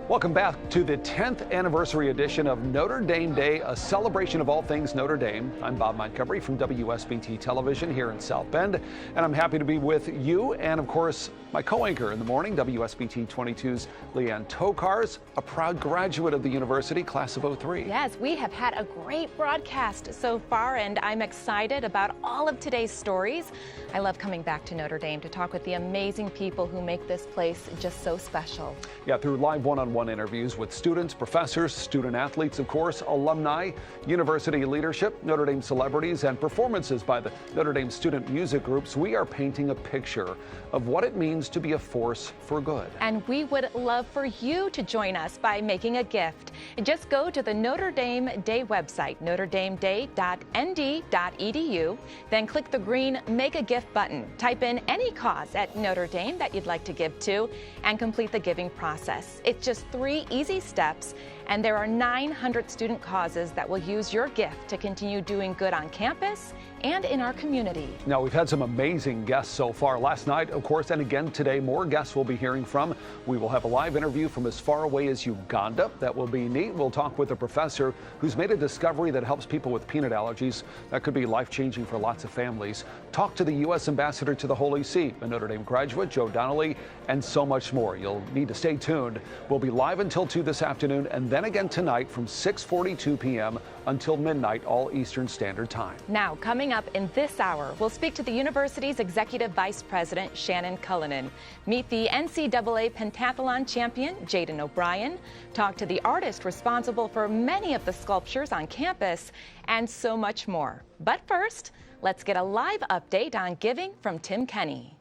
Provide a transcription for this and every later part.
Welcome back to the 10th anniversary edition of Notre Dame Day, a celebration of all things Notre Dame. I'm Bob Montgomery from WSBT Television here in South Bend, and I'm happy to be with you and, of course, my co-anchor in the morning, WSBT 22's Leanne Tokars, a proud graduate of the university, class of 03. Yes, we have had a great broadcast so far, and I'm excited about all of today's stories. I love coming back to Notre Dame to talk with the amazing people who make this place just so special. Yeah, through live one-on-one interviews with students, professors, student athletes, of course, alumni, university leadership, Notre Dame celebrities, and performances by the Notre Dame student music groups, we are painting a picture of what it means to be a force for good. And we would love for you to join us by making a gift. Just go to the Notre Dame Day website, notredameday.nd.edu, then click the green Make a Gift button. Type in any cause at Notre Dame that you'd like to give to and complete the giving process. It's just 3 easy steps, and there are 900 student causes that will use your gift to continue doing good on campus and in our community. Now, we've had some amazing guests so far. Last night, of course, and again today, more guests we'll be hearing from. We will have a live interview from as far away as Uganda. That will be neat. We'll talk with a professor who's made a discovery that helps people with peanut allergies. That could be life-changing for lots of families. Talk to the U.S. Ambassador to the Holy See, a Notre Dame graduate, Joe Donnelly, and so much more. You'll need to stay tuned. We'll be live until 2 this afternoon, and then again tonight from 6:42 p.m. until midnight, all Eastern Standard Time. Now, coming up in this hour, we'll speak to the university's Executive Vice President, Shannon Cullinan, meet the NCAA pentathlon champion, Jaden O'Brien, talk to the artist responsible for many of the sculptures on campus, and so much more. But first, let's get a live update on giving from Tim Kenny.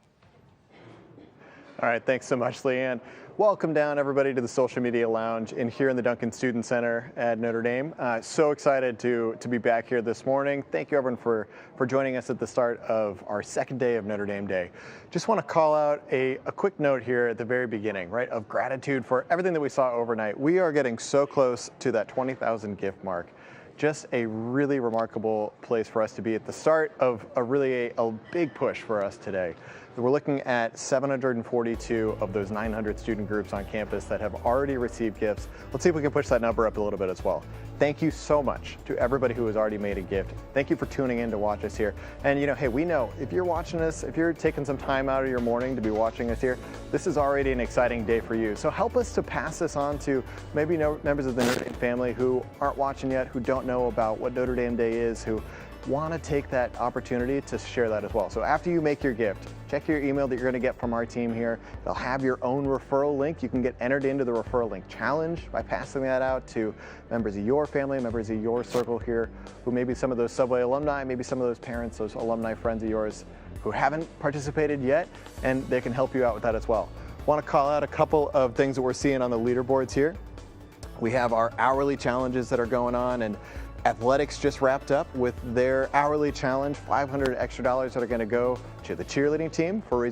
All right, thanks so much, Leanne. Welcome down, everybody, to the Social Media Lounge in here in the Duncan Student Center at Notre Dame. So excited to be back here this morning. Thank you, everyone, for joining us at the start of our second day of Notre Dame Day. Just want to call out a quick note here at the very beginning, right, of gratitude for everything that we saw overnight. We are getting so close to that 20,000 gift mark. Just a really remarkable place for us to be at the start of a big push for us today. We're looking at 742 of those 900 student groups on campus that have already received gifts. Let's see if we can push that number up a little bit as well. Thank you so much to everybody who has already made a gift. Thank you for tuning in to watch us here. And hey, we know if you're watching us, if you're taking some time out of your morning to be watching us here, this is already an exciting day for you. So help us to pass this on to maybe members of the Notre Dame family who aren't watching yet, who don't know about what Notre Dame Day is, who want to take that opportunity to share that as well. So after you make your gift, check your email that you're going to get from our team here. They'll have your own referral link. You can get entered into the referral link challenge by passing that out to members of your family, members of your circle here, who maybe some of those Subway alumni, maybe some of those parents, those alumni friends of yours who haven't participated yet, and they can help you out with that as well. Want to call out a couple of things that we're seeing on the leaderboards here. We have our hourly challenges that are going on, and Athletics just wrapped up with their hourly challenge, $500 extra that are going to go to the cheerleading team for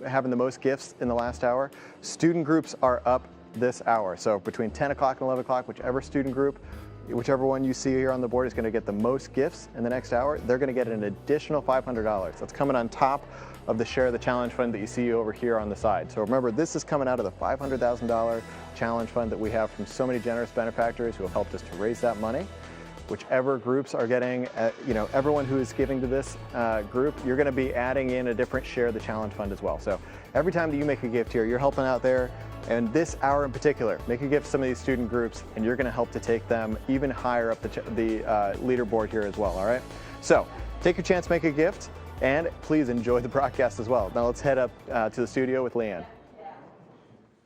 having the most gifts in the last hour. Student groups are up this hour. So between 10 o'clock and 11 o'clock, whichever student group, whichever one you see here on the board is going to get the most gifts in the next hour, they're going to get an additional $500. That's coming on top of the share of the challenge fund that you see over here on the side. So remember, this is coming out of the $500,000 challenge fund that we have from so many generous benefactors who have helped us to raise that money. Whichever groups are getting, everyone who is giving to this group, you're going to be adding in a different share of the challenge fund as well. So every time that you make a gift here, you're helping out there. And this hour in particular, make a gift to some of these student groups, and you're going to help to take them even higher up the leaderboard here as well, all right? So take your chance, make a gift, and please enjoy the broadcast as well. Now let's head up to the studio with Leanne.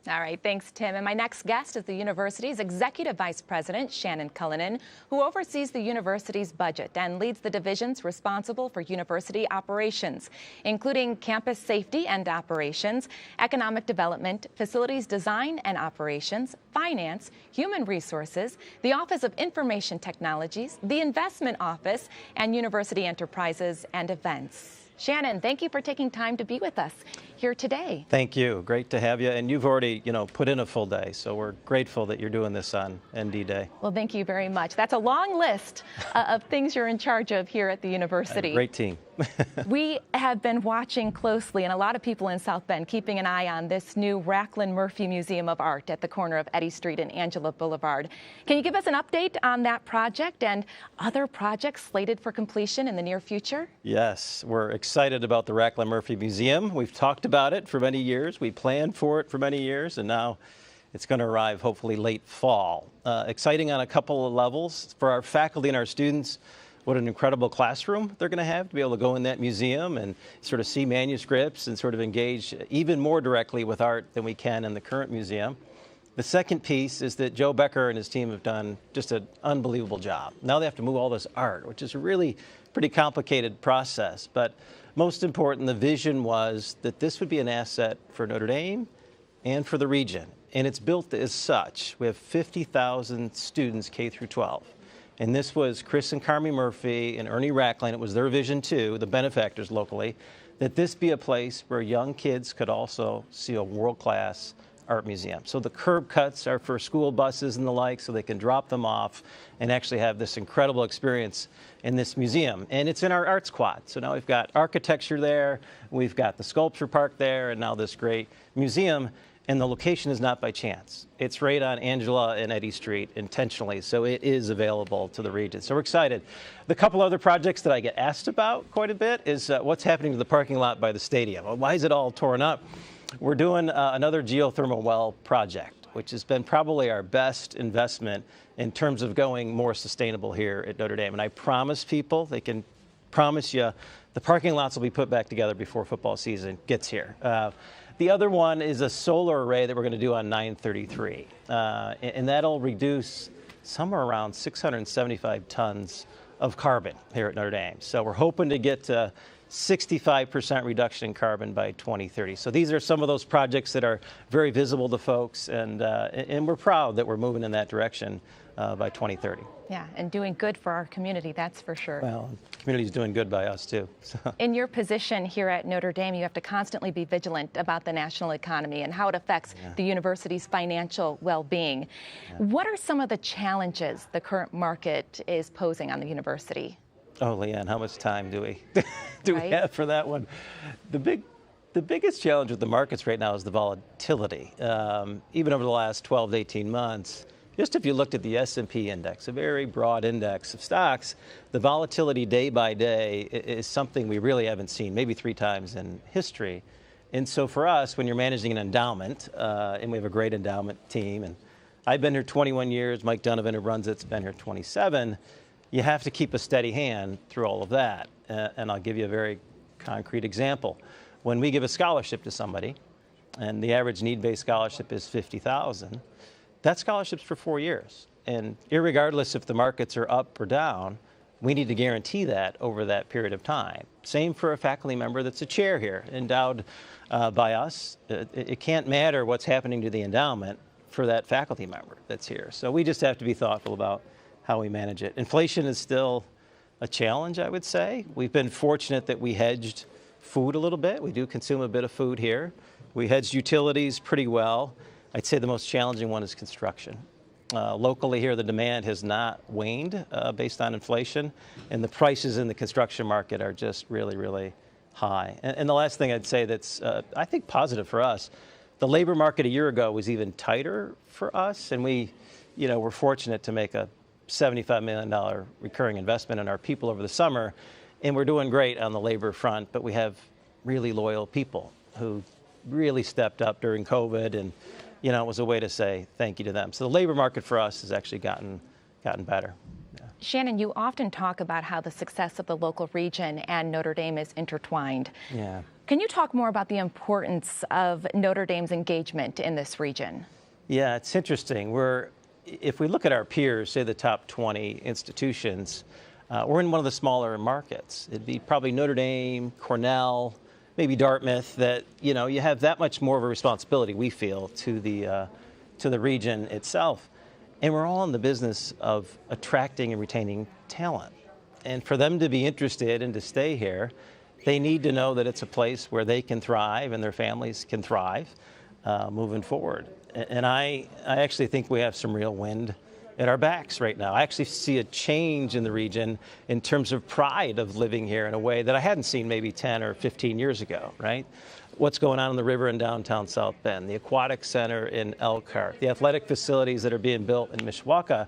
All right, thanks, Tim. And my next guest is the university's Executive Vice President, Shannon Cullinan, who oversees the university's budget and leads the divisions responsible for university operations, including campus safety and operations, economic development, facilities design and operations, finance, human resources, the Office of Information Technologies, the Investment Office, and university enterprises and events. Shannon, thank you for taking time to be with us here today. Thank you. Great to have you. And you've already, put in a full day, so we're grateful that you're doing this on ND Day. Well, thank you very much. That's a long list of things you're in charge of here at the university. Great team. We have been watching closely, and a lot of people in South Bend keeping an eye on this new Racklin Murphy Museum of Art at the corner of Eddy Street and Angela Boulevard. Can you give us an update on that project and other projects slated for completion in the near future? Yes, we're excited about the Racklin Murphy Museum. We've talked about it for many years. We planned for it for many years, and now it's going to arrive hopefully late fall. Exciting on a couple of levels. For our faculty and our students, what an incredible classroom they're going to have to be able to go in that museum and sort of see manuscripts and sort of engage even more directly with art than we can in the current museum. The second piece is that Joe Becker and his team have done just an unbelievable job. Now they have to move all this art, which is a really pretty complicated process. But most important, the vision was that this would be an asset for Notre Dame and for the region. And it's built as such. We have 50,000 students K through 12. And this was Chris and Carmi Murphy and Ernie Racklin. It was their vision too, the benefactors locally, that this be a place where young kids could also see a world-class art museum. So the curb cuts are for school buses and the like, so they can drop them off and actually have this incredible experience in this museum. And it's in our arts quad. So now we've got architecture there, we've got the sculpture park there, and now this great museum. And the location is not by chance. It's right on Angela and Eddy Street intentionally, so it is available to the region. So we're excited. The couple other projects that I get asked about quite a bit is what's happening to the parking lot by the stadium. Well, why is it all torn up? We're doing another geothermal well project, which has been probably our best investment in terms of going more sustainable here at Notre Dame. And I promise people, they can promise you, the parking lots will be put back together before football season gets here. The other one is a solar array that we're going to do on 933, and that'll reduce somewhere around 675 tons of carbon here at Notre Dame. So we're hoping to get to 65% reduction in carbon by 2030. So these are some of those projects that are very visible to folks, and we're proud that we're moving in that direction by 2030. Yeah, and doing good for our community, that's for sure. Well, the community's doing good by us too. So. In your position here at Notre Dame, you have to constantly be vigilant about the national economy and how it affects the university's financial well-being. What are some of the challenges the current market is posing on the university? Oh, Leanne, how much time do we we have for that one? The biggest challenge with the markets right now is the volatility. Even over the last 12 to 18 months, just if you looked at the S&P index, a very broad index of stocks, the volatility day by day is something we really haven't seen, maybe 3 times in history. And so for us, when you're managing an endowment, and we have a great endowment team, and I've been here 21 years, Mike Donovan, who runs it's been here 27, you have to keep a steady hand through all of that. And I'll give you a very concrete example. When we give a scholarship to somebody, and the average need-based scholarship is $50,000, that scholarship's for 4 years. And irregardless if the markets are up or down, we need to guarantee that over that period of time. Same for a faculty member that's a chair here, endowed by us. It can't matter what's happening to the endowment for that faculty member that's here. So we just have to be thoughtful about how we manage it. Inflation is still a challenge, I would say. We've been fortunate that we hedged food a little bit. We do consume a bit of food here. We hedged utilities pretty well. I'd say the most challenging one is construction. Locally here, the demand has not waned based on inflation, and the prices in the construction market are just really, really high. And the last thing I'd say that's, I think, positive for us, the labor market a year ago was even tighter for us, and we, were fortunate to make a $75 million recurring investment in our people over the summer, and we're doing great on the labor front, but we have really loyal people who really stepped up during COVID, and it was a way to say thank you to them. So the labor market for us has actually gotten better. Yeah. Shannon, you often talk about how the success of the local region and Notre Dame is intertwined. Yeah. Can you talk more about the importance of Notre Dame's engagement in this region? Yeah, it's interesting. If we look at our peers, say the top 20 institutions, we're in one of the smaller markets. It'd be probably Notre Dame, Cornell, maybe Dartmouth, that you have that much more of a responsibility, we feel, to the region itself. And we're all in the business of attracting and retaining talent. And for them to be interested and to stay here, they need to know that it's a place where they can thrive and their families can thrive moving forward. And I actually think we have some real wind at our backs right now. I actually see a change in the region in terms of pride of living here in a way that I hadn't seen maybe 10 or 15 years ago, right? What's going on the river in downtown South Bend, the aquatic center in Elkhart, the athletic facilities that are being built in Mishawaka.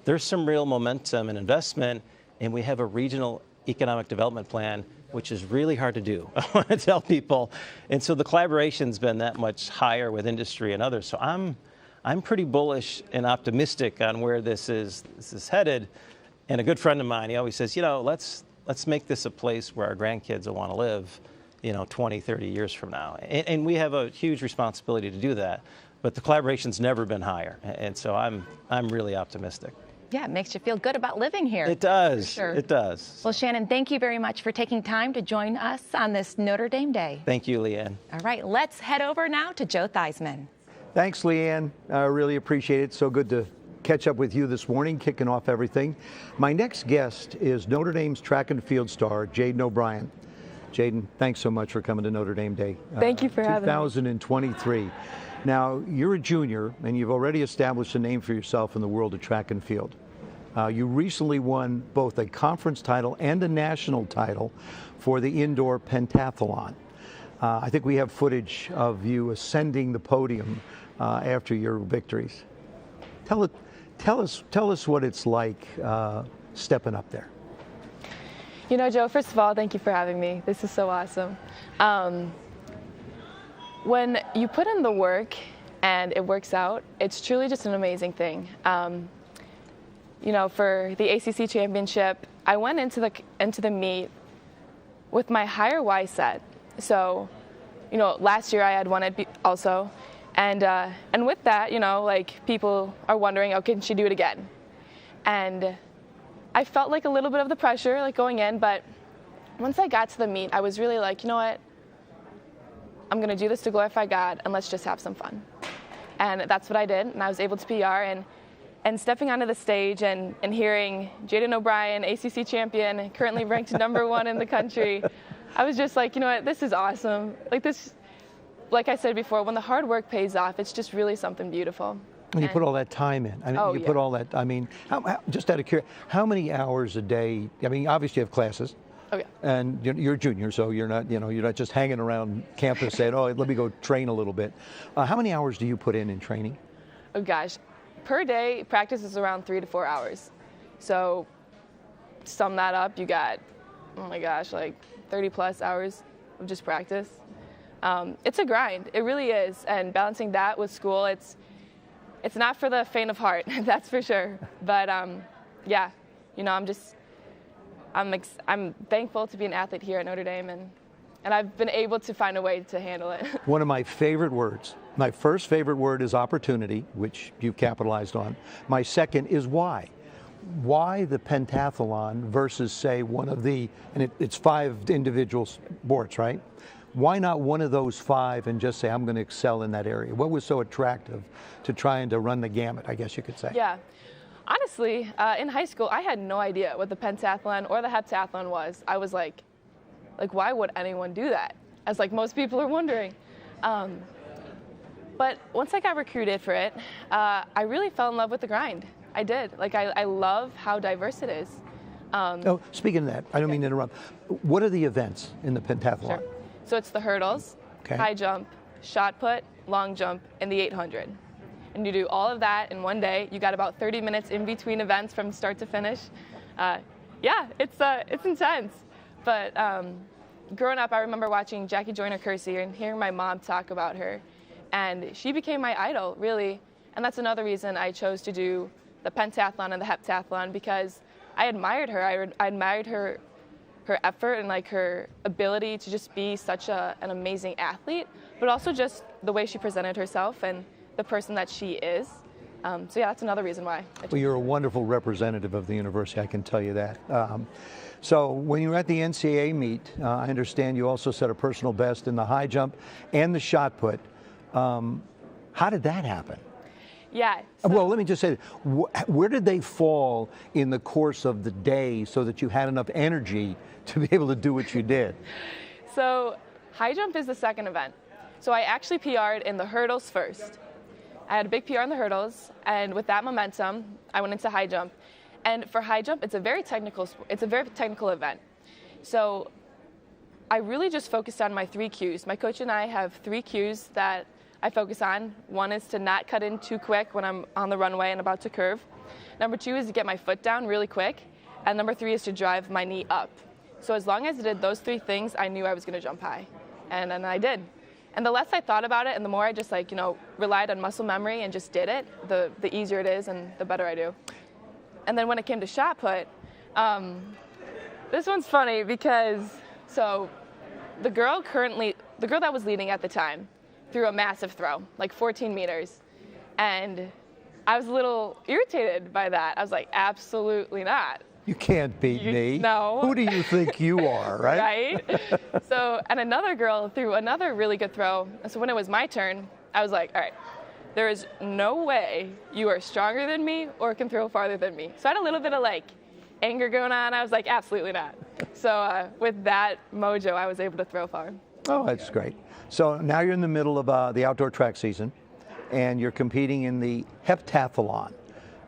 There's some real momentum and investment, and we have a regional economic development plan, which is really hard to do, I want to tell people. And so the collaboration's been that much higher with industry and others. So I'm pretty bullish and optimistic on where this is headed. And a good friend of mine, he always says, you know, let's make this a place where our grandkids will want to live, 20, 30 years from now. And we have a huge responsibility to do that. But the collaboration's never been higher. And so I'm really optimistic. Yeah, it makes you feel good about living here. It does. Sure. It does. Well, Shannon, thank you very much for taking time to join us on this Notre Dame Day. Thank you, Leanne. All right, let's head over now to Joe Theismann. Thanks, Leanne. I really appreciate it. So good to catch up with you this morning, kicking off everything. My next guest is Notre Dame's track and field star, Jaden O'Brien. Jaden, thanks so much for coming to Notre Dame Day. Thank you for having me. 2023. Now, you're a junior, and you've already established a name for yourself in the world of track and field. You recently won both a conference title and a national title for the indoor pentathlon. I think we have footage of you ascending the podium after your victories. Tell us what it's like stepping up there. You know, Joe, first of all, thank you for having me. This is so awesome. When you put in the work and it works out, it's truly just an amazing thing. For the ACC championship, I went into the meet with my higher why set. So, last year I had won it also, and with that, people are wondering, oh, can she do it again? And I felt like a little bit of the pressure, going in, but once I got to the meet, I was really like, you know what? I'm going to do this to glorify God, and let's just have some fun. And that's what I did, and I was able to PR, and stepping onto the stage and hearing Jaden O'Brien, ACC champion, currently ranked #1 in the country, I was just like, you know what? This is awesome. Like I said before, when the hard work pays off, it's just really something beautiful. And you put all that time in. Put all that. Just out of curiosity, how many hours a day? Obviously you have classes. Oh yeah. And you're a junior, so you're not just hanging around campus saying, oh, let me go train a little bit. How many hours do you put in training? Oh gosh, per day practice is around 3 to 4 hours. So sum that up, you got, oh my gosh, 30 plus hours of just practice. It's a grind. It really is. And balancing that with school, it's not for the faint of heart, that's for sure. But I'm thankful to be an athlete here at Notre Dame, and I've been able to find a way to handle it. One of my favorite words, my first favorite word is opportunity, which you've capitalized on. My second is why. Why the pentathlon versus, say, one of it's 5 individual sports, right? Why not one of those 5 and just say, I'm going to excel in that area? What was so attractive to trying to run the gamut, I guess you could say? Yeah. Honestly, in high school, I had no idea what the pentathlon or the heptathlon was. I was like, why would anyone do that? As most people are wondering. But once I got recruited for it, I really fell in love with the grind. I did. I love how diverse it is. Speaking of that, I don't mean to interrupt. What are the events in the pentathlon? Sure. So it's the hurdles, high jump, shot put, long jump, and the 800. And you do all of that in one day. You got about 30 minutes in between events from start to finish. It's intense. But growing up, I remember watching Jackie Joyner-Kersee and hearing my mom talk about her. And she became my idol, really. And that's another reason I chose to do the pentathlon and the heptathlon, because I admired her. I admired her effort and her ability to just be such an amazing athlete, but also just the way she presented herself and the person that she is. That's another reason why. Well, you're a wonderful representative of the university, I can tell you that. So when you were at the NCAA meet, I understand you also set a personal best in the high jump and the shot put. How did that happen? Yeah. Well, let me just say, where did they fall in the course of the day so that you had enough energy to be able to do what you did? So high jump is the second event. So I actually PR'd in the hurdles first. I had a big PR on the hurdles, and with that momentum, I went into high jump. And for high jump, it's a very technical event. So I really just focused on my 3 cues. My coach and I have 3 cues that I focus on. One is to not cut in too quick when I'm on the runway and about to curve. Number 2 is to get my foot down really quick. And number 3 is to drive my knee up. So as long as I did those 3 things, I knew I was going to jump high. And I did. And the less I thought about it and the more I just relied on muscle memory and just did it, the easier it is and the better I do. And then when it came to shot put, this one's funny because, so the girl that was leading at the time threw a massive throw, like 14 meters. And I was a little irritated by that. I was like, absolutely not. You can't beat me. No. Who do you think you are, right? Right? And another girl threw another really good throw. And so when it was my turn, I was like, all right, there is no way you are stronger than me or can throw farther than me. So I had a little bit of anger going on. I was like, absolutely not. So with that mojo, I was able to throw far. Oh, that's great. So now you're in the middle of the outdoor track season, and you're competing in the heptathlon.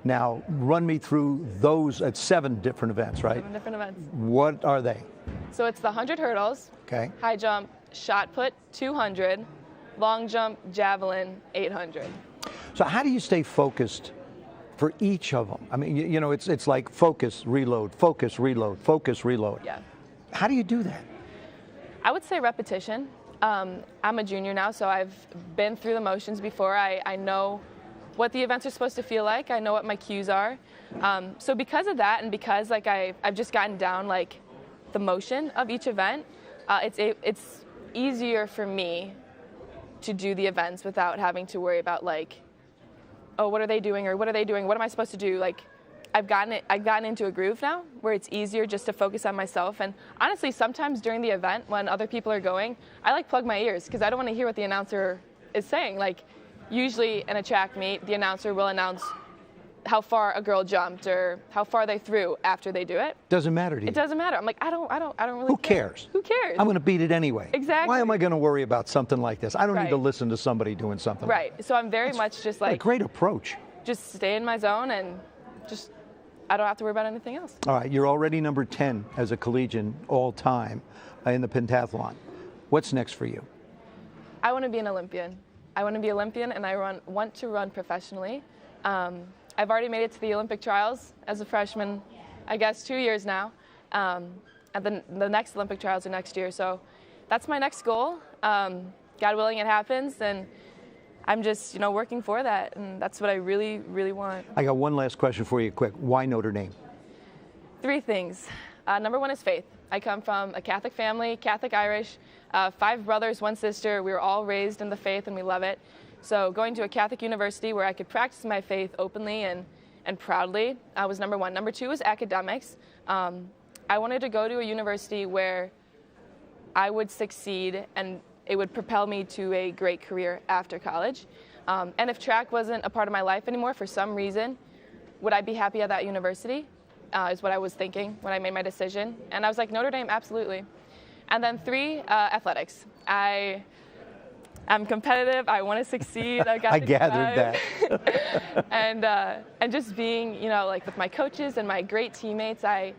Now, run me through those at 7 different events, right? 7 different events. What are they? So it's the 100 hurdles, okay, high jump, shot put, 200, long jump, javelin, 800. So how do you stay focused for each of them? I mean, it's like focus, reload, focus, reload, focus, reload. Yeah. How do you do that? I would say repetition. I'm a junior now, so I've been through the motions before. I know what the events are supposed to feel like. I know what my cues are. So because of that, and because I've just gotten down the motion of each event, it's easier for me to do the events without having to worry about oh, what are they doing, or what are they doing? What am I supposed to do? I've gotten into a groove now where it's easier just to focus on myself. And honestly, sometimes during the event when other people are going, I plug my ears because I don't want to hear what the announcer is saying. Usually in a track meet, the announcer will announce how far a girl jumped or how far they threw after they do it. Doesn't matter to you. It doesn't matter. I'm like, I don't really Who cares? Who cares? I'm going to beat it anyway. Exactly. Why am I going to worry about something like this? I don't Right. need to listen to somebody doing something. Right. So I'm very much just A great approach. just stay in my zone and I don't have to worry about anything else. All right, you're already number 10 as a collegian all time in the pentathlon. What's next for you? I want to be an Olympian. And I want to run professionally. I've already made it to the Olympic trials as a freshman, I guess 2 years now. And then the next Olympic trials are next year. So that's my next goal. God willing, it happens. And I'm just, working for that. And that's what I really, really want. I got one last question for you, quick. Why Notre Dame? 3 things. Number 1 is faith. I come from a Catholic family, Catholic Irish, 5 brothers, 1 sister. We were all raised in the faith and we love it. So going to a Catholic university where I could practice my faith openly and proudly was number 1. Number 2 is academics. I wanted to go to a university where I would succeed and it would propel me to a great career after college. And if track wasn't a part of my life anymore for some reason, would I be happy at that university? Is what I was thinking when I made my decision. And I was like, Notre Dame, absolutely. And then 3, athletics. I'm competitive. I want to succeed. I gathered that. And just being, with my coaches and my great teammates, I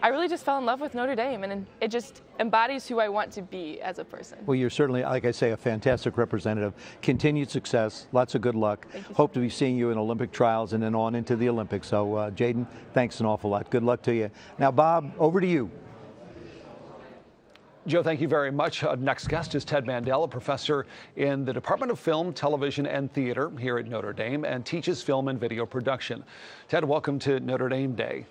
really just fell in love with Notre Dame, and it just embodies who I want to be as a person. Well, you're certainly, like I say, a fantastic representative. Continued success, lots of good luck. Hope to be seeing you in Olympic trials and then on into the Olympics. So, Jaden, thanks an awful lot. Good luck to you. Now, Bob, over to you. Joe, thank you very much. Next guest is Ted Mandel, a professor in the Department of Film, Television, and Theater here at Notre Dame and teaches film and video production. Ted, welcome to Notre Dame Day.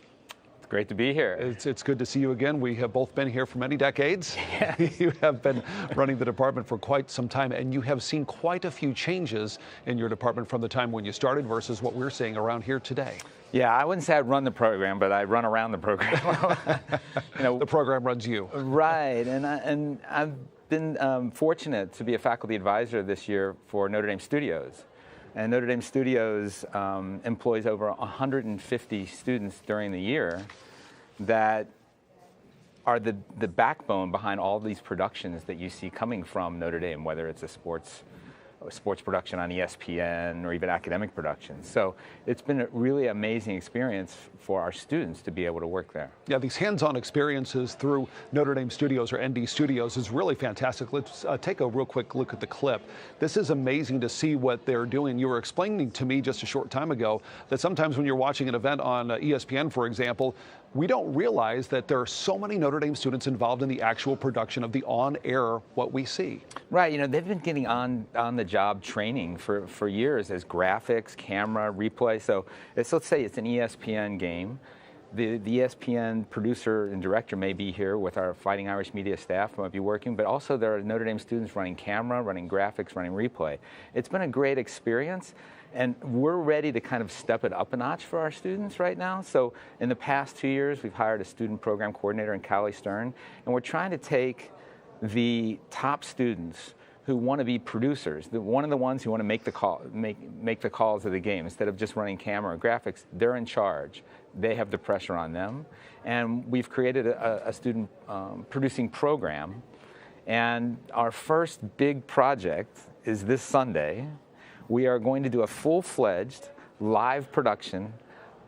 Great to be here. It's good to see you again. We have both been here for many decades. Yes. You have been running the department for quite some time, and you have seen quite a few changes in your department from the time when you started versus what we're seeing around here today. Yeah, I wouldn't say I run the program, but I run around the program. The program runs you. Right, and I've been fortunate to be a faculty advisor this year for Notre Dame Studios. And Notre Dame Studios employs over 150 students during the year that are the backbone behind all these productions that you see coming from Notre Dame, whether it's a sports sports production on ESPN or even academic production. So it's been a really amazing experience for our students to be able to work there. Yeah, these hands-on experiences through Notre Dame Studios or ND Studios is really fantastic. Let's take a real quick look at the clip. This is amazing to see what they're doing. You were explaining to me just a short time ago that sometimes when you're watching an event on ESPN, for example, we don't realize that there are so many Notre Dame students involved in the actual production of the on-air what we see. Right, you know, they've been getting on-the-job training for years as graphics, camera, replay. So let's say it's an ESPN game. The ESPN producer and director may be here with our Fighting Irish media staff, might be working, but also there are Notre Dame students running camera, running graphics, running replay. It's been a great experience. And we're ready to kind of step it up a notch for our students right now. So in the past 2 years, we've hired a student program coordinator in Callie Stern, and we're trying to take the top students who want to be producers, one of the ones who want to make the calls of the game instead of just running camera or graphics. They're in charge. They have the pressure on them. And we've created a student producing program. And our first big project is this Sunday. We are going to do a full-fledged live production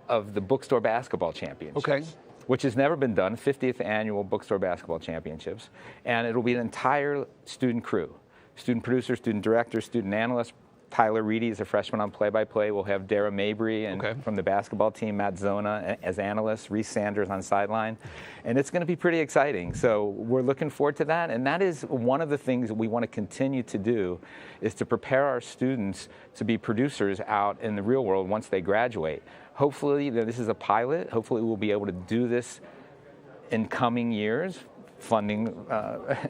of the Bookstore Basketball Championships. Okay. Which has never been done, 50th annual Bookstore Basketball Championships. And it'll be an entire student crew, student producer, student director, student analyst. Tyler Reedy is a freshman on play-by-play. We'll have Dara Mabry and from the basketball team, Matt Zona as analyst, Reese Sanders on sideline. And it's going to be pretty exciting. So we're looking forward to that. And that is one of the things that we want to continue to do is to prepare our students to be producers out in the real world once they graduate. Hopefully, this is a pilot. Hopefully we'll be able to do this in coming years, funding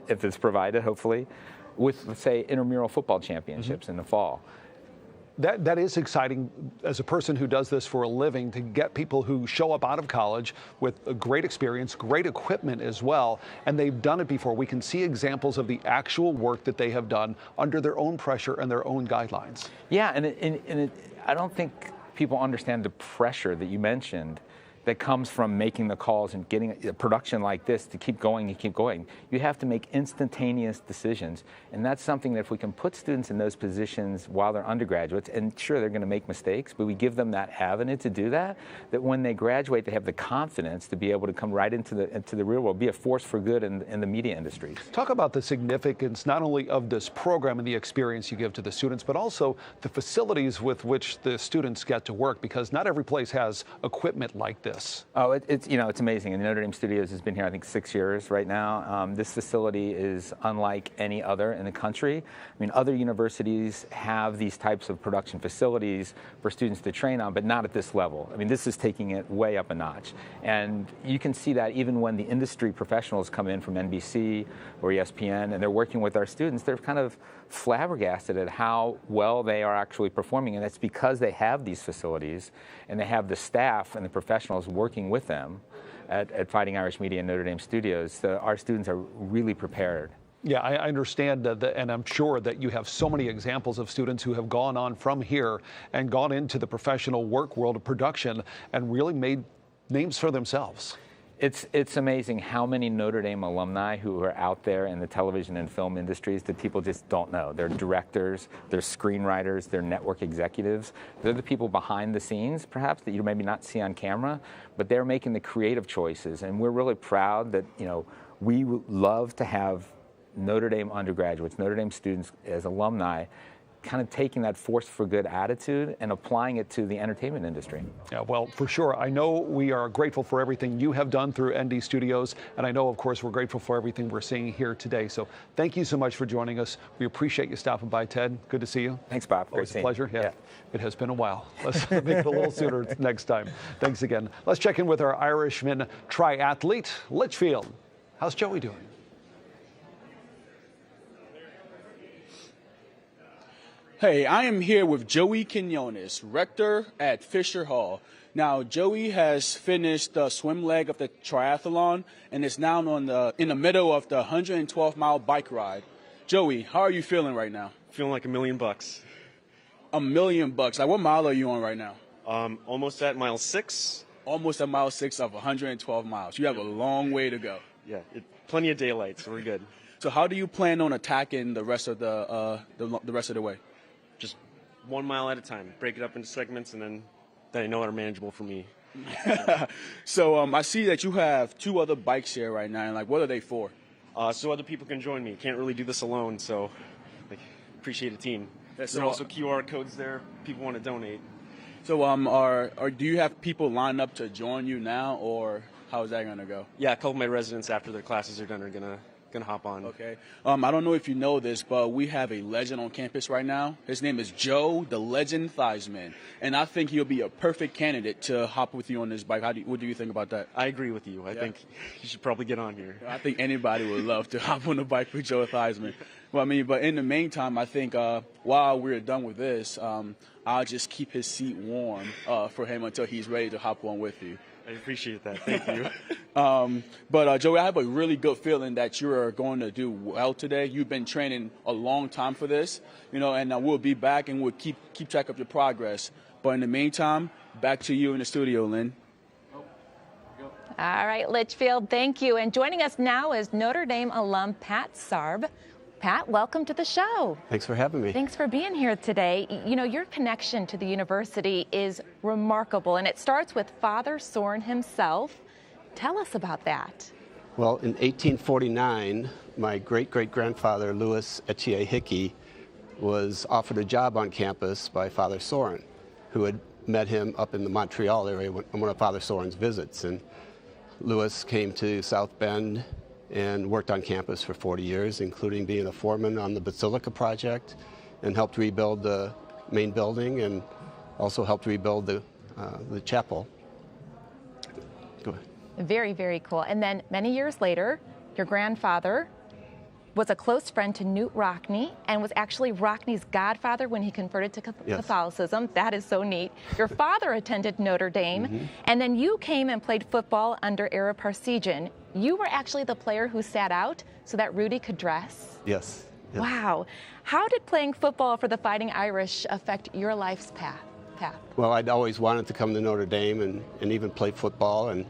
if it's provided, hopefully, with, let's say, intramural football championships in the fall. That is exciting as a person who does this for a living, to get people who show up out of college with a great experience, great equipment as well, and they've done it before. We can see examples of the actual work that they have done under their own pressure and their own guidelines. Yeah, and I don't think people understand the pressure that you mentioned that comes from making the calls and getting a production like this to keep going and keep going. You have to make instantaneous decisions. And that's something that if we can put students in those positions while they're undergraduates, and sure, they're gonna make mistakes, but we give them that avenue to do that, that when they graduate, they have the confidence to be able to come right into the real world, be a force for good in the media industries. Talk about the significance not only of this program and the experience you give to the students, but also the facilities with which the students get to work, because not every place has equipment like this. Oh, it's amazing. And Notre Dame Studios has been here, I think, 6 years right now. This facility is unlike any other in the country. I mean, other universities have these types of production facilities for students to train on, but not at this level. I mean, this is taking it way up a notch. And you can see that even when the industry professionals come in from NBC or ESPN and they're working with our students, they're kind of flabbergasted at how well they are actually performing. And that's because they have these facilities and they have the staff and the professionals working with them at Fighting Irish Media and Notre Dame Studios. So our students are really prepared. Yeah, I understand and I'm sure that you have so many examples of students who have gone on from here and gone into the professional work world of production and really made names for themselves. It's amazing how many Notre Dame alumni who are out there in the television and film industries that people just don't know. They're directors, they're screenwriters, they're network executives. They're the people behind the scenes, perhaps, that you maybe not see on camera, but they're making the creative choices. And we're really proud that, we love to have Notre Dame undergraduates, Notre Dame students as alumni, kind of taking that force for good attitude and applying it to the entertainment industry. Yeah, well, for sure. I know we are grateful for everything you have done through ND Studios, and I know, of course, we're grateful for everything we're seeing here today. So thank you so much for joining us. We appreciate you stopping by, Ted. Good to see you. Thanks, Bob. Always a pleasure. Yeah, it has been a while. Let's make it a little sooner next time. Thanks again. Let's check in with our Irishman triathlete, Litchfield. How's Joey doing? Hey, I am here with Joey Quinones, rector at Fisher Hall. Now, Joey has finished the swim leg of the triathlon and is now in the middle of the 112-mile bike ride. Joey, how are you feeling right now? Feeling like $1 million. $1 million. Like, what mile are you on right now? Almost at mile 6. Almost at mile 6 of 112 miles. You have a long way to go. Yeah, plenty of daylight, so we're good. So how do you plan on attacking the rest of the rest of the way? 1 mile at a time. Break it up into segments, and then that I know are manageable for me. So I see that you have 2 other bikes here right now. And like, what are they for? So other people can join me. Can't really do this alone, so like, appreciate a team. Yeah, so there are also QR codes there. People want to donate. So do you have people lined up to join you now, or how is that going to go? Yeah, a couple of my residents after their classes are done are gonna hop on. Okay. I don't know if you know this, but we have a legend on campus right now. His name is Joe, the Legend Theismann, and I think he'll be a perfect candidate to hop with you on this bike. What do you think about that? I agree with you. I think you should probably get on here. I think anybody would love to hop on the bike with Joe Theismann. Well, but in the meantime, I think while we're done with this, I'll just keep his seat warm for him until he's ready to hop on with you. I appreciate that. Thank you. But Joey, I have a really good feeling that you are going to do well today. You've been training a long time for this, and we'll be back and we'll keep track of your progress. But in the meantime, back to you in the studio, Lynn. All right, Litchfield, thank you. And joining us now is Notre Dame alum Pat Sarb. Pat, welcome to the show. Thanks for having me. Thanks for being here today. Your connection to the university is remarkable, and it starts with Father Soren himself. Tell us about that. Well, in 1849, my great-great-grandfather, Louis Etier Hickey, was offered a job on campus by Father Soren, who had met him up in the Montreal area on one of Father Soren's visits. And Louis came to South Bend and worked on campus for 40 years, including being a foreman on the Basilica project, and helped rebuild the main building and also helped rebuild the chapel. Go ahead. Very, very cool. And then many years later, your grandfather was a close friend to Knute Rockne and was actually Rockne's godfather when he converted to Catholicism. That is so neat. Your father attended Notre Dame, and then you came and played football under Ara Parseghian. You were actually the player who sat out so that Rudy could dress? Yes. Wow. How did playing football for the Fighting Irish affect your life's path? Well, I'd always wanted to come to Notre Dame and even play football, and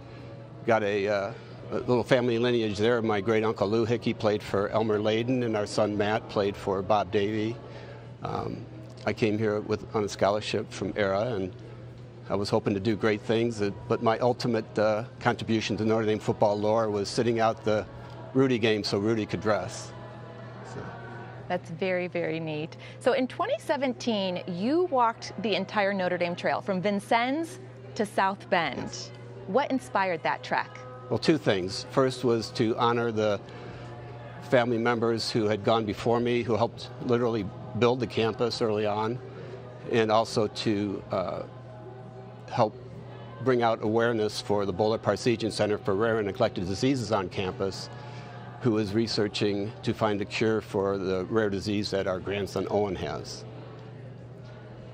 got a little family lineage there. My great uncle Lou Hickey played for Elmer Layden, and our son Matt played for Bob Davey. I came here on a scholarship from Ara, and I was hoping to do great things, but my ultimate contribution to Notre Dame football lore was sitting out the Rudy game so Rudy could dress. That's very, very neat. So in 2017, you walked the entire Notre Dame Trail from Vincennes to South Bend. Yes. What inspired that trek? Well, 2 things. First was to honor the family members who had gone before me, who helped literally build the campus early on, and also to help bring out awareness for the Boulder Parseghian Center for Rare and Neglected Diseases on campus, who is researching to find a cure for the rare disease that our grandson Owen has.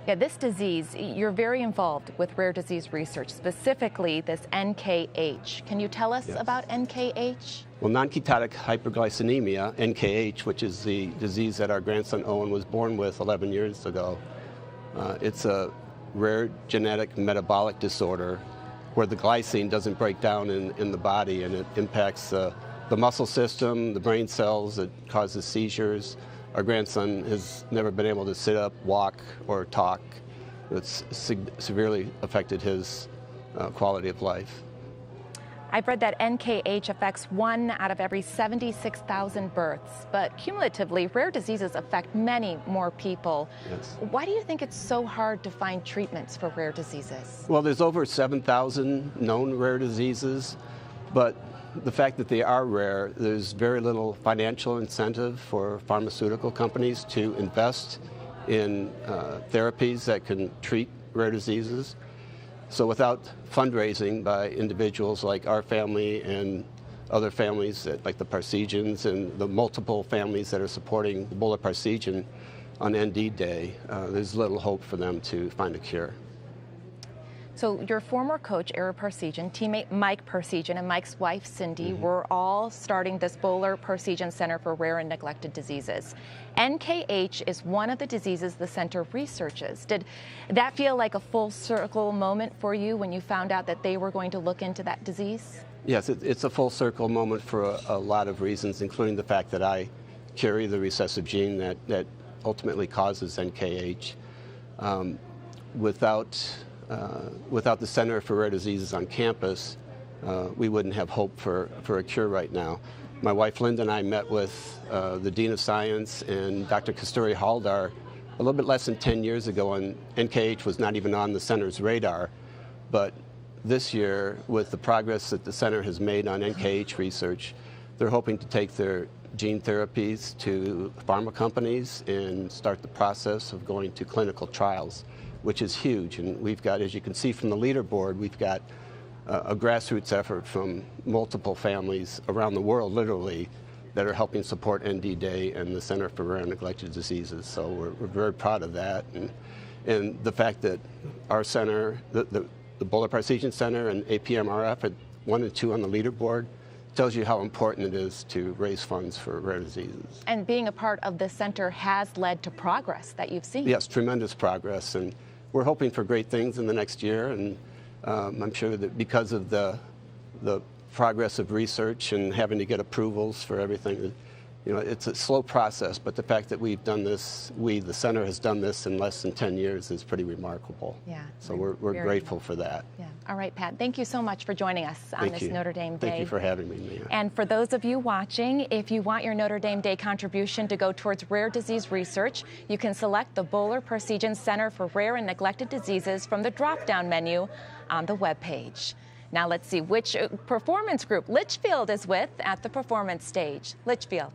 Yeah, this disease, you're very involved with rare disease research, specifically this NKH. Can you tell us about NKH? Well, non-ketotic hyperglycemia, NKH, which is the disease that our grandson Owen was born with 11 years ago, it's a rare genetic metabolic disorder where the glycine doesn't break down in the body, and it impacts the muscle system, the brain cells. It causes seizures. Our grandson has never been able to sit up, walk, or talk. It's severely affected his quality of life. I've read that NKH affects 1 out of every 76,000 births, but cumulatively, rare diseases affect many more people. Yes. Why do you think it's so hard to find treatments for rare diseases? Well, there's over 7,000 known rare diseases, but the fact that they are rare, there's very little financial incentive for pharmaceutical companies to invest in therapies that can treat rare diseases. So without fundraising by individuals like our family and other families like the Parseghians and the multiple families that are supporting the Boulder Parseghian on ND Day, there's little hope for them to find a cure. So your former coach, Ara Parseghian, teammate Mike Parseghian, and Mike's wife, Cindy, were all starting this Boulder Parseghian Center for Rare and Neglected Diseases. NKH is one of the diseases the center researches. Did that feel like a full circle moment for you when you found out that they were going to look into that disease? Yes, it's a full circle moment for a lot of reasons, including the fact that I carry the recessive gene that ultimately causes NKH. Without the Center for Rare Diseases on campus, we wouldn't have hope for a cure right now. My wife Linda and I met with the Dean of Science and Dr. Kasturi Haldar a little bit less than 10 years ago, and NKH was not even on the center's radar. But this year, with the progress that the center has made on NKH research, they're hoping to take their gene therapies to pharma companies and start the process of going to clinical trials, which is huge. And we've got, as you can see from the leaderboard, we've got a grassroots effort from multiple families around the world, literally, that are helping support ND Day and the Center for Rare and Neglected Diseases. So we're very proud of that. And the fact that our center, the Boulder Precision Center and APMRF at 1 and 2 on the leaderboard, tells you how important it is to raise funds for rare diseases. And being a part of this center has led to progress that you've seen. Yes, tremendous progress. And we're hoping for great things in the next year. And I'm sure that because of the progress of research and having to get approvals for everything, you know, it's a slow process, but the fact that we've done this, the center has done this in less than 10 years is pretty remarkable. Yeah. So we're grateful for that. Yeah. All right, Pat, thank you so much for joining us on this Notre Dame Day. Thank you for having me, Mia. And for those of you watching, if you want your Notre Dame Day contribution to go towards rare disease research, you can select the Boulder Precision Center for Rare and Neglected Diseases from the drop-down menu on the webpage. Now let's see which performance group Litchfield is with at the performance stage. Litchfield.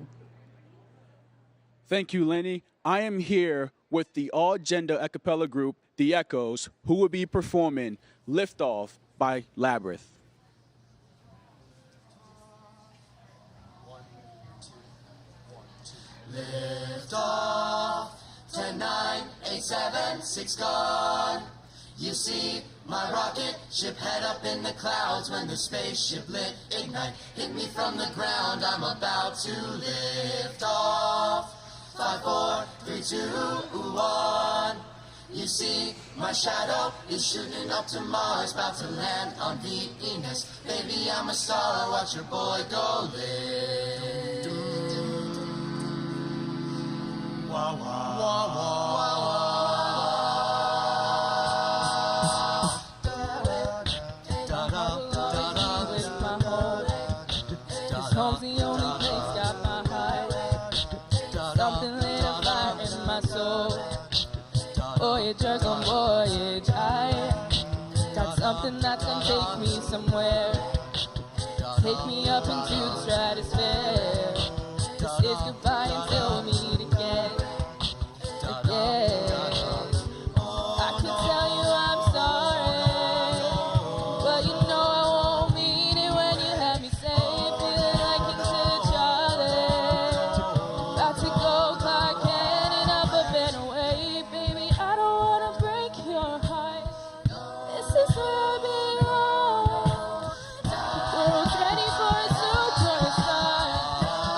Thank you, Lenny. I am here with the all-gender a cappella group, The Echoes, who will be performing Lift Off by Labyrinth. 1, 2, 1, 2. Lift off, 10, 9, 8, 7, 6 gone. You see my rocket ship head up in the clouds when the spaceship lit ignite. Hit me from the ground, I'm about to lift off. 5, 4, 3, 2, 1. You see, my shadow is shooting up to Mars, about to land on Venus. Baby, I'm a star, watch your boy go live. Wah, wah, wah, wah, wah. Home's the only place got my heart. Something lit a fire in my soul. Voyagers on voyage, I got something that can take me somewhere. Take me up into the stratosphere. This is goodbye until we meet again. I can tell you I'm sorry, but you know I won't mean it when you have me say it. Feeling like King Charlie, about to go Clark Kent and up a better way. Baby, I don't wanna break your heart. This is where I belong. The world's ready for a superstar.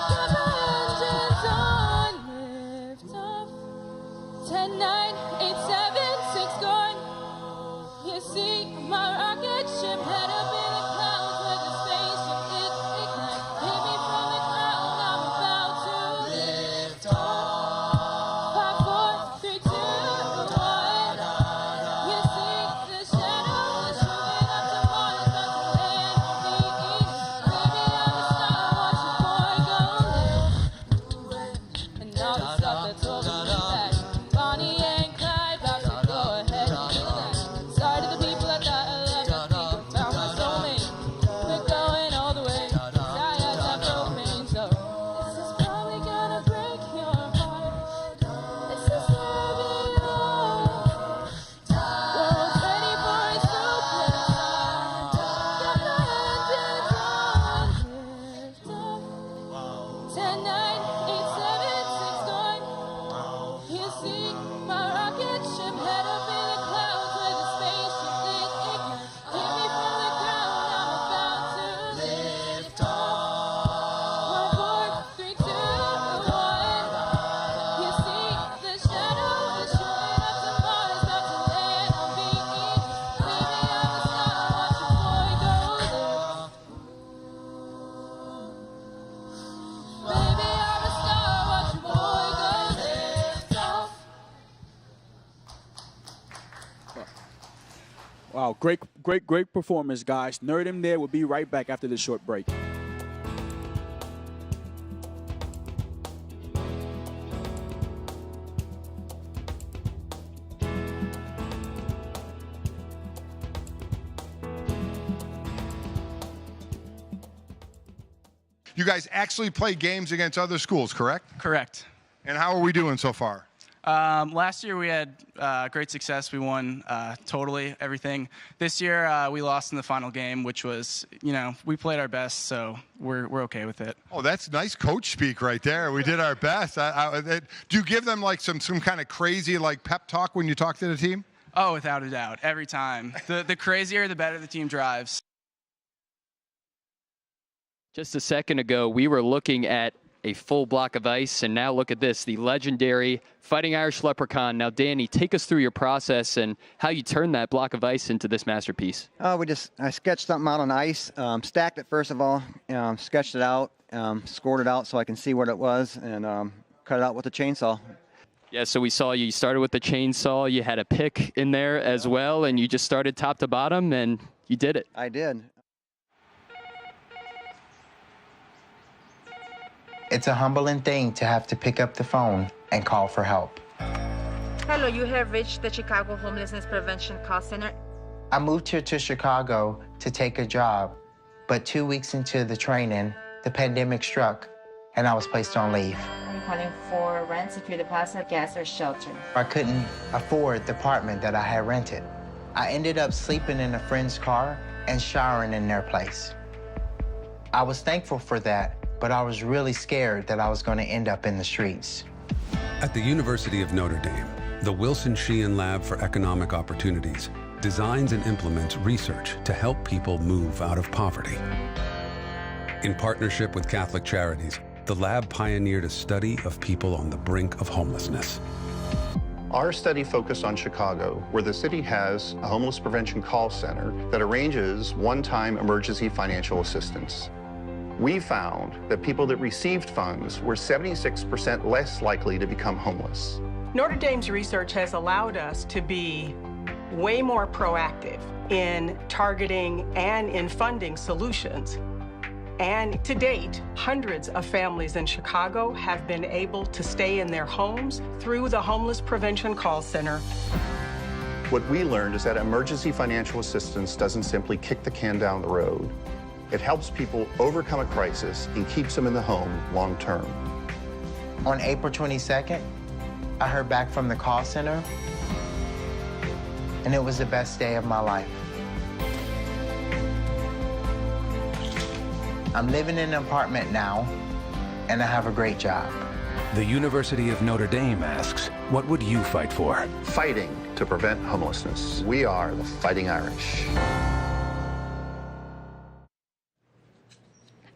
Got my engines on, lift off. 10, 9, 8, 7, 6 gone. You see my rocket ship head up in the clouds like a spaceship. It ignites. Hit me from the ground. I'm about to lift off. 5, 4, 3, 2, 1. You see the shadow is shooting up to Mars, about to land on Venus. Baby, I'm a star. Watch your boy go live. And all the stuff that's holding me back. Bonnie and Clyde, about to go ahead and do that. Sorry to the people I thought I loved. I think I found my soulmate. We're going all the way. I have that propane, so this is probably gonna break your heart. This is where I belong. World's ready for a superstar. Got my engines on. Lift off. 10, 9, 8, 7, 6 gone. Wow, great performance, guys. Notre Dame Day will be right back after this short break. You guys actually play games against other schools, correct? Correct. And how are we doing so far? Last year we had great success. We won totally everything. This year we lost in the final game, which was, we played our best, so we're okay with it. Oh, that's nice coach speak right there. We did our best. Do you give them like some kind of crazy like pep talk when you talk to the team? Oh, without a doubt, every time. The crazier, the better the team drives. Just a second ago, we were looking at a full block of ice, and now look at this, the legendary Fighting Irish Leprechaun. Now, Danny, take us through your process and how you turned that block of ice into this masterpiece. I sketched something out on ice, stacked it first of all, sketched it out, scored it out so I can see what it was, and cut it out with a chainsaw. Yeah, so we saw you started with the chainsaw, you had a pick in there as well, and you just started top to bottom, and you did it. I did. It's a humbling thing to have to pick up the phone and call for help. Hello, you have reached the Chicago Homelessness Prevention Call Center. I moved here to Chicago to take a job, but 2 weeks into the training, the pandemic struck and I was placed on leave. I'm calling for rent, security deposit, gas, or shelter. I couldn't afford the apartment that I had rented. I ended up sleeping in a friend's car and showering in their place. I was thankful for that, but I was really scared that I was going to end up in the streets. At the University of Notre Dame, the Wilson Sheehan Lab for Economic Opportunities designs and implements research to help people move out of poverty. In partnership with Catholic Charities, the lab pioneered a study of people on the brink of homelessness. Our study focused on Chicago, where the city has a homeless prevention call center that arranges one-time emergency financial assistance. We found that people that received funds were 76% less likely to become homeless. Notre Dame's research has allowed us to be way more proactive in targeting and in funding solutions. And to date, hundreds of families in Chicago have been able to stay in their homes through the Homeless Prevention Call Center. What we learned is that emergency financial assistance doesn't simply kick the can down the road. It helps people overcome a crisis and keeps them in the home long term. On April 22nd, I heard back from the call center, and it was the best day of my life. I'm living in an apartment now, and I have a great job. The University of Notre Dame asks, what would you fight for? Fighting to prevent homelessness. We are the Fighting Irish.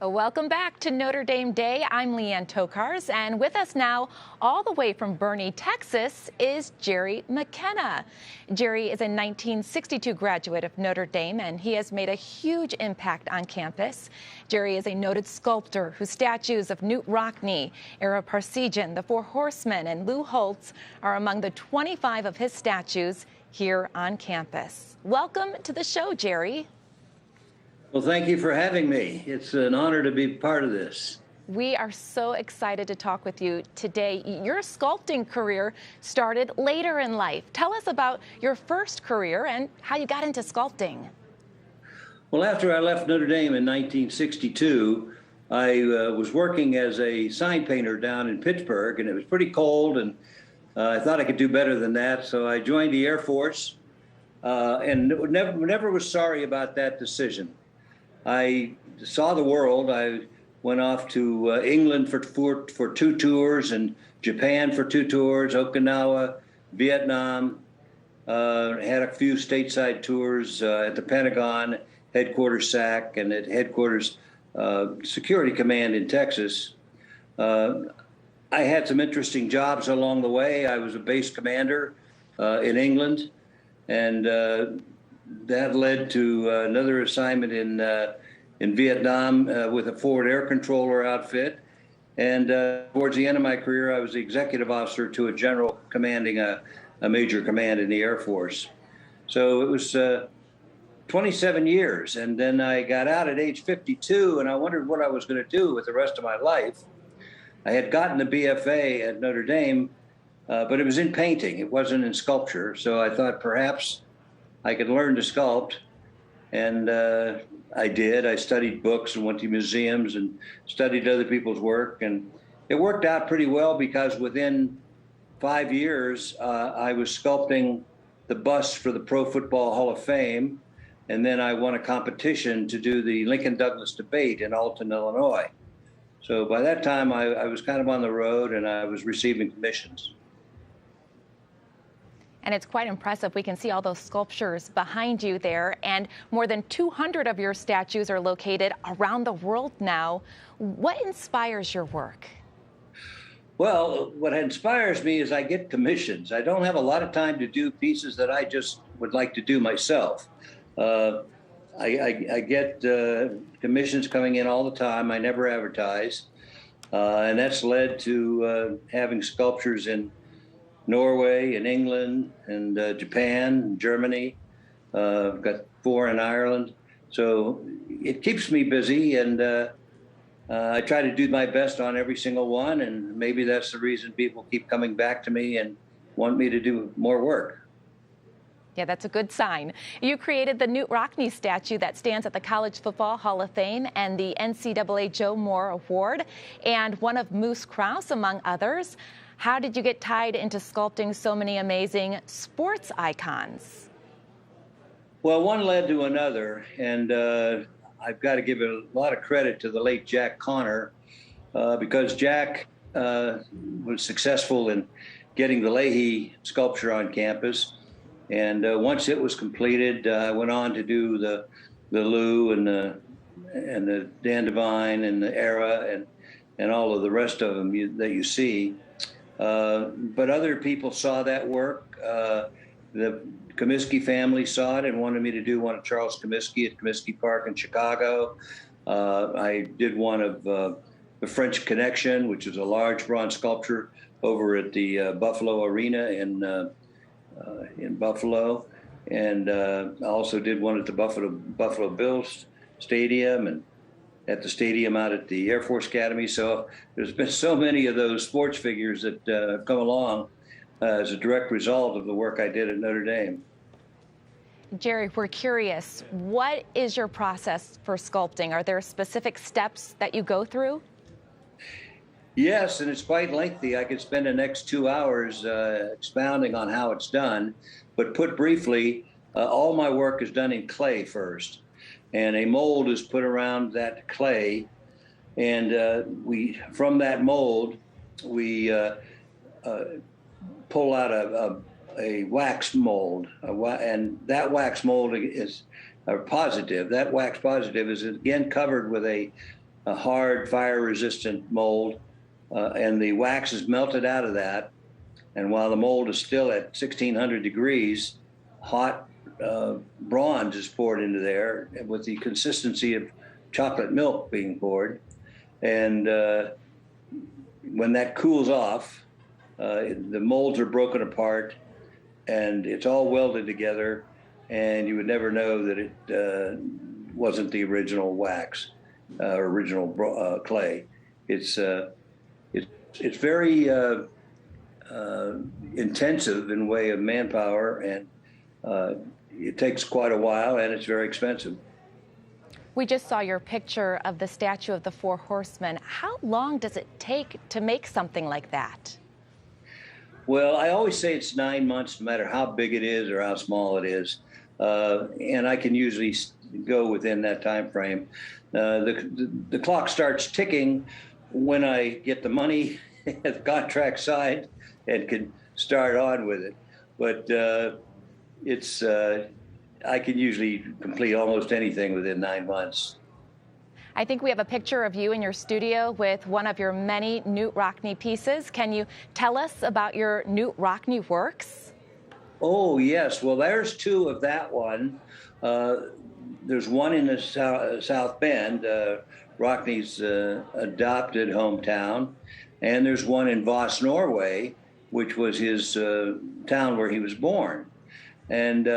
Welcome back to Notre Dame Day. I'm Leanne Tokars, and with us now, all the way from Boerne, Texas, is Jerry McKenna. Jerry is a 1962 graduate of Notre Dame, and he has made a huge impact on campus. Jerry is a noted sculptor whose statues of Knute Rockne, Ara Parseghian, the Four Horsemen, and Lou Holtz are among the 25 of his statues here on campus. Welcome to the show, Jerry. Well, thank you for having me. It's an honor to be part of this. We are so excited to talk with you today. Your sculpting career started later in life. Tell us about your first career and how you got into sculpting. Well, after I left Notre Dame in 1962, I was working as a sign painter down in Pittsburgh, and it was pretty cold, and I thought I could do better than that, so I joined the Air Force, and never was sorry about that decision. I saw the world. I went off to England for 2 tours and Japan for 2 tours, Okinawa, Vietnam, had a few stateside tours at the Pentagon, headquarters SAC, and at headquarters Security Command in Texas. I had some interesting jobs along the way. I was a base commander in England, and that led to another assignment in Vietnam with a forward air controller outfit. And towards the end of my career, I was the executive officer to a general commanding a major command in the Air Force. So it was 27 years. And then I got out at age 52, and I wondered what I was going to do with the rest of my life. I had gotten the BFA at Notre Dame, but it was in painting. It wasn't in sculpture. So I thought perhaps I could learn to sculpt. And I did. I studied books and went to museums and studied other people's work. And it worked out pretty well because within 5 years, I was sculpting the bust for the Pro Football Hall of Fame. And then I won a competition to do the Lincoln Douglas debate in Alton, Illinois. So by that time, I was kind of on the road and I was receiving commissions. And it's quite impressive. We can see all those sculptures behind you there, and more than 200 of your statues are located around the world now. What inspires your work? Well, what inspires me is I get commissions. I don't have a lot of time to do pieces that I just would like to do myself. I get commissions coming in all the time. I never advertise. And that's led to having sculptures in Norway and England and Japan and Germany. I've got 4 in Ireland. So it keeps me busy, and I try to do my best on every single one. And maybe that's the reason people keep coming back to me and want me to do more work. Yeah, that's a good sign. You created the Knute Rockne statue that stands at the College Football Hall of Fame and the NCAA Joe Moore Award, and one of Moose Krause, among others. How did you get tied into sculpting so many amazing sports icons? Well, one led to another, and I've got to give a lot of credit to the late Jack Connor, because Jack was successful in getting the Leahy sculpture on campus. And once it was completed, I went on to do the Lou and the Dan Devine and the Era and all of the rest of them that you see. But other people saw that work. The Comiskey family saw it and wanted me to do one of Charles Comiskey at Comiskey Park in Chicago. I did one of the French Connection, which is a large bronze sculpture over at the Buffalo Arena in Buffalo, and I also did one at the Buffalo Bills Stadium and at the stadium out at the Air Force Academy. So there's been so many of those sports figures that have come along as a direct result of the work I did at Notre Dame. Jerry, we're curious, what is your process for sculpting? Are there specific steps that you go through? Yes, and it's quite lengthy. I could spend the next 2 hours expounding on how it's done. But put briefly, all my work is done in clay first. And a mold is put around that clay. And from that mold, we pull out a wax mold. And that wax mold is positive. That wax positive is again covered with a hard fire-resistant mold. And the wax is melted out of that. And while the mold is still at 1600 degrees, hot bronze is poured into there with the consistency of chocolate milk being poured. And when that cools off, the molds are broken apart and it's all welded together. And you would never know that it wasn't the original wax, original clay. It's very intensive in way of manpower, and it takes quite a while, and it's very expensive. We just saw your picture of the statue of the 4 Horsemen. How long does it take to make something like that? Well, I always say it's 9 months, no matter how big it is or how small it is, and I can usually go within that time frame. The clock starts ticking when I get the money, the contract signed, and can start on with it. But I can usually complete almost anything within 9 months. I think we have a picture of you in your studio with one of your many Knute Rockne pieces. Can you tell us about your Knute Rockne works? Oh, yes. Well, there's 2 of that one. There's one in the South Bend, Rockne's adopted hometown, and there's one in Voss, Norway, which was his town where he was born. And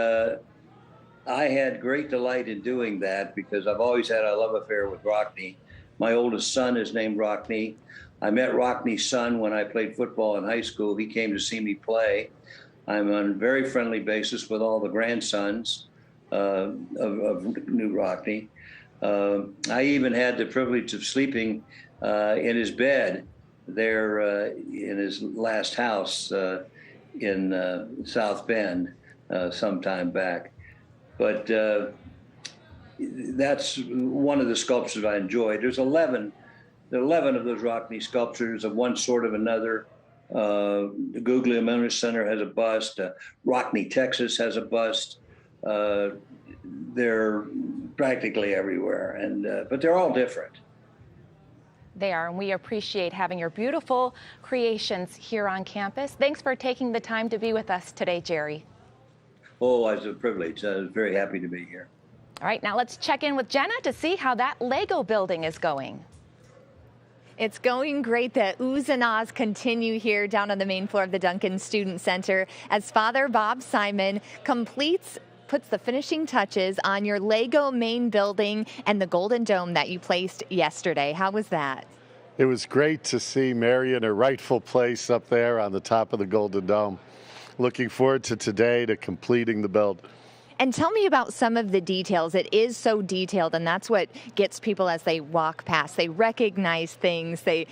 I had great delight in doing that because I've always had a love affair with Rockne. My oldest son is named Rockne. I met Rockne's son when I played football in high school. He came to see me play. I'm on a very friendly basis with all the grandsons of New Rockne. I even had the privilege of sleeping in his bed there in his last house in South Bend some time back. But that's one of the sculptures I enjoyed. There's 11 of those Rockne sculptures of one sort of another. The Guglielmo Center has a bust. Rockne, Texas has a bust. They're practically everywhere, but they're all different. They are, and we appreciate having your beautiful creations here on campus. Thanks for taking the time to be with us today, Jerry. Oh, it's a privilege. I was very happy to be here. All right, now let's check in with Jenna to see how that Lego building is going. It's going great. The oohs and ahs continue here down on the main floor of the Duncan Student Center as Father Bob Simon puts the finishing touches on your Lego main building and the Golden Dome that you placed yesterday. How was that? It was great to see Mary in her rightful place up there on the top of the Golden Dome. Looking forward to today, to completing the build. And tell me about some of the details. It is so detailed, and that's what gets people as they walk past. They recognize things. The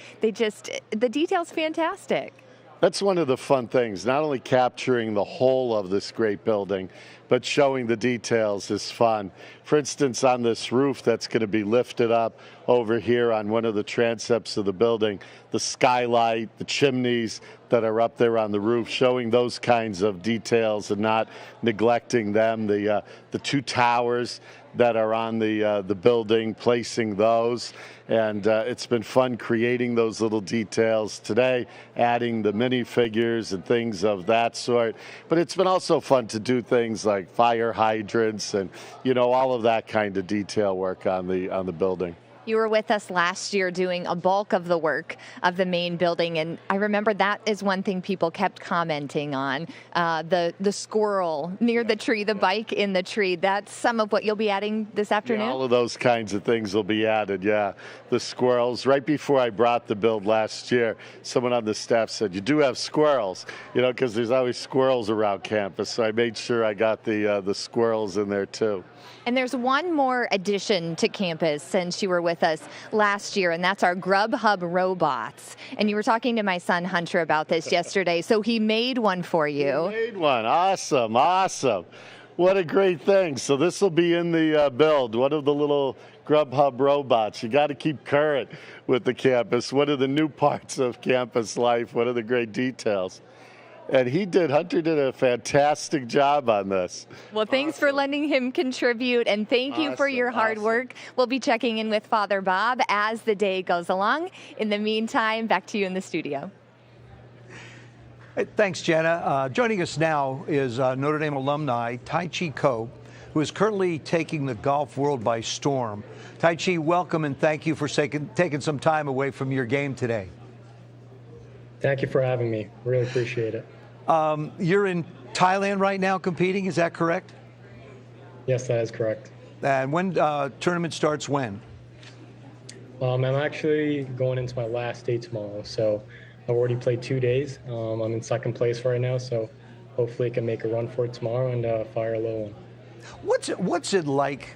detail's fantastic. That's one of the fun things, not only capturing the whole of this great building, but showing the details is fun. For instance, on this roof that's going to be lifted up over here on one of the transepts of the building, the skylight, the chimneys that are up there on the roof, showing those kinds of details and not neglecting them. The two towers that are on the building, placing those. And it's been fun creating those little details today, adding the minifigures and things of that sort. But it's been also fun to do things like fire hydrants and, all of that kind of detail work on the building. You were with us last year doing a bulk of the work of the main building, and I remember that is one thing people kept commenting on, the squirrel near the tree, the bike in the tree. That's some of what you'll be adding this afternoon? Yeah, all of those kinds of things will be added, yeah. The squirrels. Right before I brought the build last year, someone on the staff said, you do have squirrels, because there's always squirrels around campus, so I made sure I got the squirrels in there too. And there's one more addition to campus since you were with us last year, and that's our Grubhub robots. And you were talking to my son Hunter about this yesterday, so he made one for you. He made one. Awesome, awesome. What a great thing. So this will be in the build, one of the little Grubhub robots. You got to keep current with the campus. One of the new parts of campus life, one of the great details. And Hunter did a fantastic job on this. Well, thanks for letting him contribute, and thank you for your hard work. We'll be checking in with Father Bob as the day goes along. In the meantime, back to you in the studio. Hey, thanks, Jenna. Joining us now is Notre Dame alumni Tai Chi Kho, who is currently taking the golf world by storm. Tai Chi, welcome, and thank you for taking some time away from your game today. Thank you for having me. Really appreciate it. You're in Thailand right now competing, is that correct? Yes, that is correct. And when tournament starts when? I'm actually going into my last day tomorrow, so I've already played 2 days. I'm in second place right now, so hopefully I can make a run for it tomorrow and fire a low one. What's it like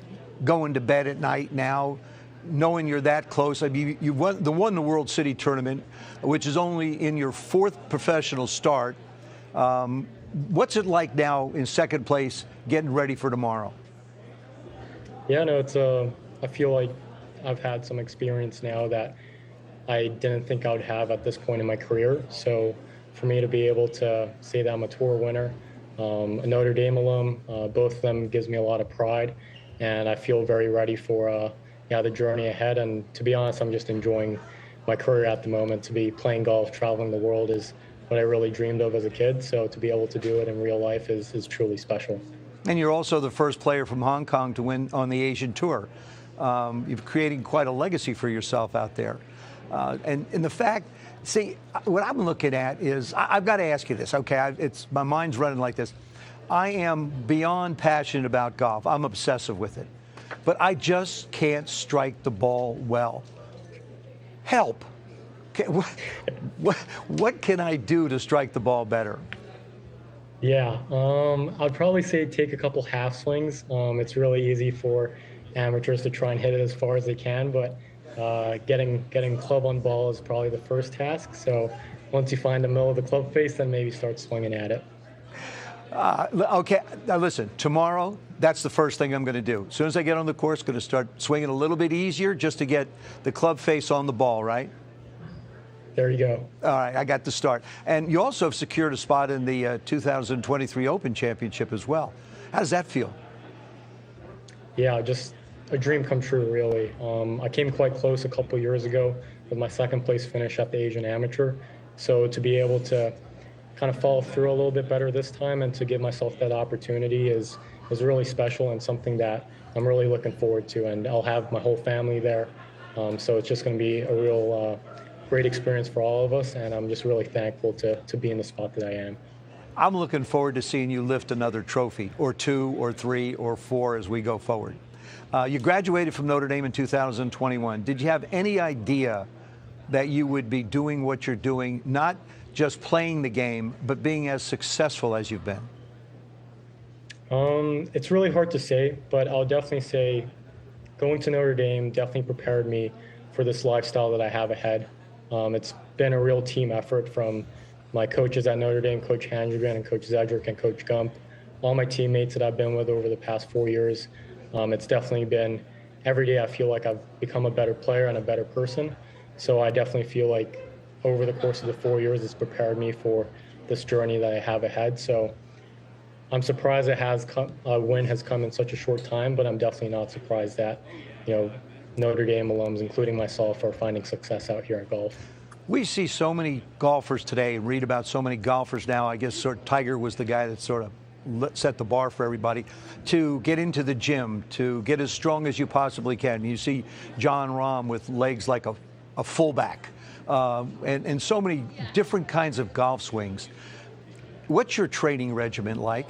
going to bed at night now, knowing you're that close? I mean, you won the World City Tournament, which is only in your fourth professional start. What's it like now in second place, getting ready for tomorrow? Yeah, no, I feel like I've had some experience now that I didn't think I would have at this point in my career. So for me to be able to say that I'm a tour winner, a Notre Dame alum, both of them gives me a lot of pride, and I feel very ready for the journey ahead. And to be honest, I'm just enjoying my career at the moment. To be playing golf, traveling the world is what I really dreamed of as a kid. So to be able to do it in real life is truly special. And you're also the first player from Hong Kong to win on the Asian Tour. You've created quite a legacy for yourself out there. And the fact, see, what I'm looking at is, I've got to ask you this, okay? My mind's running like this. I am beyond passionate about golf. I'm obsessive with it. But I just can't strike the ball well. Help. What can I do to strike the ball better? Yeah, I'd probably say take a couple half swings. It's really easy for amateurs to try and hit it as far as they can, but getting club on ball is probably the first task. So once you find the middle of the club face, then maybe start swinging at it. Okay, now listen, tomorrow, that's the first thing I'm going to do. As soon as I get on the course, going to start swinging a little bit easier just to get the club face on the ball, right? There you go. All right, I got the start. And you also have secured a spot in the 2023 Open Championship as well. How does that feel? Yeah, just a dream come true, really. I came quite close a couple years ago with my second place finish at the Asian Amateur. So to be able to kind of follow through a little bit better this time and to give myself that opportunity is really special and something that I'm really looking forward to. And I'll have my whole family there. So it's just going to be a real great experience for all of us, and I'm just really thankful to be in the spot that I am. I'm looking forward to seeing you lift another trophy, or 2, or 3, or 4 as we go forward. You graduated from Notre Dame in 2021. Did you have any idea that you would be doing what you're doing, not just playing the game, but being as successful as you've been? It's really hard to say, but I'll definitely say going to Notre Dame definitely prepared me for this lifestyle that I have ahead. It's been a real team effort from my coaches at Notre Dame, Coach Handrigan and Coach Zedrick and Coach Gump, all my teammates that I've been with over the past 4 years. It's definitely been, every day I feel like I've become a better player and a better person. So I definitely feel like over the course of the 4 years, it's prepared me for this journey that I have ahead. So I'm surprised a win has come in such a short time, but I'm definitely not surprised that, Notre Dame alums, including myself, are finding success out here at golf. We see so many golfers today, read about so many golfers now. I guess Tiger was the guy that sort of set the bar for everybody to get into the gym, to get as strong as you possibly can. You see John Rahm with legs like a fullback, and so many different kinds of golf swings. What's your training regimen like?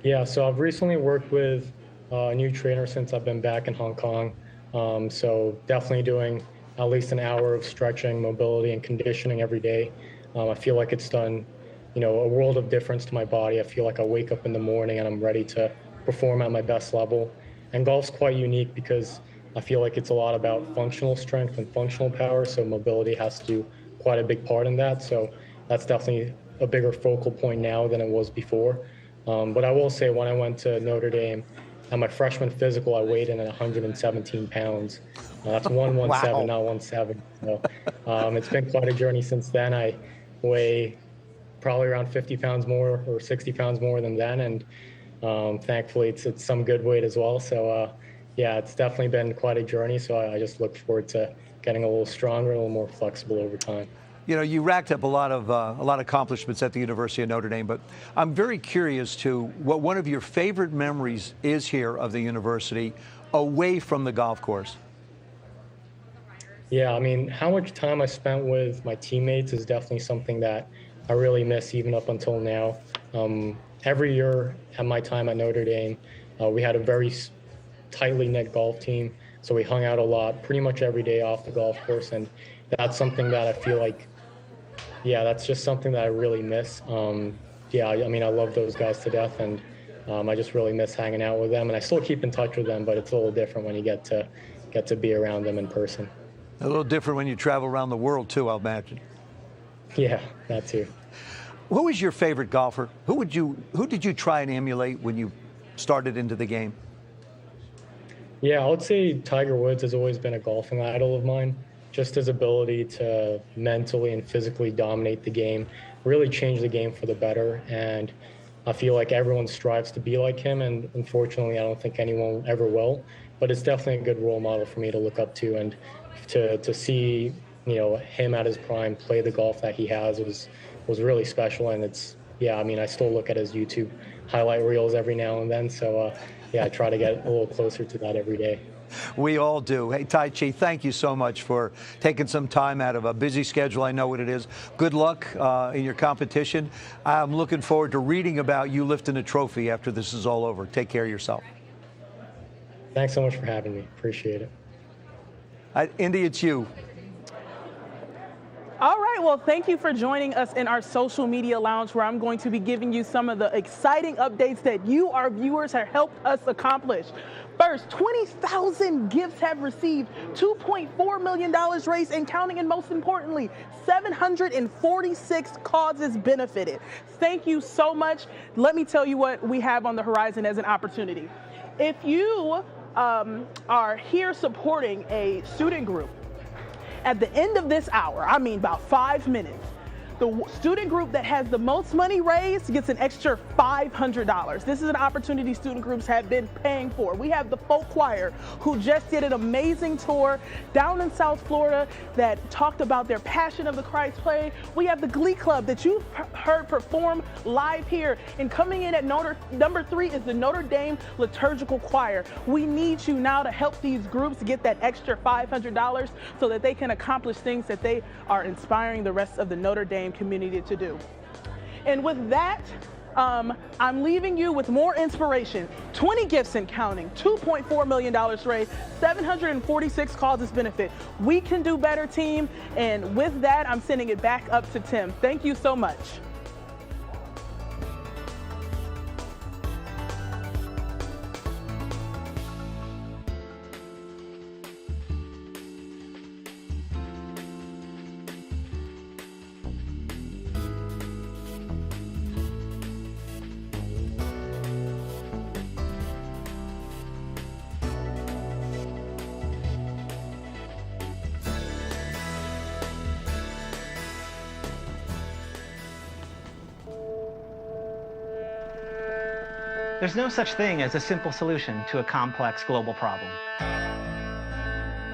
Yeah, so I've recently worked with a new trainer since I've been back in Hong Kong. So definitely doing at least an hour of stretching, mobility, and conditioning every day. I feel like it's done, a world of difference to my body. I feel like I wake up in the morning and I'm ready to perform at my best level. And golf's quite unique because I feel like it's a lot about functional strength and functional power. So mobility has to do quite a big part in that. So that's definitely a bigger focal point now than it was before. But I will say when I went to Notre Dame, at my freshman physical, I weighed in at 117 pounds. That's 117, not 17. So it's been quite a journey since then. I weigh probably around 50 pounds more or 60 pounds more than then. And thankfully, it's some good weight as well. So, yeah, it's definitely been quite a journey. So I just look forward to getting a little stronger, a little more flexible over time. You racked up a lot of accomplishments at the University of Notre Dame, but I'm very curious to what one of your favorite memories is here of the university away from the golf course. Yeah, I mean, how much time I spent with my teammates is definitely something that I really miss even up until now. Every year at my time at Notre Dame, we had a very tightly knit golf team, so we hung out a lot pretty much every day off the golf course, and that's something that I feel like, yeah, that's just something that I really miss. Yeah, I mean, I love those guys to death, and I just really miss hanging out with them. And I still keep in touch with them, but it's a little different when you get to be around them in person. A little different when you travel around the world too, I'll imagine. Yeah, that too. Who was your favorite golfer? Who did you try and emulate when you started into the game? Yeah, I would say Tiger Woods has always been a golfing idol of mine. Just his ability to mentally and physically dominate the game, really change the game for the better. And I feel like everyone strives to be like him, and unfortunately, I don't think anyone ever will. But it's definitely a good role model for me to look up to, and to see, him at his prime play the golf that he has was really special. And I mean, I still look at his YouTube highlight reels every now and then. So yeah, I try to get a little closer to that every day. We all do. Hey, Tai Chi, thank you so much for taking some time out of a busy schedule. I know what it is. Good luck in your competition. I'm looking forward to reading about you lifting a trophy after this is all over. Take care of yourself. Thanks so much for having me. Appreciate it. Indy, it's you. All right, well, thank you for joining us in our social media lounge, where I'm going to be giving you some of the exciting updates that you, our viewers, have helped us accomplish. First, 20,000 gifts have received, $2.4 million raised and counting, and most importantly, 746 causes benefited. Thank you so much. Let me tell you what we have on the horizon as an opportunity. If you are here supporting a student group, at the end of this hour, I mean about 5 minutes, the student group that has the most money raised gets an extra $500. This is an opportunity student groups have been paying for. We have the folk choir, who just did an amazing tour down in South Florida that talked about their Passion of the Christ play. We have the Glee Club that you've heard perform live here. And coming in at number 3 is the Notre Dame Liturgical Choir. We need you now to help these groups get that extra $500 so that they can accomplish things that they are inspiring the rest of the Notre Dame community to do. And with that, I'm leaving you with more inspiration. 20 gifts and counting, $2.4 million raised, 746 causes benefit. We can do better, team. And with that, I'm sending it back up to Tim. Thank you so much. There's no such thing as a simple solution to a complex global problem.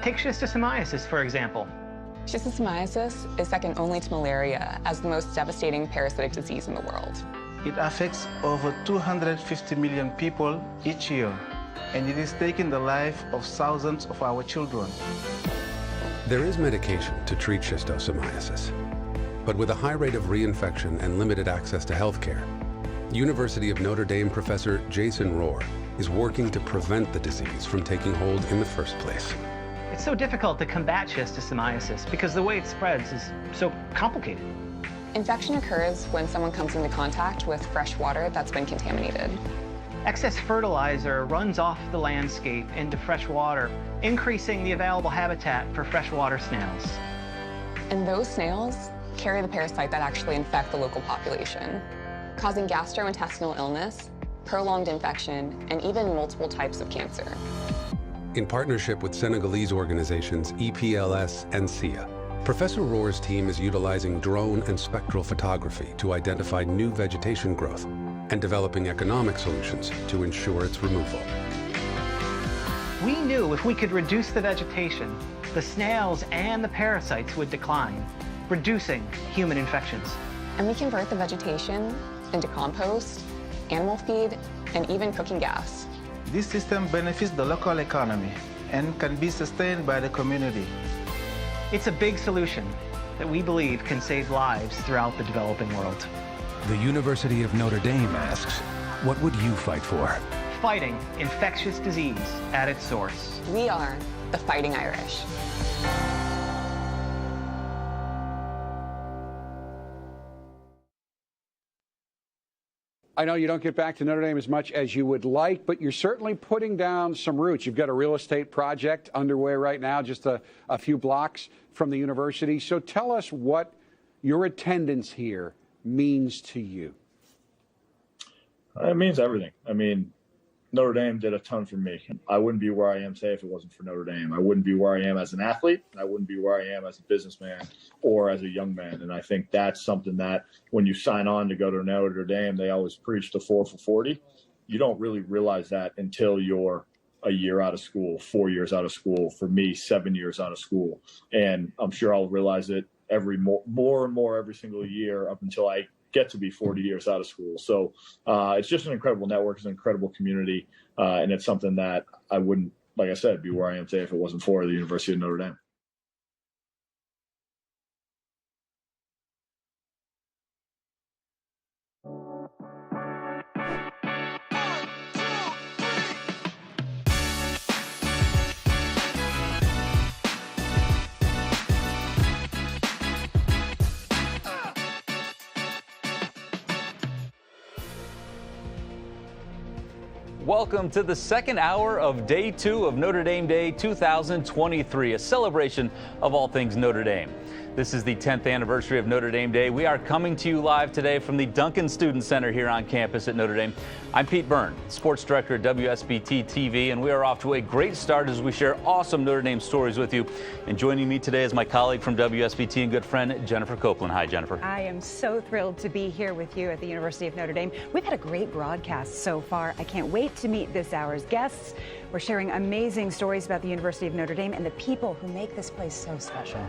Take schistosomiasis, for example. Schistosomiasis is second only to malaria as the most devastating parasitic disease in the world. It affects over 250 million people each year, and it is taking the life of thousands of our children. There is medication to treat schistosomiasis, but with a high rate of reinfection and limited access to health care, University of Notre Dame professor Jason Rohr is working to prevent the disease from taking hold in the first place. It's so difficult to combat schistosomiasis because the way it spreads is so complicated. Infection occurs when someone comes into contact with fresh water that's been contaminated. Excess fertilizer runs off the landscape into fresh water, increasing the available habitat for freshwater snails. And those snails carry the parasite that actually infect the local population, causing gastrointestinal illness, prolonged infection, and even multiple types of cancer. In partnership with Senegalese organizations EPLS and SIA, Professor Rohr's team is utilizing drone and spectral photography to identify new vegetation growth and developing economic solutions to ensure its removal. We knew if we could reduce the vegetation, the snails and the parasites would decline, reducing human infections. And we convert the vegetation into compost, animal feed, and even cooking gas. This system benefits the local economy and can be sustained by the community. It's a big solution that we believe can save lives throughout the developing world. The University of Notre Dame asks, what would you fight for? Fighting infectious disease at its source. We are the Fighting Irish. I know you don't get back to Notre Dame as much as you would like, but you're certainly putting down some roots. You've got a real estate project underway right now, just a few blocks from the university. So tell us what your attendance here means to you. It means everything. I mean, Notre Dame did a ton for me. I wouldn't be where I am today if it wasn't for Notre Dame. I wouldn't be where I am as an athlete. I wouldn't be where I am as a businessman or as a young man. And I think that's something that when you sign on to go to Notre Dame, they always preach the 4 for 40. You don't really realize that until you're a year out of school, 4 years out of school. For me, 7 years out of school. And I'm sure I'll realize it more and more every single year up until I get to be 40 years out of school. So it's just an incredible network. It's an incredible community. And it's something that I wouldn't like I said, be where I am today if it wasn't for the University of Notre Dame. Welcome to the second hour of Day 2 of Notre Dame Day 2023, a celebration of all things Notre Dame. This is the 10th anniversary of Notre Dame Day. We are coming to you live today from the Duncan Student Center here on campus at Notre Dame. I'm Pete Byrne, sports director at WSBT TV, and we are off to a great start as we share awesome Notre Dame stories with you. And joining me today is my colleague from WSBT and good friend, Jennifer Copeland. Hi, Jennifer. I am so thrilled to be here with you at the University of Notre Dame. We've had a great broadcast so far. I can't wait to meet this hour's guests. We're sharing amazing stories about the University of Notre Dame and the people who make this place so special.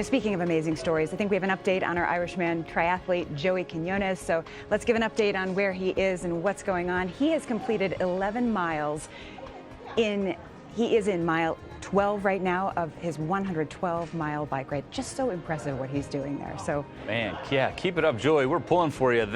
Speaking of amazing stories, I think we have an update on our Irishman triathlete, Joey Quinones. So let's give an update on where he is and what's going on. He has completed 11 miles. He is in mile 12 right now of his 112-mile bike ride. Just so impressive what he's doing there. So, man, yeah, keep it up, Joey. We're pulling for you.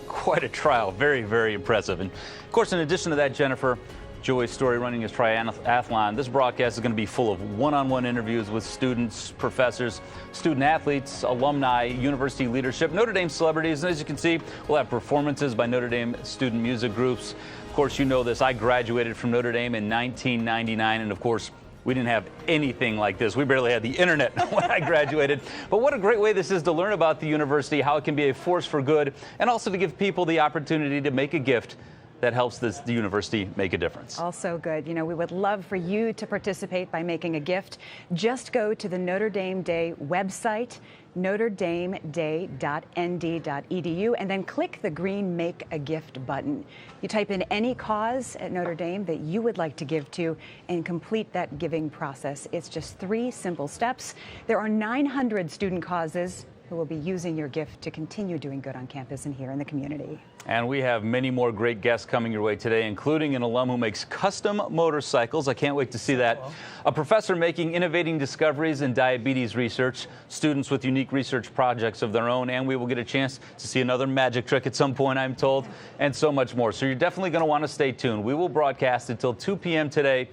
Quite a trial. Very, very impressive. And of course, in addition to that, Jennifer, Joey's story running his triathlon. This broadcast is going to be full of one-on-one interviews with students, professors, student athletes, alumni, university leadership, Notre Dame celebrities. And as you can see, we'll have performances by Notre Dame student music groups. Of course, you know this. I graduated from Notre Dame in 1999. And of course, we didn't have anything like this. We barely had the internet when I graduated. But what a great way this is to learn about the university, how it can be a force for good, and also to give people the opportunity to make a gift that helps the university make a difference. Also good. We would love for you to participate by making a gift. Just go to the Notre Dame Day website, notredameday.nd.edu, and then click the green Make a Gift button. You type in any cause at Notre Dame that you would like to give to and complete that giving process. It's just 3 simple steps. There are 900 student causes who will be using your gift to continue doing good on campus and here in the community. And we have many more great guests coming your way today, including an alum who makes custom motorcycles. I can't wait to see that. A professor making innovating discoveries in diabetes research, students with unique research projects of their own, and we will get a chance to see another magic trick at some point, I'm told, and so much more. So you're definitely going to want to stay tuned. We will broadcast until 2 p.m. today,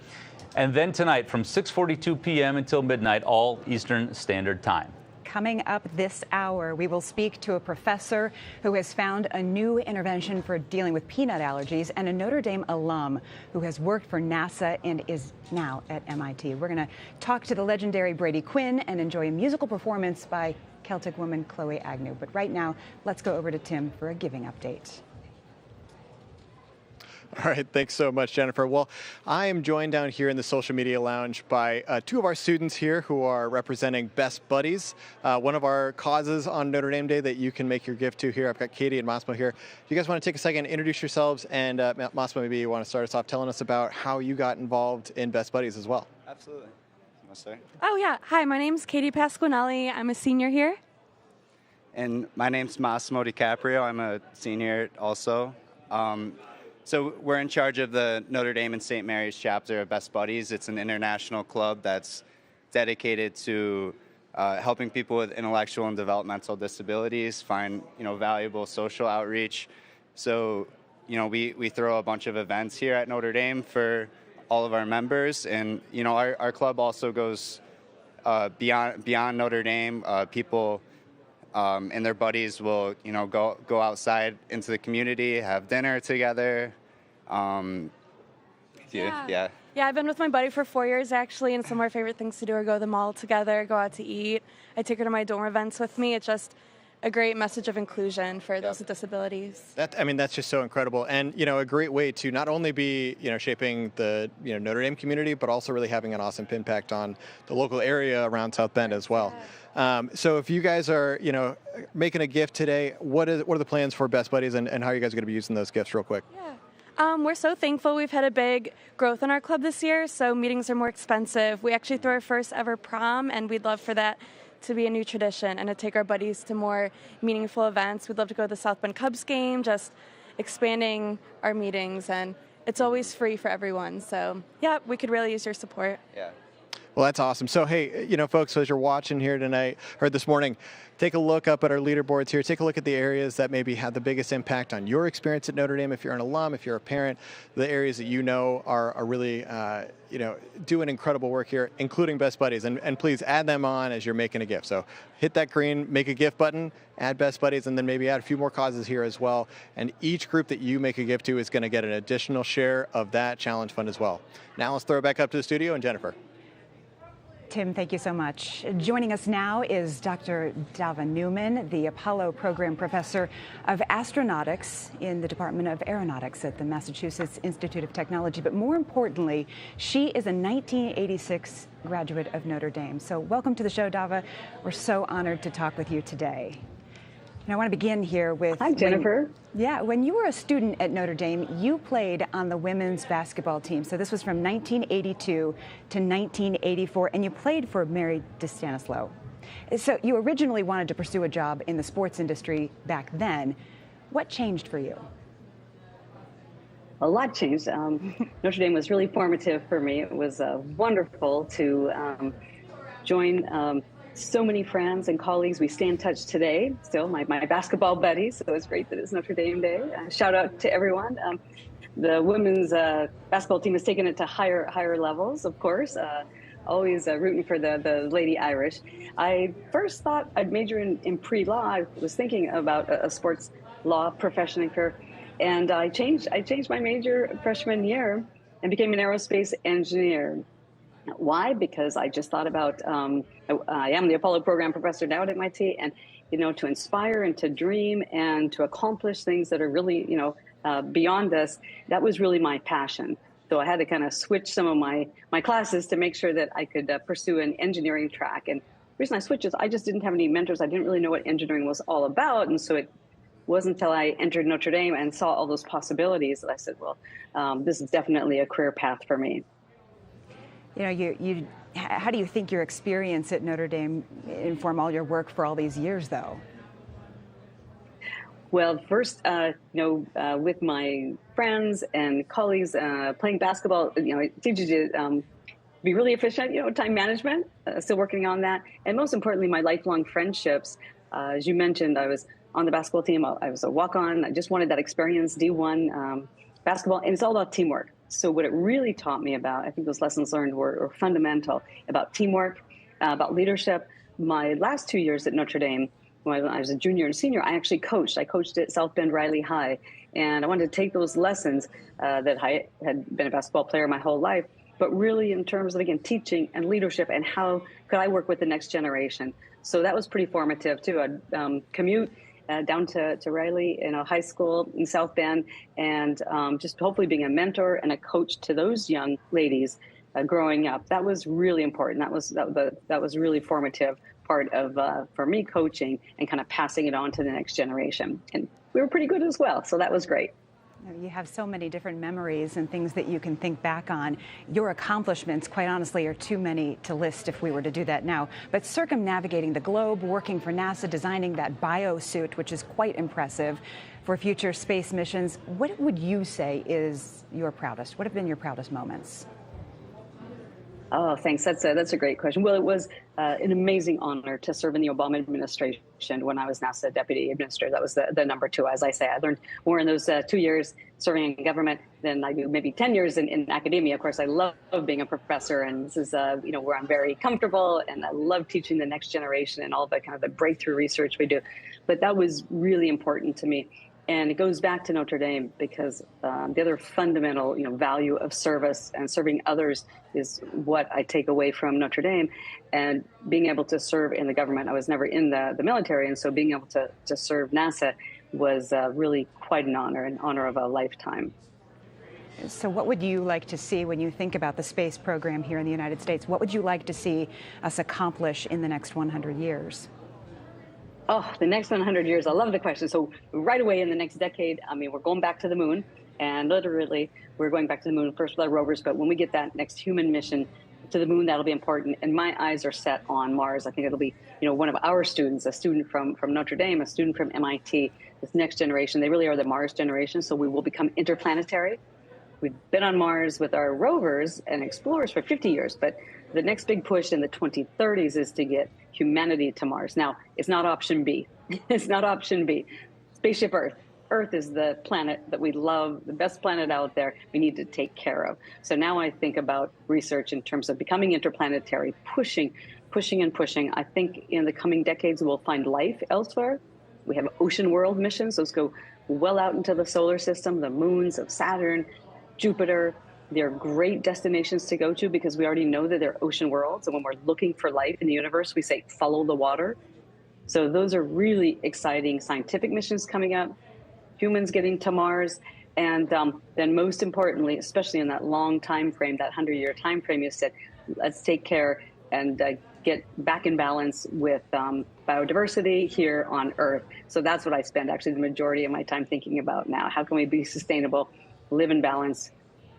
and then tonight from 6:42 p.m. until midnight, all Eastern Standard Time. Coming up this hour, we will speak to a professor who has found a new intervention for dealing with peanut allergies and a Notre Dame alum who has worked for NASA and is now at MIT. We're going to talk to the legendary Brady Quinn and enjoy a musical performance by Celtic woman Chloe Agnew. But right now, let's go over to Tim for a giving update. All right, thanks so much, Jennifer. Well, I am joined down here in the social media lounge by 2 of our students here who are representing Best Buddies, one of our causes on Notre Dame Day that you can make your gift to here. I've got Katie and Massimo here. Do you guys want to take a second, introduce yourselves, and Massimo, maybe you want to start us off telling us about how you got involved in Best Buddies as well. Absolutely. You want to start? Oh, yeah. Hi, my name's Katie Pasquinelli. I'm a senior here. And my name's Massimo DiCaprio. I'm a senior also. So we're in charge of the Notre Dame and St. Mary's chapter of Best Buddies. It's an international club that's dedicated to helping people with intellectual and developmental disabilities find, valuable social outreach. So, we throw a bunch of events here at Notre Dame for all of our members. And, our club also goes beyond Notre Dame. People and their buddies will, go outside into the community, have dinner together. Yeah, I've been with my buddy for 4 years, actually, and some of our favorite things to do are go to the mall together, go out to eat. I take her to my dorm events with me. It's just a great message of inclusion for those with disabilities. That's just so incredible, and a great way to not only be shaping the Notre Dame community, but also really having an awesome impact on the local area around South Bend as well. So if you guys are making a gift today, what are the plans for Best Buddies, and how are you guys going to be using those gifts real quick? We're so thankful. We've had a big growth in our club this year, so meetings are more expensive. We actually threw our first ever prom, and we'd love for that to be a new tradition and to take our buddies to more meaningful events. We'd love to go to the South Bend Cubs game, just expanding our meetings and it's always free for everyone. So yeah, we could really use your support. Yeah. Well, that's awesome. So, hey, folks, as you're watching here tonight, or this morning, take a look up at our leaderboards here. Take a look at the areas that maybe had the biggest impact on your experience at Notre Dame. If you're an alum, if you're a parent, the areas that are really, doing incredible work here, including Best Buddies. And please add them on as you're making a gift. So hit that green, make a gift button, add Best Buddies, and then maybe add a few more causes here as well. And each group that you make a gift to is going to get an additional share of that challenge fund as well. Now let's throw it back up to the studio and Jennifer. Tim, thank you so much. Joining us now is Dr. Dava Newman, the Apollo Program Professor of Astronautics in the Department of Aeronautics at the Massachusetts Institute of Technology. But more importantly, she is a 1986 graduate of Notre Dame. So welcome to the show, Dava. We're so honored to talk with you today. And I want to begin here with... Hi, Jennifer. When you were a student at Notre Dame, you played on the women's basketball team. So this was from 1982 to 1984, and you played for Mary DeStanislao. So you originally wanted to pursue a job in the sports industry back then. What changed for you? A lot changed. Notre Dame was really formative for me. It was wonderful to join so many friends and colleagues. We stay in touch today, still my basketball buddies, so it's great that it's Notre Dame Day. Shout out to everyone. The women's basketball team has taken it to higher levels, of course. Always rooting for the Lady Irish. I first thought I'd major in pre-law. I was thinking about a sports law profession and career, and I changed my major freshman year and became an aerospace engineer. Why? Because I just thought about, I am the Apollo Program Professor now at MIT, and, to inspire and to dream and to accomplish things that are really, beyond us, that was really my passion. So I had to kind of switch some of my classes to make sure that I could pursue an engineering track. And the reason I switched is I just didn't have any mentors. I didn't really know what engineering was all about. And so it wasn't until I entered Notre Dame and saw all those possibilities that I said, well, this is definitely a career path for me. How do you think your experience at Notre Dame informed all your work for all these years, though? Well, first, with my friends and colleagues playing basketball, it teaches you to be really efficient, time management, still working on that. And most importantly, my lifelong friendships. As you mentioned, I was on the basketball team. I was a walk-on. I just wanted that experience, D1 basketball. And it's all about teamwork. So what it really taught me about, I think those lessons learned were fundamental about teamwork, about leadership. My last 2 years at Notre Dame, when I was a junior and senior, I actually coached. I coached at South Bend Riley High. And I wanted to take those lessons that I had been a basketball player my whole life, but really in terms of, again, teaching and leadership and how could I work with the next generation. So that was pretty formative, too. I'd commute down to Riley High School in South Bend, and just hopefully being a mentor and a coach to those young ladies growing up. That was really important. That was really formative part of, for me, coaching and kind of passing it on to the next generation. And we were pretty good as well, so that was great. You have so many different memories and things that you can think back on. Your accomplishments, quite honestly, are too many to list if we were to do that now. But circumnavigating the globe, working for NASA, designing that bio-suit, which is quite impressive for future space missions, what would you say is your proudest? What have been your proudest moments? Oh, thanks. That's a great question. Well, it was an amazing honor to serve in the Obama administration when I was NASA Deputy Administrator. That was the number two. As I say, I learned more in those 2 years serving in government than I do maybe 10 years in academia. Of course, I love being a professor, and this is where I'm very comfortable, and I love teaching the next generation and all the kind of the breakthrough research we do. But that was really important to me. And it goes back to Notre Dame because the other fundamental, value of service and serving others is what I take away from Notre Dame. And being able to serve in the government, I was never in the military, and so being able to serve NASA was really quite an honor of a lifetime. So what would you like to see when you think about the space program here in the United States? What would you like to see us accomplish in the next 100 years? Oh, the next 100 years. I love the question. So right away in the next decade, we're going back to the moon, and literally we're going back to the moon first with our rovers. But when we get that next human mission to the moon, that'll be important. And my eyes are set on Mars. I think it'll be, one of our students, a student from Notre Dame, a student from MIT, this next generation. They really are the Mars generation. So we will become interplanetary. We've been on Mars with our rovers and explorers for 50 years, but the next big push in the 2030s is to get humanity to Mars. Now, it's not option B. It's not option B. Spaceship Earth. Earth is the planet that we love, the best planet out there we need to take care of. So now I think about research in terms of becoming interplanetary, pushing. I think in the coming decades, we'll find life elsewhere. We have ocean world missions. Those go well out into the solar system, the moons of Saturn, Jupiter. They're great destinations to go to because we already know that they're ocean worlds. And when we're looking for life in the universe, we say, follow the water. So those are really exciting scientific missions coming up, humans getting to Mars. And then most importantly, especially in that long time frame, that 100-year time frame, you said, let's take care and get back in balance with biodiversity here on Earth. So that's what I spend actually the majority of my time thinking about now. How can we be sustainable, live in balance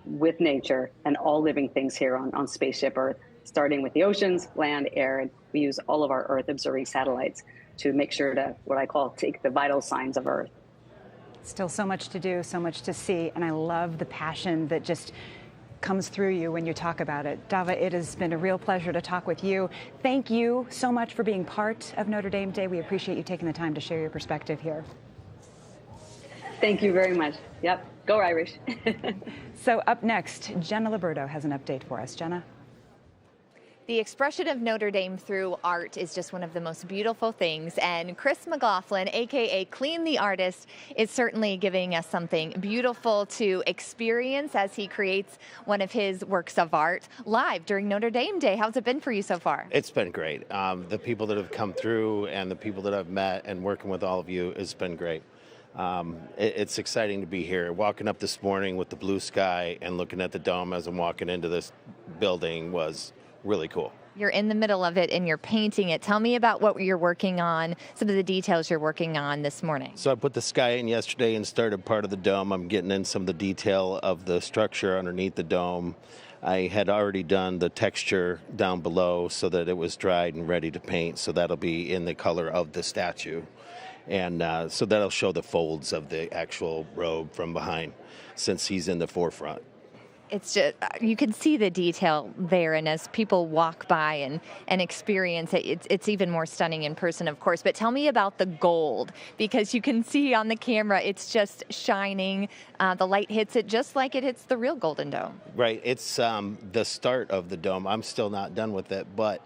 with nature and all living things here on Spaceship Earth, starting with the oceans, land, air, and we use all of our Earth observing satellites to make sure to, what I call, take the vital signs of Earth. Still so much to do, so much to see, and I love the passion that just comes through you when you talk about it. Dava, it has been a real pleasure to talk with you. Thank you so much for being part of Notre Dame Day. We appreciate you taking the time to share your perspective here. Thank you very much. Yep, go Irish. So up next, Jenna Liberto has an update for us. Jenna? The expression of Notre Dame through art is just one of the most beautiful things, and Chris McLaughlin, aka Clean the Artist, is certainly giving us something beautiful to experience as he creates one of his works of art live during Notre Dame Day. How's it been for you so far? It's been great. The people that have come through and the people that I've met and working with all of you has been great. It's exciting to be here. Walking up this morning with the blue sky and looking at the dome as I'm walking into this building was really cool. You're in the middle of it and you're painting it. Tell me about what you're working on, some of the details you're working on this morning. So I put the sky in yesterday and started part of the dome. I'm getting in some of the detail of the structure underneath the dome. I had already done the texture down below so that it was dried and ready to paint. So that'll be in the color of the statue. And so that'll show the folds of the actual robe from behind since he's in the forefront. It's just, you can see the detail there, and as people walk by and experience it, it's even more stunning in person, of course. But tell me about the gold, because you can see on the camera it's just shining. The light hits it just like it hits the real Golden Dome. Right. It's the start of the dome. I'm still not done with it, but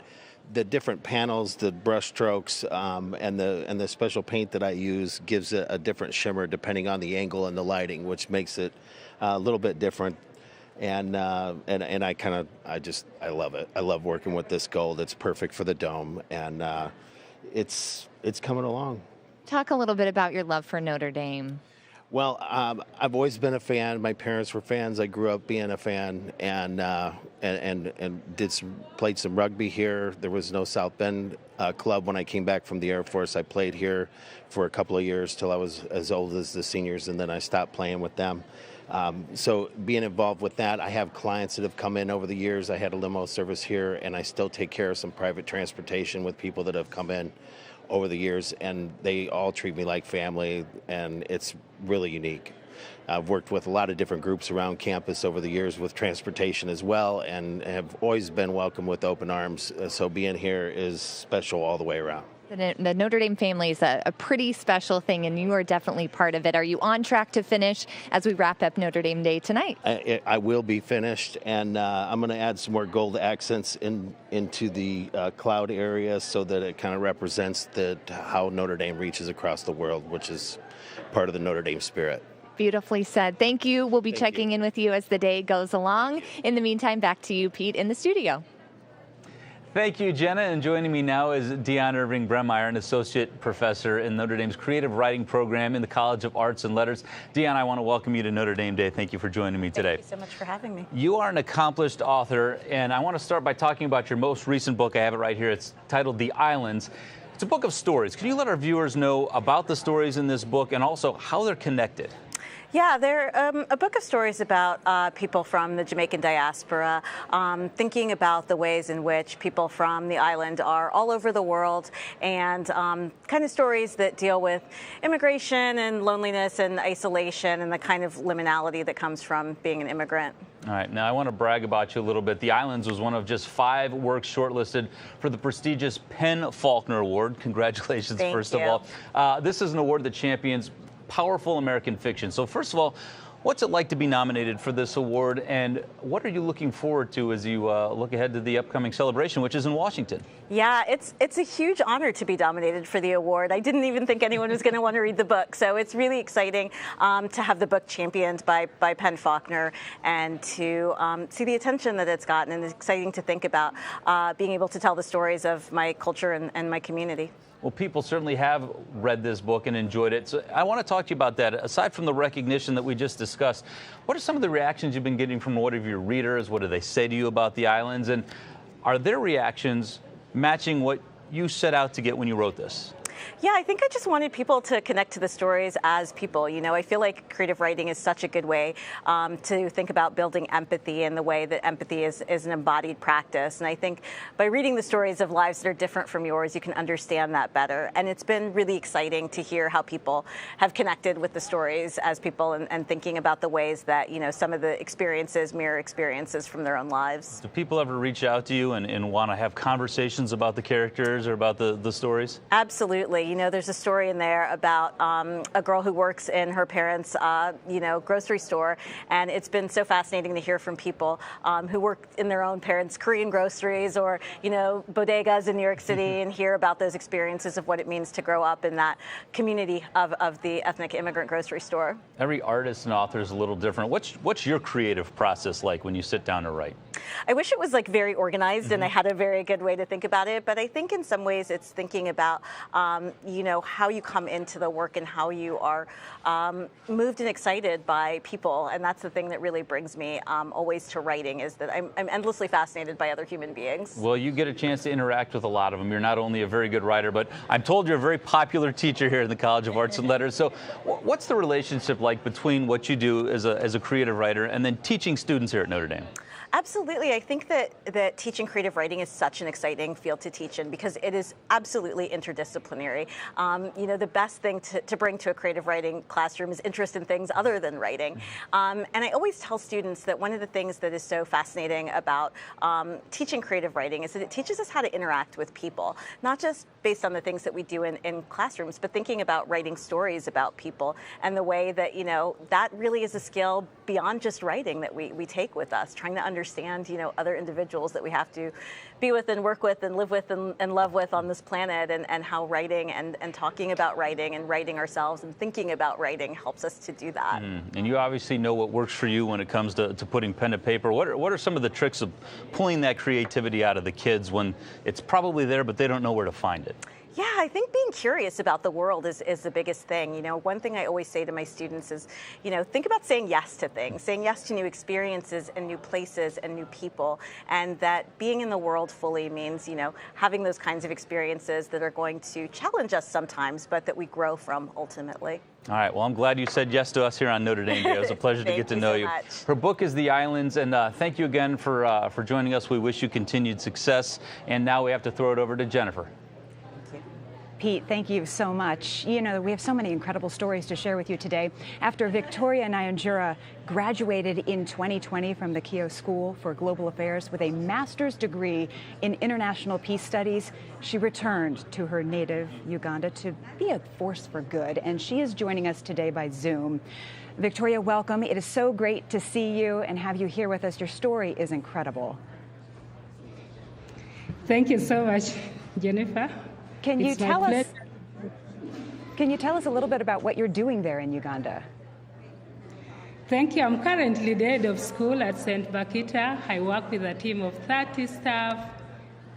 the different panels, the brush strokes, and the special paint that I use gives it a different shimmer depending on the angle and the lighting, which makes it a little bit different. And I love it. I love working with this gold. It's perfect for the dome, and it's coming along. Talk a little bit about your love for Notre Dame. Well, I've always been a fan. My parents were fans. I grew up being a fan, and played some rugby here. There was no South Bend club when I came back from the Air Force. I played here for a couple of years till I was as old as the seniors, and then I stopped playing with them. So being involved with that, I have clients that have come in over the years. I had a limo service here, and I still take care of some private transportation with people that have come in over the years, and they all treat me like family, and it's really unique. I've worked with a lot of different groups around campus over the years with transportation as well, and have always been welcomed with open arms. So being here is special all the way around. The Notre Dame family is a pretty special thing, and you are definitely part of it. Are you on track to finish as we wrap up Notre Dame Day tonight? I will be finished, and I'm going to add some more gold accents into the cloud area so that it kind of represents how Notre Dame reaches across the world, which is part of the Notre Dame spirit. Beautifully said. Thank you. We'll be checking in with you as the day goes along. In the meantime, back to you, Pete, in the studio. Thank you, Jenna. And joining me now is Dion Irving Bremmeyer, an associate professor in Notre Dame's creative writing program in the College of Arts and Letters. Dion, I want to welcome you to Notre Dame Day. Thank you for joining me today. Thank you so much for having me. You are an accomplished author, and I want to start by talking about your most recent book. I have it right here. It's titled The Islands. It's a book of stories. Can you let our viewers know about the stories in this book and also how they're connected? Yeah, they're a book of stories about people from the Jamaican diaspora, thinking about the ways in which people from the island are all over the world, and kind of stories that deal with immigration and loneliness and isolation and the kind of liminality that comes from being an immigrant. All right, now I want to brag about you a little bit. The Islands was one of just 5 works shortlisted for the prestigious Penn Faulkner Award. Congratulations, first of all. This is an award that champions powerful American fiction. So first of all, what's it like to be nominated for this award, and what are you looking forward to as you look ahead to the upcoming celebration, which is in Washington? Yeah, it's a huge honor to be nominated for the award. I didn't even think anyone was going to want to read the book, so it's really exciting to have the book championed by Penn Faulkner and to see the attention that it's gotten, and it's exciting to think about being able to tell the stories of my culture and my community. Well, people certainly have read this book and enjoyed it. So I want to talk to you about that. Aside from the recognition that we just discussed, what are some of the reactions you've been getting from what of your readers? What do they say to you about the Islands? And are their reactions matching what you set out to get when you wrote this? Yeah, I think I just wanted people to connect to the stories as people. You know, I feel like creative writing is such a good way to think about building empathy in the way that empathy is an embodied practice. And I think by reading the stories of lives that are different from yours, you can understand that better. And it's been really exciting to hear how people have connected with the stories as people and thinking about the ways that, you know, some of the experiences mirror experiences from their own lives. Do people ever reach out to you and want to have conversations about the characters or about the stories? Absolutely. You know, there's a story in there about a girl who works in her parents' grocery store, and it's been so fascinating to hear from people who work in their own parents' Korean groceries or, you know, bodegas in New York City and hear about those experiences of what it means to grow up in that community of the ethnic immigrant grocery store. Every artist and author is a little different. What's your creative process like when you sit down to write? I wish it was like very organized and I had a very good way to think about it, but I think in some ways it's thinking about you know, how you come into the work and how you are moved and excited by people. And that's the thing that really brings me always to writing, is that I'm endlessly fascinated by other human beings. Well, you get a chance to interact with a lot of them. You're not only a very good writer, but I'm told you're a very popular teacher here in the College of Arts and Letters. So what's the relationship like between what you do as a creative writer and then teaching students here at Notre Dame? Absolutely. I think that teaching creative writing is such an exciting field to teach in because it is absolutely interdisciplinary. You know, the best thing to bring to a creative writing classroom is interest in things other than writing. And I always tell students that one of the things that is so fascinating about teaching creative writing is that it teaches us how to interact with people, not just based on the things that we do in classrooms, but thinking about writing stories about people and the way that, you know, that really is a skill beyond just writing that we take with us, trying to understand, you know, other individuals that we have to be with and work with and live with and love with on this planet, and how writing and talking about writing and writing ourselves and thinking about writing helps us to do that. And you obviously know what works for you when it comes to putting pen to paper. What are some of the tricks of pulling that creativity out of the kids when it's probably there but they don't know where to find it? Yeah, I think being curious about the world is the biggest thing. You know, one thing I always say to my students is, you know, think about saying yes to things, saying yes to new experiences and new places and new people, and that being in the world fully means, you know, having those kinds of experiences that are going to challenge us sometimes, but that we grow from ultimately. All right. Well, I'm glad you said yes to us here on Notre Dame Day. It was a pleasure to get to know you. Her book is The Islands, and thank you again for joining us. We wish you continued success. And now we have to throw it over to Jennifer. Pete, thank you so much. You know, we have so many incredible stories to share with you today. After Victoria Nyanjura graduated in 2020 from the Kho School for Global Affairs with a master's degree in international peace studies, she returned to her native Uganda to be a force for good, and she is joining us today by Zoom. Victoria, welcome. It is so great to see you and have you here with us. Your story is incredible. Thank you so much, Jennifer. Can you tell us a little bit about what you're doing there in Uganda? Thank you. I'm currently the head of school at St. Bakita. I work with a team of 30 staff,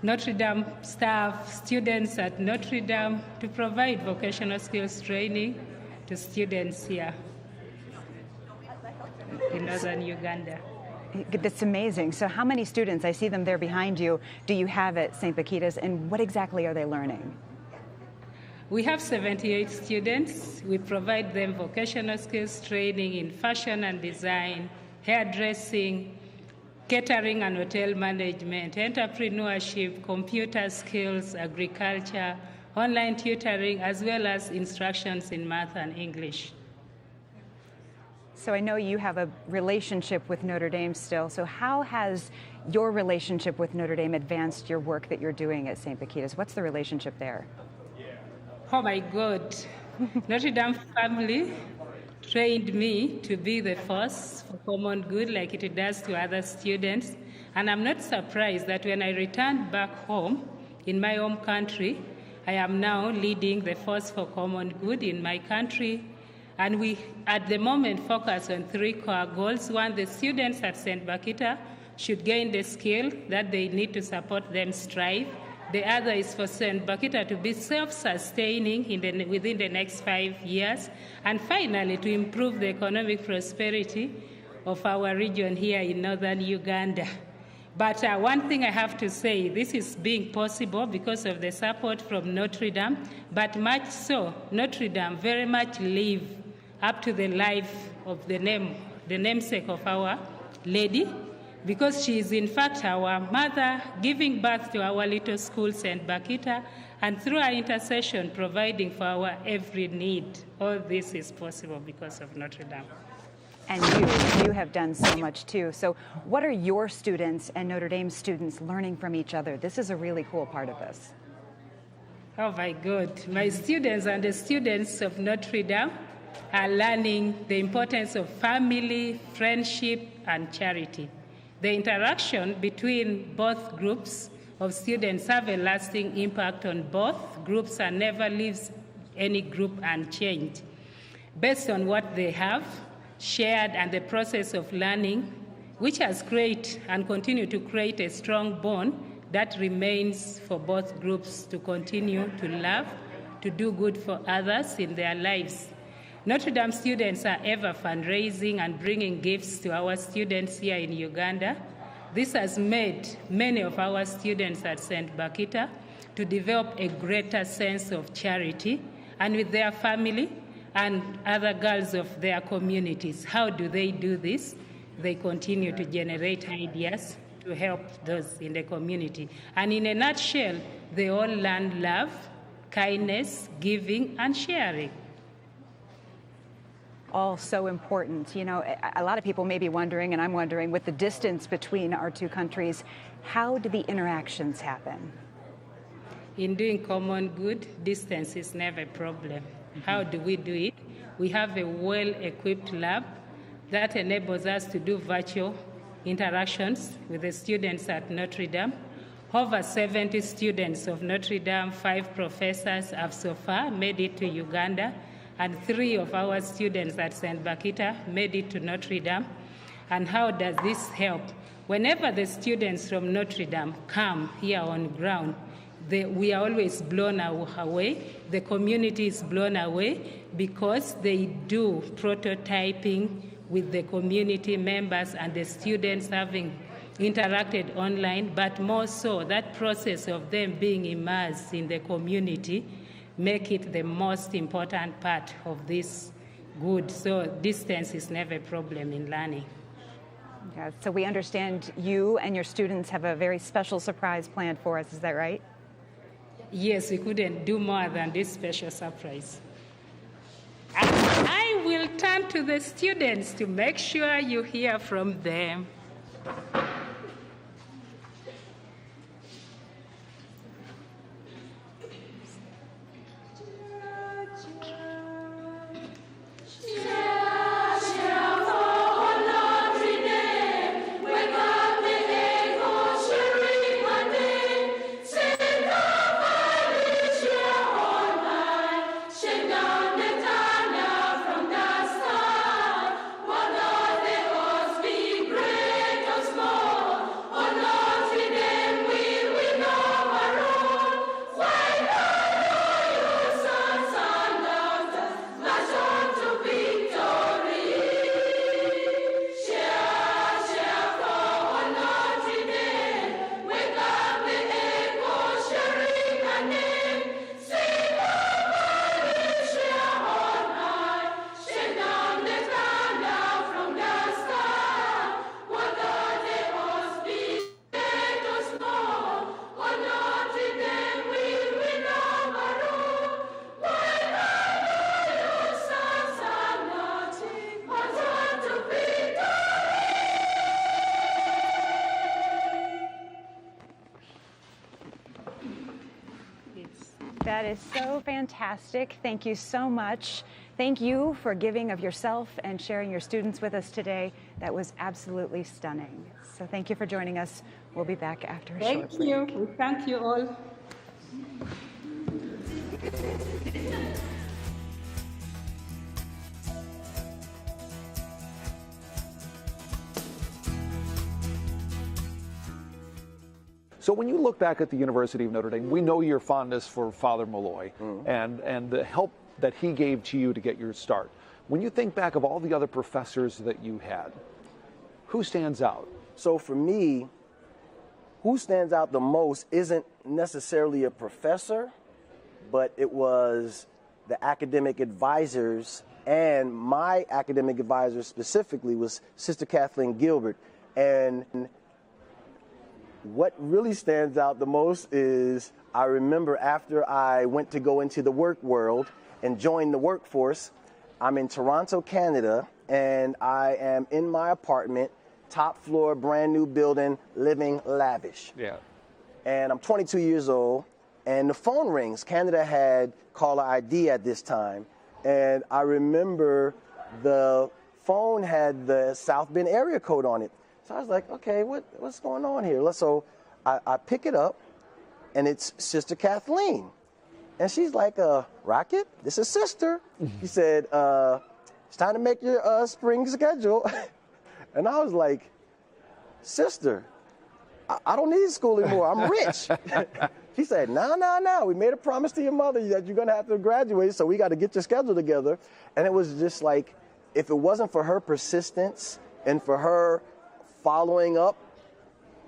Notre Dame staff, students at Notre Dame, to provide vocational skills training to students here in northern Uganda. That's amazing. So how many students, I see them there behind you, do you have at St. Bakita's, and what exactly are they learning? We have 78 students. We provide them vocational skills training in fashion and design, hairdressing, catering and hotel management, entrepreneurship, computer skills, agriculture, online tutoring, as well as instructions in math and English. So I know you have a relationship with Notre Dame still. So how has your relationship with Notre Dame advanced your work that you're doing at St. Bakitas? What's the relationship there? Oh my God. Notre Dame family trained me to be the force for common good like it does to other students. And I'm not surprised that when I returned back home in my home country, I am now leading the force for common good in my country. And we, at the moment, focus on 3 core goals. One, the students at St. Bakita should gain the skill that they need to support them strive. The other is for St. Bakita to be self-sustaining within the next 5 years. And finally, to improve the economic prosperity of our region here in northern Uganda. But one thing I have to say, this is being possible because of the support from Notre Dame, but much so, Notre Dame very much live up to the life of the namesake of Our Lady, because she is in fact our mother, giving birth to our little school, St. Bakita, and through her intercession, providing for our every need. All this is possible because of Notre Dame. And you have done so much too. So what are your students and Notre Dame students learning from each other? This is a really cool part of this. Oh my God. My students and the students of Notre Dame are learning the importance of family, friendship, and charity. The interaction between both groups of students have a lasting impact on both groups and never leaves any group unchanged. Based on what they have shared and the process of learning, which has created and continue to create a strong bond that remains for both groups to continue to love, to do good for others in their lives. Notre Dame students are ever fundraising and bringing gifts to our students here in Uganda. This has made many of our students at St. Bakita to develop a greater sense of charity, and with their family and other girls of their communities. How do they do this? They continue to generate ideas to help those in the community. And in a nutshell, they all learn love, kindness, giving, and sharing. All so important. You know, a lot of people may be wondering, and I'm wondering, with the distance between our two countries, how do the interactions happen? In doing common good, distance is never a problem. How do we do it? We have a well-equipped lab that enables us to do virtual interactions with the students at Notre Dame. Over 70 students of Notre Dame, 5 professors have so far made it to Uganda, and 3 of our students at St. Bakita made it to Notre Dame. And how does this help? Whenever the students from Notre Dame come here on ground, we are always blown away. The community is blown away because they do prototyping with the community members and the students having interacted online, but more so that process of them being immersed in the community make it the most important part of this good. So distance is never a problem in learning. Yeah, so we understand you and your students have a very special surprise planned for us, is that right? Yes, we couldn't do more than this special surprise. And I will turn to the students to make sure you hear from them. Small That is so fantastic. Thank you so much. Thank you for giving of yourself and sharing your students with us today. That was absolutely stunning. So thank you for joining us. We'll be back after a short break. Thank you. We thank you all. So when you look back at the University of Notre Dame, we know your fondness for Father Malloy and the help that he gave to you to get your start. When you think back of all the other professors that you had, who stands out? So for me, who stands out the most isn't necessarily a professor, but it was the academic advisors, and my academic advisor specifically was Sister Kathleen Gilbert. And what really stands out the most is I remember after I went to go into the work world and join the workforce, I'm in Toronto, Canada, and I am in my apartment, top floor, brand new building, living lavish. Yeah. And I'm 22 years old, and the phone rings. Canada had caller ID at this time, and I remember the phone had the South Bend area code on it. So I was like, okay, what's going on here? So I pick it up, and it's Sister Kathleen. And she's like, Rocket, this is Sister. She said, it's time to make your spring schedule. And I was like, Sister, I don't need school anymore. I'm rich. She said, no. We made a promise to your mother that you're going to have to graduate, so we got to get your schedule together. And it was just like, if it wasn't for her persistence and for her following up,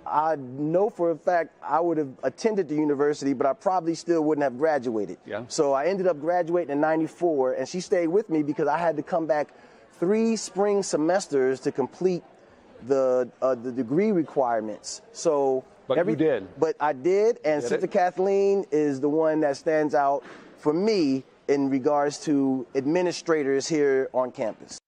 I know for a fact I would have attended the university, but I probably still wouldn't have graduated. Yeah. So I ended up graduating in '94, and she stayed with me because I had to come back 3 spring semesters to complete the degree requirements. So, But you did. But I did, and Sister Kathleen is the one that stands out for me in regards to administrators here on campus.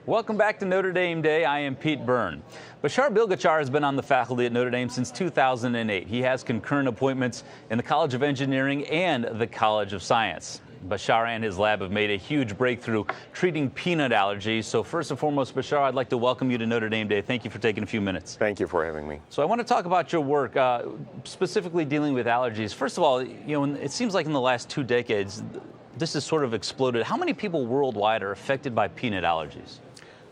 Welcome back to Notre Dame Day. I am Pete Byrne. Bashar Bilgachar has been on the faculty at Notre Dame since 2008. He has concurrent appointments in the College of Engineering and the College of Science. Bashar and his lab have made a huge breakthrough treating peanut allergies. So first and foremost, Bashar, I'd like to welcome you to Notre Dame Day. Thank you for taking a few minutes. Thank you for having me. So I want to talk about your work, specifically dealing with allergies. First of all, it seems like in the last 2 decades, this has sort of exploded. How many people worldwide are affected by peanut allergies?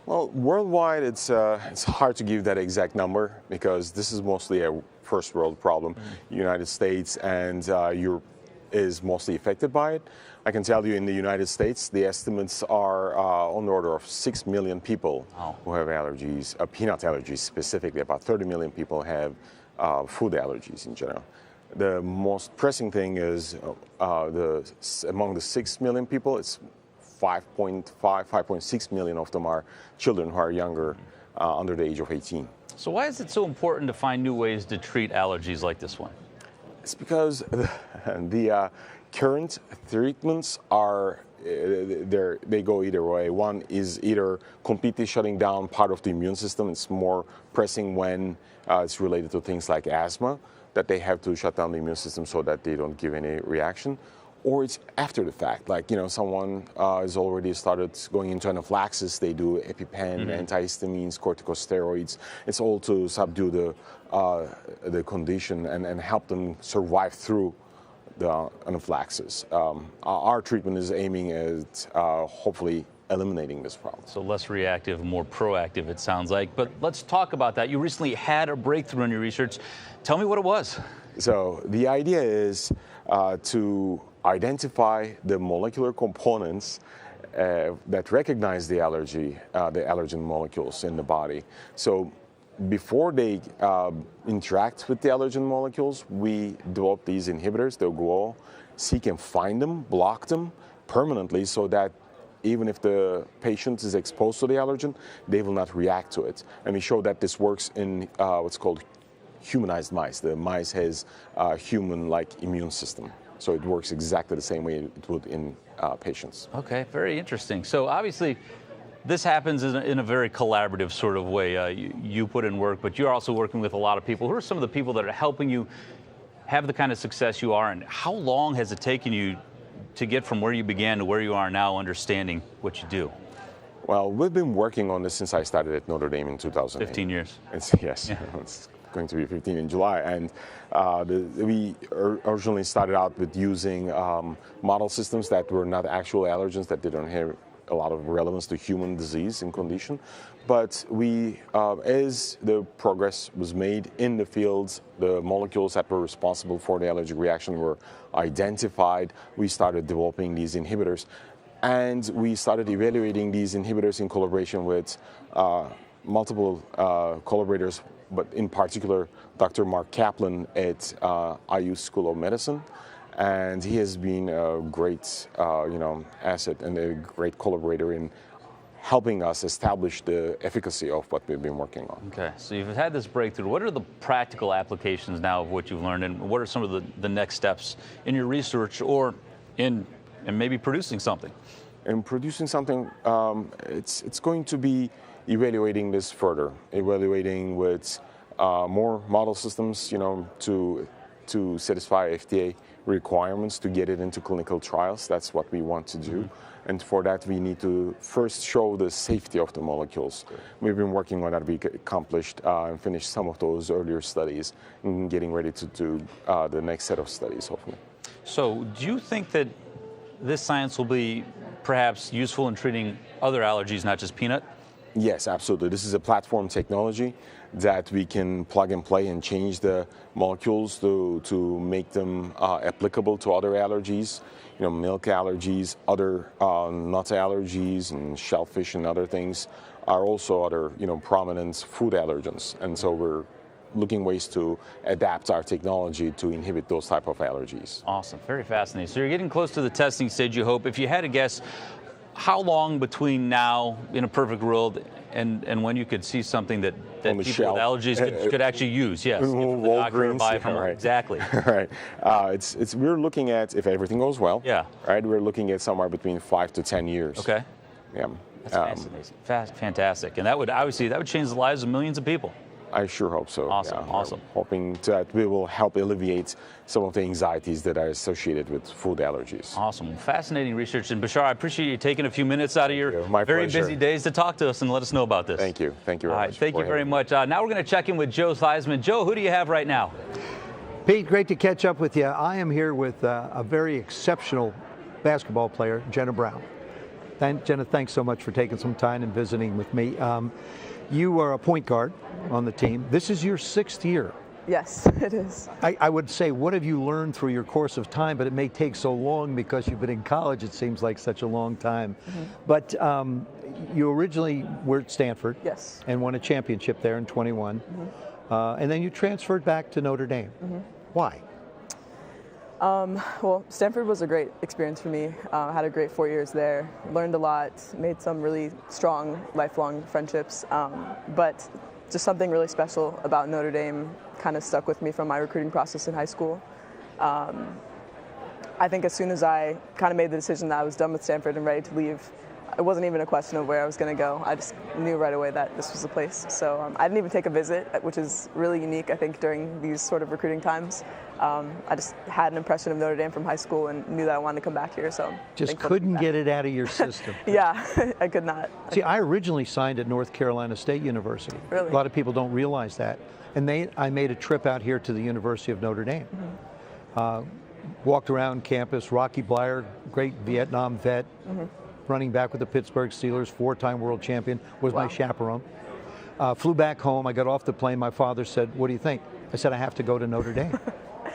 Well, worldwide, it's hard to give that exact number because this is mostly a first world problem. United States and Europe is mostly affected by it. I can tell you in the United States, the estimates are on the order of 6 million people who have allergies, peanut allergies specifically. About 30 million people have food allergies in general. The most pressing thing is among the 6 million people, it's 5.6 million of them are children who are younger, under the age of 18. So why is it so important to find new ways to treat allergies like this one? It's because the current treatments are, they go either way. One is either completely shutting down part of the immune system. It's more pressing when it's related to things like asthma, that they have to shut down the immune system so that they don't give any reaction. Or it's after the fact, like, someone has already started going into anaphylaxis, they do EpiPen, antihistamines, corticosteroids. It's all to subdue the condition and help them survive through the anaphylaxis. Our treatment is aiming at hopefully eliminating this problem. So less reactive, more proactive, it sounds like. But let's talk about that. You recently had a breakthrough in your research. Tell me what it was. So the idea is to identify the molecular components that recognize the allergen molecules in the body. So before they interact with the allergen molecules, we develop these inhibitors. They'll go seek and find them, block them permanently so that even if the patient is exposed to the allergen, they will not react to it. And we show that this works in what's called humanized mice. The mice has a human-like immune system. So it works exactly the same way it would in patients. Okay, very interesting. So obviously, this happens in a very collaborative sort of way. You put in work, but you're also working with a lot of people. Who are some of the people that are helping you have the kind of success you are, and how long has it taken you to get from where you began to where you are now, understanding what you do? Well, we've been working on this since I started at Notre Dame in 2008. 15 years. Yes, yeah. It's going to be 15 in July. And we originally started out with using model systems that were not actual allergens, that didn't have a lot of relevance to human disease and condition. But we, as the progress was made in the fields, the molecules that were responsible for the allergic reaction were identified. We started developing these inhibitors. And we started evaluating these inhibitors in collaboration with multiple collaborators, but in particular, Dr. Mark Kaplan at IU School of Medicine. And he has been a great, asset and a great collaborator in helping us establish the efficacy of what we've been working on. Okay, so you've had this breakthrough. What are the practical applications now of what you've learned, and what are some of the next steps in your research or in maybe producing something? In producing something, it's going to be evaluating this further, evaluating with more model systems, to satisfy FDA requirements to get it into clinical trials. That's what we want to do. Mm-hmm. And for that, we need to first show the safety of the molecules. We've been working on that. We accomplished and finished some of those earlier studies and getting ready to do the next set of studies, hopefully. So do you think that this science will be perhaps useful in treating other allergies, not just peanut? Yes, absolutely. This is a platform technology that we can plug and play and change the molecules to make them applicable to other allergies, milk allergies, other nut allergies, and shellfish and other things are also other, prominent food allergens. And so we're looking ways to adapt our technology to inhibit those type of allergies. Awesome, very fascinating. So you're getting close to the testing stage, you hope. If you had to guess, how long between now, in a perfect world, and when you could see something that people with allergies could actually use? Yes. Walgreens, right. Exactly. Right. We're looking at, if everything goes well, right, we're looking at somewhere between 5 to 10 years. Okay. Yeah. That's fascinating. Fantastic. And that would change the lives of millions of people. I sure hope so. Awesome, yeah. Awesome. We're hoping that we will help alleviate some of the anxieties that are associated with food allergies. Awesome. Fascinating research. And Bashar, I appreciate you taking a few minutes out of your very pleasure. busy days to talk to us and let us know about this. Thank you. Thank you very much. Thank you very much. Now we're going to check in with Joe Theismann. Joe, who do you have right now? Pete, great to catch up with you. I am here with a very exceptional basketball player, Jenna Brown. Jenna, thanks so much for taking some time and visiting with me. You are a point guard on the team. This is your 6th year. Yes, it is. I would say, what have you learned through your course of time? But it may take so long because you've been in college. It seems like such a long time. Mm-hmm. But you originally were at Stanford. Yes. And won a championship there in 21. Mm-hmm. And then you transferred back to Notre Dame. Mm-hmm. Why? Well, Stanford was a great experience for me. I had a great 4 years there, learned a lot, made some really strong, lifelong friendships, but just something really special about Notre Dame kind of stuck with me from my recruiting process in high school. I think as soon as I kind of made the decision that I was done with Stanford and ready to leave, it wasn't even a question of where I was going to go. I just knew right away that this was the place. So I didn't even take a visit, which is really unique, I think, during these sort of recruiting times. I just had an impression of Notre Dame from high school and knew that I wanted to come back here. So just couldn't get it out of your system. Yeah, I could not. See, I originally signed at North Carolina State University. Really? A lot of people don't realize that. And I made a trip out here to the University of Notre Dame. Mm-hmm. Walked around campus. Rocky Bleier, great Vietnam vet, running back with the Pittsburgh Steelers, 4-time world champion, was my chaperone. Flew back home. I got off the plane. My father said, "What do you think?" I said, "I have to go to Notre Dame."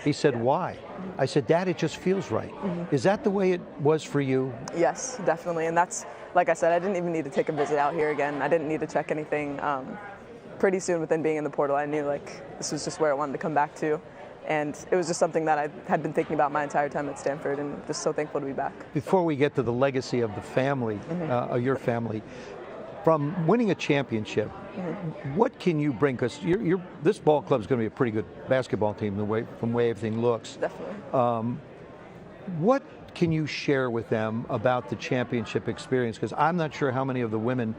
He said, "Why?" I said, "Dad, it just feels right." Is that the way it was for you? Yes, definitely. And that's, like I said, I didn't even need to take a visit out here again. I didn't need to check anything. Pretty soon within being in the portal, I knew this was just where I wanted to come back to. And it was just something that I had been thinking about my entire time at Stanford, and just so thankful to be back. Before we get to the legacy of the family, your family, from winning a championship, what can you bring? Because this ball club is going to be a pretty good basketball team from the way everything looks. Definitely. What can you share with them about the championship experience? Because I'm not sure how many of the women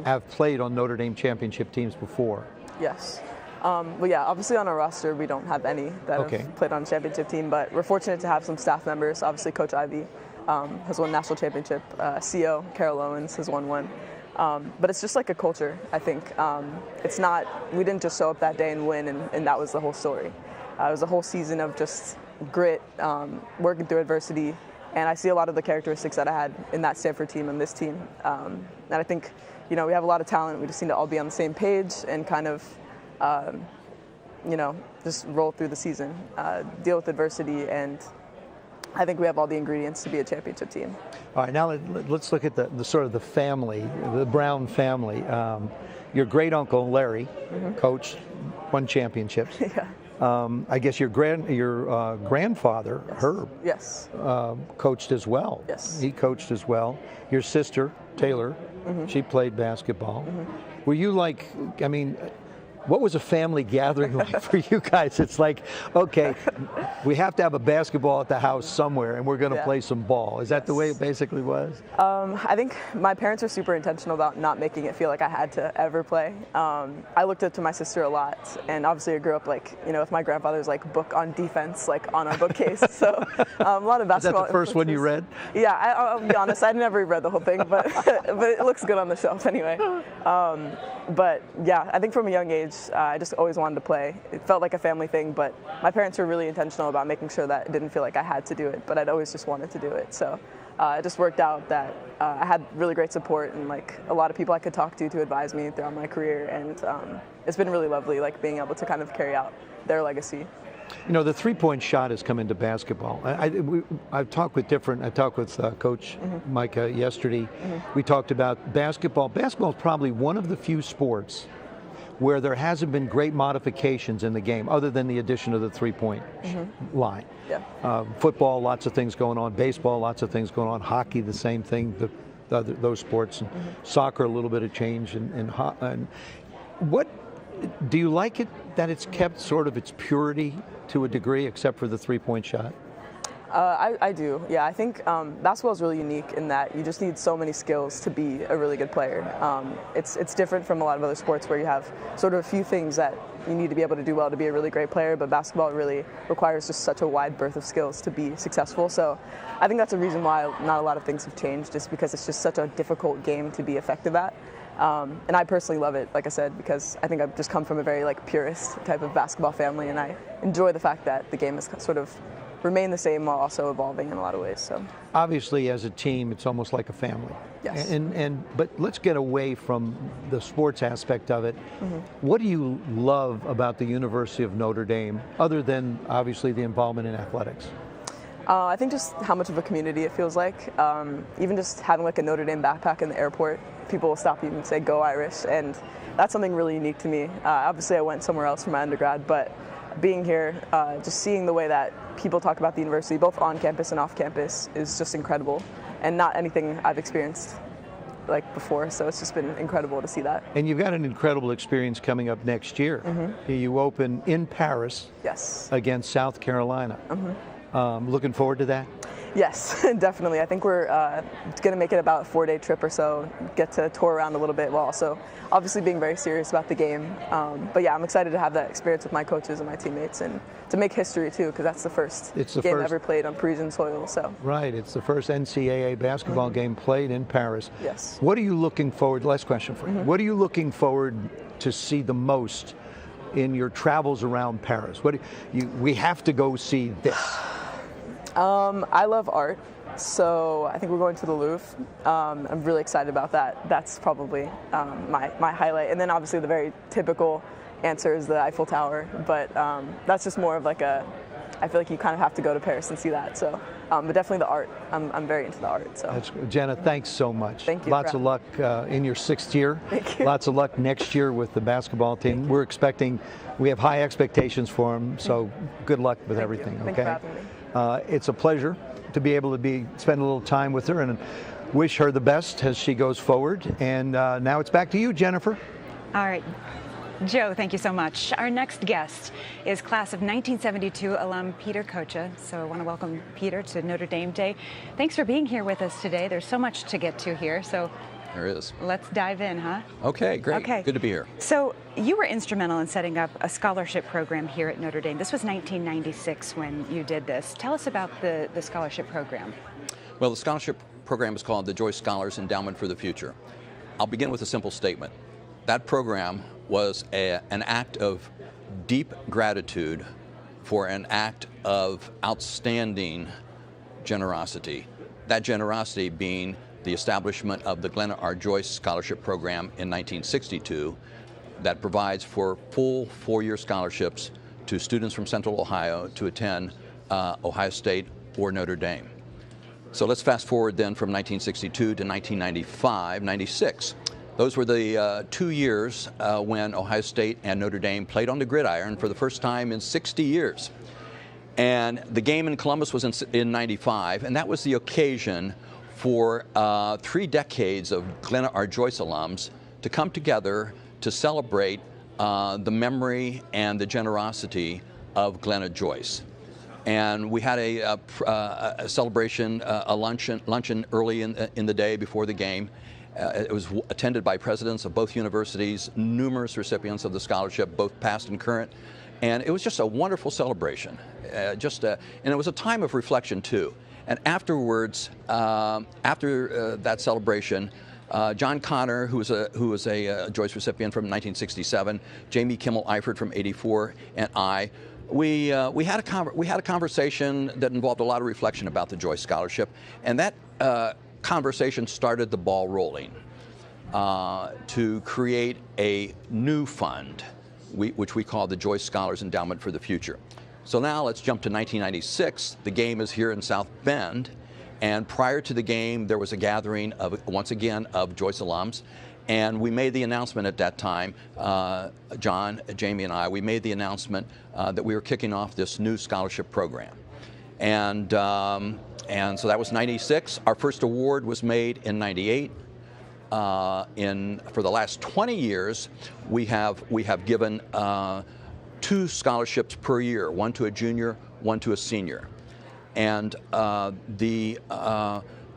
have played on Notre Dame championship teams before. Yes. Well, yeah, obviously on our roster, we don't have any that have played on a championship team, but we're fortunate to have some staff members. Obviously, Coach Ivy has won national championship. CO, Carol Owens, has won one. But it's just like a culture, I think. It's not, we didn't just show up that day and win, and that was the whole story. It was a whole season of just grit, working through adversity, and I see a lot of the characteristics that I had in that Stanford team and this team. And I think, you know, we have a lot of talent. We just need to all be on the same page and kind of, you know, just roll through the season, deal with adversity, and I think we have all the ingredients to be a championship team. All right, now let's look at the sort of the family, the Brown family. Your great uncle Larry, coached, won championships. Yeah. I guess your grandfather Herb, coached as well. Yes. He coached as well. Your sister Taylor, she played basketball. Were you like? I mean, what was a family gathering like for you guys? It's like, okay, we have to have a basketball at the house somewhere, and we're going to play some ball. Is that the way it basically was? I think my parents were super intentional about not making it feel like I had to ever play. I looked up to my sister a lot, and obviously I grew up like, you know, with my grandfather's like book on defense, like on our bookcase. So a lot of basketball. Is that the first one you read? Yeah, I'll be honest, I never read the whole thing, but it looks good on the shelf anyway. But yeah, I think from a young age, I just always wanted to play. It felt like a family thing, but my parents were really intentional about making sure that it didn't feel like I had to do it, but I'd always just wanted to do it. So it just worked out that I had really great support and like a lot of people I could talk to advise me throughout my career, and it's been really lovely, like being able to kind of carry out their legacy. You know, the three-point shot has come into basketball. I've talked with Coach Micah yesterday. We talked about basketball. Basketball is probably one of the few sports where there hasn't been great modifications in the game, other than the addition of the three-point line. Yeah. Football, lots of things going on. Baseball, lots of things going on. Hockey, the same thing. Those sports. And soccer, a little bit of change. And what do you like it that it's kept sort of its purity to a degree, except for the three-point shot? I do, yeah. I think basketball is really unique in that you just need so many skills to be a really good player. It's different from a lot of other sports where you have sort of a few things that you need to be able to do well to be a really great player, but basketball really requires just such a wide berth of skills to be successful. So I think that's a reason why not a lot of things have changed, just because it's just such a difficult game to be effective at. And I personally love it, like I said, because I think I've just come from a very like purist type of basketball family, and I enjoy the fact that the game has sort of remained the same while also evolving in a lot of ways. So obviously, as a team, it's almost like a family. Yes. But let's get away from the sports aspect of it. What do you love about the University of Notre Dame, other than obviously the involvement in athletics? I think just how much of a community it feels like. Even just having like a Notre Dame backpack in the airport, people will stop you and say, "Go Irish," and that's something really unique to me. Obviously, I went somewhere else for my undergrad, but being here, just seeing the way that people talk about the university, both on campus and off campus, is just incredible, and not anything I've experienced like before. So it's just been incredible to see that. And you've got an incredible experience coming up next year. You open in Paris. Yes. Against South Carolina. Looking forward to that? Yes, definitely. I think we're going to make it about a 4-day trip or so, get to tour around a little bit while also obviously being very serious about the game. But yeah, I'm excited to have that experience with my coaches and my teammates, and to make history too, because that's the first game ever played on Parisian soil. So right, it's the first NCAA basketball game played in Paris. Yes. What are you looking forward, last question for you, what are you looking forward to see the most in your travels around Paris? We have to go see this. I love art, so I think we're going to the Louvre. I'm really excited about that. That's probably my highlight. And then obviously the very typical answer is the Eiffel Tower, but that's just more of like I feel like you kind of have to go to Paris and see that. So, but definitely the art. I'm very into the art. So. Jenna, thanks so much. Thank you. Lots of luck in your 6th year. Thank you. Lots of luck next year with the basketball team. We have high expectations for them, so good luck with everything. Thank you for having me. It's a pleasure to be able to spend a little time with her, and wish her the best as she goes forward. And now it's back to you, Jennifer. All right. Joe, thank you so much. Our next guest is class of 1972 alum Peter Kocha. So I want to welcome Peter to Notre Dame Day. Thanks for being here with us today. There's so much to get to here. So there is. Let's dive in, huh? Okay, great. Okay. Good to be here. So you were instrumental in setting up a scholarship program here at Notre Dame. This was 1996 when you did this. Tell us about the scholarship program. Well, the scholarship program is called the Joyce Scholars Endowment for the Future. I'll begin with a simple statement. That program was an act of deep gratitude for an act of outstanding generosity. That generosity being the establishment of the Glenna R. Joyce Scholarship Program in 1962 that provides for full four-year scholarships to students from Central Ohio to attend Ohio State or Notre Dame. So let's fast forward then from 1962 to 1995-96. Those were the 2 years when Ohio State and Notre Dame played on the gridiron for the first time in 60 years. And the game in Columbus was in 95, and that was the occasion for 3 decades of Glenna R. Joyce alums to come together to celebrate the memory and the generosity of Glenna Joyce. And we had a celebration, a luncheon early in the day before the game. It was attended by presidents of both universities, numerous recipients of the scholarship, both past and current. And it was just a wonderful celebration. And it was a time of reflection, too. And afterwards, after that celebration, John Connor, who was a Joyce recipient from 1967, Jamie Kimmel-Eifert from '84, and I, we had a conversation that involved a lot of reflection about the Joyce Scholarship, and that conversation started the ball rolling to create a new fund, which we call the Joyce Scholars Endowment for the Future. So now let's jump to 1996. The game is here in South Bend, and prior to the game, there was a gathering once again of Joyce alums, and we made the announcement at that time, John, Jamie, and I, we made the announcement that we were kicking off this new scholarship program. And so that was 96. Our first award was made in 98. For the last 20 years, we have given 2 scholarships per year, one to a junior, one to a senior. And the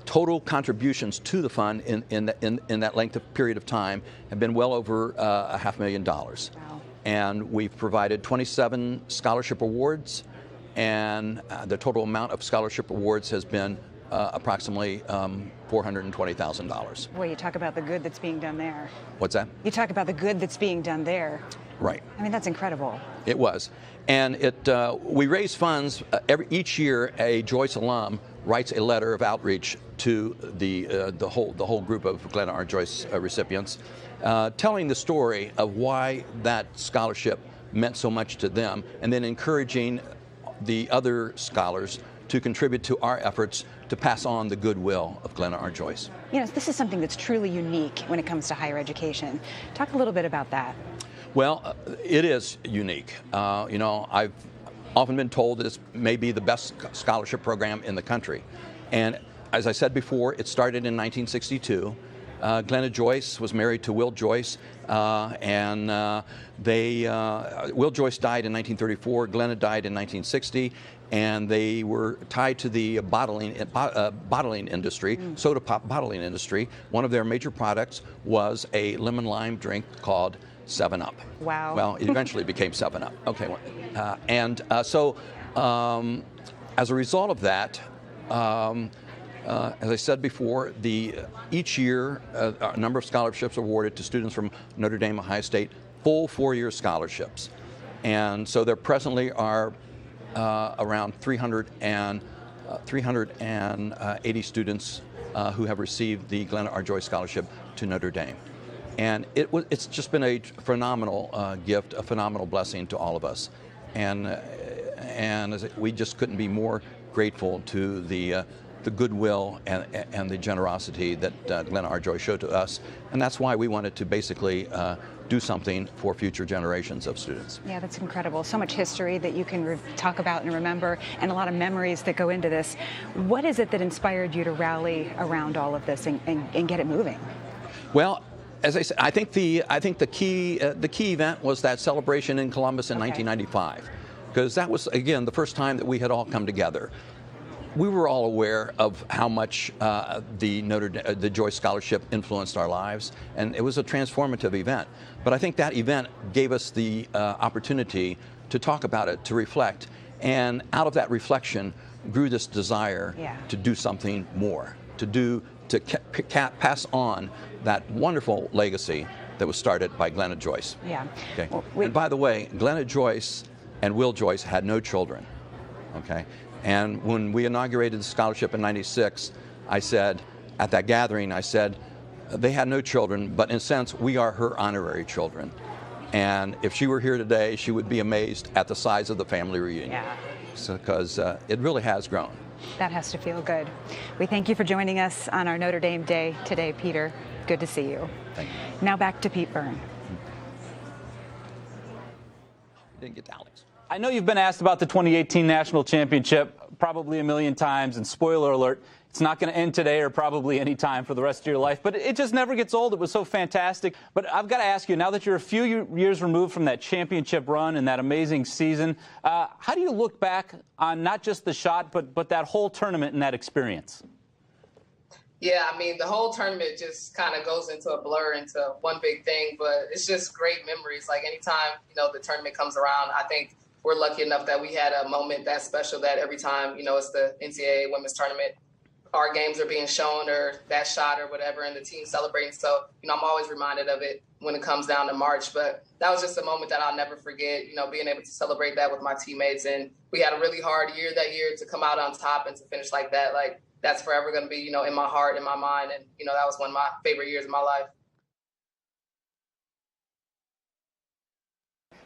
total contributions to the fund in that length of period of time have been well over $500,000. Wow. And we've provided 27 scholarship awards, and the total amount of scholarship awards has been approximately $420,000. Boy, you talk about the good that's being done there. What's that? You talk about the good that's being done there. Right. I mean, that's incredible. It was. And we raise funds each year. A Joyce alum writes a letter of outreach to the whole group of Glenna R. Joyce recipients, telling the story of why that scholarship meant so much to them, and then encouraging the other scholars to contribute to our efforts to pass on the goodwill of Glenna R. Joyce. You know, this is something that's truly unique when it comes to higher education. Talk a little bit about that. Well, it is unique. You know, I've often been told this may be the best scholarship program in the country. And as I said before, it started in 1962. Glenna Joyce was married to Will Joyce, and Will Joyce died in 1934, Glenna died in 1960, and they were tied to the bottling industry, soda pop bottling industry. One of their major products was a lemon lime drink called 7-Up. Wow. Well, it eventually became 7-Up. Okay, so as a result of that, as I said before, each year a number of scholarships are awarded to students from Notre Dame, Ohio State, full 4-year scholarships. And so there presently are around 380 students who have received the Glenna R. Joyce Scholarship to Notre Dame. And it's just been a phenomenal gift, a phenomenal blessing to all of us. And we just couldn't be more grateful to the goodwill and the generosity that Glenna R. Joyce showed to us. And that's why we wanted to basically do something for future generations of students. Yeah, that's incredible. So much history that you can talk about and remember, and a lot of memories that go into this. What is it that inspired you to rally around all of this and get it moving? Well, As I said, I think the key event was that celebration in Columbus in 1995, because that was, again, the first time that we had all come together. We were all aware of how much the Joyce Scholarship influenced our lives, and it was a transformative event. But I think that event gave us the opportunity to talk about it, to reflect, and out of that reflection grew this desire to do something more, to pass on that wonderful legacy that was started by Glenna Joyce. Yeah. Okay. And by the way, Glenna Joyce and Will Joyce had no children. Okay. And when we inaugurated the scholarship in '96, I said, at that gathering, I said, they had no children, but in a sense, we are her honorary children. And if she were here today, she would be amazed at the size of the family reunion. Yeah. Because it really has grown. That has to feel good. We thank you for joining us on our Notre Dame Day today, Peter. Good to see you. Thank you. Now back to Pete Byrne. Didn't get to Alex. I know you've been asked about the 2018 National Championship probably a million times, and spoiler alert, it's not going to end today or probably any time for the rest of your life, but it just never gets old. It was so fantastic. But I've got to ask you, now that you're a few years removed from that championship run and that amazing season, how do you look back on not just the shot, but that whole tournament and that experience? Yeah, I mean, the whole tournament just kind of goes into a blur, into one big thing, but it's just great memories. Like anytime, the tournament comes around, I think we're lucky enough that we had a moment that special that every time, it's the NCAA women's tournament, our games are being shown or that shot or whatever, and the team celebrating. So, I'm always reminded of it when it comes down to March. But that was just a moment that I'll never forget, being able to celebrate that with my teammates. And we had a really hard year that year to come out on top and to finish like that. Like, that's forever going to be, in my heart, in my mind. And, that was one of my favorite years of my life.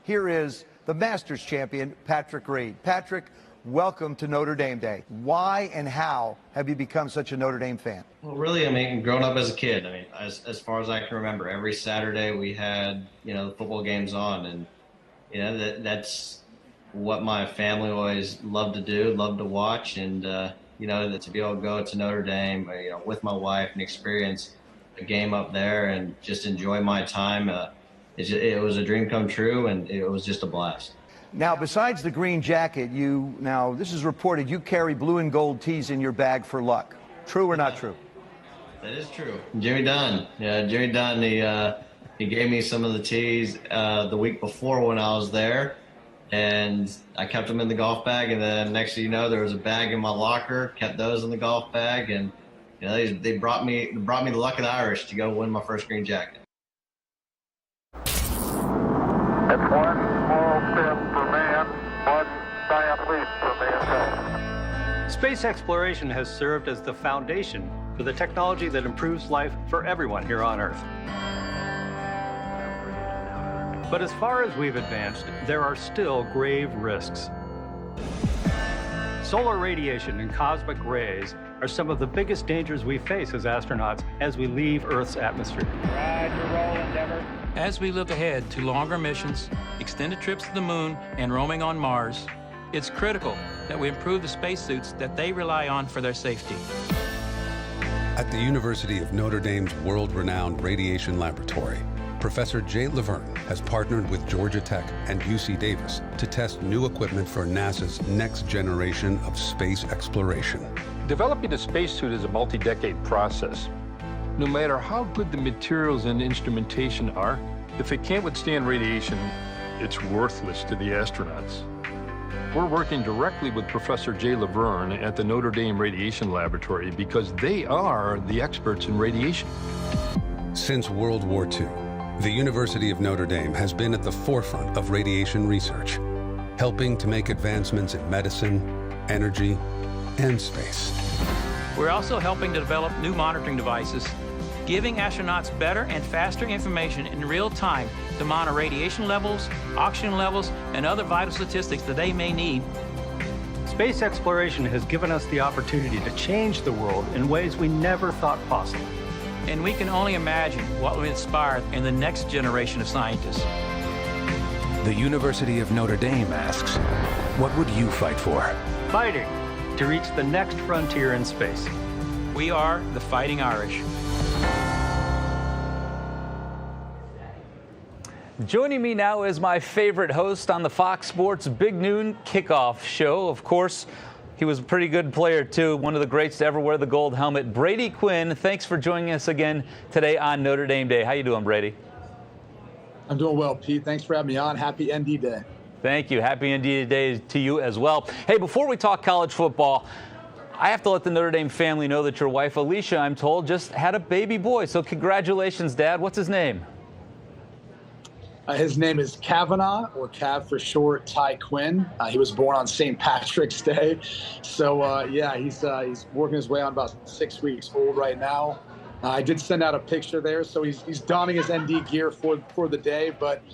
Here is the Masters champion, Patrick Reed. Patrick, welcome to Notre Dame Day. Why and how have you become such a Notre Dame fan? Well, really, growing up as a kid, as far as I can remember, every Saturday we had, the football games on. And, that's what my family always loved to do, loved to watch. And, to be able to go to Notre Dame, with my wife and experience a game up there and just enjoy my time, it was a dream come true, and it was just a blast. Now, besides the green jacket, this is reported, you carry blue and gold tees in your bag for luck. True or not true? That is true. Jimmy Dunn. Yeah, Jimmy Dunn, he gave me some of the tees the week before when I was there, and I kept them in the golf bag, and then next thing you know, there was a bag in my locker, kept those in the golf bag, and they brought me the luck of the Irish to go win my first green jacket. It's one small step for man, one giant leap for mankind. Space exploration has served as the foundation for the technology that improves life for everyone here on Earth. But as far as we've advanced, there are still grave risks. Solar radiation and cosmic rays are some of the biggest dangers we face as astronauts as we leave Earth's atmosphere. Roger, roll, Endeavour. As we look ahead to longer missions, extended trips to the moon, and roaming on Mars, it's critical that we improve the spacesuits that they rely on for their safety. At the University of Notre Dame's world-renowned radiation laboratory, Professor Jay Laverne has partnered with Georgia Tech and UC Davis to test new equipment for NASA's next generation of space exploration. Developing a spacesuit is a multi-decade process. No matter how good the materials and instrumentation are, if it can't withstand radiation, it's worthless to the astronauts. We're working directly with Professor Jay Laverne at the Notre Dame Radiation Laboratory because they are the experts in radiation. Since World War II, the University of Notre Dame has been at the forefront of radiation research, helping to make advancements in medicine, energy, and space. We're also helping to develop new monitoring devices, giving astronauts better and faster information in real time to monitor radiation levels, oxygen levels, and other vital statistics that they may need. Space exploration has given us the opportunity to change the world in ways we never thought possible. And we can only imagine what will inspire in the next generation of scientists. The University of Notre Dame asks, what would you fight for? Fighting to reach the next frontier in space. We are the Fighting Irish. Joining me now is my favorite host on the Fox Sports Big Noon Kickoff Show. Of course, he was a pretty good player, too. One of the greats to ever wear the gold helmet. Brady Quinn, thanks for joining us again today on Notre Dame Day. How you doing, Brady? I'm doing well, Pete. Thanks for having me on. Happy ND Day. Thank you. Happy ND Day to you as well. Hey, before we talk college football, I have to let the Notre Dame family know that your wife, Alicia, I'm told, just had a baby boy. So congratulations, Dad. What's his name? His name is Kavanaugh, or Cav for short, Tai Quinn. He was born on St. Patrick's Day. So, yeah, he's working his way on about 6 weeks old right now. I did send out a picture there. So he's donning his ND gear for the day. But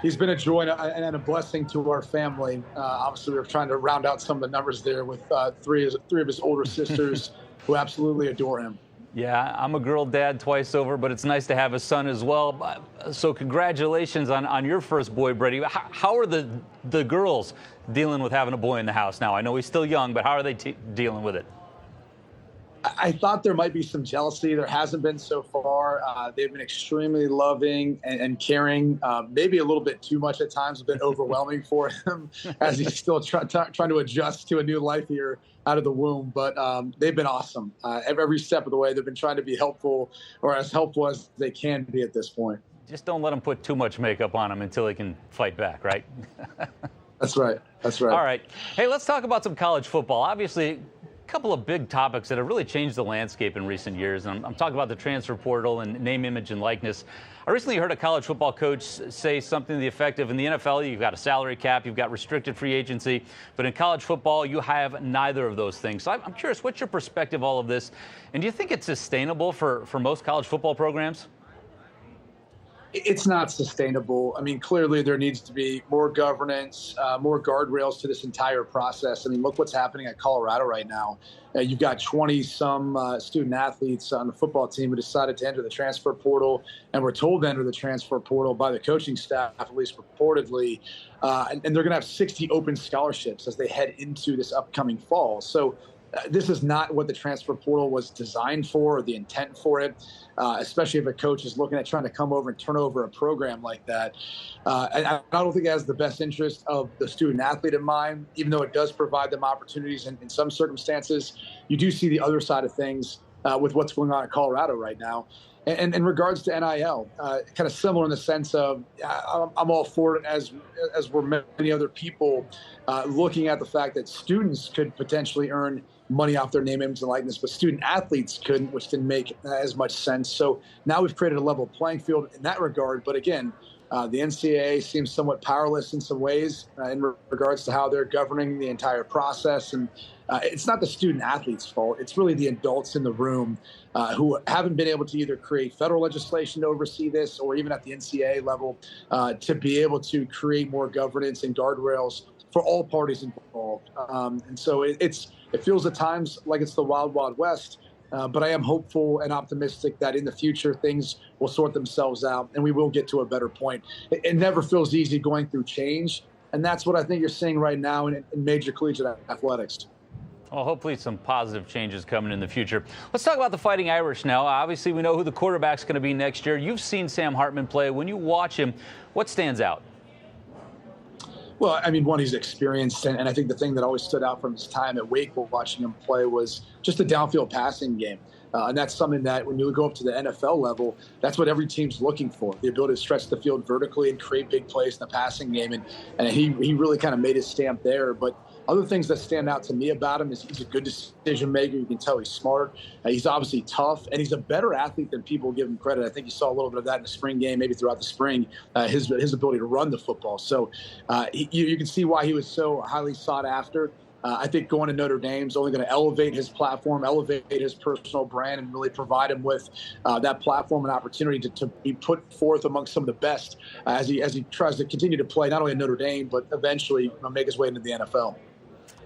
he's been a joy and a blessing to our family. Obviously, we were trying to round out some of the numbers there with three of his older sisters who absolutely adore him. Yeah, I'm a girl dad twice over, but it's nice to have a son as well. So congratulations on your first boy, Brady. How are the girls dealing with having a boy in the house now? I know he's still young, but how are they dealing with it? I thought there might be some jealousy. There hasn't been so far. They've been extremely loving and caring, maybe a little bit too much at times, a bit overwhelming for him as he's still trying to adjust to a new life here out of the womb. But they've been awesome. Every step of the way, they've been trying to be helpful, or as helpful as they can be at this point. Just don't let him put too much makeup on him until he can fight back, right? That's right. That's right. All right. Hey, let's talk about some college football. Obviously, couple of big topics that have really changed the landscape in recent years. And I'm talking about the transfer portal and name, image, and likeness. I recently heard a college football coach say something to the effect of, in the NFL, you've got a salary cap, you've got restricted free agency, but in college football, you have neither of those things. So I'm curious, what's your perspective of all of this? And do you think it's sustainable for most college football programs? It's not sustainable. I mean, clearly there needs to be more governance, more guardrails to this entire process. I mean, look what's happening at Colorado right now. You've got 20-some student athletes on the football team who decided to enter the transfer portal and were told to enter the transfer portal by the coaching staff, at least reportedly. And they're going to have 60 open scholarships as they head into this upcoming fall. So this is not what the transfer portal was designed for, or the intent for it, especially if a coach is looking at trying to come over and turn over a program like that. And I don't think it has the best interest of the student athlete in mind, even though it does provide them opportunities in some circumstances. You do see the other side of things with what's going on in Colorado right now. And in regards to NIL, kind of similar in the sense of I'm all for it, as were many other people, looking at the fact that students could potentially earn money off their name, image, and likeness, but student athletes couldn't, which didn't make as much sense. So now we've created a level playing field in that regard. But again, the NCAA seems somewhat powerless in some ways in regards to how they're governing the entire process. And it's not the student athlete's fault. It's really the adults in the room who haven't been able to either create federal legislation to oversee this, or even at the NCAA level to be able to create more governance and guardrails for all parties involved. And so it feels at times like it's the wild, wild west. But I am hopeful and optimistic that in the future things will sort themselves out and we will get to a better point. It never feels easy going through change. And that's what I think you're seeing right now in major collegiate athletics. Well, hopefully some positive changes coming in the future. Let's talk about the Fighting Irish now. Obviously, we know who the quarterback's going to be next year. You've seen Sam Hartman play. When you watch him, what stands out? Well, I mean, one, he's experienced, and I think the thing that always stood out from his time at Wake while watching him play was just the downfield passing game. And that's something that when you go up to the NFL level, that's what every team's looking for, the ability to stretch the field vertically and create big plays in the passing game. And he really kind of made his stamp there. But other things that stand out to me about him is he's a good decision maker. You can tell he's smart. He's obviously tough, and he's a better athlete than people give him credit. I think you saw a little bit of that in the spring game, maybe throughout the spring, his ability to run the football. So you can see why he was so highly sought after. I think going to Notre Dame is only going to elevate his platform, elevate his personal brand, and really provide him with that platform and opportunity to be put forth amongst some of the best as he tries to continue to play not only at Notre Dame, but eventually make his way into the NFL.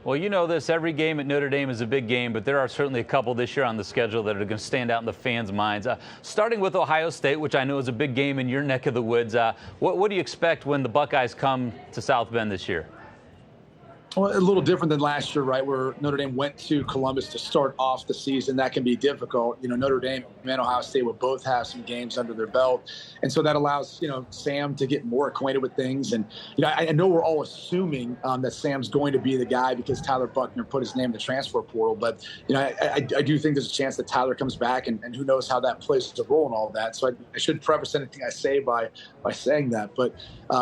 Well, you know this, every game at Notre Dame is a big game, but there are certainly a couple this year on the schedule that are going to stand out in the fans' minds. Starting with Ohio State, which I know is a big game in your neck of the woods. What do you expect when the Buckeyes come to South Bend this year? Well, a little different than last year, right, where Notre Dame went to Columbus to start off the season. That can be difficult. Notre Dame and Ohio State will both have some games under their belt. And so that allows, Sam to get more acquainted with things. And, I know we're all assuming that Sam's going to be the guy because Tyler Buckner put his name in the transfer portal. But, I do think there's a chance that Tyler comes back, and who knows how that plays a role in all of that. So I should preface anything I say by saying that. But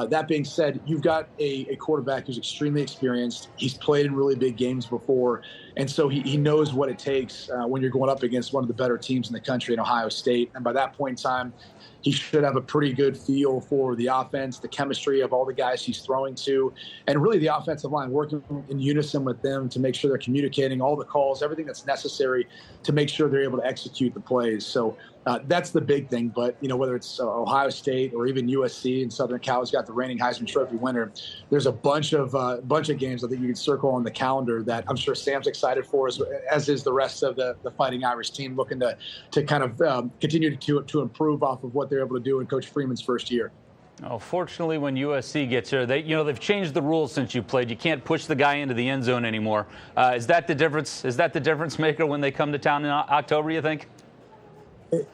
that being said, you've got a quarterback who's extremely experienced. He's played in really big games before, and so he knows what it takes when you're going up against one of the better teams in the country in Ohio State. And by that point in time, he should have a pretty good feel for the offense, the chemistry of all the guys he's throwing to, and really the offensive line, working in unison with them to make sure they're communicating all the calls, everything that's necessary to make sure they're able to execute the plays. So that's the big thing. But, whether it's Ohio State or even USC and Southern Cal's got the reigning Heisman Trophy winner, there's a bunch of games I think you can circle on the calendar that I'm sure Sam's excited for, as is the rest of the Fighting Irish team, looking to kind of continue to improve off of what they're able to do in Coach Freeman's first year. Oh, fortunately, when USC gets here, they've changed the rules since you played. You can't push the guy into the end zone anymore. Is that the difference? Is that the difference maker when they come to town in October, you think?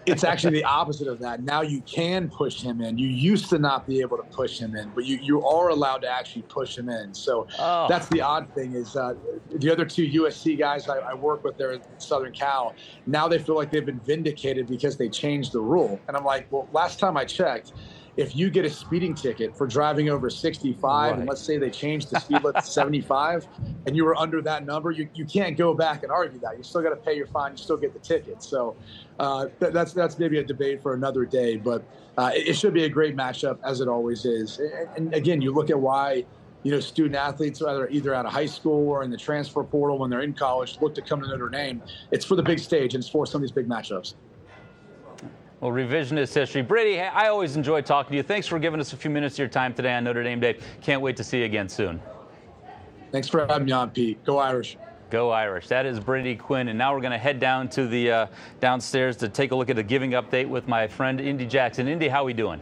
It's actually the opposite of that. Now you can push him in. You used to not be able to push him in, but you are allowed to actually push him in. So that's the odd thing is the other two USC guys I work with there at Southern Cal, now they feel like they've been vindicated because they changed the rule. And I'm like, well, last time I checked, if you get a speeding ticket for driving over 65, and let's say they changed the speed limit to 75, and you were under that number, you can't go back and argue that. You still got to pay your fine. You still get the ticket. So that's maybe a debate for another day. But it should be a great matchup, as it always is. And again, you look at why student athletes, either out of high school or in the transfer portal when they're in college, look to come to Notre Dame. It's for the big stage, and it's for some of these big matchups. Well, revisionist history. Brady, I always enjoy talking to you. Thanks for giving us a few minutes of your time today on Notre Dame Day. Can't wait to see you again soon. Thanks for having me on, Pete. Go Irish. Go Irish. That is Brady Quinn. And now we're going to head down to the downstairs to take a look at the giving update with my friend Indy Jackson. Indy, how are we doing?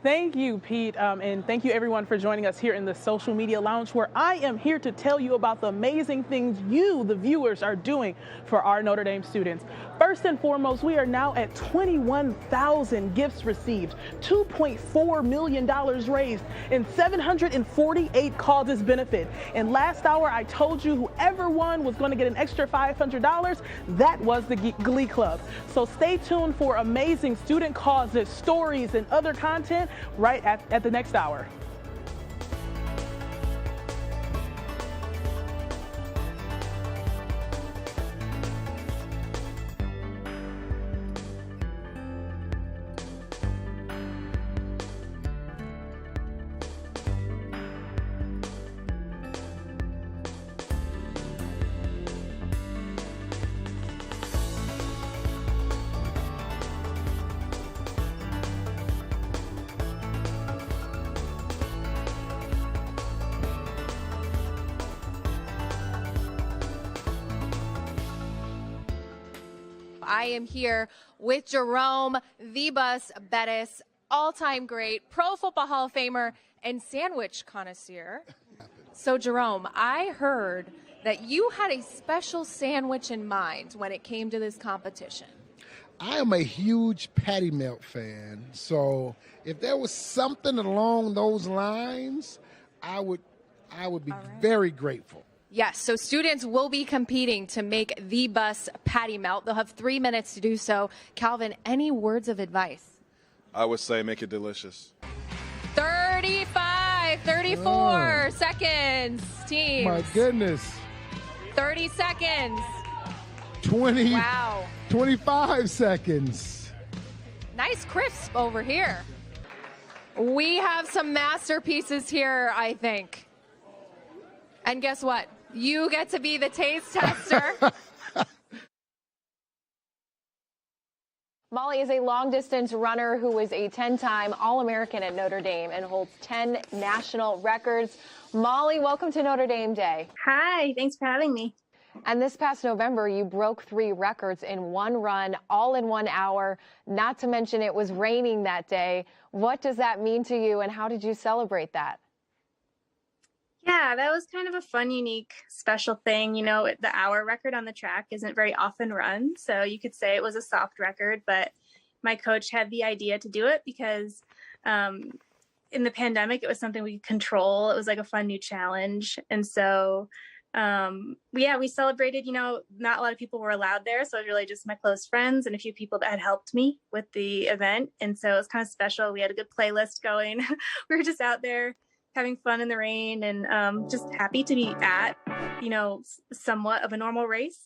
Thank you, Pete, and thank you everyone for joining us here in the Social Media Lounge, where I am here to tell you about the amazing things you, the viewers, are doing for our Notre Dame students. First and foremost, we are now at 21,000 gifts received, $2.4 million raised, and 748 causes benefit. And last hour, I told you whoever won was going to get an extra $500. That was the Glee Club. So stay tuned for amazing student causes, stories, and other content right at the next hour. I am here with Jerome "The Bus" Bettis, all-time great, Pro Football Hall of Famer, and sandwich connoisseur. So, Jerome, I heard that you had a special sandwich in mind when it came to this competition. I am a huge patty melt fan, so if there was something along those lines, I would be very grateful. Yes, so students will be competing to make the bus patty melt. They'll have 3 minutes to do so. Calvin, any words of advice? I would say make it delicious. 35, 34 seconds, team. My goodness. 30 seconds. 20. Wow. 25 seconds. Nice crisp over here. We have some masterpieces here, I think. And guess what? You get to be the taste tester. Molly is a long-distance runner who was a 10-time All-American at Notre Dame and holds 10 national records. Molly, welcome to Notre Dame Day. Hi, thanks for having me. And this past November, you broke 3 records in one run, all in 1 hour, not to mention it was raining that day. What does that mean to you, and how did you celebrate that? Yeah, that was kind of a fun, unique, special thing. You know, the hour record on the track isn't very often run, so you could say it was a soft record, but my coach had the idea to do it because in the pandemic, it was something we could control. It was like a fun new challenge. And so, we celebrated, you know, not a lot of people were allowed there. So it was really just my close friends and a few people that had helped me with the event. And so it was kind of special. We had a good playlist going. We were just out there having fun in the rain and just happy to be at, you know, somewhat of a normal race.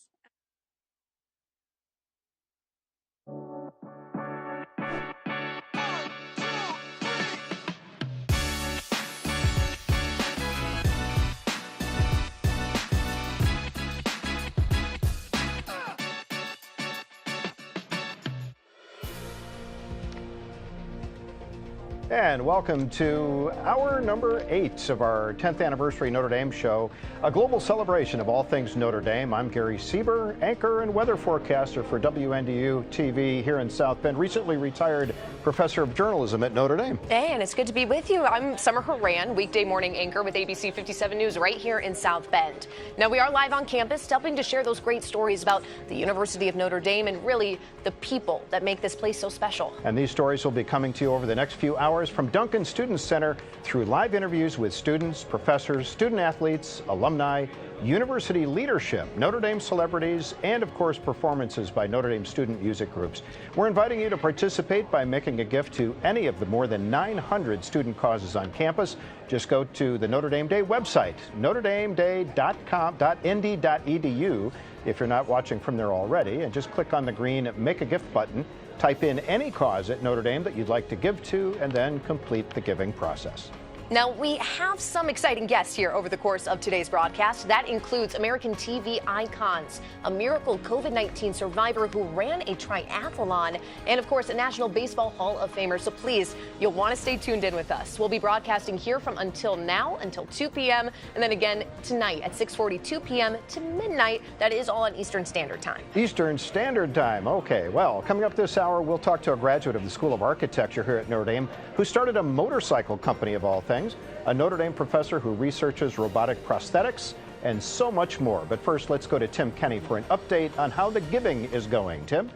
And welcome to hour number 8 of our 10th anniversary Notre Dame show, a global celebration of all things Notre Dame. I'm Gary Sieber, anchor and weather forecaster for WNDU TV here in South Bend, recently retired professor of journalism at Notre Dame. Hey, and it's good to be with you. I'm Summer Horan, weekday morning anchor with ABC 57 News right here in South Bend. Now, we are live on campus, helping to share those great stories about the University of Notre Dame and really the people that make this place so special. And these stories will be coming to you over the next few hours from Duncan Student Center through live interviews with students, professors, student athletes, alumni, university leadership, Notre Dame celebrities, and of course performances by Notre Dame student music groups. We're inviting you to participate by making a gift to any of the more than 900 student causes on campus. Just go to the Notre Dame Day website, notredameday.nd.edu if you're not watching from there already, and just click on the green Make a Gift button. Type in any cause at Notre Dame that you'd like to give to, and then complete the giving process. Now, we have some exciting guests here over the course of today's broadcast. That includes American TV icons, a miracle COVID-19 survivor who ran a triathlon, and of course, a National Baseball Hall of Famer. So please, you'll want to stay tuned in with us. We'll be broadcasting here from until 2 p.m. and then again tonight at 6:42 p.m. to midnight. That is all on Eastern Standard Time. Eastern Standard Time. Okay, well, coming up this hour, we'll talk to a graduate of the School of Architecture here at Notre Dame who started a motorcycle company of all things, a Notre Dame professor who researches robotic prosthetics, and so much more. But first, let's go to Tim Kenny for an update on how the giving is going. Tim?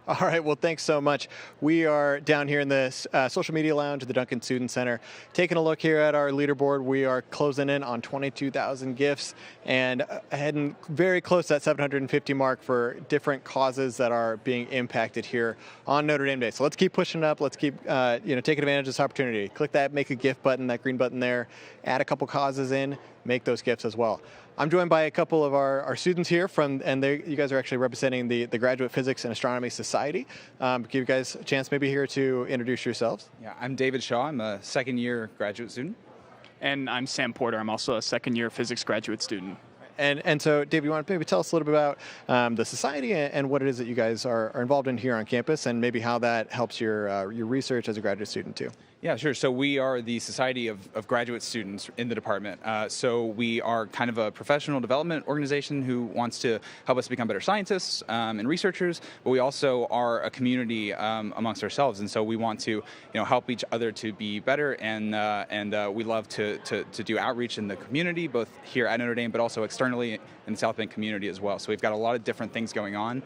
All right, well, thanks so much. We are down here in the social media lounge at the Duncan Student Center, taking a look here at our leaderboard. We are closing in on 22,000 gifts and heading very close to that 750 mark for different causes that are being impacted here on Notre Dame Day. So let's keep pushing it up. Let's keep taking advantage of this opportunity. Click that Make a Gift button, that green button there. Add a couple causes in, make those gifts as well. I'm joined by a couple of our students here you guys are actually representing the Graduate Physics and Astronomy Society. Give you guys a chance maybe here to introduce yourselves. Yeah, I'm David Shaw. I'm a second-year graduate student. And I'm Sam Porter. I'm also a second-year physics graduate student. And so, Dave, you want to maybe tell us a little bit about the society and what it is that you guys are involved in here on campus, and maybe how that helps your research as a graduate student too? Yeah, sure. So we are the Society of Graduate Students in the department. So we are kind of a professional development organization who wants to help us become better scientists and researchers, but we also are a community amongst ourselves. And so we want to help each other to be better, and we love to do outreach in the community, both here at Notre Dame, but also externally in the South Bend community as well. So we've got a lot of different things going on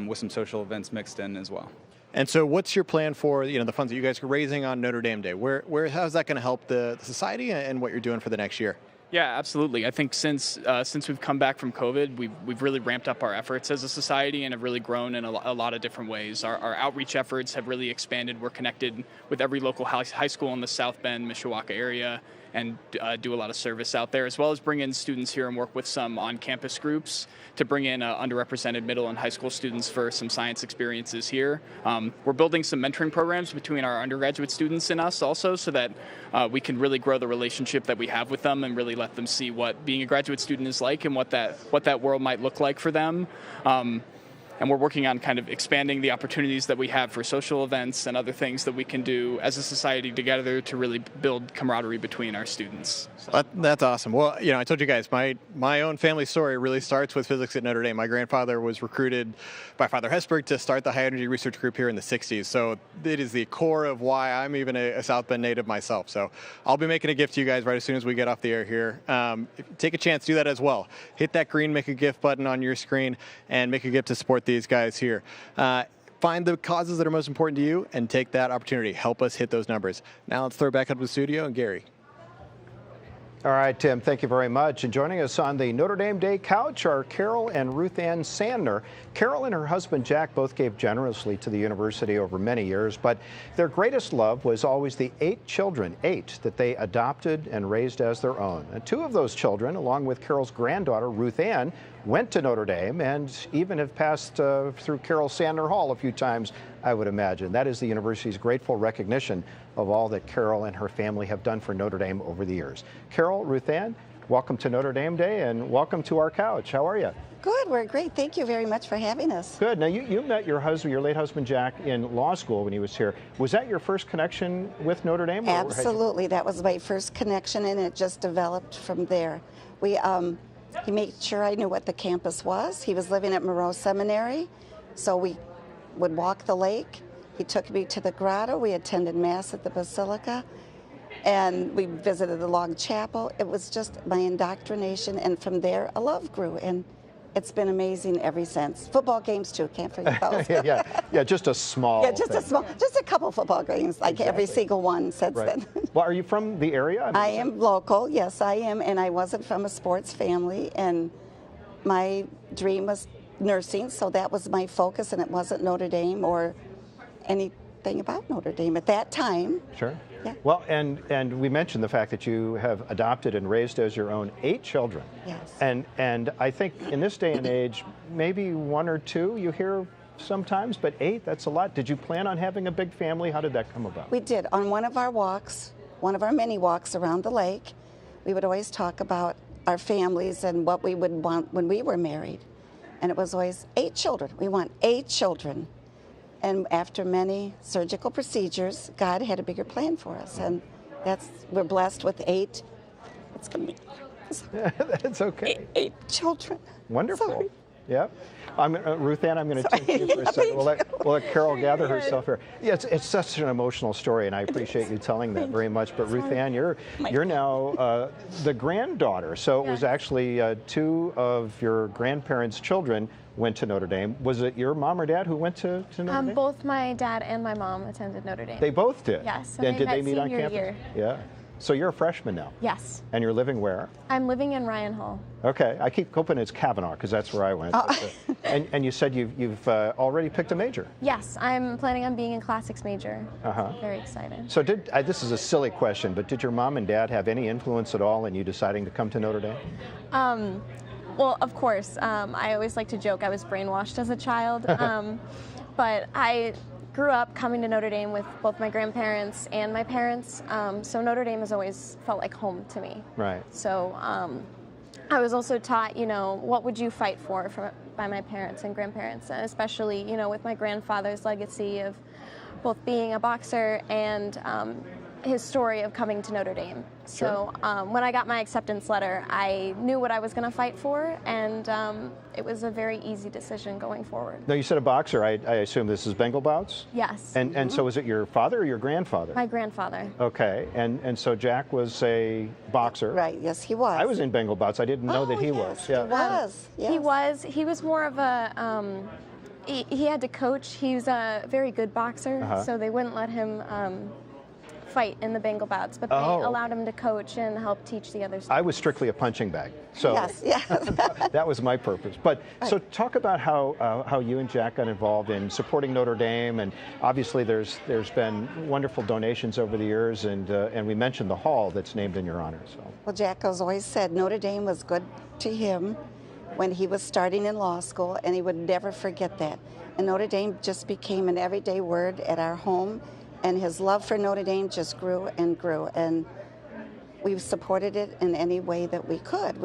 with some social events mixed in as well. And so what's your plan for the funds that you guys are raising on Notre Dame Day? How's that going to help the society and what you're doing for the next year? Yeah, absolutely. I think since we've come back from COVID, we've really ramped up our efforts as a society and have really grown in a lot of different ways. Our outreach efforts have really expanded. We're connected with every local high school in the South Bend, Mishawaka area, and do a lot of service out there, as well as bring in students here and work with some on-campus groups to bring in underrepresented middle and high school students for some science experiences here. We're building some mentoring programs between our undergraduate students and us also, so that we can really grow the relationship that we have with them and really let them see what being a graduate student is like and what that world might look like for them. we're working on kind of expanding the opportunities that we have for social events and other things that we can do as a society together to really build camaraderie between our students. So. That's awesome. Well, I told you guys, my own family story really starts with physics at Notre Dame. My grandfather was recruited by Father Hesburgh to start the high energy research group here in the 60s. So it is the core of why I'm even a South Bend native myself. So I'll be making a gift to you guys right as soon as we get off the air here. Take a chance, do that as well. Hit that green Make a Gift button on your screen and make a gift to support these guys here. Find the causes that are most important to you and take that opportunity. Help us hit those numbers. Now let's throw it back up to the studio and Gary. All right, Tim, thank you very much. And joining us on the Notre Dame Day couch are Carol and Ruth Ann Sandner. Carol and her husband Jack both gave generously to the university over many years, but their greatest love was always the 8 children, that they adopted and raised as their own. And 2 of those children, along with Carol's granddaughter, Ruth Ann, went to Notre Dame and even have passed through Carol Sandner Hall a few times, I would imagine. That is the university's grateful recognition of all that Carol and her family have done for Notre Dame over the years. Carol, Ruth Ann, welcome to Notre Dame Day and welcome to our couch. How are you? Good, we're great. Thank you very much for having us. Good. Now, you met your husband, your late husband, Jack, in law school when he was here. Was that your first connection with Notre Dame? Absolutely. That was my first connection, and it just developed from there. He made sure I knew what the campus was. He was living at Moreau Seminary, so we would walk the lake. He took me to the grotto. We attended Mass at the Basilica, and we visited the log chapel. It was just my indoctrination, and from there, a love grew, and it's been amazing ever since. Football games, too. Can't forget those. yeah, just a small just a couple football games, like every single one since then. Well, are you from the area? I am local, yes, I am, and I wasn't from a sports family, and my dream was nursing, so that was my focus, and it wasn't Notre Dame or anything about Notre Dame at that time. Sure. Yeah. Well, and we mentioned the fact that you have adopted and raised as your own 8 children. Yes. And I think in this day and age, maybe 1 or 2 you hear sometimes, but 8, that's a lot. Did you plan on having a big family? How did that come about? We did. On one of our walks, one of our many walks around the lake, we would always talk about our families and what we would want when we were married. And it was always 8 children. We want 8 children. And after many surgical procedures, God had a bigger plan for us. And we're blessed with 8. It's going to be... That's okay. 8 children. Wonderful. Sorry. Yep. Ruth Ann, I'm going to take you for a second. We'll let Carol gather herself here. Yeah, it's such an emotional story, and I appreciate you telling that very much. But Ruth Ann, you're now the granddaughter. So it was actually 2 of your grandparents' children went to Notre Dame. Was it your mom or dad who went to Notre Dame? Both my dad and my mom attended Notre Dame. They both did? Yes. And did they meet on campus? Year. Yeah. So you're a freshman now? Yes. And you're living where? I'm living in Ryan Hall. Okay. I keep hoping it's Kavanaugh because that's where I went. Oh. And you said you've already picked a major? Yes. I'm planning on being a classics major. Uh-huh. Very excited. So this is a silly question, but did your mom and dad have any influence at all in you deciding to come to Notre Dame? Well, of course. I always like to joke I was brainwashed as a child. But I grew up coming to Notre Dame with both my grandparents and my parents, so Notre Dame has always felt like home to me. Right. So I was also taught, what would you fight for by my parents and grandparents, and especially, with my grandfather's legacy of both being a boxer and his story of coming to Notre Dame. Sure. So when I got my acceptance letter, I knew what I was going to fight for, and it was a very easy decision going forward. Now, you said a boxer. I assume this is Bengal bouts? Yes. And so was it your father or your grandfather? My grandfather. Okay. And so Jack was a boxer? Right. Yes, he was. I was in Bengal bouts. I didn't know that he was. Yeah. He was. Yes. He was more of a... He had to coach. He's a very good boxer, so they wouldn't let him fight in the Bengal bouts, but they allowed him to coach and help teach the others. I was strictly a punching bag, so that was my purpose. But so talk about how you and Jack got involved in supporting Notre Dame, and obviously there's been wonderful donations over the years, and we mentioned the hall that's named in your honor. So. Well, Jack has always said Notre Dame was good to him when he was starting in law school, and he would never forget that. And Notre Dame just became an everyday word at our home. And his love for Notre Dame just grew and grew, and we've supported it in any way that we could.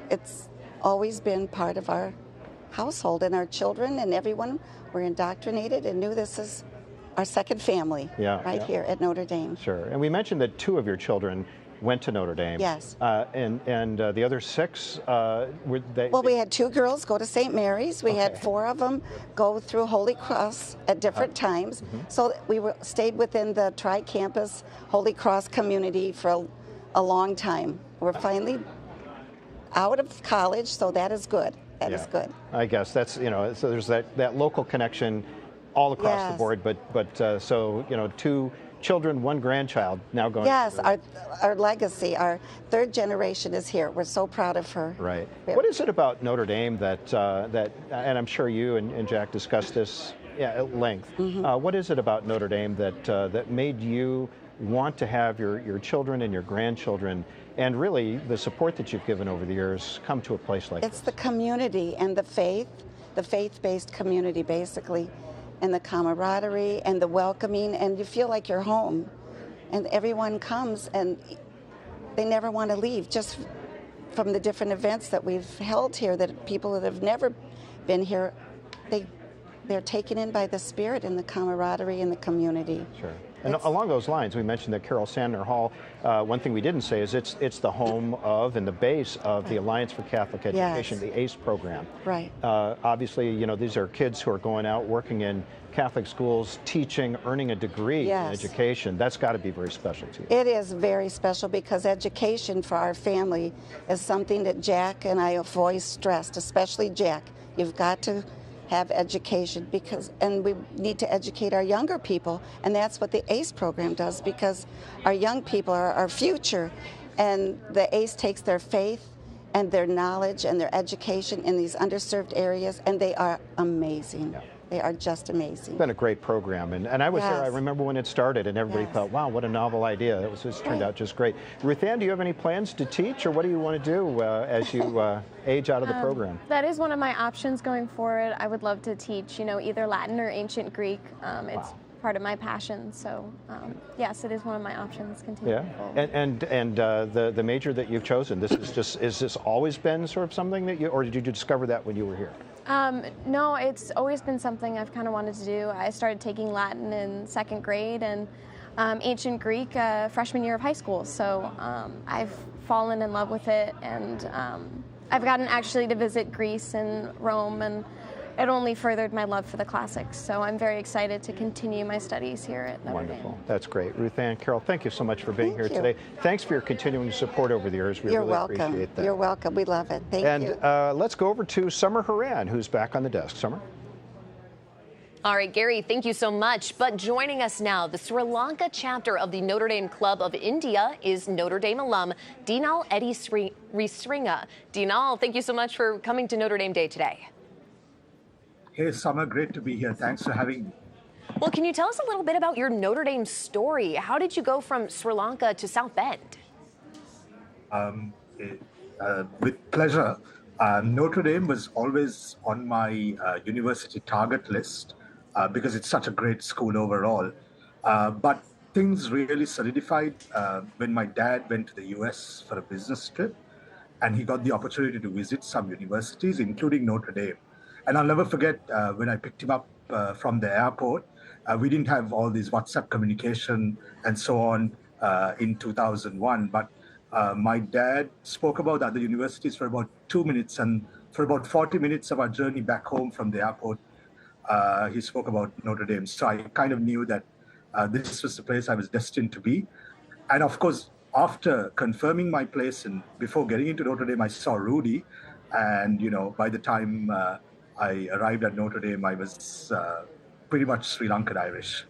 It's always been part of our household, and our children and everyone were indoctrinated and knew this is our second family here at Notre Dame. Sure. And we mentioned that 2 of your children went to Notre Dame. Yes. And the other 6, were they? Well, we had 2 girls go to St. Mary's. We had 4 of them go through Holy Cross at different times. So we stayed within the Tri-Campus Holy Cross community for a long time. We're finally out of college, so that is good. That is good. I guess that's, so there's that local connection all across the board. But so, 2 children, 1 grandchild now going. Yes, our legacy, our 3rd generation is here. We're so proud of her. Right. What is it about Notre Dame that and I'm sure you and Jack discussed this at length. What is it about Notre Dame that made you want to have your children and your grandchildren, and really the support that you've given over the years, come to a place like this? It's the community and the faith-based community, basically, and the camaraderie and the welcoming, and you feel like you're home. And everyone comes and they never want to leave, just from the different events that we've held here, that people that have never been here, they're taken in by the spirit and the camaraderie and the community. Sure. And along those lines, we mentioned that Carol Sandner Hall. One thing we didn't say is it's the home of and the base of the Alliance for Catholic Education, the ACE program. Right. Obviously, these are kids who are going out, working in Catholic schools, teaching, earning a degree in education. That's got to be very special to you. It is very special, because education for our family is something that Jack and I have always stressed, especially Jack. You've got to have education, and we need to educate our younger people, and that's what the ACE program does, because our young people are our future, and the ACE takes their faith and their knowledge and their education in these underserved areas, and they are amazing. They are just amazing. It's been a great program, and I was there. I remember when it started, and everybody thought, wow, what a novel idea. It turned out just great. Ruth Ann, do you have any plans to teach, or what do you want to do as you age out of the program? That is one of my options going forward. I would love to teach, either Latin or ancient Greek. It's part of my passion, so yes, it is one of my options. Continuing forward. And the major that you've chosen, is this always been sort of something that or did you discover that when you were here? No, it's always been something I've kind of wanted to do. I started taking Latin in 2nd grade and ancient Greek freshman year of high school. So I've fallen in love with it, and I've gotten actually to visit Greece and Rome, and it only furthered my love for the classics. So I'm very excited to continue my studies here at Notre Dame. Wonderful. That's great. Ruth Ann, Carol, thank you so much for being here today. Thanks for your continuing support over the years. We really appreciate that. You're welcome. We love it. Thank you. And let's go over to Summer Haran, who's back on the desk. Summer? All right, Gary, thank you so much. But joining us now, the Sri Lanka chapter of the Notre Dame Club of India is Notre Dame alum Dinal Eddie Risringa. Dinal, thank you so much for coming to Notre Dame Day today. Hey, Summer, great to be here. Thanks for having me. Well, can you tell us a little bit about your Notre Dame story? How did you go from Sri Lanka to South Bend? With pleasure. Notre Dame was always on my university target list because it's such a great school overall. But things really solidified when my dad went to the US for a business trip, and he got the opportunity to visit some universities, including Notre Dame. And I'll never forget when I picked him up from the airport. We didn't have all these WhatsApp communication and so on in 2001, but my dad spoke about other universities for about 2 minutes, and for about 40 minutes of our journey back home from the airport, he spoke about Notre Dame. So I kind of knew that this was the place I was destined to be. And of course, after confirming my place and before getting into Notre Dame, I saw Rudy. And, by the time I arrived at Notre Dame, I was pretty much Sri Lankan Irish.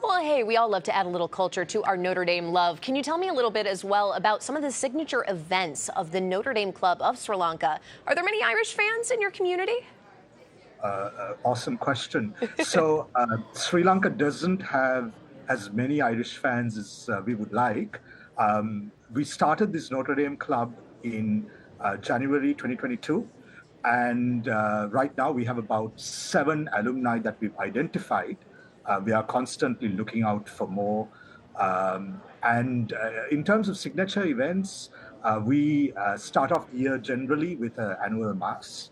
Well, hey, we all love to add a little culture to our Notre Dame love. Can you tell me a little bit as well about some of the signature events of the Notre Dame Club of Sri Lanka? Are there many Irish fans in your community? Awesome question. So Sri Lanka doesn't have as many Irish fans as we would like. We started this Notre Dame Club in January 2022. And right now we have about 7 alumni that we've identified. We are constantly looking out for more. And in terms of signature events, we start off the year generally with an annual mass.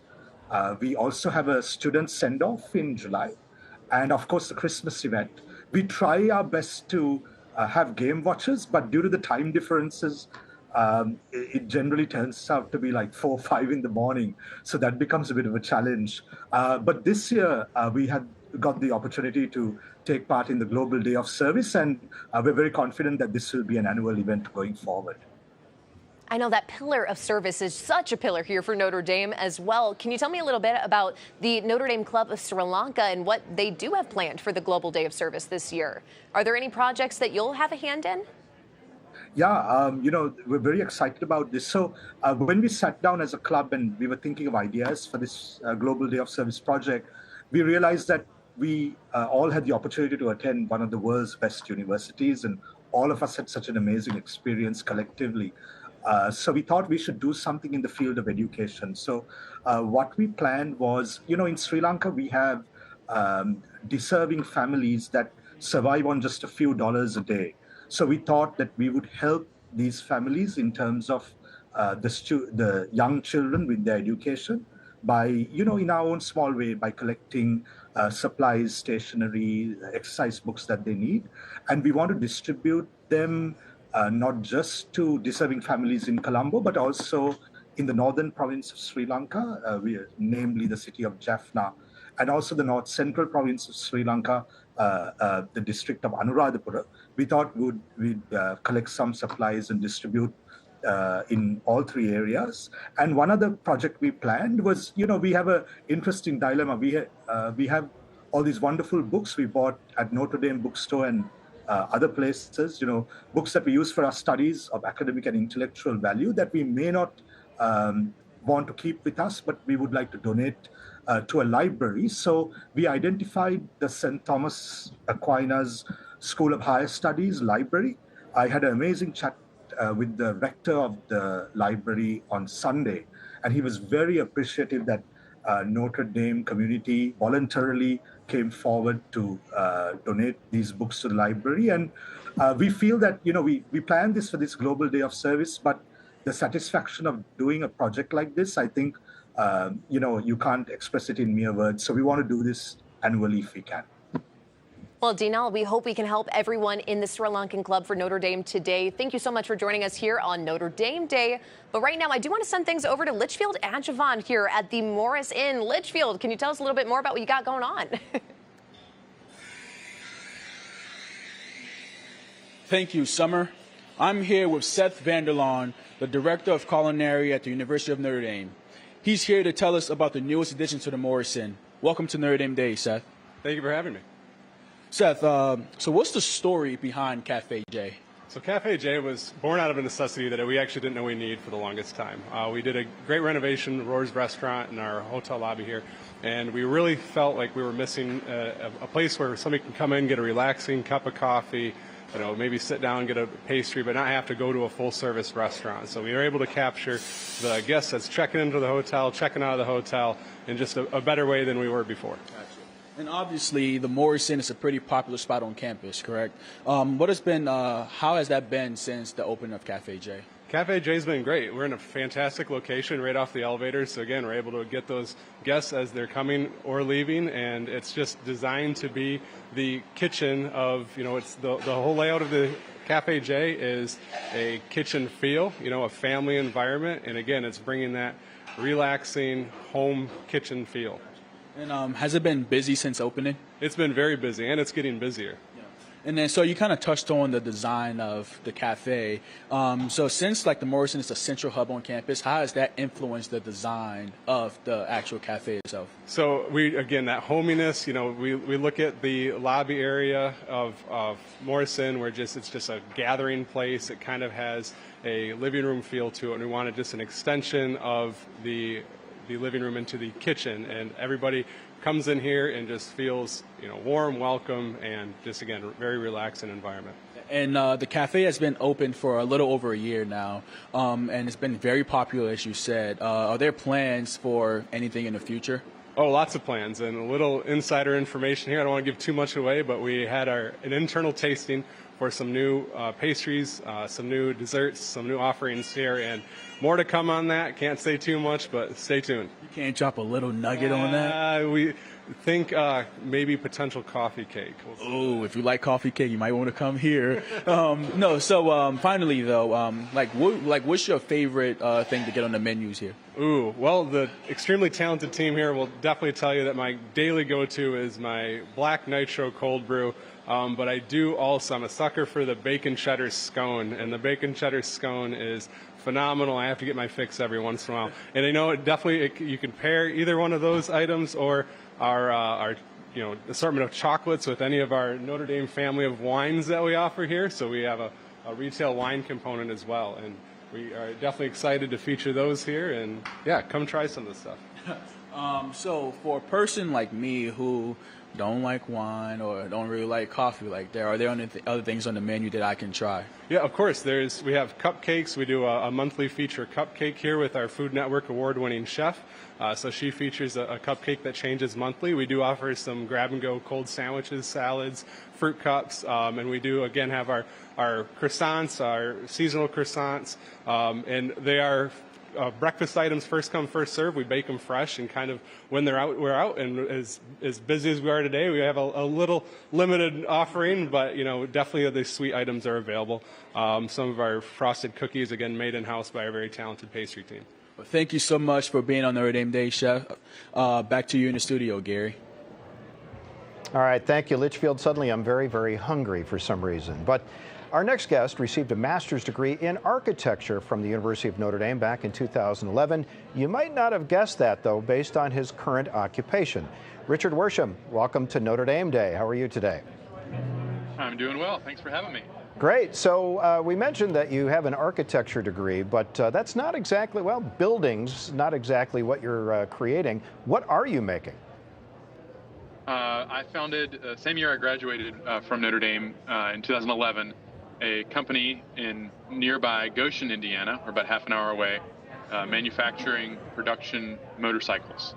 We also have a student send-off in July. And of course, the Christmas event. We try our best to have game watchers, but due to the time differences, it generally turns out to be like 4 or 5 in the morning. So that becomes a bit of a challenge. But this year, we had got the opportunity to take part in the Global Day of Service, and we're very confident that this will be an annual event going forward. I know that pillar of service is such a pillar here for Notre Dame as well. Can you tell me a little bit about the Notre Dame Club of Sri Lanka and what they do have planned for the Global Day of Service this year? Are there any projects that you'll have a hand in? Yeah, we're very excited about this. So when we sat down as a club and we were thinking of ideas for this Global Day of Service project, we realized that we all had the opportunity to attend one of the world's best universities, and all of us had such an amazing experience collectively. So we thought we should do something in the field of education. So what we planned was, in Sri Lanka, we have deserving families that survive on just a few dollars a day. So we thought that we would help these families in terms of the young children with their education by, in our own small way, by collecting supplies, stationery, exercise books that they need. And we want to distribute them not just to deserving families in Colombo, but also in the northern province of Sri Lanka, namely the city of Jaffna, and also the north central province of Sri Lanka, the district of Anuradhapura. We thought we'd collect some supplies and distribute in all 3 areas. And one other project we planned was, we have an interesting dilemma. We have all these wonderful books we bought at Notre Dame Bookstore and other places, books that we use for our studies of academic and intellectual value that we may not want to keep with us, but we would like to donate to a library. So we identified the St. Thomas Aquinas School of Higher Studies library. I had an amazing chat with the rector of the library on Sunday, and he was very appreciative that Notre Dame community voluntarily came forward to donate these books to the library. And we feel that, we planned this for this Global Day of Service, but the satisfaction of doing a project like this, I think, you can't express it in mere words. So we want to do this annually if we can. Well, Dinal, we hope we can help everyone in the Sri Lankan Club for Notre Dame today. Thank you so much for joining us here on Notre Dame Day. But right now, I do want to send things over to Litchfield Adjuvant here at the Morris Inn. Litchfield, can you tell us a little bit more about what you got going on? Thank you, Summer. I'm here with Seth Vanderlaan, the Director of Culinary at the University of Notre Dame. He's here to tell us about the newest addition to the Morris Inn. Welcome to Notre Dame Day, Seth. Thank you for having me. Seth, so what's the story behind Cafe J? So Cafe J was born out of a necessity that we actually didn't know we needed for the longest time. We did a great renovation of Roar's restaurant in our hotel lobby here, and we really felt like we were missing a place where somebody can come in, get a relaxing cup of coffee, maybe sit down, get a pastry, but not have to go to a full-service restaurant. So we were able to capture the guests that's checking into the hotel, checking out of the hotel in just a better way than we were before. And obviously, the Morris Inn is a pretty popular spot on campus, correct? How has that been since the opening of Cafe J? Cafe J's been great. We're in a fantastic location right off the elevator. So again, we're able to get those guests as they're coming or leaving, and it's just designed to be the kitchen of, it's the whole layout of the Cafe J is a kitchen feel, a family environment. And again, it's bringing that relaxing home kitchen feel. And has it been busy since opening? It's been very busy, and it's getting busier. And then, so you kind of touched on the design of the cafe. So since the Morris Inn is a central hub on campus, how has that influenced the design of the actual cafe itself? So that hominess, we look at the lobby area of Morris Inn where it's just a gathering place. It kind of has a living room feel to it, and we wanted just an extension of the living room into the kitchen, and everybody comes in here and just feels warm, welcome, and just again very relaxing environment. And the cafe has been open for a little over a year now, and it's been very popular, as you said. Are there plans for anything in the future? Oh, lots of plans, and a little insider information here. I don't want to give too much away, but we had an internal tasting for some new pastries, some new desserts, some new offerings here, and more to come on that. Can't say too much, but stay tuned. You can't drop a little nugget on that? We think maybe potential coffee cake. Oh, if you like coffee cake, you might want to come here. Finally though, what's your favorite thing to get on the menus here? Ooh, well, the extremely talented team here will definitely tell you that my daily go-to is my Black Nitro cold brew. But I do also, I'm a sucker for the bacon cheddar scone, and the bacon cheddar scone is phenomenal. I have to get my fix every once in a while. And I know you can pair either one of those items or our assortment of chocolates with any of our Notre Dame family of wines that we offer here. So we have a retail wine component as well. And we are definitely excited to feature those here. And yeah, come try some of this stuff. So for a person like me who don't like wine or don't really like coffee, are there other things on the menu that I can try? Yeah, of course. We have cupcakes. We do a monthly feature cupcake here with our Food Network award-winning chef. So she features a cupcake that changes monthly. We do offer some grab-and-go cold sandwiches, salads, fruit cups, and we do, again, have our croissants, our seasonal croissants, and they are breakfast items, first come, first serve. We bake them fresh, and kind of when they're out, we're out. And as busy as we are today, we have a little limited offering, but definitely the sweet items are available. Some of our frosted cookies, again, made in-house by our very talented pastry team. Well, thank you so much for being on Notre Dame Day, Chef. Back to you in the studio, Gary. All right, thank you, Litchfield. Suddenly I'm very, very hungry for some reason. But our next guest received a master's degree in architecture from the University of Notre Dame back in 2011. You might not have guessed that, though, based on his current occupation. Richard Worsham, welcome to Notre Dame Day. How are you today? I'm doing well. Thanks for having me. Great. So we mentioned that you have an architecture degree, but that's not exactly, well, buildings, not exactly what you're creating. What are you making? I founded, same year I graduated from Notre Dame in 2011, a company in nearby Goshen, Indiana, or about half an hour away, manufacturing production motorcycles.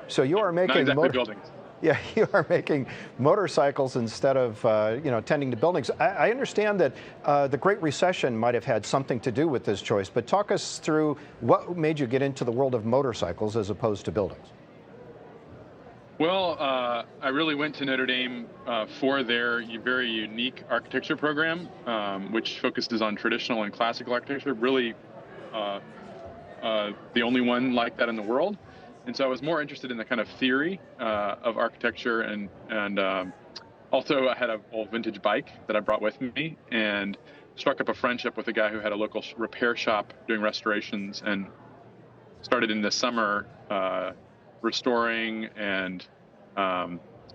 So you are making not exactly buildings. Yeah, you are making motorcycles instead of tending to buildings. I understand that the Great Recession might have had something to do with this choice, but talk us through what made you get into the world of motorcycles as opposed to buildings. Well, I really went to Notre Dame for their very unique architecture program, which focuses on traditional and classical architecture, really the only one like that in the world. And so I was more interested in the kind of theory of architecture, and also I had an old vintage bike that I brought with me, and struck up a friendship with a guy who had a local repair shop doing restorations, and started in the summer restoring and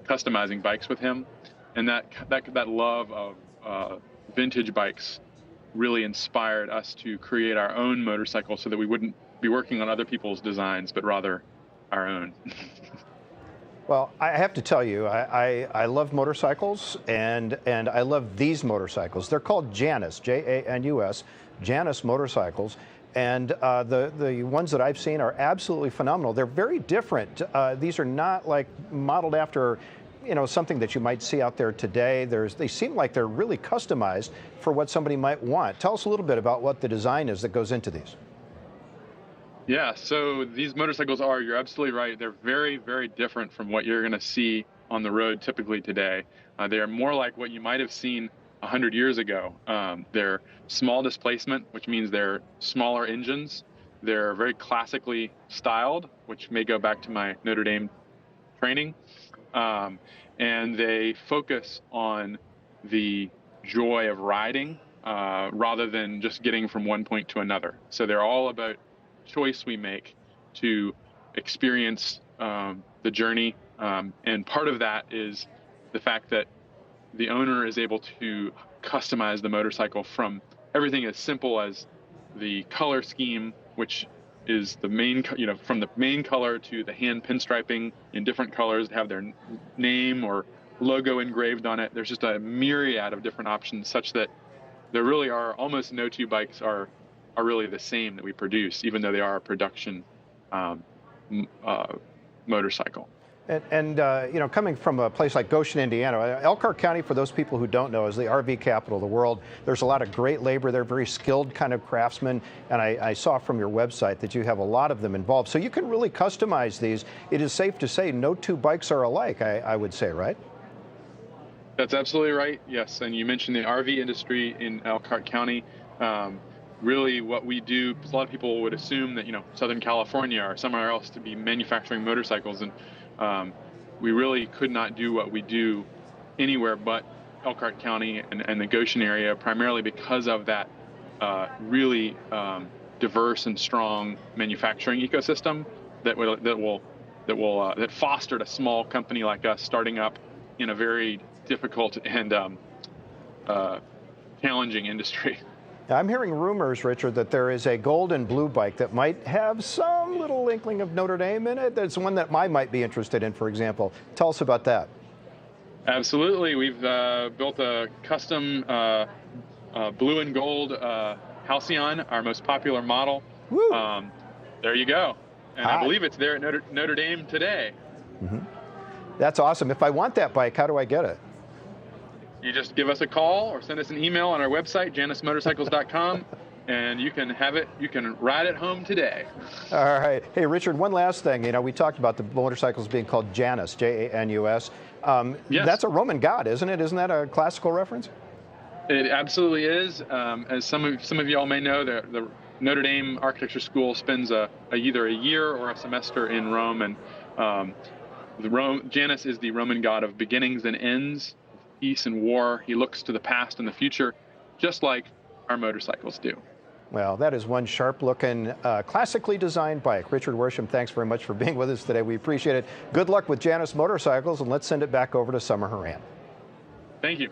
customizing bikes with him. And that love of vintage bikes really inspired us to create our own motorcycle, so that we wouldn't be working on other people's designs, but rather our own. Well, I have to tell you, I love motorcycles, and I love these motorcycles. They're called Janus, Janus, Janus Motorcycles. And the ones that I've seen are absolutely phenomenal. They're very different. These are not like modeled after, something that you might see out there today. They seem like they're really customized for what somebody might want. Tell us a little bit about what the design is that goes into these. Yeah, so these motorcycles you're absolutely right. They're very, very different from what you're going to see on the road typically today. They are more like what you might have seen 100 years ago. They're small displacement, which means they're smaller engines. They're very classically styled, which may go back to my Notre Dame training. And they focus on the joy of riding rather than just getting from one point to another. So they're all about choice we make to experience the journey. And part of that is the fact that the owner is able to customize the motorcycle from everything as simple as the color scheme, which is the main, from the main color to the hand pinstriping in different colors to have their name or logo engraved on it. There's just a myriad of different options, such that there really are almost no two bikes are really the same that we produce, even though they are a production motorcycle. And you know, coming from a place like Goshen, Indiana, Elkhart County, for those people who don't know, is the RV capital of the world. There's a lot of great labor there, very skilled kind of craftsmen, and I saw from your website that you have a lot of them involved. So you can really customize these. It is safe to say no two bikes are alike, I would say, right? That's absolutely right, yes. And you mentioned the RV industry in Elkhart County. Really what we do, a lot of people would assume that, you know, Southern California or somewhere else to be manufacturing motorcycles, and we really could not do what we do anywhere but Elkhart County and the Goshen area, primarily because of that really diverse and strong manufacturing ecosystem that fostered a small company like us starting up in a very difficult and challenging industry. I'm hearing rumors, Richard, that there is a gold and blue bike that might have some little inkling of Notre Dame in it. There's one that I might be interested in, for example. Tell us about that. Absolutely. We've built a custom blue and gold Halcyon, our most popular model. There you go. And I believe it's there at Notre Dame today. Mm-hmm. That's awesome. If I want that bike, how do I get it? You just give us a call or send us an email on our website, janusmotorcycles.com, and you can have it. You can ride it home today. All right. Hey, Richard, one last thing. You know, we talked about the motorcycles being called Janus, Janus. Yes. That's a Roman god, isn't it? Isn't that a classical reference? It absolutely is. As some of you all may know, the Notre Dame Architecture School spends either a year or a semester in Rome, and Janus is the Roman god of beginnings and ends, peace and war. He looks to the past and the future, just like our motorcycles do. Well, that is one sharp-looking, classically designed bike. Richard Worsham, thanks very much for being with us today. We appreciate it. Good luck with Janus Motorcycles, and let's send it back over to Summer Horan. Thank you.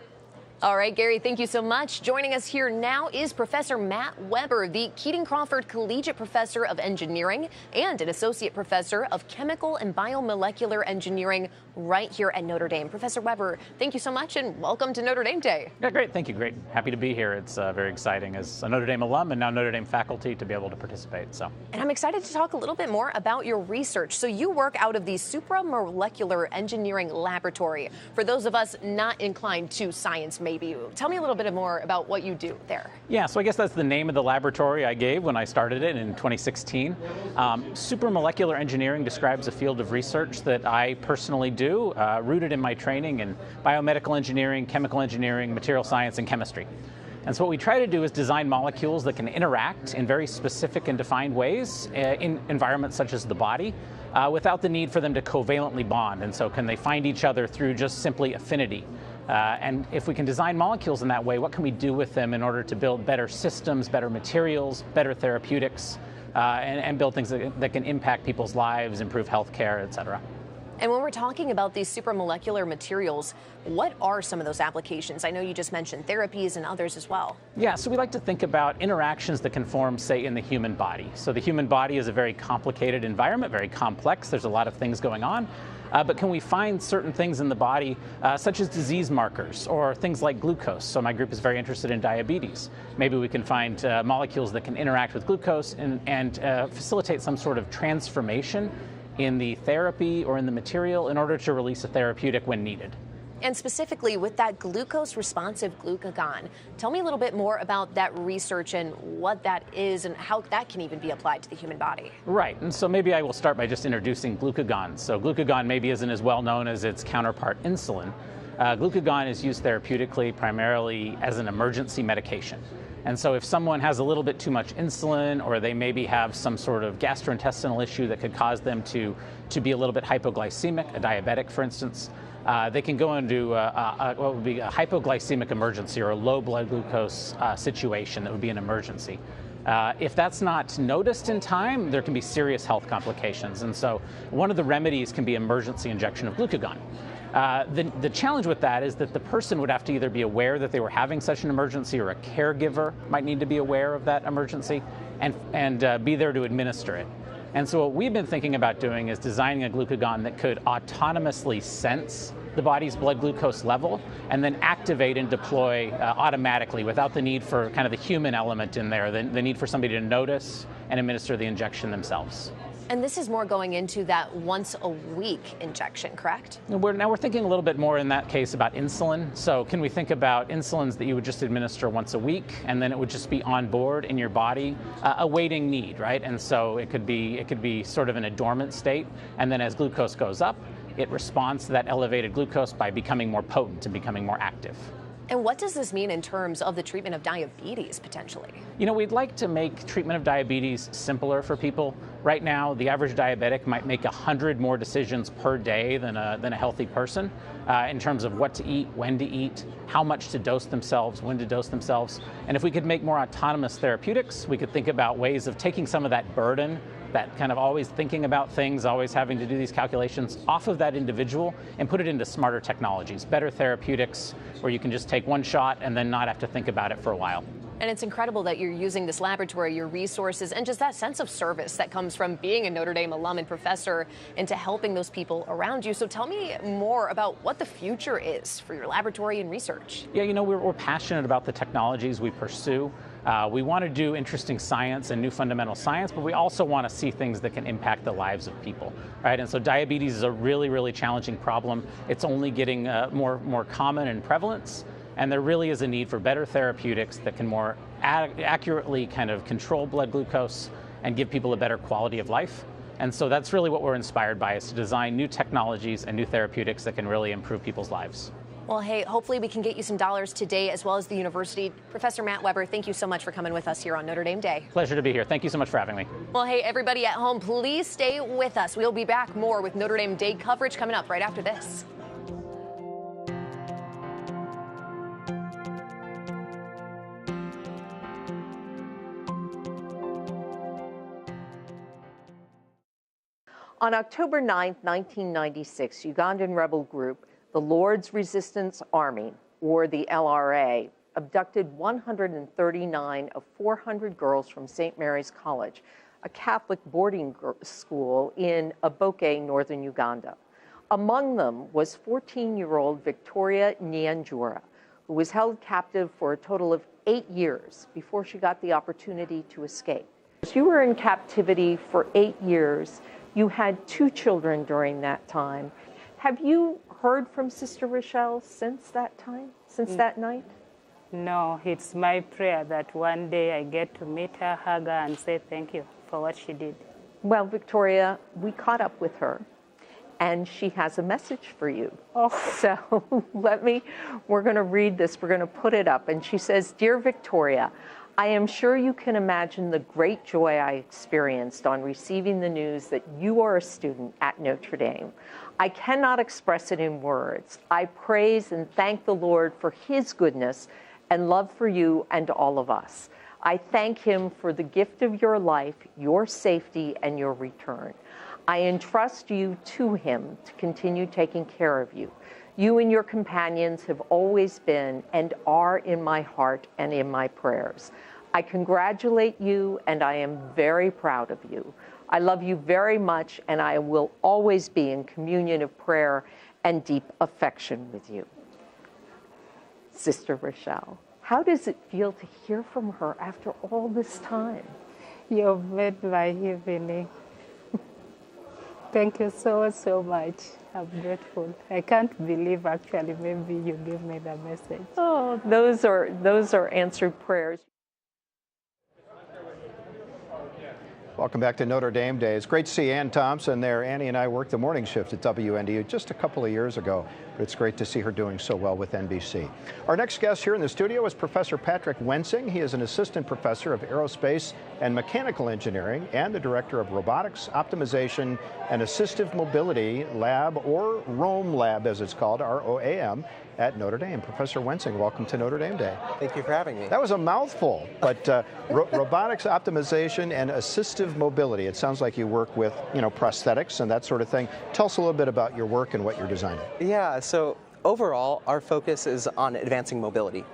All right, Gary, thank you so much. Joining us here now is Professor Matt Weber, the Keating Crawford Collegiate Professor of Engineering and an Associate Professor of Chemical and Biomolecular Engineering right here at Notre Dame. Professor Weber, thank you so much and welcome to Notre Dame Day. Yeah, great. Thank you. Great. Happy to be here. It's very exciting as a Notre Dame alum and now Notre Dame faculty to be able to participate. And I'm excited to talk a little bit more about your research. So you work out of the Supramolecular Engineering Laboratory. For those of us not inclined to science, maybe, tell me a little bit more about what you do there. Yeah, so I guess that's the name of the laboratory I gave when I started it in 2016. Supramolecular engineering describes a field of research that I personally do, rooted in my training in biomedical engineering, chemical engineering, material science, and chemistry. And so what we try to do is design molecules that can interact in very specific and defined ways in environments such as the body without the need for them to covalently bond. And so can they find each other through just simply affinity? And if we can design molecules in that way, what can we do with them in order to build better systems, better materials, better therapeutics, and build things that can impact people's lives, improve healthcare, et cetera. And when we're talking about these supramolecular materials, what are some of those applications? I know you just mentioned therapies and others as well. Yeah, so we like to think about interactions that can form, say, in the human body. So the human body is a very complicated environment, very complex. There's a lot of things going on. But can we find certain things in the body, such as disease markers or things like glucose? So my group is very interested in diabetes. Maybe we can find molecules that can interact with glucose and facilitate some sort of transformation in the therapy or in the material in order to release a therapeutic when needed. And specifically with that glucose-responsive glucagon, tell me a little bit more about that research and what that is and how that can even be applied to the human body. Right, and so maybe I will start by just introducing glucagon. So glucagon maybe isn't as well known as its counterpart insulin. Glucagon is used therapeutically primarily as an emergency medication. And so if someone has a little bit too much insulin, or they maybe have some sort of gastrointestinal issue that could cause them to be a little bit hypoglycemic, a diabetic for instance, they can go into what would be a hypoglycemic emergency or a low blood glucose situation that would be an emergency. If that's not noticed in time, there can be serious health complications. And so one of the remedies can be emergency injection of glucagon. The challenge with that is that the person would have to either be aware that they were having such an emergency, or a caregiver might need to be aware of that emergency and be there to administer it. And so what we've been thinking about doing is designing a glucagon that could autonomously sense the body's blood glucose level and then activate and deploy automatically without the need for kind of the human element in there, the need for somebody to notice and administer the injection themselves. And this is more going into that once a week injection, correct? Now we're thinking a little bit more in that case about insulin. So can we think about insulins that you would just administer once a week, and then it would just be on board in your body, awaiting need, right? And so it could be sort of in a dormant state, and then as glucose goes up, it responds to that elevated glucose by becoming more potent and becoming more active. And what does this mean in terms of the treatment of diabetes, potentially? You know, we'd like to make treatment of diabetes simpler for people. Right now, the average diabetic might make 100 more decisions per day than a healthy person in terms of what to eat, when to eat, how much to dose themselves, when to dose themselves. And if we could make more autonomous therapeutics, we could think about ways of taking some of that burden, that kind of always thinking about things, always having to do these calculations off of that individual and put it into smarter technologies, better therapeutics, where you can just take one shot and then not have to think about it for a while. And it's incredible that you're using this laboratory, your resources, and just that sense of service that comes from being a Notre Dame alum and professor into helping those people around you. So tell me more about what the future is for your laboratory and research. Yeah, you know, we're passionate about the technologies we pursue. We want to do interesting science and new fundamental science, but we also want to see things that can impact the lives of people, right? And so diabetes is a really, really challenging problem. It's only getting more common in prevalence. And there really is a need for better therapeutics that can more accurately kind of control blood glucose and give people a better quality of life. And so that's really what we're inspired by, is to design new technologies and new therapeutics that can really improve people's lives. Well, hey, hopefully we can get you some dollars today as well as the university. Professor Matt Weber, thank you so much for coming with us here on Notre Dame Day. Pleasure to be here. Thank you so much for having me. Well, hey, everybody at home, please stay with us. We'll be back more with Notre Dame Day coverage coming up right after this. On October 9, 1996, Ugandan rebel group, the Lord's Resistance Army, or the LRA, abducted 139 of 400 girls from St. Mary's College, a Catholic boarding school in Aboke, northern Uganda. Among them was 14-year-old Victoria Nyanjura, who was held captive for a total of 8 years before she got the opportunity to escape. You were in captivity for 8 years. You had 2 children during that time. Have you heard from Sister Rochelle since that time, since that night? No, it's my prayer that one day I get to meet her, hug her, and say thank you for what she did. Well, Victoria, we caught up with her, and she has a message for you. Oh. So we're going to read this, we're going to put it up. And she says, "Dear Victoria, I am sure you can imagine the great joy I experienced on receiving the news that you are a student at Notre Dame. I cannot express it in words. I praise and thank the Lord for his goodness and love for you and all of us. I thank him for the gift of your life, your safety, and your return. I entrust you to him to continue taking care of you. You and your companions have always been and are in my heart and in my prayers. I congratulate you, and I am very proud of you. I love you very much, and I will always be in communion of prayer and deep affection with you." Sister Rochelle, how does it feel to hear from her after all this time? You've made my evening. Thank you so, so much. I'm grateful. I can't believe actually maybe you gave me the message. Oh, those are answered prayers. Welcome back to Notre Dame Day. It's great to see Ann Thompson there. Annie and I worked the morning shift at WNDU just a couple of years ago, but it's great to see her doing so well with NBC. Our next guest here in the studio is Professor Patrick Wensing. He is an assistant professor of aerospace and mechanical engineering and the director of Robotics, Optimization, and Assistive Mobility Lab, or ROAM Lab as it's called, ROAM, at Notre Dame. Professor Wensing, welcome to Notre Dame Day. Thank you for having me. That was a mouthful, but robotics, optimization, and assistive mobility. It sounds like you work with, prosthetics and that sort of thing. Tell us a little bit about your work and what you're designing. Yeah, so overall, our focus is on advancing mobility.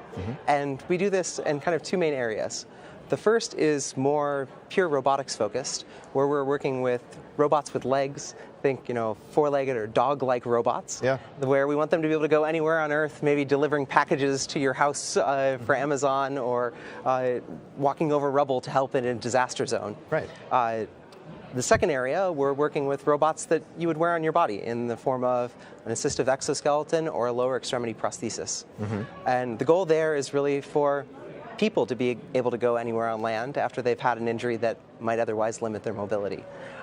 And we do this in kind of 2 main areas. The first is more pure robotics focused, where we're working with robots with legs. Think, 4-legged or dog-like robots. Yeah. Where we want them to be able to go anywhere on Earth, maybe delivering packages to your house for Amazon, or walking over rubble to help in a disaster zone. Right. The second area, we're working with robots that you would wear on your body in the form of an assistive exoskeleton or a lower extremity prosthesis. And the goal there is really for people to be able to go anywhere on land after they've had an injury that might otherwise limit their mobility.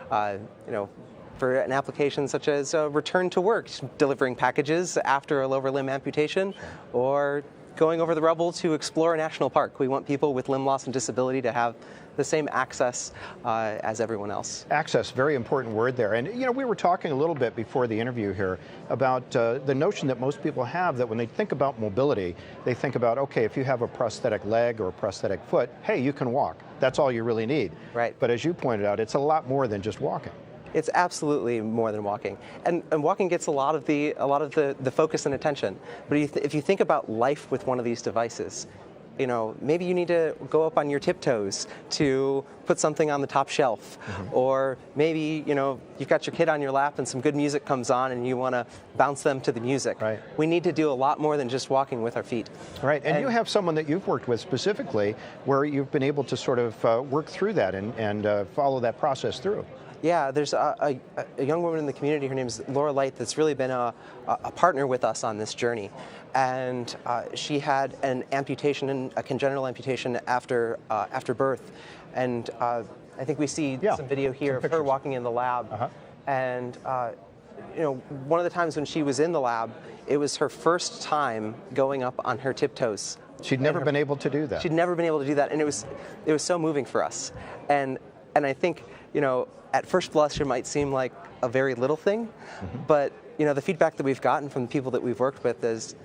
For an application such as return to work, delivering packages after a lower limb amputation, or going over the rubble to explore a national park. We want people with limb loss and disability to have the same access as everyone else. Access, very important word there. And we were talking a little bit before the interview here about the notion that most people have that when they think about mobility, they think about, okay, if you have a prosthetic leg or a prosthetic foot, hey, you can walk. That's all you really need. Right. But as you pointed out, it's a lot more than just walking. It's absolutely more than walking, and walking gets a lot of the focus and attention. But if you think about life with one of these devices, maybe you need to go up on your tiptoes to put something on the top shelf, or maybe you've got your kid on your lap and some good music comes on and you want to bounce them to the music. Right. We need to do a lot more than just walking with our feet. Right, and you have someone that you've worked with specifically where you've been able to sort of work through that and follow that process through. Yeah, there's a young woman in the community, her name is Laura Light, that's really been a partner with us on this journey. And she had an amputation, a congenital amputation after birth. And I think we see some video here of her walking in the lab. And one of the times when she was in the lab, it was her first time going up on her tiptoes. She'd never been able to do that. She'd never been able to do that, and it was so moving for us. And I think, at first blush, it might seem like a very little thing, but the feedback that we've gotten from the people that we've worked with is,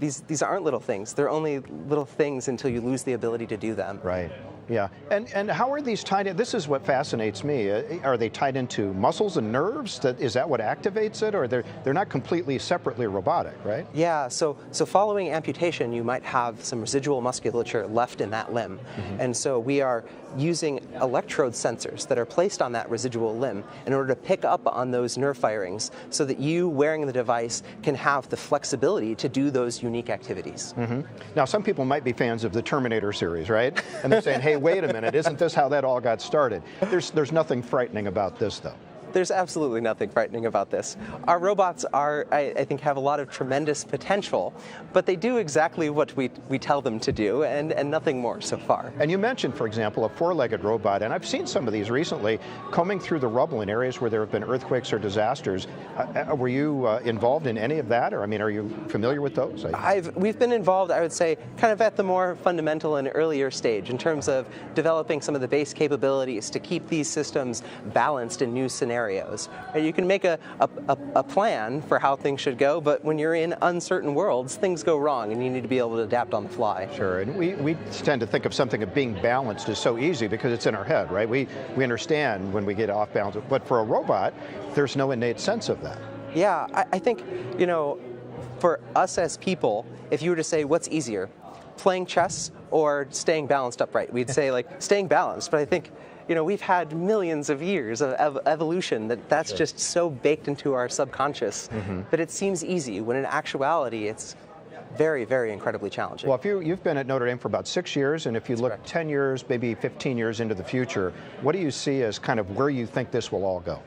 these aren't little things. They're only little things until you lose the ability to do them. Right. Yeah. And how are these tied in? This is what fascinates me. Are they tied into muscles and nerves? Is that what activates it, or they're not completely separately robotic, right? Yeah. So following amputation, you might have some residual musculature left in that limb, and so we are using electrode sensors that are placed on that residual limb in order to pick up on those nerve firings, so that you wearing the device can have the flexibility to do those unique activities. Now, some people might be fans of the Terminator series, right? And they're saying, hey, wait a minute, isn't this how that all got started? There's nothing frightening about this, though. There's absolutely nothing frightening about this. Our robots I think, have a lot of tremendous potential, but they do exactly what we tell them to do, and nothing more so far. And you mentioned, for example, a four-legged robot, and I've seen some of these recently, combing through the rubble in areas where there have been earthquakes or disasters. Were you involved in any of that, or are you familiar with those? We've been involved, I would say, kind of at the more fundamental and earlier stage in terms of developing some of the base capabilities to keep these systems balanced in new scenarios. You can make a plan for how things should go, but when you're in uncertain worlds, things go wrong, and you need to be able to adapt on the fly. Sure, and we tend to think of something of being balanced as so easy because it's in our head, right? We understand when we get off balance, but for a robot, there's no innate sense of that. Yeah, I think, for us as people, if you were to say what's easier, playing chess or staying balanced upright, we'd say staying balanced, but I think we've had millions of years of evolution that's just so baked into our subconscious that it seems easy, when in actuality it's very, very incredibly challenging. Well, if you've been at Notre Dame for about 6 years, and if you look 10 years, maybe 15 years into the future, what do you see as kind of where you think this will all go?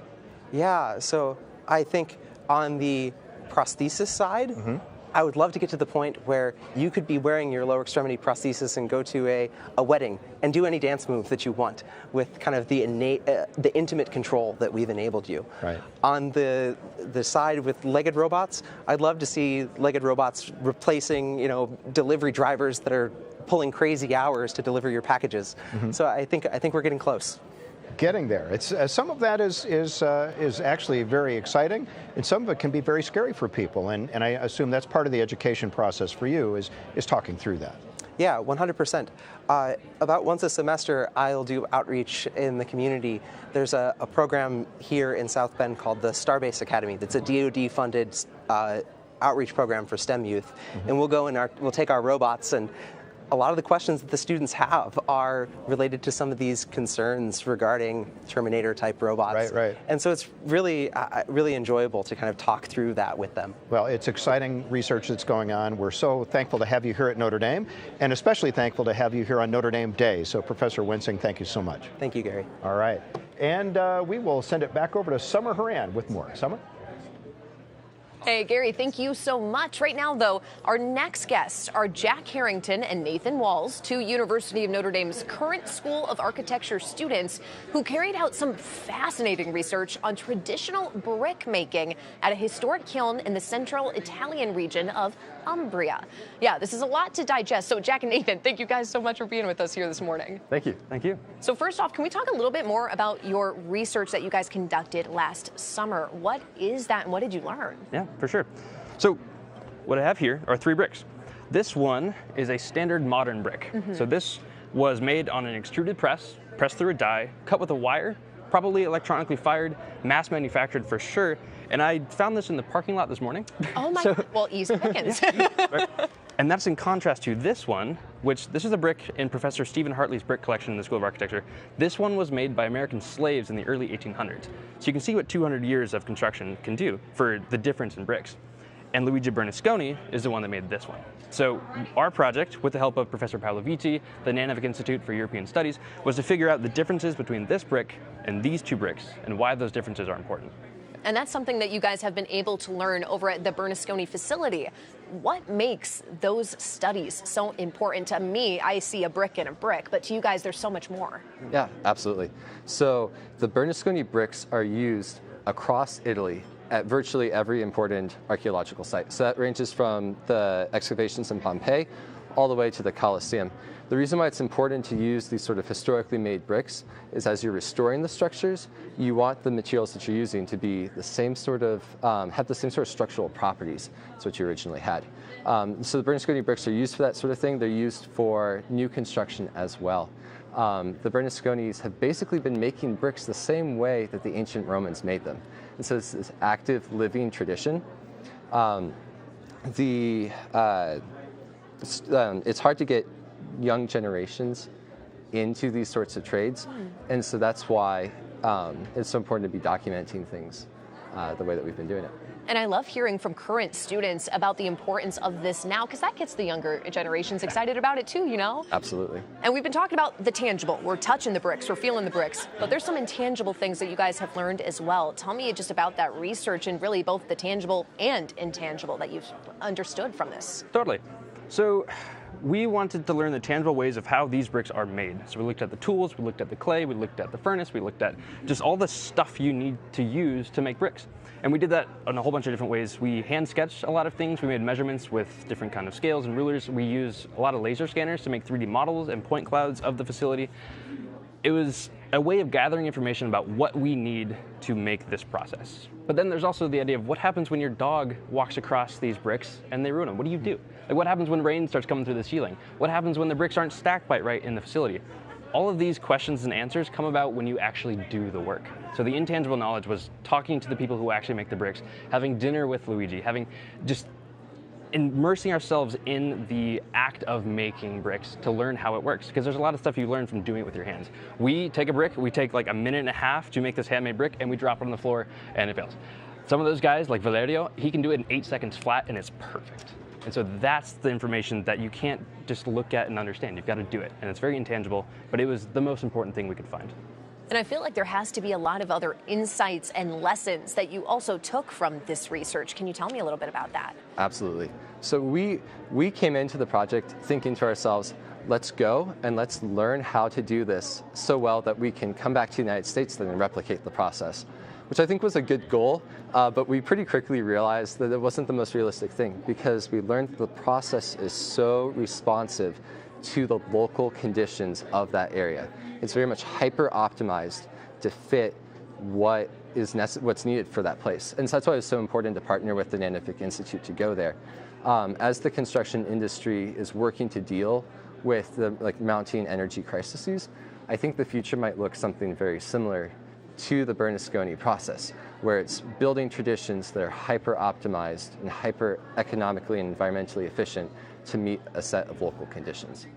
Yeah, so I think on the prosthesis side, I would love to get to the point where you could be wearing your lower extremity prosthesis and go to a wedding and do any dance move that you want with kind of the intimate control that we've enabled you. Right. On the side with legged robots, I'd love to see legged robots replacing, delivery drivers that are pulling crazy hours to deliver your packages. So I think we're getting close. Getting there. It's some of that is actually very exciting, and some of it can be very scary for people. And I assume that's part of the education process for you is talking through that. Yeah, 100%. About once a semester, I'll do outreach in the community. There's a program here in South Bend called the Starbase Academy. That's a DoD-funded outreach program for STEM youth, and we'll go and we'll take our robots and a lot of the questions that the students have are related to some of these concerns regarding Terminator-type robots. Right. And so it's really, really enjoyable to kind of talk through that with them. Well, it's exciting research that's going on. We're so thankful to have you here at Notre Dame, and especially thankful to have you here on Notre Dame Day. So, Professor Wensing, thank you so much. Thank you, Gary. All right. And we will send it back over to Summer Horan with more. Summer? Hey, Gary, thank you so much. Right now, though, our next guests are Jack Harrington and Nathan Walls, two University of Notre Dame's current School of Architecture students who carried out some fascinating research on traditional brick making at a historic kiln in the central Italian region of Umbria. Yeah, this is a lot to digest. So, Jack and Nathan, thank you guys so much for being with us here this morning. Thank you. Thank you. So, first off, can we talk a little bit more about your research that you guys conducted last summer? What is that and what did you learn? Yeah, for sure. So what I have here are 3 bricks. This one is a standard modern brick. So this was made on an extruded press, pressed through a die, cut with a wire, probably electronically fired, mass manufactured for sure. And I found this in the parking lot this morning. Oh my, well, easy pickings. Right. And that's in contrast to this one, which this is a brick in Professor Stephen Hartley's brick collection in the School of Architecture. This one was made by American slaves in the early 1800s. So you can see what 200 years of construction can do for the difference in bricks. And Luigi Bernasconi is the one that made this one. So our project, with the help of Professor Paolo Vitti, the Nanovic Institute for European Studies, was to figure out the differences between this brick and these 2 bricks and why those differences are important. And that's something that you guys have been able to learn over at the Bernasconi facility. What makes those studies so important? To me, I see a brick and a brick, but to you guys, there's so much more. Yeah, absolutely. So the Bernasconi bricks are used across Italy at virtually every important archaeological site. So that ranges from the excavations in Pompeii all the way to the Colosseum. The reason why it's important to use these sort of historically made bricks is as you're restoring the structures, you want the materials that you're using to be the same sort of, have the same sort of structural properties as what you originally had. So the Bernasconi bricks are used for that sort of thing. They're used for new construction as well. The Bernasconis have basically been making bricks the same way that the ancient Romans made them. And so it's this active living tradition. It's hard to get young generations into these sorts of trades, and so that's why it's so important to be documenting things the way that we've been doing it. And I love hearing from current students about the importance of this now, because that gets the younger generations excited about it too, you know? Absolutely. And we've been talking about the tangible. We're touching the bricks, we're feeling the bricks, but there's some intangible things that you guys have learned as well. Tell me just about that research and really both the tangible and intangible that you've understood from this. Totally. So we wanted to learn the tangible ways of how these bricks are made. So we looked at the tools, we looked at the clay, we looked at the furnace, we looked at just all the stuff you need to use to make bricks. And we did that in a whole bunch of different ways. We hand sketched a lot of things. We made measurements with different kind of scales and rulers. We used a lot of laser scanners to make 3D models and point clouds of the facility. It was a way of gathering information about what we need to make this process. But then there's also the idea of what happens when your dog walks across these bricks and they ruin them. What do you do? Like, what happens when rain starts coming through the ceiling? What happens when the bricks aren't stacked quite right in the facility? All of these questions and answers come about when you actually do the work. So the intangible knowledge was talking to the people who actually make the bricks, having dinner with Luigi, having just immersing ourselves in the act of making bricks to learn how it works. Because there's a lot of stuff you learn from doing it with your hands. We take a brick, we take like a minute and a half to make this handmade brick, and we drop it on the floor and it fails. Some of those guys, like Valerio, he can do it in 8 seconds flat and it's perfect. And so that's the information that you can't just look at and understand. You've got to do it. And it's very intangible, but it was the most important thing we could find. And I feel like there has to be a lot of other insights and lessons that you also took from this research. Can you tell me a little bit about that? Absolutely. So we came into the project thinking to ourselves, let's go and let's learn how to do this so well that we can come back to the United States then and replicate the process, which I think was a good goal, but we pretty quickly realized that it wasn't the most realistic thing because we learned the process is so responsive to the local conditions of that area. It's very much hyper-optimized to fit what's needed for that place. And so that's why it's so important to partner with the Nanovic Institute to go there. As the construction industry is working to deal with the mounting energy crises, I think the future might look something very similar to the Bernasconi process, where it's building traditions that are hyper-optimized and hyper-economically and environmentally efficient to meet a set of local conditions.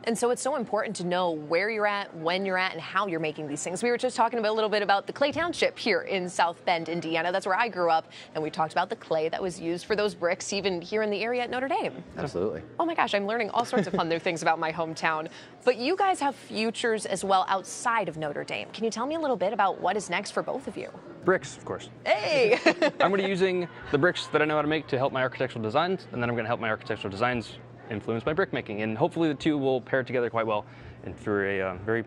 And so it's so important to know where you're at, when you're at, and how you're making these things. We were just talking a little bit about the Clay Township here in South Bend, Indiana. That's where I grew up. And we talked about the clay that was used for those bricks, even here in the area at Notre Dame. Absolutely. Oh my gosh, I'm learning all sorts of fun new things about my hometown. But you guys have futures as well outside of Notre Dame. Can you tell me a little bit about what is next for both of you? Bricks, of course. Hey! I'm going to be using the bricks that I know how to make to help my architectural designs, and then I'm going to help my architectural designs influence my brick making. And hopefully the two will pair together quite well and for a very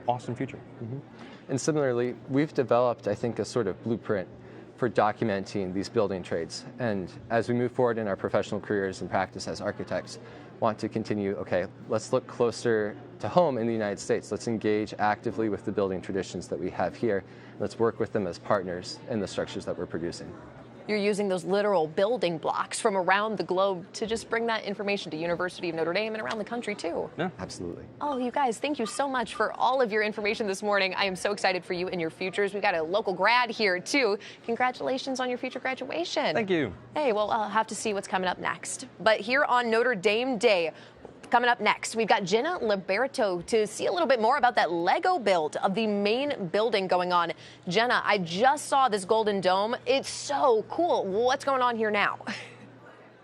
awesome future. And similarly, we've developed, I think, a sort of blueprint for documenting these building trades. And as we move forward in our professional careers and practice as architects, want to continue, okay, let's look closer to home in the United States. Let's engage actively with the building traditions that we have here. Let's work with them as partners in the structures that we're producing. You're using those literal building blocks from around the globe to just bring that information to University of Notre Dame and around the country too. Yeah, absolutely. Oh, you guys, thank you so much for all of your information this morning. I am so excited for you and your futures. We've got a local grad here too. Congratulations on your future graduation. Thank you. Hey, well, I'll have to see what's coming up next. But here on Notre Dame Day, coming up next, we've got Jenna Liberto to see a little bit more about that Lego build of the main building going on. Jenna, I just saw this golden dome. It's so cool. What's going on here now?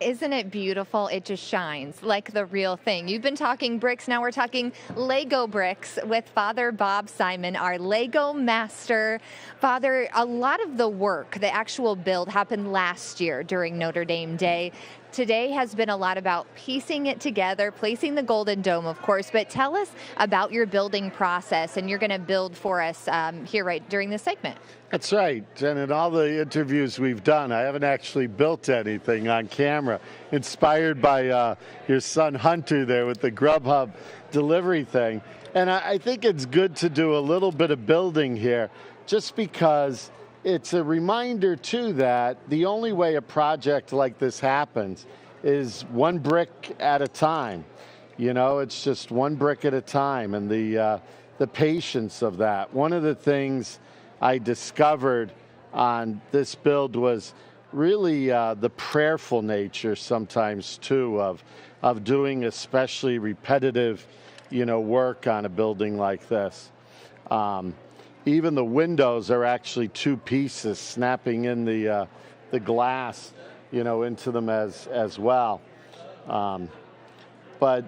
Isn't it beautiful? It just shines like the real thing. You've been talking bricks. Now we're talking Lego bricks with Father Bob Simon, our Lego master. Father, a lot of the work, the actual build, happened last year during Notre Dame Day. Today has been a lot about piecing it together, placing the golden dome, of course, but tell us about your building process, and you're going to build for us here right during this segment. That's right, and in all the interviews we've done, I haven't actually built anything on camera. Inspired by your son Hunter there with the Grubhub delivery thing. And I think it's good to do a little bit of building here, just because it's a reminder, too, that the only way a project like this happens is one brick at a time. You know, it's just one brick at a time, and the patience of that. One of the things I discovered on this build was really the prayerful nature sometimes, too, of doing especially repetitive, work on a building like this. Even the windows are actually two pieces, snapping in the glass, into them as well. But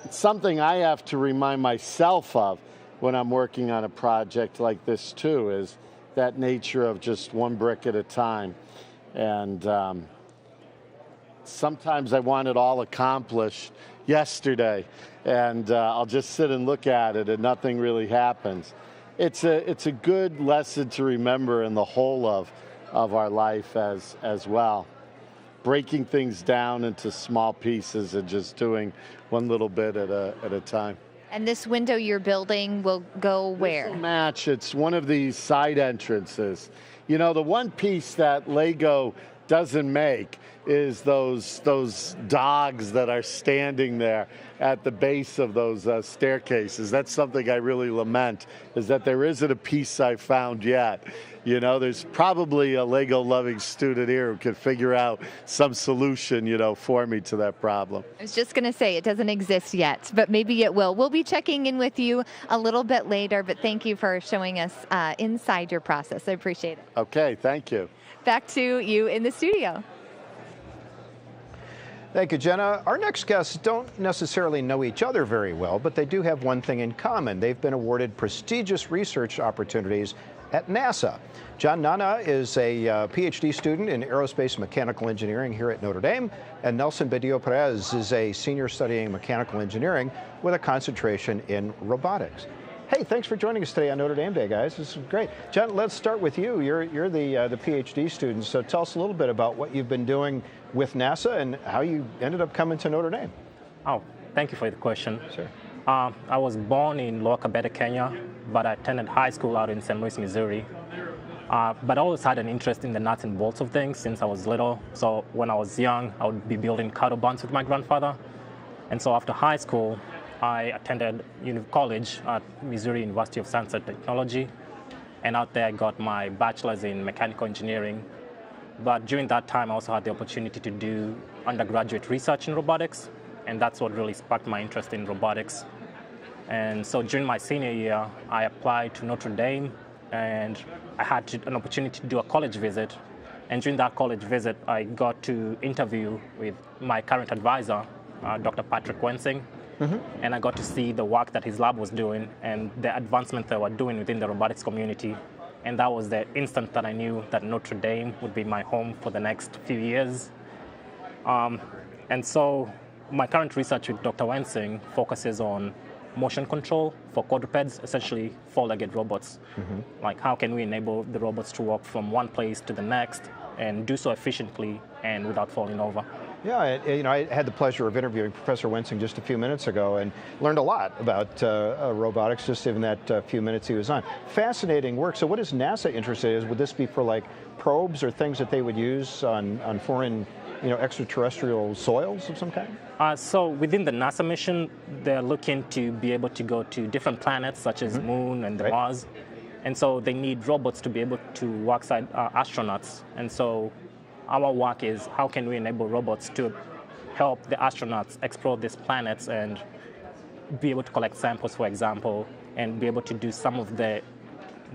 it's something I have to remind myself of when I'm working on a project like this too, is that nature of just one brick at a time. And sometimes I want it all accomplished yesterday, and I'll just sit and look at it and nothing really happens. It's a good lesson to remember in the whole of our life as well. Breaking things down into small pieces and just doing one little bit at a time. And this window you're building will go where? This will match. It's one of these side entrances. The one piece that Lego doesn't make is those dogs that are standing there at the base of those staircases. That's something I really lament, is that there isn't a piece I've found yet. There's probably a Lego-loving student here who can figure out some solution, for me to that problem. I was just going to say it doesn't exist yet, but maybe it will. We'll be checking in with you a little bit later, but thank you for showing us inside your process. I appreciate it. Okay, thank you. Back to you in the studio. Thank you, Jenna. Our next guests don't necessarily know each other very well, but they do have one thing in common. They've been awarded prestigious research opportunities at NASA. John Nana is a PhD student in aerospace mechanical engineering here at Notre Dame, and Nelson Bedillo Perez is a senior studying mechanical engineering with a concentration in robotics. Hey, thanks for joining us today on Notre Dame Day, guys. This is great. John, let's start with you. You're the PhD student, so tell us a little bit about what you've been doing with NASA and how you ended up coming to Notre Dame. Oh, thank you for the question. Sure. I was born in Lower Kabete, Kenya, but I attended high school out in St. Louis, Missouri. But I always had an interest in the nuts and bolts of things since I was little. So when I was young, I would be building cattle barns with my grandfather. And so after high school, I attended college at Missouri University of Science and Technology. And out there I got my bachelor's in mechanical engineering. But during that time, I also had the opportunity to do undergraduate research in robotics. and that's what really sparked my interest in robotics. And so during my senior year, I applied to Notre Dame, and I had an opportunity to do a college visit. And during that college visit, I got to interview with my current advisor, Dr. Patrick Wensing, and I got to see the work that his lab was doing and the advancement they were doing within the robotics community. And that was the instant that I knew that Notre Dame would be my home for the next few years. And so my current research with Dr. Wensing focuses on motion control for quadrupeds, essentially four-legged robots. Like, how can we enable the robots to walk from one place to the next and do so efficiently and without falling over? Yeah, I had the pleasure of interviewing Professor Wensing just a few minutes ago and learned a lot about robotics just in that few minutes he was on. Fascinating work. So what is NASA interested in? Would this be for like probes or things that they would use on foreign, extraterrestrial soils of some kind? So within the NASA mission, they're looking to be able to go to different planets such as Moon and Mars. And so they need robots to be able to work side astronauts. And so our work is how can we enable robots to help the astronauts explore these planets and be able to collect samples, for example, and be able to do some of the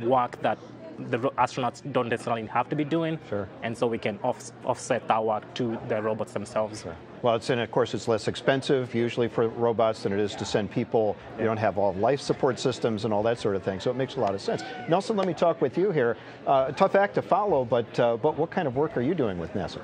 work that the astronauts don't necessarily have to be doing. And so we can offset that work to the robots themselves. Well, of course, it's less expensive usually for robots than it is to send people. You don't have all life support systems and all that sort of thing, so it makes a lot of sense. Nelson, let me talk with you here. Tough act to follow, but what kind of work are you doing with NASA?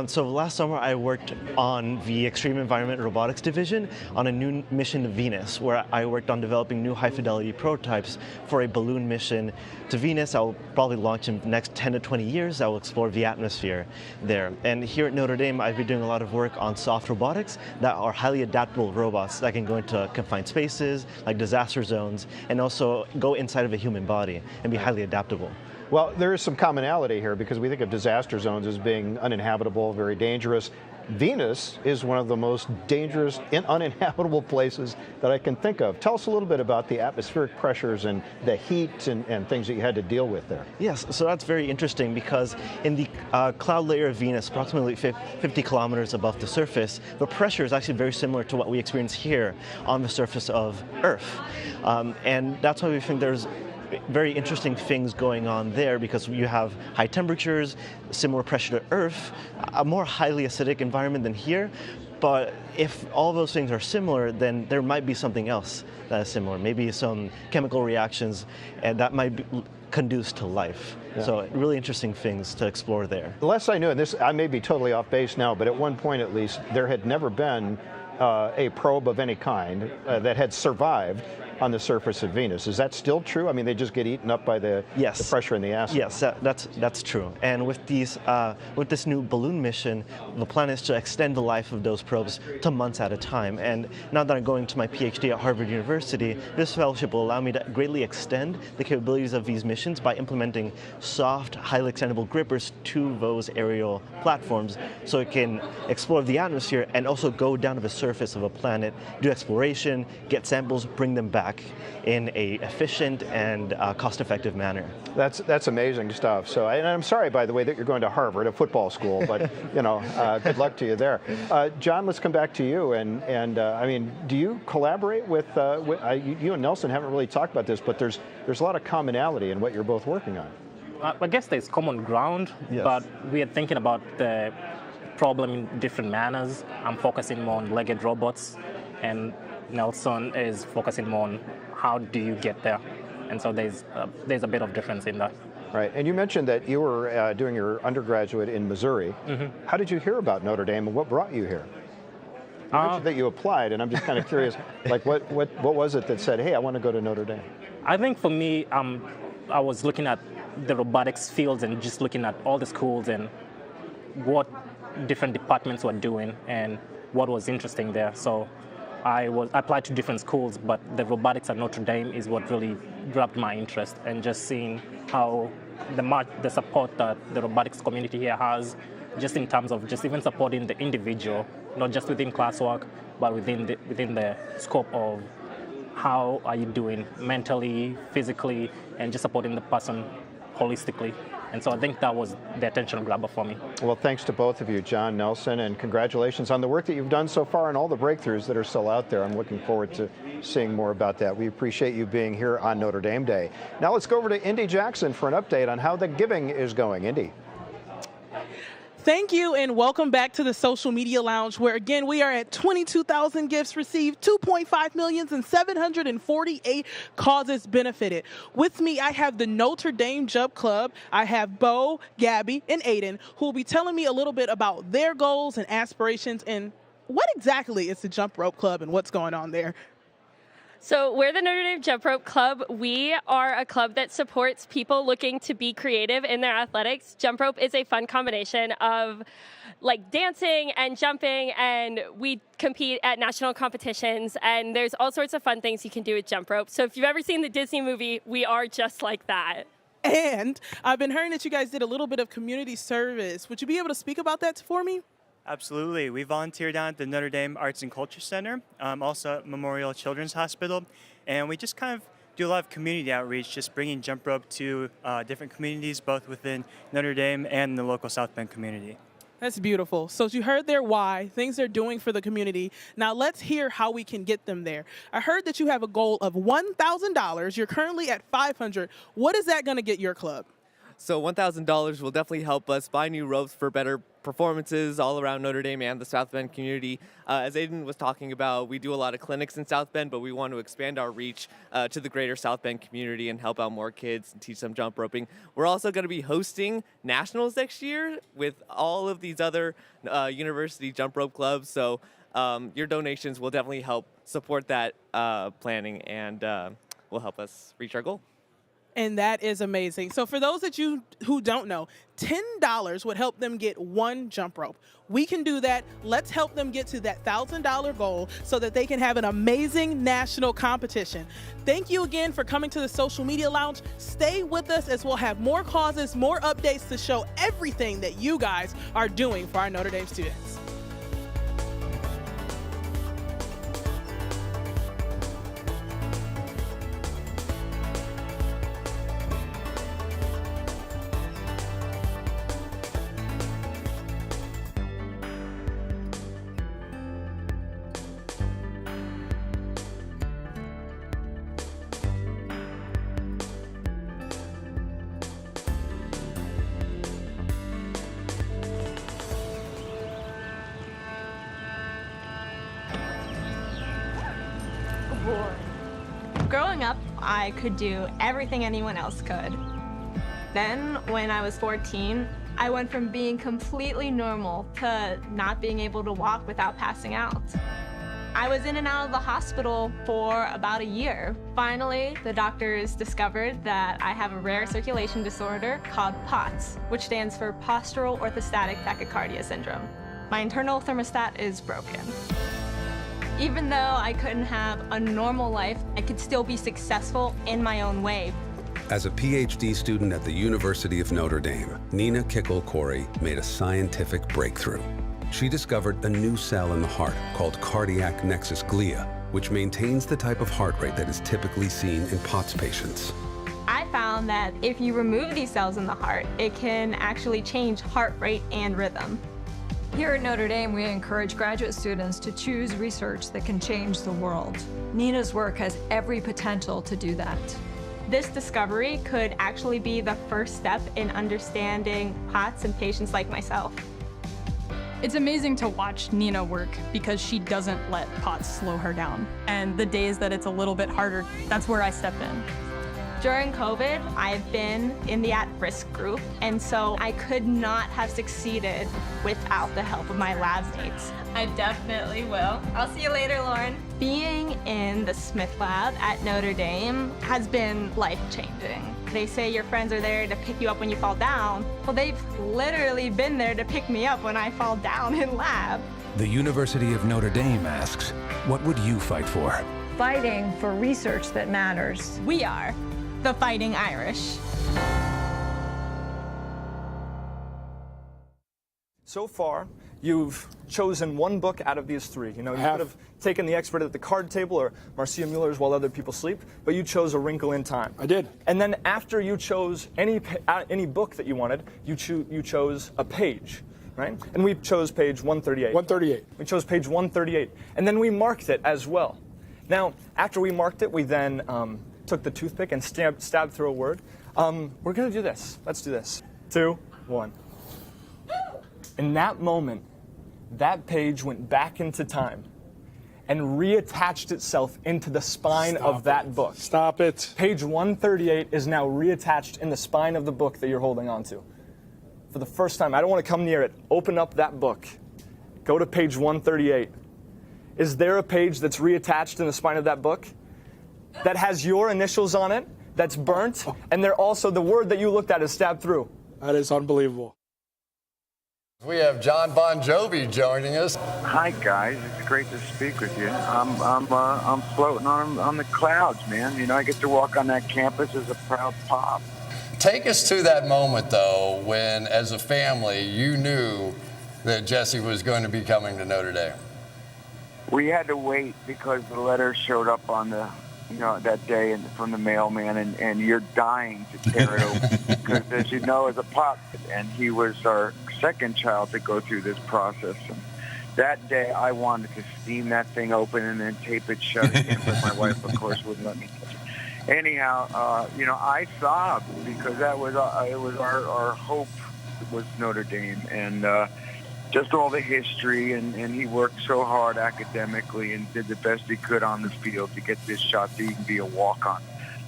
So last summer I worked on the Extreme Environment Robotics Division on a new mission to Venus, where I worked on developing new high-fidelity prototypes for a balloon mission to Venus. I will probably launch in the next 10 to 20 years. I will explore the atmosphere there. And here at Notre Dame, I've been doing a lot of work on soft robotics that are highly adaptable robots that can go into confined spaces, like disaster zones, and also go inside of a human body and be highly adaptable. Well, there is some commonality here because we think of disaster zones as being uninhabitable, very dangerous. Venus is one of the most dangerous and uninhabitable places that I can think of. Tell us a little bit about the atmospheric pressures and the heat and things that you had to deal with there. Yes, so that's very interesting because in the cloud layer of Venus, approximately 50 kilometers above the surface, the pressure is actually very similar to what we experience here on the surface of Earth. And that's why we think there's very interesting things going on there because you have high temperatures, similar pressure to Earth, a more highly acidic environment than here. But if all those things are similar, then there might be something else that is similar, maybe some chemical reactions, and that might be conduce to life. So really interesting things to explore there. The less I knew, and this I may be totally off base now, but at one point at least, there had never been a probe of any kind that had survived on the surface of Venus. Is that still true? I mean, they just get eaten up by the pressure in the acid. Yes, that's true. And with this new balloon mission, the plan is to extend the life of those probes to months at a time. And now that I'm going to my PhD at Harvard University, this fellowship will allow me to greatly extend the capabilities of these missions by implementing soft, highly extendable grippers to those aerial platforms so it can explore the atmosphere and also go down to the surface of a planet, do exploration, get samples, bring them back in a efficient and cost-effective manner. That's amazing stuff. So, and I'm sorry, by the way, that you're going to Harvard, a football school, but good luck to you there. John, let's come back to you. And I mean, do you collaborate with you and Nelson haven't really talked about this, but there's a lot of commonality in what you're both working on. I guess there's common ground, but we are thinking about the problem in different manners. I'm focusing more on legged robots, and Nelson is focusing more on how do you get there, and so there's a bit of difference in that. Right, and you mentioned that you were doing your undergraduate in Missouri. How did you hear about Notre Dame, and what brought you here? You mentioned that you applied, and I'm just kind of curious, like what was it that said, hey, I want to go to Notre Dame? I think for me, I was looking at the robotics fields and just looking at all the schools and what different departments were doing and what was interesting there. So I applied to different schools, but the robotics at Notre Dame is what really grabbed my interest, and just seeing how the support that the robotics community here has, just in terms of just even supporting the individual, not just within classwork, but within the scope of how are you doing mentally, physically, and just supporting the person holistically. And so I think that was the attention grabber for me. Well, thanks to both of you, John, Nelson, and congratulations on the work that you've done so far and all the breakthroughs that are still out there. I'm looking forward to seeing more about that. We appreciate you being here on Notre Dame Day. Now let's go over to Indy Jackson for an update on how the giving is going. Indy. Thank you and welcome back to the Social Media Lounge, where again we are at 22,000 gifts received, 2.5 million and 748 causes benefited. With me, I have the Notre Dame Jump Club. I have Bo, Gabby, and Aiden, who will be telling me a little bit about their goals and aspirations and what exactly is the Jump Rope Club and what's going on there. So we're the Notre Dame Jump Rope Club. We are a club that supports people looking to be creative in their athletics. Jump rope is a fun combination of like dancing and jumping, and we compete at national competitions, and there's all sorts of fun things you can do with jump rope. So if you've ever seen the Disney movie, we are just like that. And I've been hearing that you guys did a little bit of community service. Would you be able to speak about that for me? Absolutely. We volunteer down at the Notre Dame Arts and Culture Center, also at Memorial Children's Hospital, and we just kind of do a lot of community outreach, just bringing jump rope to different communities, both within Notre Dame and the local South Bend community. That's beautiful. So you heard their why, things they're doing for the community. Now let's hear how we can get them there. I heard that you have a goal of $1,000. You're currently at $500. What is that going to get your club? So $1,000 will definitely help us buy new ropes for better performances all around Notre Dame and the South Bend community. As Aiden was talking about, we do a lot of clinics in South Bend, but we want to expand our reach to the greater South Bend community and help out more kids and teach them jump roping. We're also going to be hosting nationals next year with all of these other university jump rope clubs. So your donations will definitely help support that planning and will help us reach our goal. And that is amazing. So for those of you who don't know, $10 would help them get one jump rope. We can do that. Let's help them get to that $1,000 goal so that they can have an amazing national competition. Thank you again for coming to the Social Media Lounge. Stay with us as we'll have more causes, more updates to show everything that you guys are doing for our Notre Dame students. Growing up, I could do everything anyone else could. Then, when I was 14, I went from being completely normal to not being able to walk without passing out. I was in and out of the hospital for about a year. Finally, the doctors discovered that I have a rare circulation disorder called POTS, which stands for Postural Orthostatic Tachycardia Syndrome. My internal thermostat is broken. Even though I couldn't have a normal life, I could still be successful in my own way. As a PhD student at the University of Notre Dame, Nina Kickel-Corey made a scientific breakthrough. She discovered a new cell in the heart called cardiac nexus glia, which maintains the type of heart rate that is typically seen in POTS patients. I found that if you remove these cells in the heart, it can actually change heart rate and rhythm. Here at Notre Dame, we encourage graduate students to choose research that can change the world. Nina's work has every potential to do that. This discovery could actually be the first step in understanding POTS in patients like myself. It's amazing to watch Nina work because she doesn't let POTS slow her down. And the days that it's a little bit harder, that's where I step in. During COVID, I've been in the at-risk group, and so I could not have succeeded without the help of my lab mates. I definitely will. I'll see you later, Lauren. Being in the Smith lab at Notre Dame has been life-changing. They say your friends are there to pick you up when you fall down. Well, they've literally been there to pick me up when I fall down in lab. The University of Notre Dame asks, what would you fight for? Fighting for research that matters. We are the Fighting Irish. So far, you've chosen one book out of these three. You know, you could have taken The Expert at the Card Table or Marcia Mueller's While Other People Sleep, but you chose A Wrinkle in Time. I did. And then after you chose any book that you wanted, you chose a page, right? And we chose page 138. 138. We chose page 138. And then we marked it as well. Now, after we marked it, we then took the toothpick and stabbed through a word. We're going to do this. Let's do this. 2, 1. In that moment, that page went back into time and reattached itself into the spine of that book. Stop it. Page 138 is now reattached in the spine of the book that you're holding on to. For the first time, I don't want to come near it. Open up that book. Go to page 138. Is there a page that's reattached in the spine of that book that has your initials on it, that's burnt, and they're also the word that you looked at is stabbed through? That is unbelievable. We have John Bon Jovi joining us. Hi guys, it's great to speak with you. I'm floating on the clouds, man. You know, I get to walk on that campus as a proud pop. Take us to that moment, though, when, as a family, you knew that Jesse was going to be coming to Notre Dame. We had to wait because the letter showed up on the, that day from the mailman, and you're dying to tear it open because, as you know, as a pop, and he was our second child to go through this process. And that day, I wanted to steam that thing open and then tape it shut again, but my wife, of course, wouldn't let me touch it. Anyhow, I sobbed because that was it was our hope was Notre Dame, and just all the history, and he worked so hard academically and did the best he could on the field to get this shot to even be a walk-on.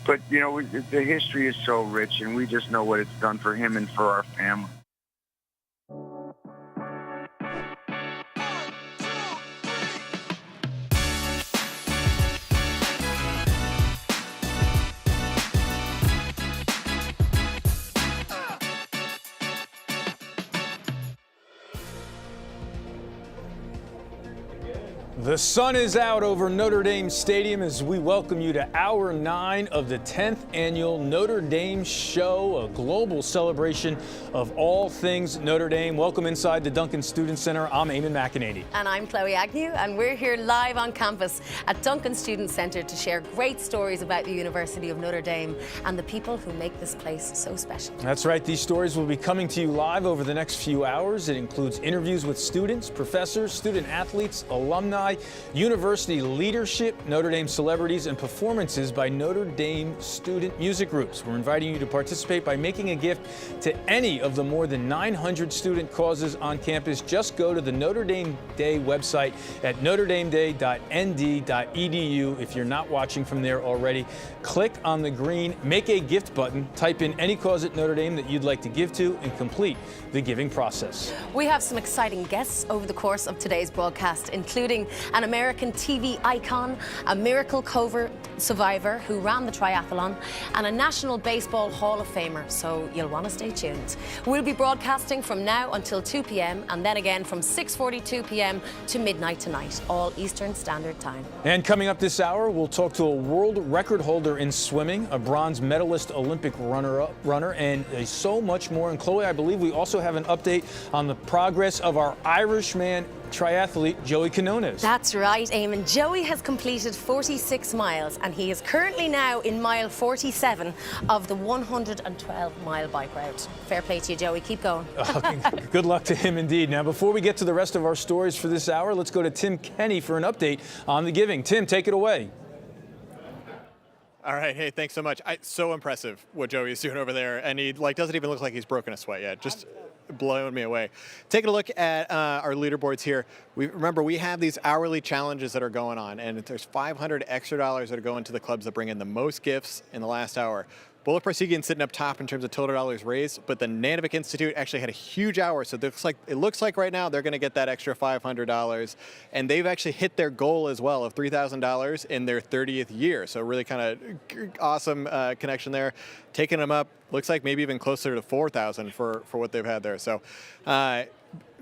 But, the history is so rich, and we just know what it's done for him and for our family. The sun is out over Notre Dame Stadium as we welcome you to Hour 9 of the 10th Annual Notre Dame Show, a global celebration of all things Notre Dame. Welcome inside the Duncan Student Center. I'm Eamon McEnany. And I'm Chloe Agnew, and we're here live on campus at Duncan Student Center to share great stories about the University of Notre Dame and the people who make this place so special. That's right. These stories will be coming to you live over the next few hours. It includes interviews with students, professors, student athletes, alumni, university leadership, Notre Dame celebrities, and performances by Notre Dame student music groups. We're inviting you to participate by making a gift to any of the more than 900 student causes on campus. Just go to the Notre Dame Day website at notredameday.nd.edu. If you're not watching from there already, click on the green Make a Gift button, type in any cause at Notre Dame that you'd like to give to, and complete the giving process. We have some exciting guests over the course of today's broadcast, including an American TV icon, a miracle COVID survivor who ran the triathlon, and a National Baseball Hall of Famer, so you'll want to stay tuned. We'll be broadcasting from now until 2 p.m. and then again from 6:42 p.m. to midnight tonight, all Eastern Standard Time. And coming up this hour, we'll talk to a world record holder in swimming, a bronze medalist Olympic runner, and so much more. And Chloe, I believe we also have an update on the progress of our Irishman triathlete, Joey Quinones. That's right, Eamon. Joey has completed 46 miles, and he is currently now in mile 47 of the 112-mile bike route. Fair play to you, Joey. Keep going. Good luck to him indeed. Now, before we get to the rest of our stories for this hour, let's go to Tim Kenny for an update on the giving. Tim, take it away. All right, hey, thanks so much. So impressive what Joey is doing over there, and he doesn't even look like he's broken a sweat yet. Just blowing me away. Taking a look at our leaderboards here. Remember, we have these hourly challenges that are going on, and there's $500 extra that are going to the clubs that bring in the most gifts in the last hour. Bullet Praseghian sitting up top in terms of total dollars raised, but the Nanovic Institute actually had a huge hour, so it looks like right now they're going to get that extra $500, and they've actually hit their goal as well of $3,000 in their 30th year, so really kind of awesome connection there. taking them up, looks like maybe even closer to 4,000 for what they've had there. So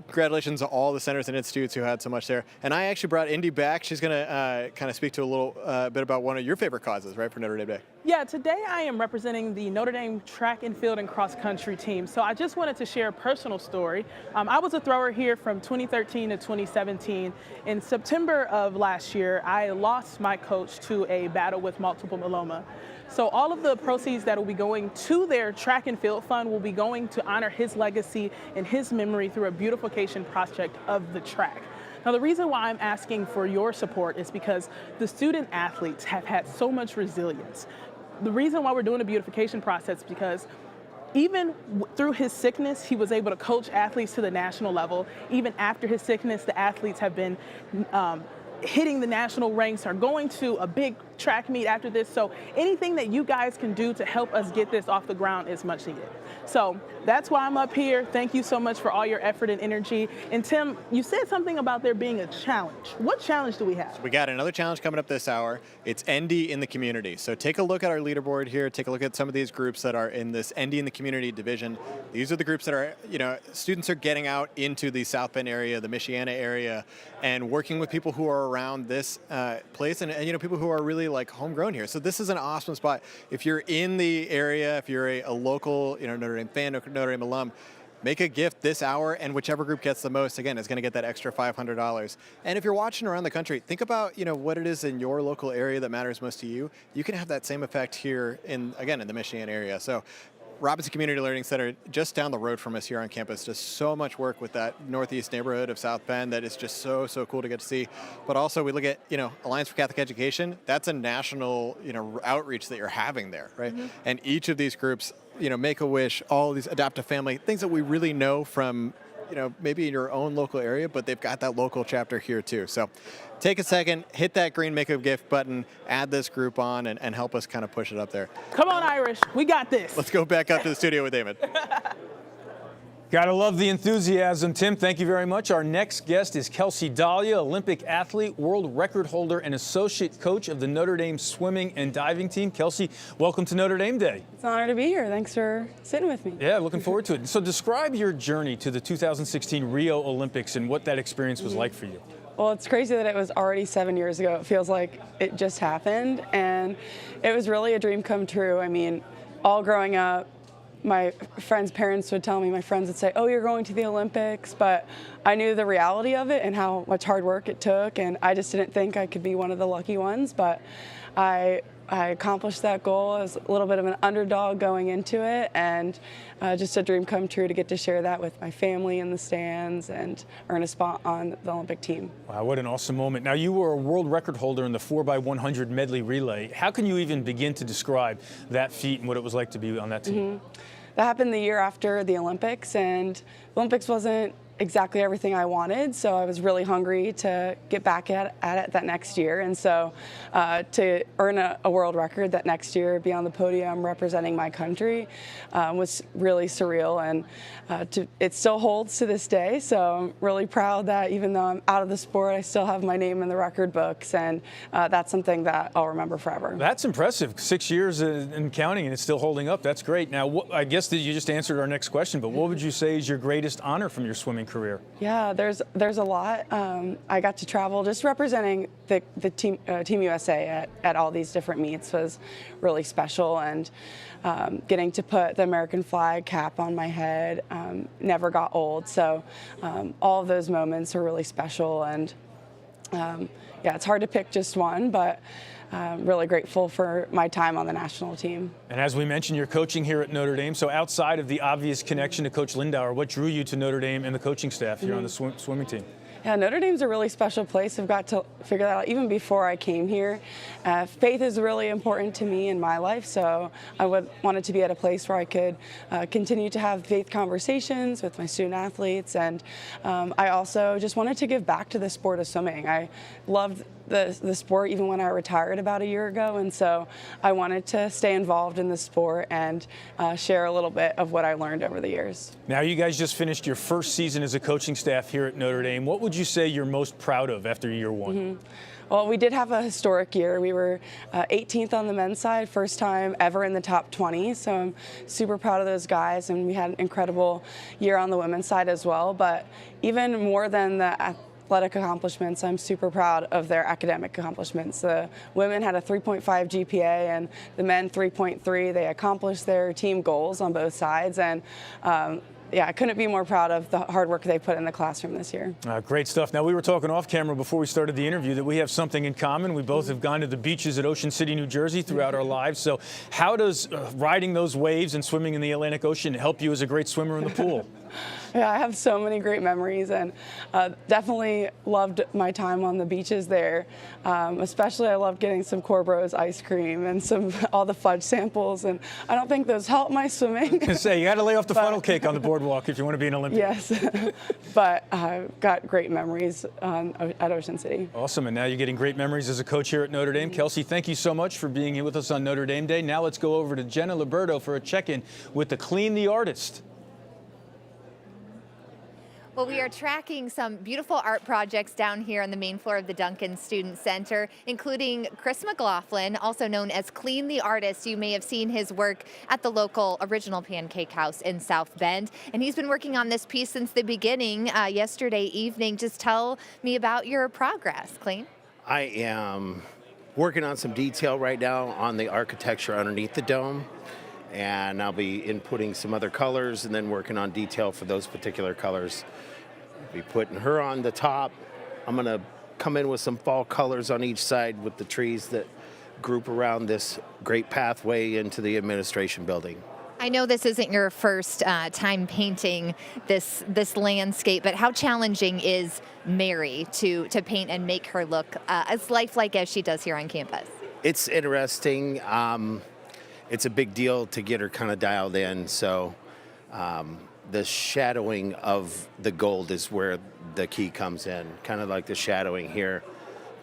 congratulations to all the centers and institutes who had so much there. And I actually brought Indy back. She's going to kind of speak to a little bit about one of your favorite causes, right, for Notre Dame Day. Yeah, today I am representing the Notre Dame track and field and cross country team. So I just wanted to share a personal story. I was a thrower here from 2013 to 2017. In September of last year, I lost my coach to a battle with multiple myeloma. So all of the proceeds that will be going to their track and field fund will be going to honor his legacy and his memory through a beautification project of the track. Now, the reason why I'm asking for your support is because the student athletes have had so much resilience. The reason why we're doing a beautification process is because even through his sickness, he was able to coach athletes to the national level. Even after his sickness, the athletes have been hitting the national ranks, are going to a big track meet after this. So anything that you guys can do to help us get this off the ground is much needed. So that's why I'm up here. Thank you so much for all your effort and energy. And Tim, you said something about there being a challenge. What challenge do we have? So we got another challenge coming up this hour. It's ND in the community. So take a look at our leaderboard here. Take a look at some of these groups that are in this ND in the community division. These are the groups that are, students are getting out into the South Bend area, the Michiana area, and working with people who are around this place and people who are really like homegrown here. So this is an awesome spot. If you're in the area, if you're a local, Notre Dame fan, Notre Dame alum, make a gift this hour, and whichever group gets the most, again, is going to get that extra $500. And if you're watching around the country, think about, what it is in your local area that matters most to you. You can have that same effect here in the Michiana area. So Robinson Community Learning Center, just down the road from us here on campus, does so much work with that northeast neighborhood of South Bend that is just so cool to get to see. But also we look at, Alliance for Catholic Education, that's a national, outreach that you're having there, right? Mm-hmm. And each of these groups, Make-A-Wish, all these Adopt a Family, things that we really know from, maybe in your own local area, but they've got that local chapter here too. So take a second, hit that green Make a Gift button, add this group on, and help us kind of push it up there. Come on, Irish. We got this. Let's go back up to the studio with David. Gotta love the enthusiasm, Tim. Thank you very much. Our next guest is Kelsey Dahlia, Olympic athlete, world record holder, and associate coach of the Notre Dame swimming and diving team. Kelsey, welcome to Notre Dame Day. It's an honor to be here. Thanks for sitting with me. Yeah, looking forward to it. So describe your journey to the 2016 Rio Olympics and what that experience was like for you. Well, it's crazy that it was already 7 years ago. It feels like it just happened, and it was really a dream come true. I mean, all growing up, my friends' parents would tell me, my friends would say, oh, you're going to the Olympics, but I knew the reality of it and how much hard work it took, and I just didn't think I could be one of the lucky ones, but I accomplished that goal. I was a little bit of an underdog going into it, and just a dream come true to get to share that with my family in the stands and earn a spot on the Olympic team. Wow, what an awesome moment. Now, you were a world record holder in the 4x100 medley relay. How can you even begin to describe that feat and what it was like to be on that team? Mm-hmm. That happened the year after the Olympics, and the Olympics wasn't exactly everything I wanted, so I was really hungry to get back at it that next year. And so to earn a world record that next year, be on the podium representing my country, was really surreal, and it still holds to this day. So I'm really proud that even though I'm out of the sport, I still have my name in the record books, and that's something that I'll remember forever. That's impressive. 6 years and counting, and it's still holding up. That's great. Now, I guess that you just answered our next question, but what would you say is your greatest honor from your swimming career? Yeah, there's a lot. I got to travel just representing the team USA at all these different meets was really special, and getting to put the American flag cap on my head never got old. So all of those moments are really special, and yeah, it's hard to pick just one, but really grateful for my time on the national team. And as we mentioned, you're coaching here at Notre Dame. So outside of the obvious connection to Coach Lindauer, what drew you to Notre Dame and the coaching staff here on the swimming team? Yeah, Notre Dame's a really special place. I've got to figure that out even before I came here. Faith is really important to me in my life, so I wanted to be at a place where I could continue to have faith conversations with my student athletes, and I also just wanted to give back to the sport of swimming. I loved the sport even when I retired about a year ago, and so I wanted to stay involved in the sport and share a little bit of what I learned over the years. Now, you guys just finished your first season as a coaching staff here at Notre Dame. What would you say you're most proud of after year one? Mm-hmm. Well, we did have a historic year. We were 18th on the men's side, first time ever in the top 20, so I'm super proud of those guys, and we had an incredible year on the women's side as well. But even more than the athletic accomplishments, I'm super proud of their academic accomplishments. The women had a 3.5 GPA and the men 3.3. They accomplished their team goals on both sides, and yeah, I couldn't be more proud of the hard work they put in the classroom this year. Great stuff. Now, we were talking off camera before we started the interview that we have something in common. We both have gone to the beaches at Ocean City, New Jersey throughout our lives. So how does riding those waves and swimming in the Atlantic Ocean help you as a great swimmer in the pool? Yeah, I have so many great memories, and definitely loved my time on the beaches there. Especially I loved getting some Corbros ice cream and all the fudge samples, and I don't think those help my swimming. Say, you got to lay off the funnel cake on the boardwalk if you want to be an Olympian. Yes, but I've got great memories at Ocean City. Awesome, and now you're getting great memories as a coach here at Notre Dame. Kelsey, thank you so much for being here with us on Notre Dame Day. Now let's go over to Jenna Liberto for a check-in with the Clean the Artist. Well, we are tracking some beautiful art projects down here on the main floor of the Duncan Student Center, including Chris McLaughlin, also known as Clean the Artist. You may have seen his work at the local Original Pancake House in South Bend. And he's been working on this piece since the beginning, yesterday evening. Just tell me about your progress, Clean. I am working on some detail right now on the architecture underneath the dome. And I'll be inputting some other colors and then working on detail for those particular colors. I'll be putting her on the top. I'm going to come in with some fall colors on each side with the trees that group around this great pathway into the administration building. I know this isn't your first time painting this landscape, but how challenging is Mary to paint and make her look as lifelike as she does here on campus? It's interesting. It's a big deal to get her kind of dialed in. So the shadowing of the gold is where the key comes in, kind of like the shadowing here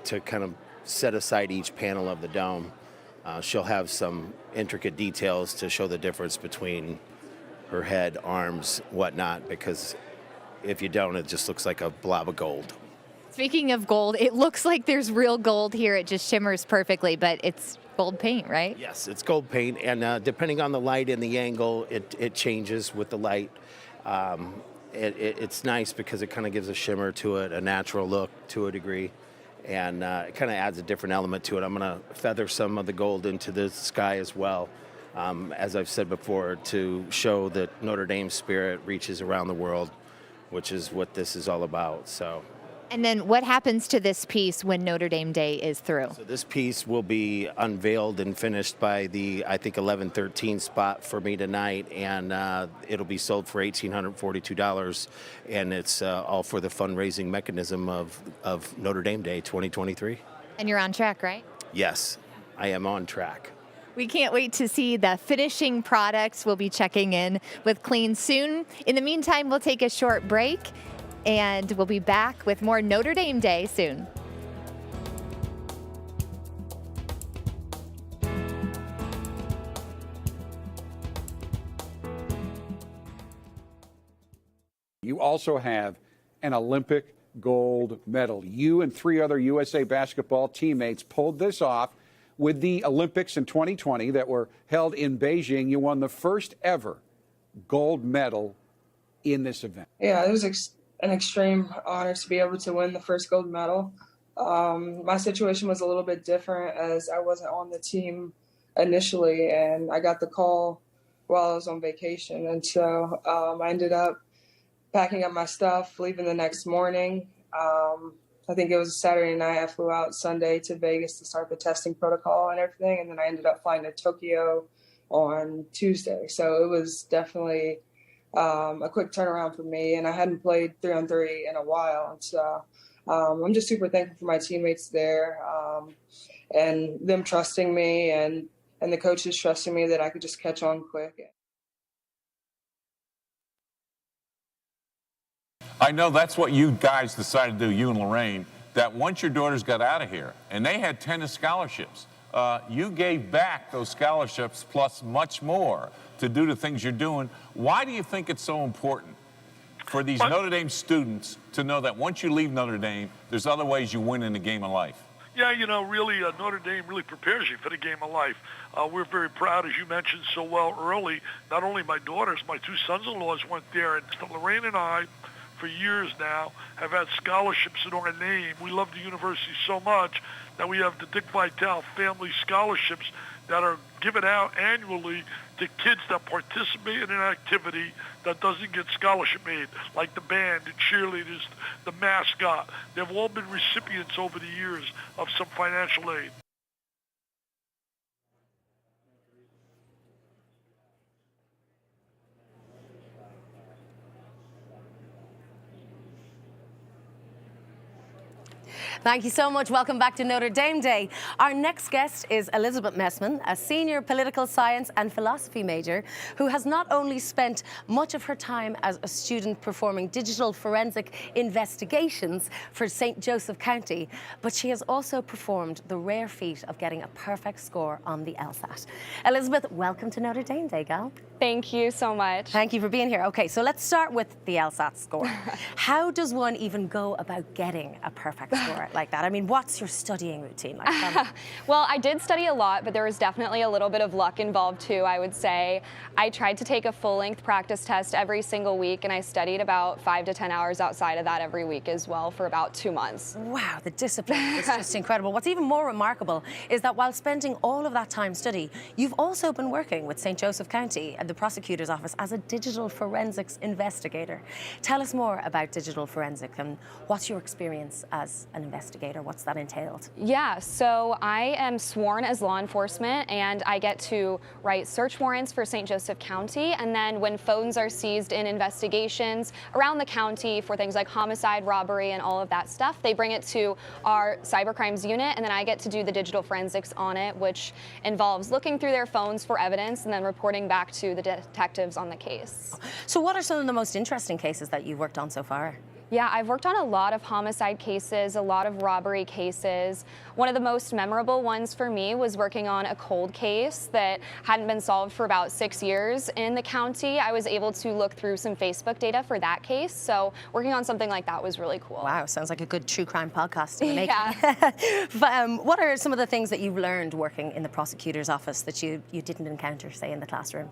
to kind of set aside each panel of the dome. She'll have some intricate details to show the difference between her head, arms, whatnot, because if you don't, it just looks like a blob of gold. Speaking of gold, it looks like there's real gold here. It just shimmers perfectly, but it's gold paint, right? Yes, it's gold paint, and depending on the light and the angle, it changes with the light. It's nice because it kind of gives a shimmer to it, a natural look to a degree, and it kind of adds a different element to it. I'm going to feather some of the gold into the sky as well, as I've said before, to show that Notre Dame's spirit reaches around the world, which is what this is all about. So. And then what happens to this piece when Notre Dame Day is through? So this piece will be unveiled and finished by the, I think, 11:13 spot for me tonight, and it'll be sold for $1,842, and it's all for the fundraising mechanism of Notre Dame Day 2023. And you're on track, right? Yes, I am on track. We can't wait to see the finishing products. We'll be checking in with Clean soon. In the meantime, we'll take a short break, and we'll be back with more Notre Dame Day soon. You also have an Olympic gold medal. You and 3 other USA basketball teammates pulled this off with the Olympics in 2020 that were held in Beijing. You won the first ever gold medal in this event. Yeah, it was an extreme honor to be able to win the first gold medal. My situation was a little bit different as I wasn't on the team initially, and I got the call while I was on vacation. And so I ended up packing up my stuff, leaving the next morning. I think it was Saturday night. I flew out Sunday to Vegas to start the testing protocol and everything, and then I ended up flying to Tokyo on Tuesday. So it was definitely a quick turnaround for me, and I hadn't played 3-on-3 in a while. And so I'm just super thankful for my teammates there and them trusting me and the coaches trusting me that I could just catch on quick. I know that's what you guys decided to do, you and Lorraine, that once your daughters got out of here, and they had tennis scholarships, you gave back those scholarships plus much more to do the things you're doing. Why do you think it's so important for these Notre Dame students to know that once you leave Notre Dame, there's other ways you win in the game of life? Yeah, you know, really, Notre Dame really prepares you for the game of life. We're very proud, as you mentioned so well early, not only my daughters, my two sons-in-laws went there, and Lorraine and I, for years now, have had scholarships in our name. We love the university so much that we have the Dick Vitale Family Scholarships that are given out annually to kids that participate in an activity that doesn't get scholarship aid, like the band, the cheerleaders, the mascot. They've all been recipients over the years of some financial aid. Thank you so much. Welcome back to Notre Dame Day. Our next guest is Elizabeth Messman, a senior political science and philosophy major who has not only spent much of her time as a student performing digital forensic investigations for St. Joseph County, but she has also performed the rare feat of getting a perfect score on the LSAT. Elizabeth, welcome to Notre Dame Day, gal. Thank you so much. Thank you for being here. Okay, so let's start with the LSAT score. How does one even go about getting a perfect score like that? I mean, what's your studying routine like? Well, I did study a lot, but there was definitely a little bit of luck involved too, I would say. I tried to take a full-length practice test every single week, and I studied about 5 to 10 hours outside of that every week as well for about 2 months. Wow, the discipline is just incredible. What's even more remarkable is that while spending all of that time studying, you've also been working with St. Joseph County at the prosecutor's office as a digital forensics investigator. Tell us more about digital forensic and what's your experience as an investigator? What's that entailed? Yeah, so I am sworn as law enforcement, and I get to write search warrants for St. Joseph County, and then when phones are seized in investigations around the county for things like homicide, robbery, and all of that stuff, they bring it to our cybercrimes unit, and then I get to do the digital forensics on it, which involves looking through their phones for evidence and then reporting back to the detectives on the case. So what are some of the most interesting cases that you've worked on so far? Yeah, I've worked on a lot of homicide cases, a lot of robbery cases. One of the most memorable ones for me was working on a cold case that hadn't been solved for about 6 years in the county. I was able to look through some Facebook data for that case, so working on something like that was really cool. Wow, sounds like a good true crime podcast to make. Yeah. What are some of the things that you've learned working in the prosecutor's office that you didn't encounter, say, in the classroom?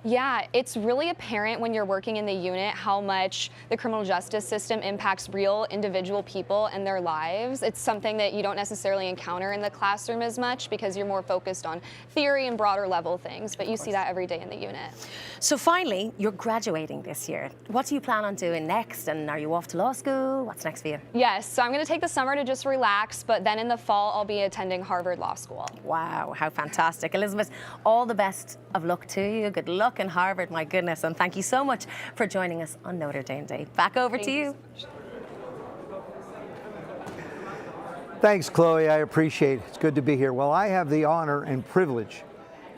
Yeah, it's really apparent when you're working in the unit how much the criminal justice system impacts real individual people and their lives. It's something that you don't necessarily encounter in the classroom as much because you're more focused on theory and broader level things, but you see that every day in the unit. So finally, you're graduating this year. What do you plan on doing next, and are you off to law school? What's next for you? Yes, so I'm going to take the summer to just relax, but then in the fall I'll be attending Harvard Law School. Wow, how fantastic. Elizabeth, all the best of luck to you. Good luck in Harvard, my goodness, and thank you so much for joining us on Notre Dame Day. Back over to you. Thanks, Chloe. I appreciate it. It's good to be here. Well, I have the honor and privilege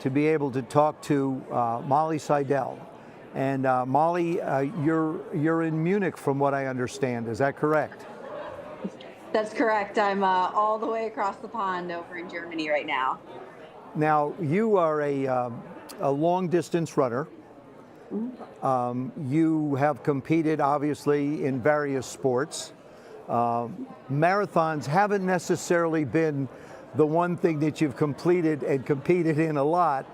to be able to talk to Molly Seidel. And Molly, you're in Munich, from what I understand. Is that correct? That's correct. I'm all the way across the pond over in Germany right now. Now, you are a long-distance runner. You have competed, obviously, in various sports. Marathons haven't necessarily been the one thing that you've completed and competed in a lot.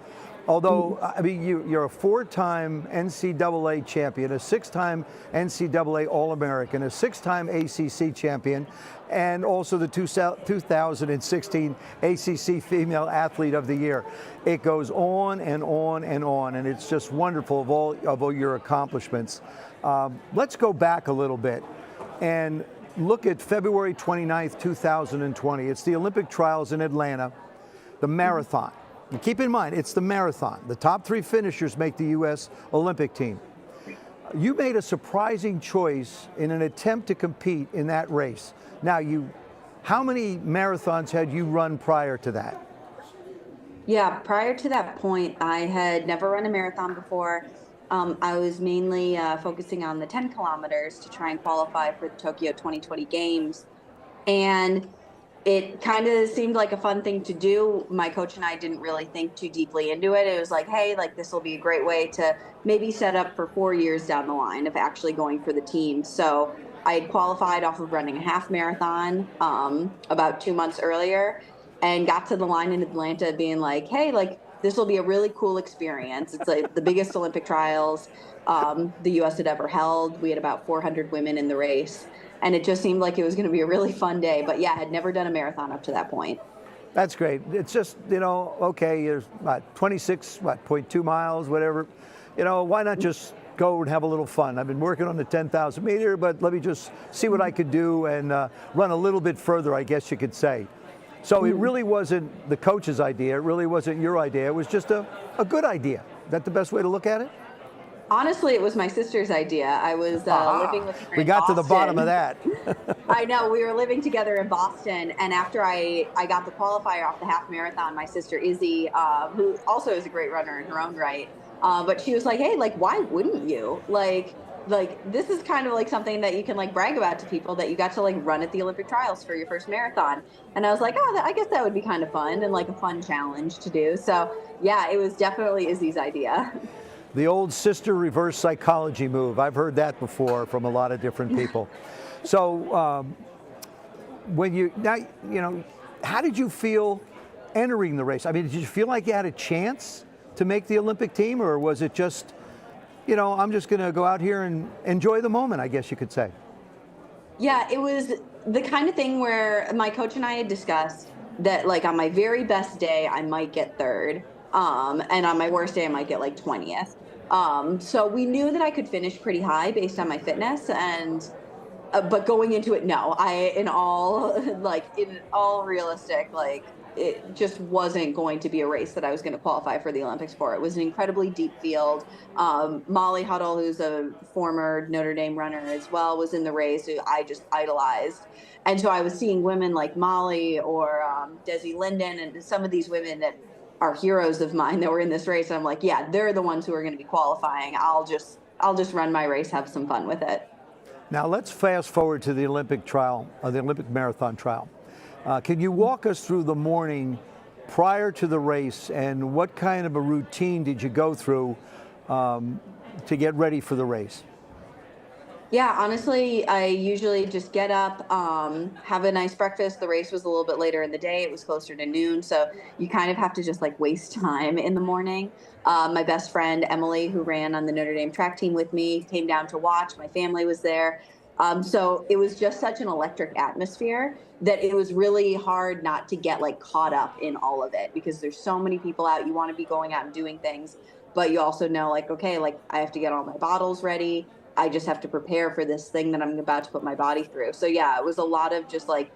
Although, I mean, you're a 4-time NCAA champion, a 6-time NCAA All-American, a 6-time ACC champion, and also the 2016 ACC Female Athlete of the Year. It goes on and on and on, and it's just wonderful of all your accomplishments. Let's go back a little bit and look at February 29th, 2020. It's the Olympic trials in Atlanta, the marathon. And keep in mind, it's the marathon. The top 3 finishers make the U.S. Olympic team. You made a surprising choice in an attempt to compete in that race. Now, how many marathons had you run prior to that? Yeah, prior to that point, I had never run a marathon before. I was mainly focusing on the 10 kilometers to try and qualify for the Tokyo 2020 Games. And it kind of seemed like a fun thing to do. My coach and I didn't really think too deeply into it. It was like, hey, like this will be a great way to maybe set up for 4 years down the line of actually going for the team. So I had qualified off of running a half marathon about 2 months earlier, and got to the line in Atlanta being like, hey, like this will be a really cool experience. It's like the biggest Olympic trials the U.S. had ever held. We had about 400 women in the race. And it just seemed like it was going to be a really fun day. But yeah, I had never done a marathon up to that point. That's great. It's just, okay, you're 0.2 miles, whatever. Why not just go and have a little fun? I've been working on the 10,000 meter, but let me just see what I could do and run a little bit further, I guess you could say. So it really wasn't the coach's idea. It really wasn't your idea. It was just a good idea. Is that the best way to look at it? Honestly, it was my sister's idea. I was living with her We in got Boston. to the bottom of that. I know. We were living together in Boston, and after I got the qualifier off the half marathon, my sister Izzy, who also is a great runner in her own right, but she was like, hey, like, why wouldn't you? Like this is kind of like something that you can like brag about to people, that you got to like run at the Olympic trials for your first marathon. And I was like, oh, I guess that would be kind of fun and like a fun challenge to do. So yeah, it was definitely Izzy's idea. The old sister reverse psychology move. I've heard that before from a lot of different people. So how did you feel entering the race? I mean, did you feel like you had a chance to make the Olympic team, or was it just, I'm just going to go out here and enjoy the moment, I guess you could say? Yeah, it was the kind of thing where my coach and I had discussed that like on my very best day, I might get third. And on my worst day, I might get like 20th. So we knew that I could finish pretty high based on my fitness, and but going into it, no, in all realistic, like it just wasn't going to be a race that I was going to qualify for the Olympics for. It was an incredibly deep field. Molly Huddle, who's a former Notre Dame runner as well, was in the race, who I just idolized. And so I was seeing women like Molly or Desi Linden and some of these women that are heroes of mine that were in this race. And I'm like, yeah, they're the ones who are going to be qualifying. I'll just run my race, have some fun with it. Now let's fast forward to the Olympic trial, the Olympic marathon trial. Can you walk us through the morning prior to the race, and what kind of a routine did you go through to get ready for the race? Yeah, honestly, I usually just get up, have a nice breakfast. The race was a little bit later in the day. It was closer to noon. So you kind of have to just like waste time in the morning. My best friend, Emily, who ran on the Notre Dame track team with me, came down to watch. My family was there. So it was just such an electric atmosphere that it was really hard not to get like caught up in all of it, because there's so many people out. You want to be going out and doing things, but you also know like, okay, like I have to get all my bottles ready. I just have to prepare for this thing that I'm about to put my body through. So yeah, it was a lot of just like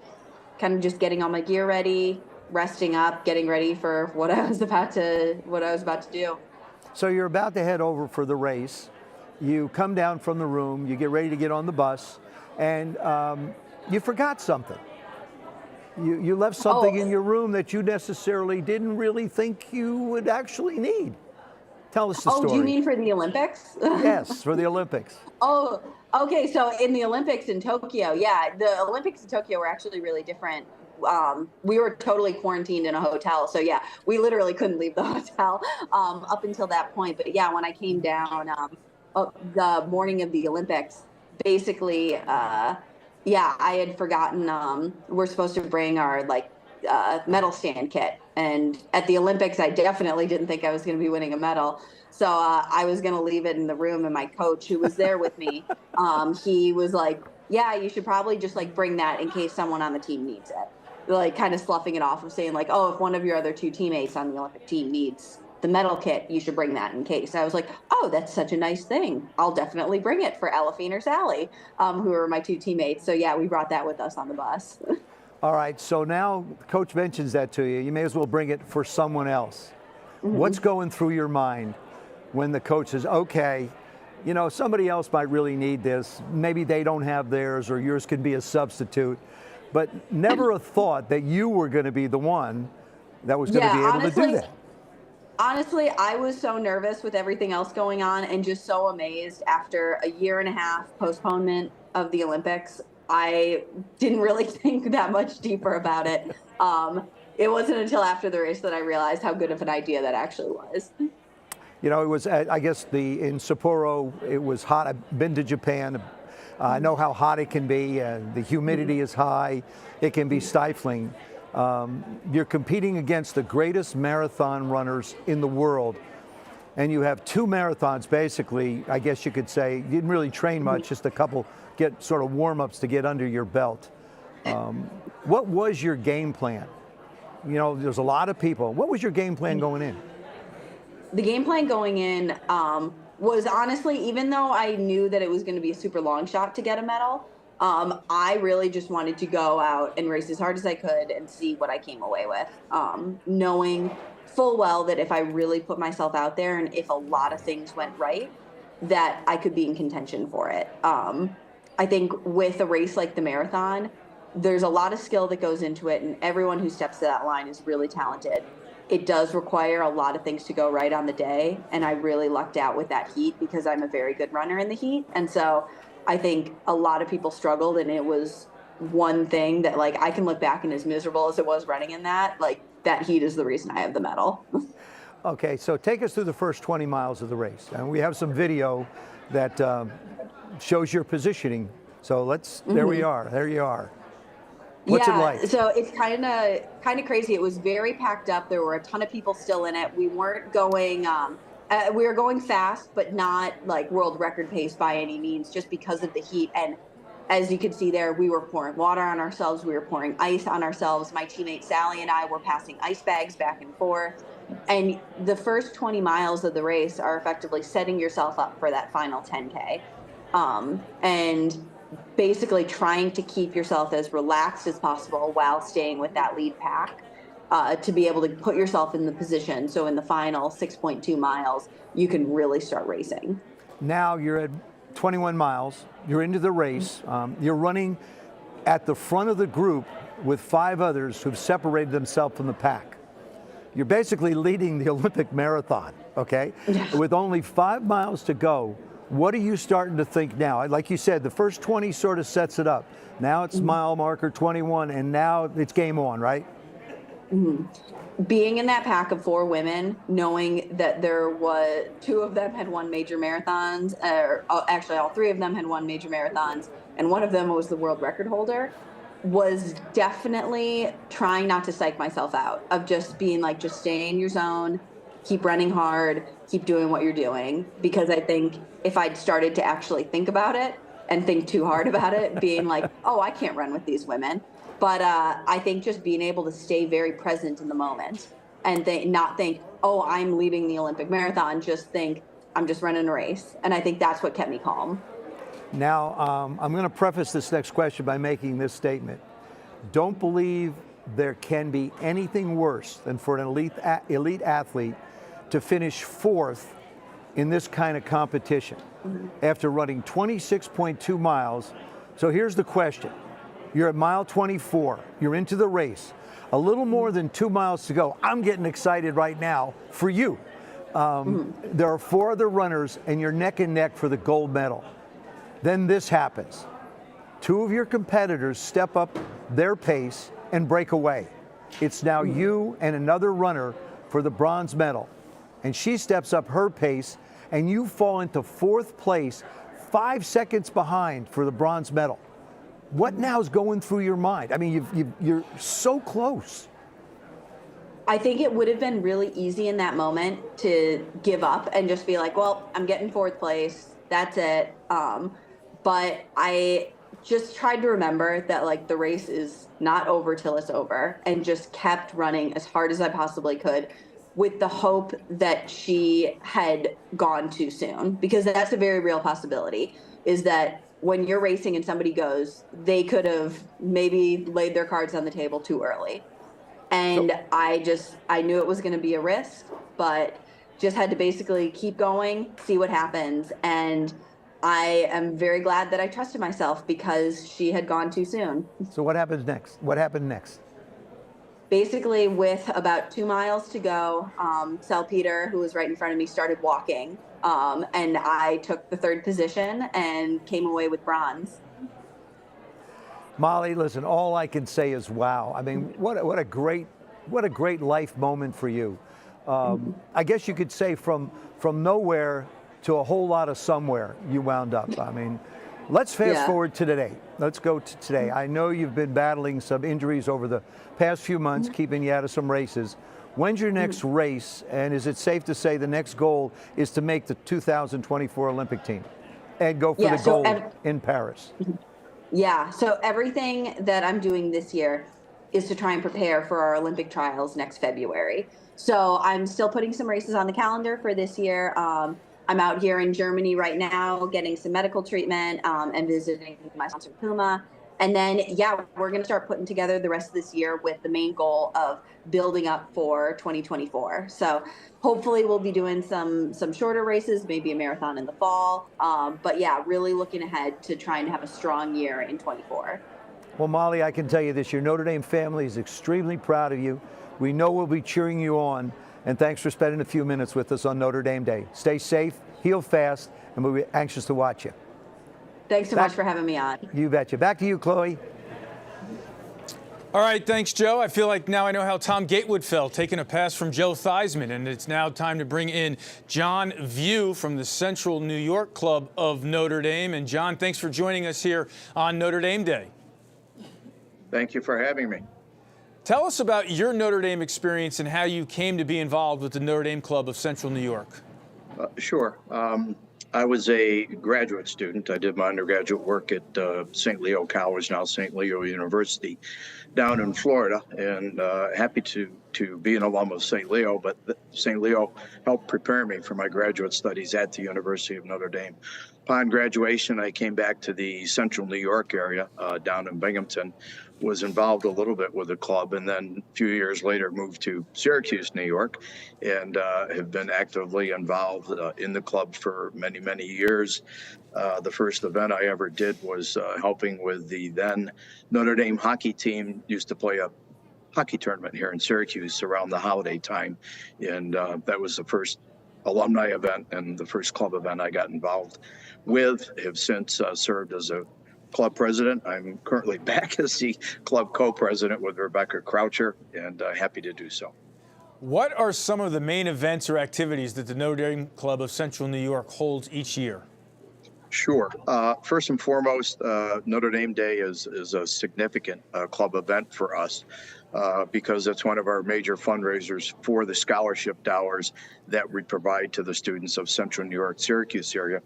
kind of just getting all my gear ready, resting up, getting ready for what I was about to do. So you're about to head over for the race. You come down from the room, you get ready to get on the bus, and you forgot something. You left something in your room that you necessarily didn't really think you would actually need. Tell us the story. Oh, do you mean for the Olympics? Yes, for the Olympics. Oh, okay. So in the Olympics in Tokyo, yeah, the Olympics in Tokyo were actually really different. We were totally quarantined in a hotel. So yeah, we literally couldn't leave the hotel up until that point. But yeah, when I came down the morning of the Olympics, basically, I had forgotten we're supposed to bring our medal stand kit. And at the Olympics, I definitely didn't think I was going to be winning a medal. So I was going to leave it in the room. And my coach, who was there with me, he was like, yeah, you should probably just like bring that in case someone on the team needs it. Like kind of sloughing it off of saying like, oh, if one of your other two teammates on the Olympic team needs the medal kit, you should bring that in case. I was like, oh, that's such a nice thing. I'll definitely bring it for Elephine or Sally, who are my two teammates. So yeah, we brought that with us on the bus. All right, so now coach mentions that to you. You may as well bring it for someone else. Mm-hmm. What's going through your mind when the coach says, okay, somebody else might really need this. Maybe they don't have theirs, or yours could be a substitute. But never a thought that you were going to be the one that was going to be able to do that. Honestly, I was so nervous with everything else going on and just so amazed after a year and a half postponement of the Olympics. I didn't really think that much deeper about it. It wasn't until after the race that I realized how good of an idea that actually was. You know, it was, I guess, in Sapporo, it was hot. I've been to Japan. I know how hot it can be. The humidity is high. It can be stifling. You're competing against the greatest marathon runners in the world. And you have 2 marathons, basically, I guess you could say. You didn't really train much, just a couple, get sort of warm-ups to get under your belt. What was your game plan? You know, there's a lot of people. What was your game plan going in? The game plan going in was honestly, even though I knew that it was going to be a super long shot to get a medal, I really just wanted to go out and race as hard as I could and see what I came away with, knowing full well that if I really put myself out there and if a lot of things went right, that I could be in contention for it. I think with a race like the marathon, there's a lot of skill that goes into it, and everyone who steps to that line is really talented. It does require a lot of things to go right on the day, and I really lucked out with that heat because I'm a very good runner in the heat. And so I think a lot of people struggled, and it was one thing that, like, I can look back, and as miserable as it was running in that, like, that heat is the reason I have the medal. Okay, so take us through the first 20 miles of the race. And we have some video that shows your positioning. So there we are, there you are. What's it like? So it's kind of crazy. It was very packed up. There were a ton of people still in it. We weren't going, we were going fast, but not like world record pace by any means, just because of the heat. And as you can see there, we were pouring water on ourselves. We were pouring ice on ourselves. My teammate Sally and I were passing ice bags back and forth. And the first 20 miles of the race are effectively setting yourself up for that final 10K. And basically trying to keep yourself as relaxed as possible while staying with that lead pack, to be able to put yourself in the position. So in the final 6.2 miles, you can really start racing. Now you're at 21 miles, you're into the race, you're running at the front of the group with 5 others who've separated themselves from the pack. You're basically leading the Olympic marathon, okay? With only 5 miles to go, what are you starting to think now? Like you said, the first 20 sort of sets it up. Now it's mile marker 21, and now it's game on, right? Being in that pack of 4 women, knowing that there was 2 of them had won major marathons, or actually all 3 of them had won major marathons, and one of them was the world record holder, was definitely trying not to psych myself out, of just being like, just stay in your zone, keep running hard, keep doing what you're doing. Because I think if I'd started to actually think about it and think too hard about it, being like, oh, I can't run with these women. But I think just being able to stay very present in the moment and not think, oh, I'm leading the Olympic marathon, just think, I'm just running a race. And I think that's what kept me calm. Now, I'm going to preface this next question by making this statement. Don't believe there can be anything worse than for an elite athlete to finish 4th in this kind of competition after running 26.2 miles. So here's the question. You're at mile 24. You're into the race. A little more than 2 miles to go. I'm getting excited right now for you. There are 4 other runners, and you're neck and neck for the gold medal. Then this happens. 2 of your competitors step up their pace and break away. It's now you and another runner for the bronze medal. And she steps up her pace, and you fall into 4th place, 5 seconds behind for the bronze medal. What now is going through your mind? I mean, you're so close. I think it would have been really easy in that moment to give up and just be like, well, I'm getting 4th place. That's it. But I just tried to remember that, like, the race is not over till it's over, and just kept running as hard as I possibly could, with the hope that she had gone too soon, because that's a very real possibility, is that when you're racing and somebody goes, they could have maybe laid their cards on the table too early. And I knew it was going to be a risk, but just had to basically keep going, see what happens. And I am very glad that I trusted myself, because she had gone too soon. So what happens next? What happened next? Basically, with about 2 miles to go, Salpeter, who was right in front of me, started walking. And I took the 3rd position and came away with bronze. Molly, listen, all I can say is wow. I mean, what a great life moment for you. I guess you could say from nowhere to a whole lot of somewhere you wound up. I mean, let's fast forward to today. Let's go to today. I know you've been battling some injuries over the past few months, keeping you out of some races. When's your next race, and is it safe to say the next goal is to make the 2024 Olympic team and go for the gold in Paris? Yeah, so everything that I'm doing this year is to try and prepare for our Olympic trials next February. So I'm still putting some races on the calendar for this year. I'm out here in Germany right now getting some medical treatment and visiting my sponsor Puma. And then, yeah, we're going to start putting together the rest of this year with the main goal of building up for 2024. So hopefully we'll be doing some shorter races, maybe a marathon in the fall. But yeah, really looking ahead to trying to have a strong year in 24. Well, Molly, I can tell you this, your Notre Dame family is extremely proud of you. We know we'll be cheering you on. And thanks for spending a few minutes with us on Notre Dame Day. Stay safe, heal fast, and we'll be anxious to watch you. Thanks so much for having me on. You betcha. Back to you, Chloe. All right, thanks, Joe. I feel like now I know how Tom Gatewood felt, taking a pass from Joe Theismann. And it's now time to bring in John View from the Central New York Club of Notre Dame. And John, thanks for joining us here on Notre Dame Day. Thank you for having me. Tell us about your Notre Dame experience and how you came to be involved with the Notre Dame Club of Central New York. Sure. I was a graduate student. I did my undergraduate work at St. Leo College, now St. Leo University, down in Florida, and happy to be an alum of St. Leo, but St. Leo helped prepare me for my graduate studies at the University of Notre Dame. Upon graduation, I came back to the Central New York area, down in Binghamton, was involved a little bit with the club, and then a few years later moved to Syracuse, New York, and have been actively involved in the club for many, many years. The first event I ever did was helping with the then Notre Dame hockey team. Used to play a hockey tournament here in Syracuse around the holiday time, and that was the first alumni event and the first club event I got involved with. Have since served as a club president. I'm currently back as the club co-president with Rebecca Croucher, and happy to do so. What are some of the main events or activities that the Notre Dame Club of Central New York holds each year? Sure. First and foremost, Notre Dame Day is a significant club event for us because it's one of our major fundraisers for the scholarship dollars that we provide to the students of Central New York, Syracuse area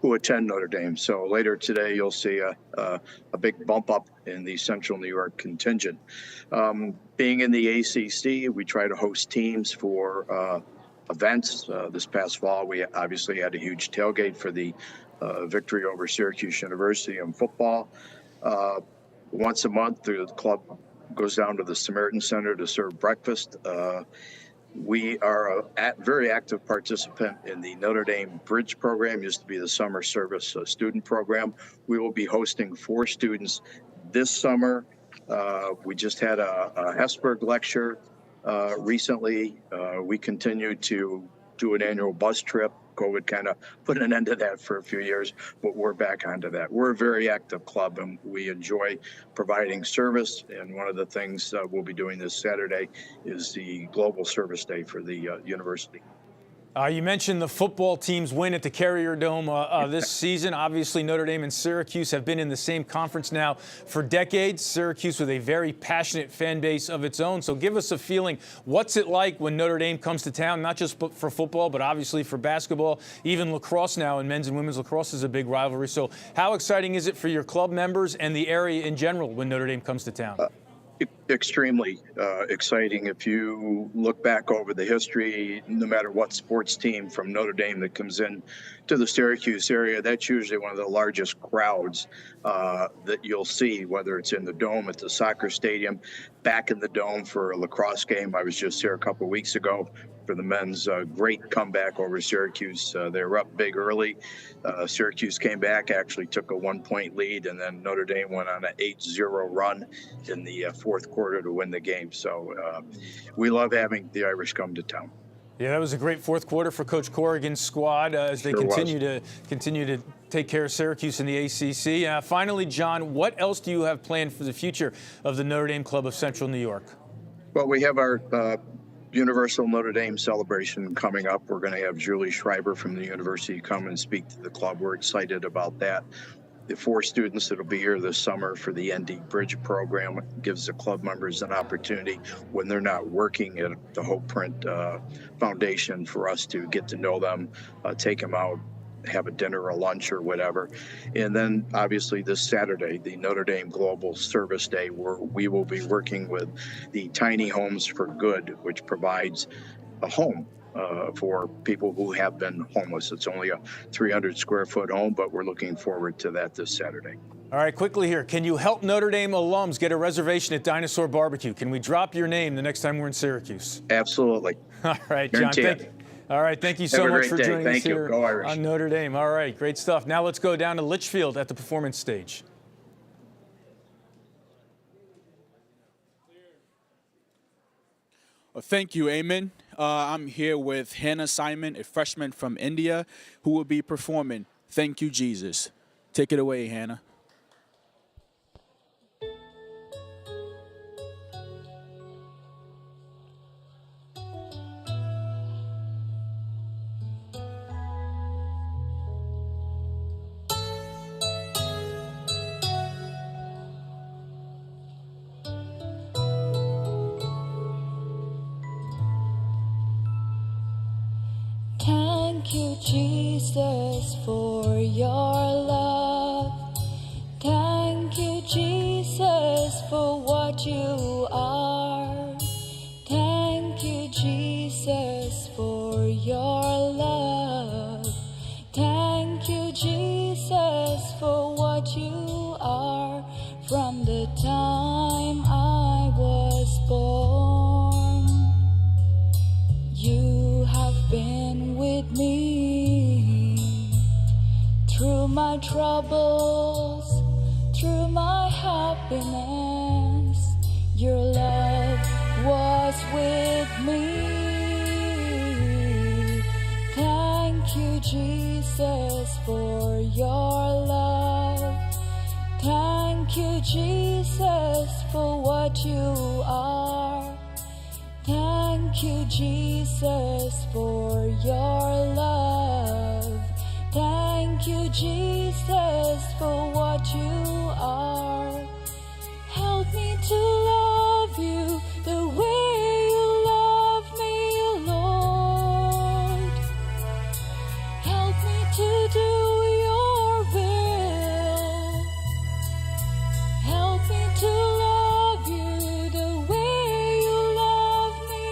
who attend Notre Dame. So later today, you'll see a big bump up in the Central New York contingent. Being in the ACC, we try to host teams for events. This past fall, we obviously had a huge tailgate for the victory over Syracuse University in football. Once a month, the club goes down to the Samaritan Center to serve breakfast. We are a very active participant in the Notre Dame Bridge program, used to be the summer service student program. We will be hosting 4 students this summer. We just had a Hesburgh lecture recently. We continue to do an annual bus trip. COVID kind of put an end to that for a few years, but we're back onto that. We're a very active club, and we enjoy providing service. And one of the things we'll be doing this Saturday is the Global Service Day for the university. You mentioned the football team's win at the Carrier Dome this season. Obviously, Notre Dame and Syracuse have been in the same conference now for decades. Syracuse with a very passionate fan base of its own. So give us a feeling. What's it like when Notre Dame comes to town, not just for football, but obviously for basketball, even lacrosse now, and men's and women's lacrosse is a big rivalry. So how exciting is it for your club members and the area in general when Notre Dame comes to town? Extremely exciting. If you look back over the history, no matter what sports team from Notre Dame that comes in to the Syracuse area, that's usually one of the largest crowds that you'll see, whether it's in the Dome, at the soccer stadium, back in the Dome for a lacrosse game. I was just here a couple of weeks ago for the men's great comeback over Syracuse. They were up big early. Syracuse came back, actually took a 1-point lead, and then Notre Dame went on an 8-0 run in the fourth quarter to win the game. So we love having the Irish come to town. Yeah, that was a great fourth quarter for Coach Corrigan's squad as they continue to take care of Syracuse in the ACC. Finally, John, what else do you have planned for the future of the Notre Dame Club of Central New York? Well, we have our Universal Notre Dame celebration coming up. We're going to have Julie Schreiber from the university come and speak to the club. We're excited about that. The 4 students that will be here this summer for the ND Bridge program gives the club members an opportunity when they're not working at the Hope Print Foundation for us to get to know them, take them out, have a dinner or lunch or whatever. And then obviously this Saturday, the Notre Dame Global Service Day, where we will be working with the Tiny Homes for Good, which provides a home for people who have been homeless. It's only a 300 square foot home, but we're looking forward to that this Saturday. All right, quickly here. Can you help Notre Dame alums get a reservation at Dinosaur Barbecue? Can we drop your name the next time we're in Syracuse? Absolutely. All right, John. Thank you so much for joining us here on Notre Dame. All right, great stuff. Now let's go down to Litchfield at the performance stage. Well, thank you, Eamon. I'm here with Hannah Simon, a freshman from India, who will be performing Thank You, Jesus. Take it away, Hannah. Thank you, Jesus, for your love. Thank you, Jesus, for what you are. Thank you, Jesus, for your love. Thank you, Jesus, for what you are. From the time I was born, you have been with me through my troubles, through my happiness. Your love was with me. Thank you, Jesus, for your love. Thank you, Jesus, for what you are. Thank you, Jesus, for your love. Thank you, Jesus, for what you are. Help me to love you the way you love me, Lord. Help me to do your will. Help me to love you the way you love me,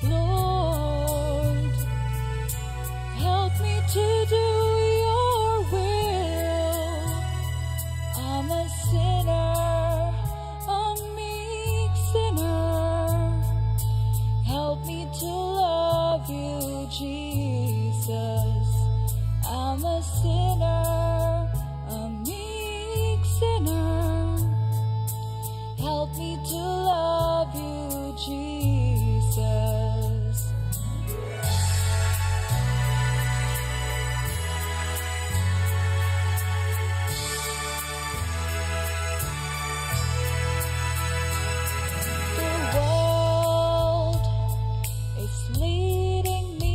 Lord. Help me to do your will. I'm a sinner, a meek sinner. Help me to love you, Jesus. I'm a sinner, a meek sinner. Help me to love you, Jesus. The world is leading me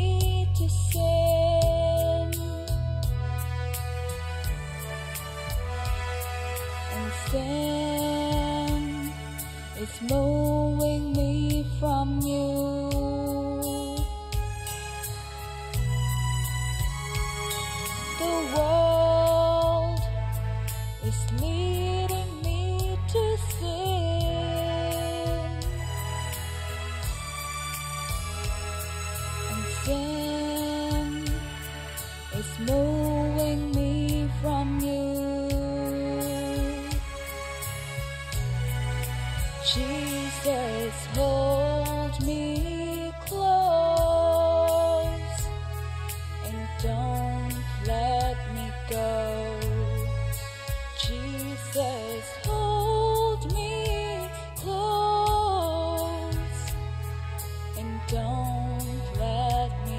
to sin, and sin is moving me from you. The world is leading me to sin, and sin is moving me from you. Jesus, hold me close and don't let me go. Jesus, hold me close and don't let me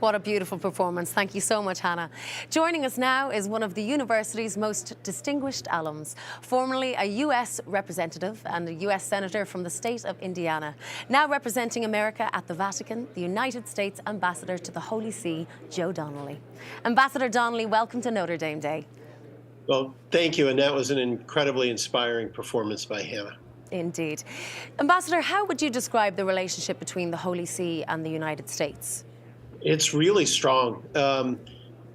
What a beautiful performance. Thank you so much, Hannah. Joining us now is one of the university's most distinguished alums, formerly a U.S. representative and a U.S. senator from the state of Indiana, now representing America at the Vatican, the United States Ambassador to the Holy See, Joe Donnelly. Ambassador Donnelly, welcome to Notre Dame Day. Well, thank you, and that was an incredibly inspiring performance by Hannah. Indeed. Ambassador, how would you describe the relationship between the Holy See and the United States? It's really strong.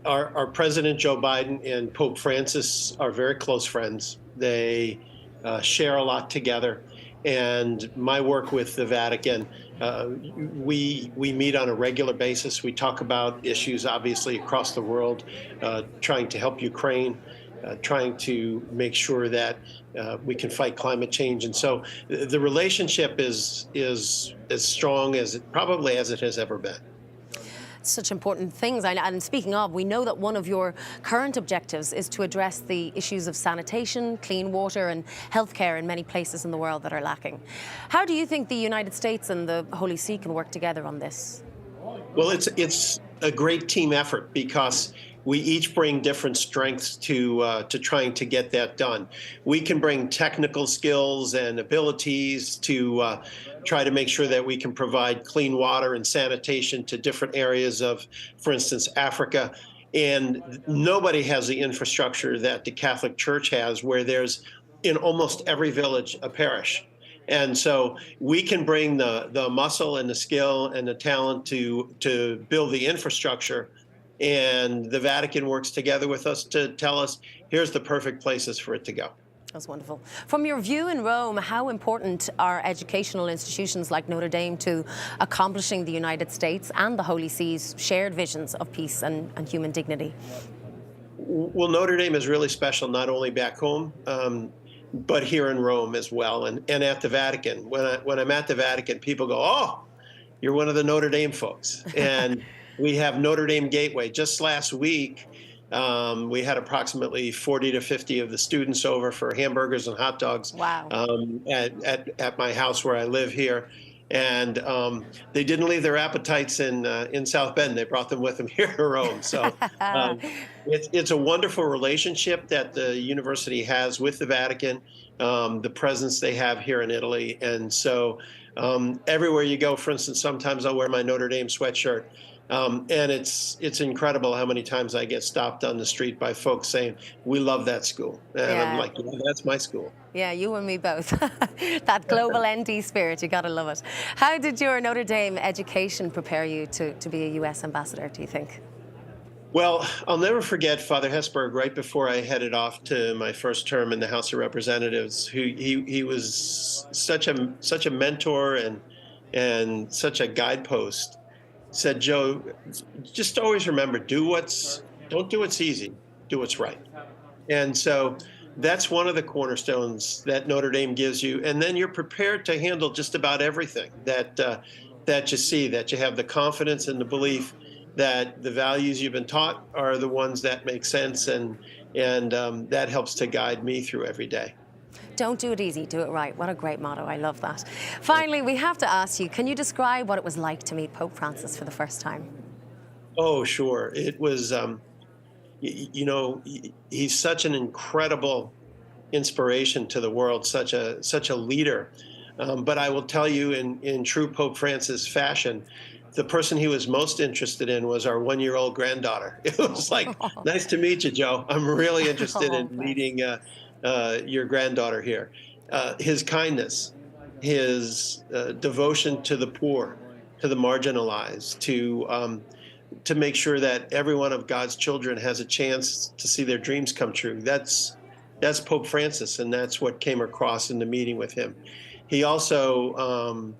Our President Joe Biden and Pope Francis are very close friends. They share a lot together. And my work with the Vatican, we meet on a regular basis. We talk about issues, obviously, across the world, trying to help Ukraine, trying to make sure that we can fight climate change. And so the relationship is as strong as it has ever been. Such important things. And speaking of, we know that one of your current objectives is to address the issues of sanitation, clean water and healthcare in many places in the world that are lacking. How do you think the United States and the Holy See can work together on this? Well, it's a great team effort because we each bring different strengths to trying to get that done. We can bring technical skills and abilities to try to make sure that we can provide clean water and sanitation to different areas of, for instance, Africa. And nobody has the infrastructure that the Catholic Church has, where there's in almost every village a parish. And so we can bring the muscle and the skill and the talent to build the infrastructure. And the Vatican works together with us to tell us, here's the perfect places for it to go. That's wonderful. From your view in Rome, how important are educational institutions like Notre Dame to accomplishing the United States and the Holy See's shared visions of peace and human dignity? Well, Notre Dame is really special, not only back home, but here in Rome as well, and at the Vatican. When I'm at the Vatican, people go, oh, you're one of the Notre Dame folks. And we have Notre Dame Gateway. Just last week, we had approximately 40 to 50 of the students over for hamburgers and hot dogs. Wow. At my house where I live here. And they didn't leave their appetites in South Bend. They brought them with them here in Rome. So it's a wonderful relationship that the university has with the Vatican, the presence they have here in Italy. And so everywhere you go, for instance, sometimes I'll wear my Notre Dame sweatshirt. And it's incredible how many times I get stopped on the street by folks saying, we love that school. And I'm like, yeah, that's my school. Yeah, you and me both. That global ND spirit, you gotta love it. How did your Notre Dame education prepare you to be a U.S. ambassador, do you think? Well, I'll never forget Father Hesburgh right before I headed off to my first term in the House of Representatives. He was such a mentor and such a guidepost. Said, Joe, just always remember, don't do what's easy, do what's right. And so that's one of the cornerstones that Notre Dame gives you. And then you're prepared to handle just about everything that you see, that you have the confidence and the belief that the values you've been taught are the ones that make sense. And that helps to guide me through every day. Don't do it easy, do it right. What a great motto. I love that. Finally, we have to ask you, can you describe what it was like to meet Pope Francis for the first time? Oh, sure. It was, he's such an incredible inspiration to the world, such a leader. But I will tell you, in true Pope Francis fashion, the person he was most interested in was our one-year-old granddaughter. It was like, nice to meet you, Joe. I'm really interested in meeting your granddaughter here. His kindness, his devotion to the poor, to the marginalized, to make sure that every one of God's children has a chance to see their dreams come true. That's Pope Francis, and that's what came across in the meeting with him. He also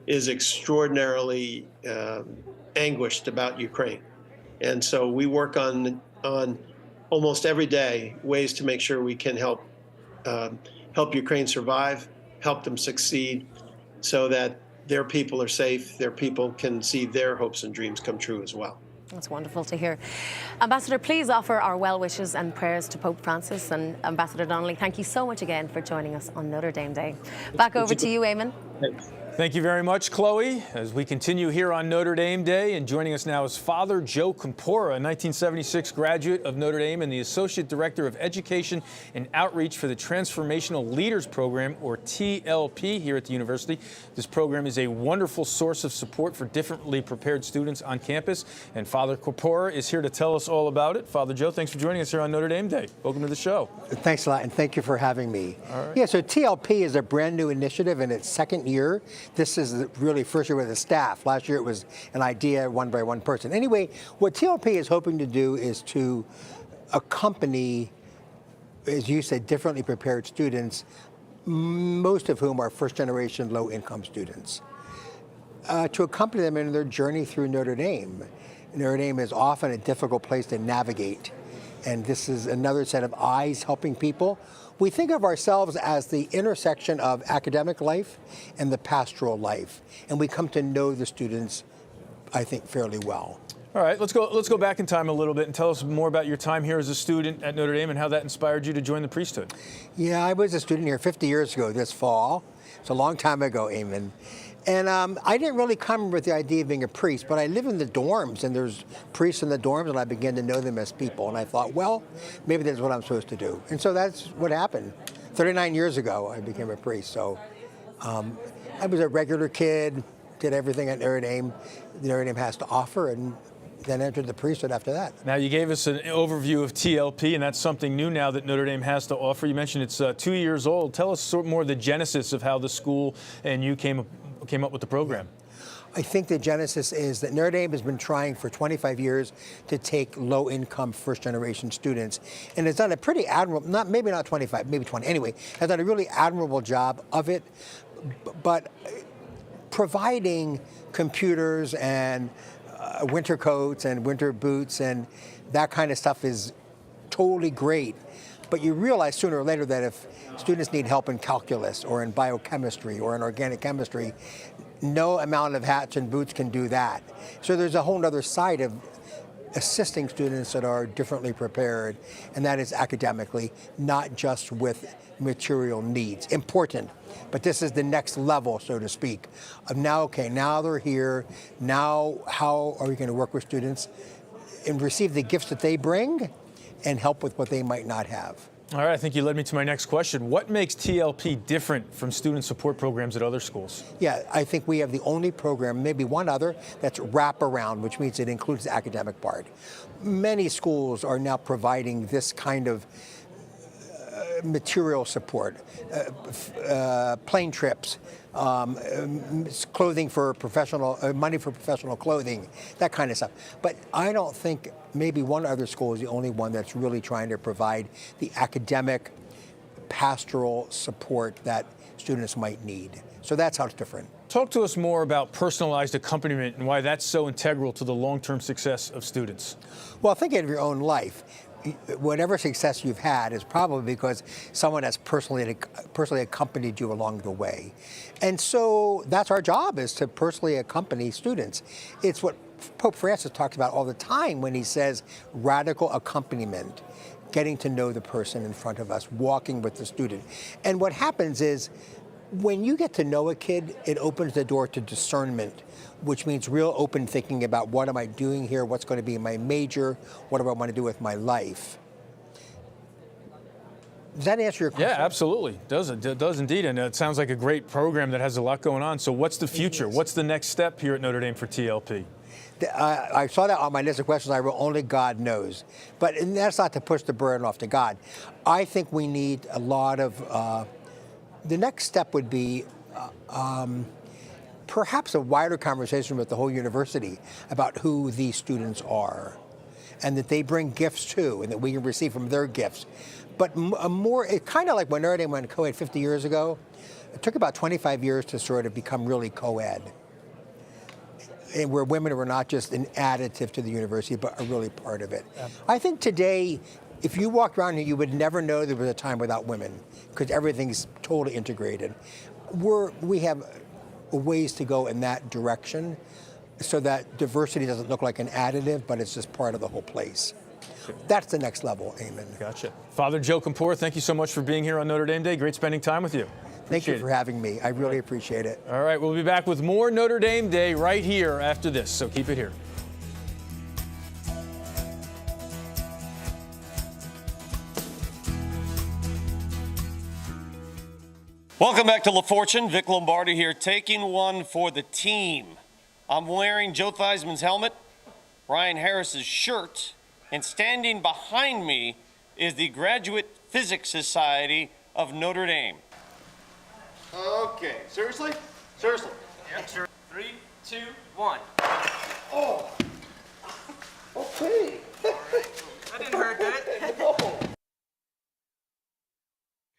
is extraordinarily anguished about Ukraine. And so we work on almost every day ways to make sure we can help Ukraine survive, help them succeed, so that their people are safe, their people can see their hopes and dreams come true as well. That's wonderful to hear. Ambassador, please offer our well wishes and prayers to Pope Francis. And Ambassador Donnelly, thank you so much again for joining us on Notre Dame Day. Back over to you, Eamon. Thank you very much, Chloe. As we continue here on Notre Dame Day, and joining us now is Father Joe Campora, a 1976 graduate of Notre Dame and the Associate Director of Education and Outreach for the Transformational Leaders Program, or TLP, here at the university. This program is a wonderful source of support for differently prepared students on campus, and Father Campora is here to tell us all about it. Father Joe, thanks for joining us here on Notre Dame Day. Welcome to the show. Thanks a lot, and thank you for having me. All right. Yeah, so TLP is a brand new initiative in its second year. This is really first year with the staff. Last year it was an idea run by one person. Anyway, what TLP is hoping to do is to accompany, as you said, differently prepared students, most of whom are first-generation low-income students, to accompany them in their journey through Notre Dame. Notre Dame is often a difficult place to navigate, and this is another set of eyes helping people. We think of ourselves as the intersection of academic life and the pastoral life, and we come to know the students, I think, fairly well. All right, let's go back in time a little bit and tell us more about your time here as a student at Notre Dame and how that inspired you to join the priesthood. Yeah, I was a student here 50 years ago this fall. It's a long time ago, Eamon. And I didn't really come with the idea of being a priest, but I live in the dorms, and there's priests in the dorms, and I began to know them as people. And I thought, well, maybe that's what I'm supposed to do. And so that's what happened. 39 years ago, I became a priest. So I was a regular kid, did everything at Notre Dame has to offer, and then entered the priesthood after that. Now, you gave us an overview of TLP, and that's something new now that Notre Dame has to offer. You mentioned it's 2 years old. Tell us more of the genesis of how the school and you came up with the program. I think the genesis is that Notre Dame has been trying for 25 years to take low-income first-generation students, and has done a pretty admirable, maybe not 25, maybe 20, anyway, has done a really admirable job of it, but providing computers and winter coats and winter boots and that kind of stuff is totally great. But you realize sooner or later that if students need help in calculus or in biochemistry or in organic chemistry, no amount of hats and boots can do that. So there's a whole other side of assisting students that are differently prepared, and that is academically, not just with material needs. Important, but this is the next level, so to speak, of now, okay, now they're here, now how are we going to work with students and receive the gifts that they bring and help with what they might not have. All right, I think you led me to my next question. What makes TLP different from student support programs at other schools? Yeah, I think we have the only program, maybe one other, that's wraparound, which means it includes the academic part. Many schools are now providing this kind of material support, plane trips, clothing for professional, money for professional clothing, that kind of stuff. But I don't think maybe one other school is the only one that's really trying to provide the academic, pastoral support that students might need. So that's how it's different. Talk to us more about personalized accompaniment and why that's so integral to the long-term success of students. Well, think of your own life. Whatever success you've had is probably because someone has personally accompanied you along the way. And so that's our job, is to personally accompany students. It's what Pope Francis talks about all the time when he says radical accompaniment, getting to know the person in front of us, walking with the student. And what happens is when you get to know a kid, it opens the door to discernment, which means real open thinking about what am I doing here, what's going to be my major, what do I want to do with my life. Does that answer your question? Yeah, absolutely. It does indeed. And it sounds like a great program that has a lot going on. So what's the future? What's the next step here at Notre Dame for TLP? I saw that on my list of questions. I wrote, only God knows. But that's not to push the burden off to God. I think we need a lot of, the next step would be perhaps a wider conversation with the whole university about who these students are, and that they bring gifts too, and that we can receive from their gifts. But it's kind of like when Notre Dame went co-ed 50 years ago. It took about 25 years to sort of become really co-ed, and where women were not just an additive to the university, but a really part of it. Yeah. I think today, if you walked around here, you would never know there was a time without women, because everything's totally integrated. We have ways to go in that direction so that diversity doesn't look like an additive, but it's just part of the whole place. That's the next level, Eamon. Gotcha. Father Joe Campora, thank you so much for being here on Notre Dame Day. Great spending time with you. Thank you for having me. I really appreciate it. All right, we'll be back with more Notre Dame Day right here after this, so keep it here. Welcome back to La Fortune. Vic Lombardi here, taking one for the team. I'm wearing Joe Theismann's helmet, Ryan Harris's shirt, and standing behind me is the Graduate Physics Society of Notre Dame. Okay, seriously? Seriously? Yeah, sure. 3, 2, 1. Oh! Okay. That didn't hurt, did it? No.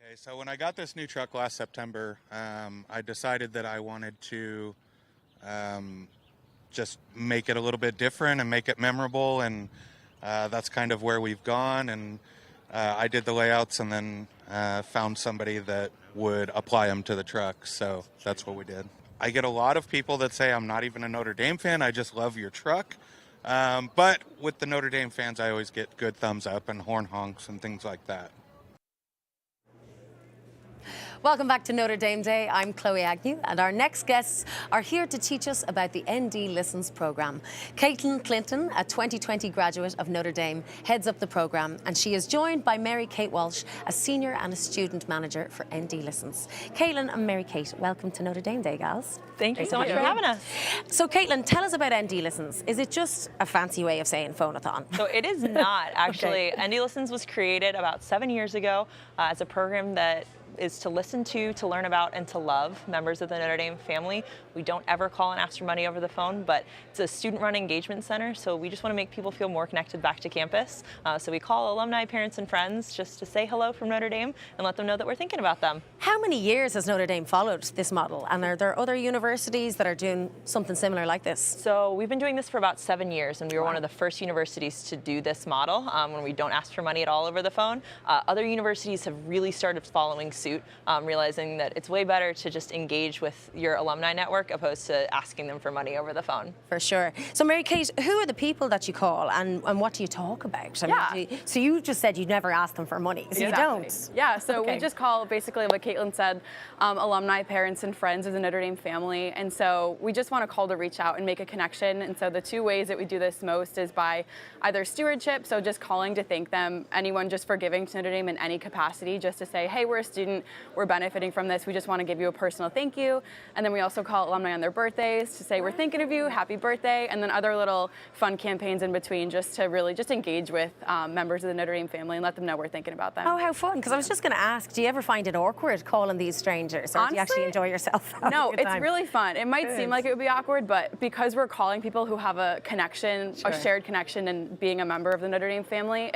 Okay, so when I got this new truck last September, I decided that I wanted to just make it a little bit different and make it memorable, and that's kind of where we've gone. And I did the layouts and then found somebody that would apply them to the truck, so that's what we did. I get a lot of people that say I'm not even a Notre Dame fan, I just love your truck. But with the Notre Dame fans, I always get good thumbs up and horn honks and things like that. Welcome back to Notre Dame Day. I'm Chloe Agnew, and our next guests are here to teach us about the ND Listens program. Caitlin Clinton, a 2020 graduate of Notre Dame, heads up the program, and she is joined by Mary Kate Walsh, a senior and a student manager for ND Listens. Caitlin and Mary Kate, welcome to Notre Dame Day, gals. Thank you so much for having us. So, Caitlin, tell us about ND Listens. Is it just a fancy way of saying phone-a-thon? So it is not, actually. Okay. ND Listens was created about 7 years ago as a program that is to listen to learn about, and to love members of the Notre Dame family. We don't ever call and ask for money over the phone, but it's a student-run engagement center, so we just want to make people feel more connected back to campus. So we call alumni, parents, and friends just to say hello from Notre Dame and let them know that we're thinking about them. How many years has Notre Dame followed this model, and are there other universities that are doing something similar like this? So we've been doing this for about 7 years, and we were one of the first universities to do this model when we don't ask for money at all over the phone. Other universities have really started following suit, realizing that it's way better to just engage with your alumni network opposed to asking them for money over the phone. For sure. So Mary Kate, who are the people that you call, and what do you talk about? I mean, so you just said you'd never ask them for money, so you don't. Yeah, so we just call basically what Caitlin said, alumni, parents, and friends of the Notre Dame family. And so we just want to call to reach out and make a connection. And so the two ways that we do this most is by either stewardship, so just calling to thank them, anyone just for giving to Notre Dame in any capacity, just to say, hey, we're a student, we're benefiting from this, we just want to give you a personal thank you. And then we also call alumni on their birthdays to say we're thinking of you, happy birthday, and then other little fun campaigns in between just to really just engage with members of the Notre Dame family and let them know we're thinking about them. Oh, how fun, because I was just going to ask, do you ever find it awkward calling these strangers, or honestly, do you actually enjoy yourself? No, it's really fun. It might seem like it would be awkward, but because we're calling people who have a connection, a shared connection, and being a member of the Notre Dame family,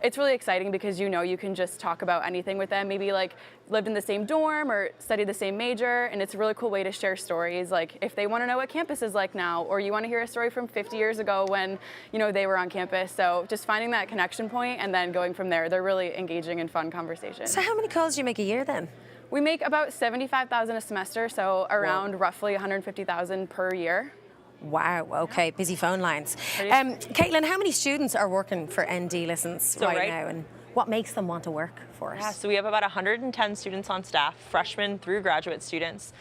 it's really exciting because you know you can just talk about anything with them, maybe like lived in the same dorm or studied the same major, and it's a really cool way to share stories, like if they want to know what campus is like now, or you want to hear a story from 50 years ago when they were on campus. So just finding that connection point and then going from there. They're really engaging and fun conversations. So how many calls do you make a year then? We make about 75,000 a semester, so around roughly 150,000 per year. Wow, okay, busy phone lines. Caitlin, how many students are working for ND Listens right now, and what makes them want to work for us? Yeah, so we have about 110 students on staff, freshmen through graduate students.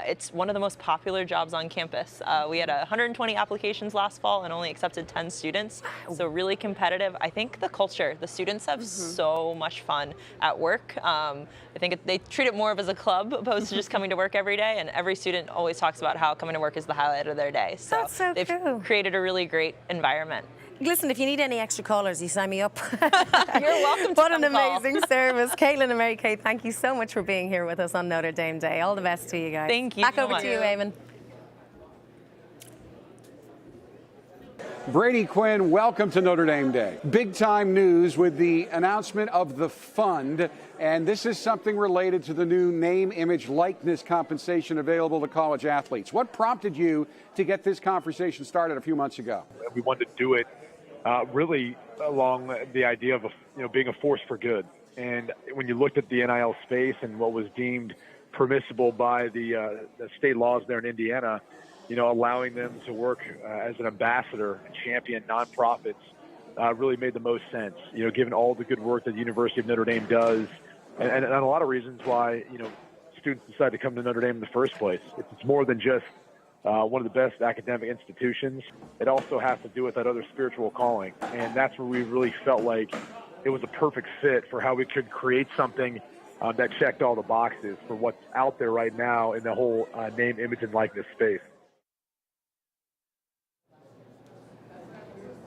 It's one of the most popular jobs on campus. We had 120 applications last fall and only accepted 10 students, so really competitive. I think the culture, the students have so much fun at work. I think they treat it more of as a club opposed to just coming to work every day, and every student always talks about how coming to work is the highlight of their day. So, that's so they've cool. created a really great environment. Listen, if you need any extra callers, you sign me up. You're welcome to What an come call. amazing service. Caitlin and Mary Kate, thank you so much for being here with us on Notre Dame Day. All the best to you guys. Thank you Back so over much. to you, Eamon. Brady Quinn, welcome to Notre Dame Day. Big time news with the announcement of the fund, and this is something related to the new name, image, likeness compensation available to college athletes. What prompted you to get this conversation started a few months ago? We wanted to do it really along the idea of being a force for good. And when you looked at the NIL space and what was deemed permissible by the state laws there in Indiana, allowing them to work as an ambassador and champion nonprofits really made the most sense, given all the good work that the University of Notre Dame does, and a lot of reasons why, students decide to come to Notre Dame in the first place. It's more than just one of the best academic institutions. It also has to do with that other spiritual calling. And that's where we really felt like it was a perfect fit for how we could create something that checked all the boxes for what's out there right now in the whole name, image, and likeness space.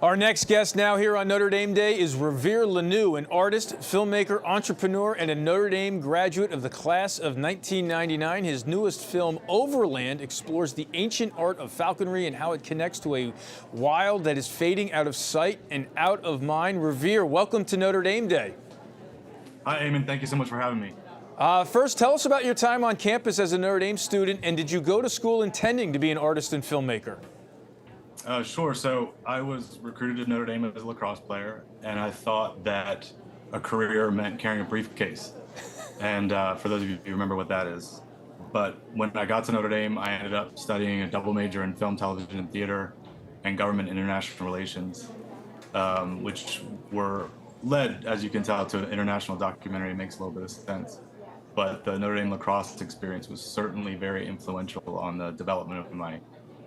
Our next guest now here on Notre Dame Day is Revere Lanu, an artist, filmmaker, entrepreneur, and a Notre Dame graduate of the class of 1999. His newest film, Overland, explores the ancient art of falconry and how it connects to a wild that is fading out of sight and out of mind. Revere, welcome to Notre Dame Day. Hi, Eamon. Thank you so much for having me. First, tell us about your time on campus as a Notre Dame student, and did you go to school intending to be an artist and filmmaker? Sure. So I was recruited to Notre Dame as a lacrosse player, and I thought that a career meant carrying a briefcase. And for those of you who remember what that is. But when I got to Notre Dame, I ended up studying a double major in film, television, and theater, and government international relations, which were led, as you can tell, to an international documentary. It makes a little bit of sense. But the Notre Dame lacrosse experience was certainly very influential on the development of my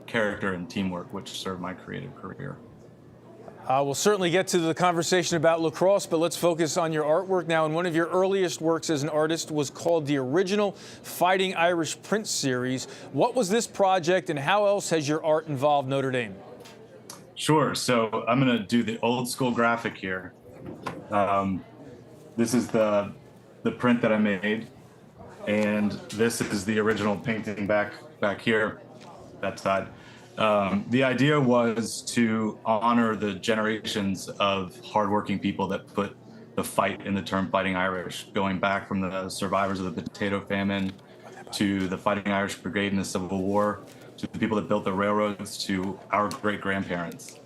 character and teamwork, which served my creative career. We'll certainly get to the conversation about lacrosse, but let's focus on your artwork now. And one of your earliest works as an artist was called the original Fighting Irish Print series. What was this project, and how else has your art involved Notre Dame? Sure. So I'm going to do the old school graphic here. This is the print that I made, and this is the original painting back here. That side. The idea was to honor the generations of hardworking people that put the fight in the term Fighting Irish, going back from the survivors of the potato famine to the Fighting Irish Brigade in the Civil War, to the people that built the railroads, to our great-grandparents.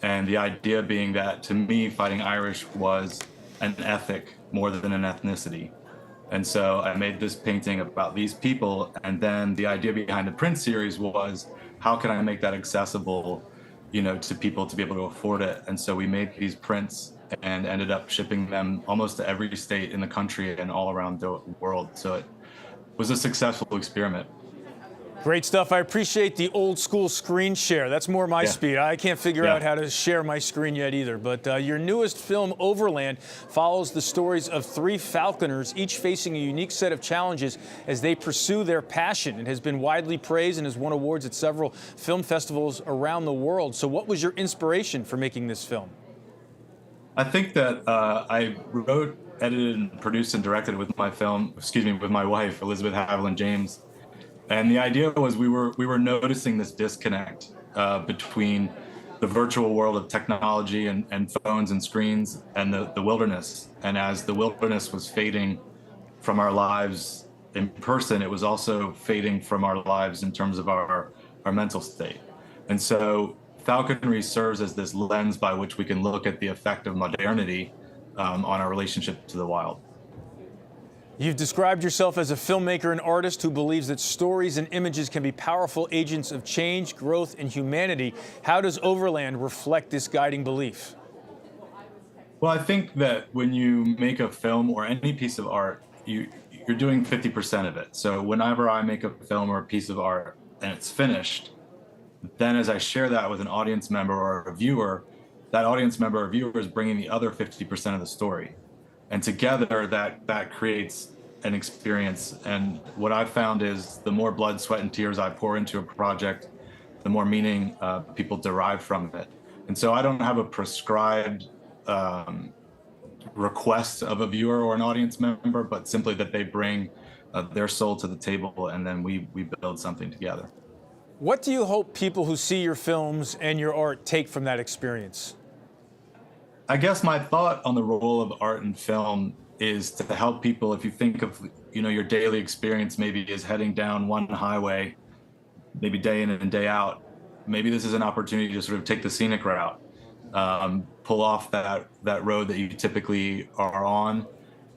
And the idea being that, to me, Fighting Irish was an ethic more than an ethnicity. And so I made this painting about these people, and then the idea behind the print series was, how can I make that accessible, to people to be able to afford it? And so we made these prints and ended up shipping them almost to every state in the country and all around the world. So it was a successful experiment. Great stuff. I appreciate the old school screen share. That's more my speed. I can't figure out how to share my screen yet either. But your newest film, Overland, follows the stories of 3 falconers, each facing a unique set of challenges as they pursue their passion. It has been widely praised and has won awards at several film festivals around the world. So what was your inspiration for making this film? I think that I wrote, edited, and produced and directed with with my wife, Elizabeth Haviland James. And the idea was we were noticing this disconnect between the virtual world of technology and phones and screens and the wilderness. And as the wilderness was fading from our lives in person, it was also fading from our lives in terms of our mental state. And so falconry serves as this lens by which we can look at the effect of modernity on our relationship to the wild. You've described yourself as a filmmaker and artist who believes that stories and images can be powerful agents of change, growth, and humanity. How does Overland reflect this guiding belief? Well, I think that when you make a film or any piece of art, you're doing 50% of it. So whenever I make a film or a piece of art and it's finished, then as I share that with an audience member or a viewer, that audience member or viewer is bringing the other 50% of the story. And together that creates an experience. And what I've found is the more blood, sweat, and tears I pour into a project, the more meaning people derive from it. And so I don't have a prescribed request of a viewer or an audience member, but simply that they bring their soul to the table, and then we build something together. What do you hope people who see your films and your art take from that experience? I guess my thought on the role of art and film is to help people. If you think of, your daily experience maybe is heading down one highway, maybe day in and day out, maybe this is an opportunity to sort of take the scenic route, pull off that road that you typically are on,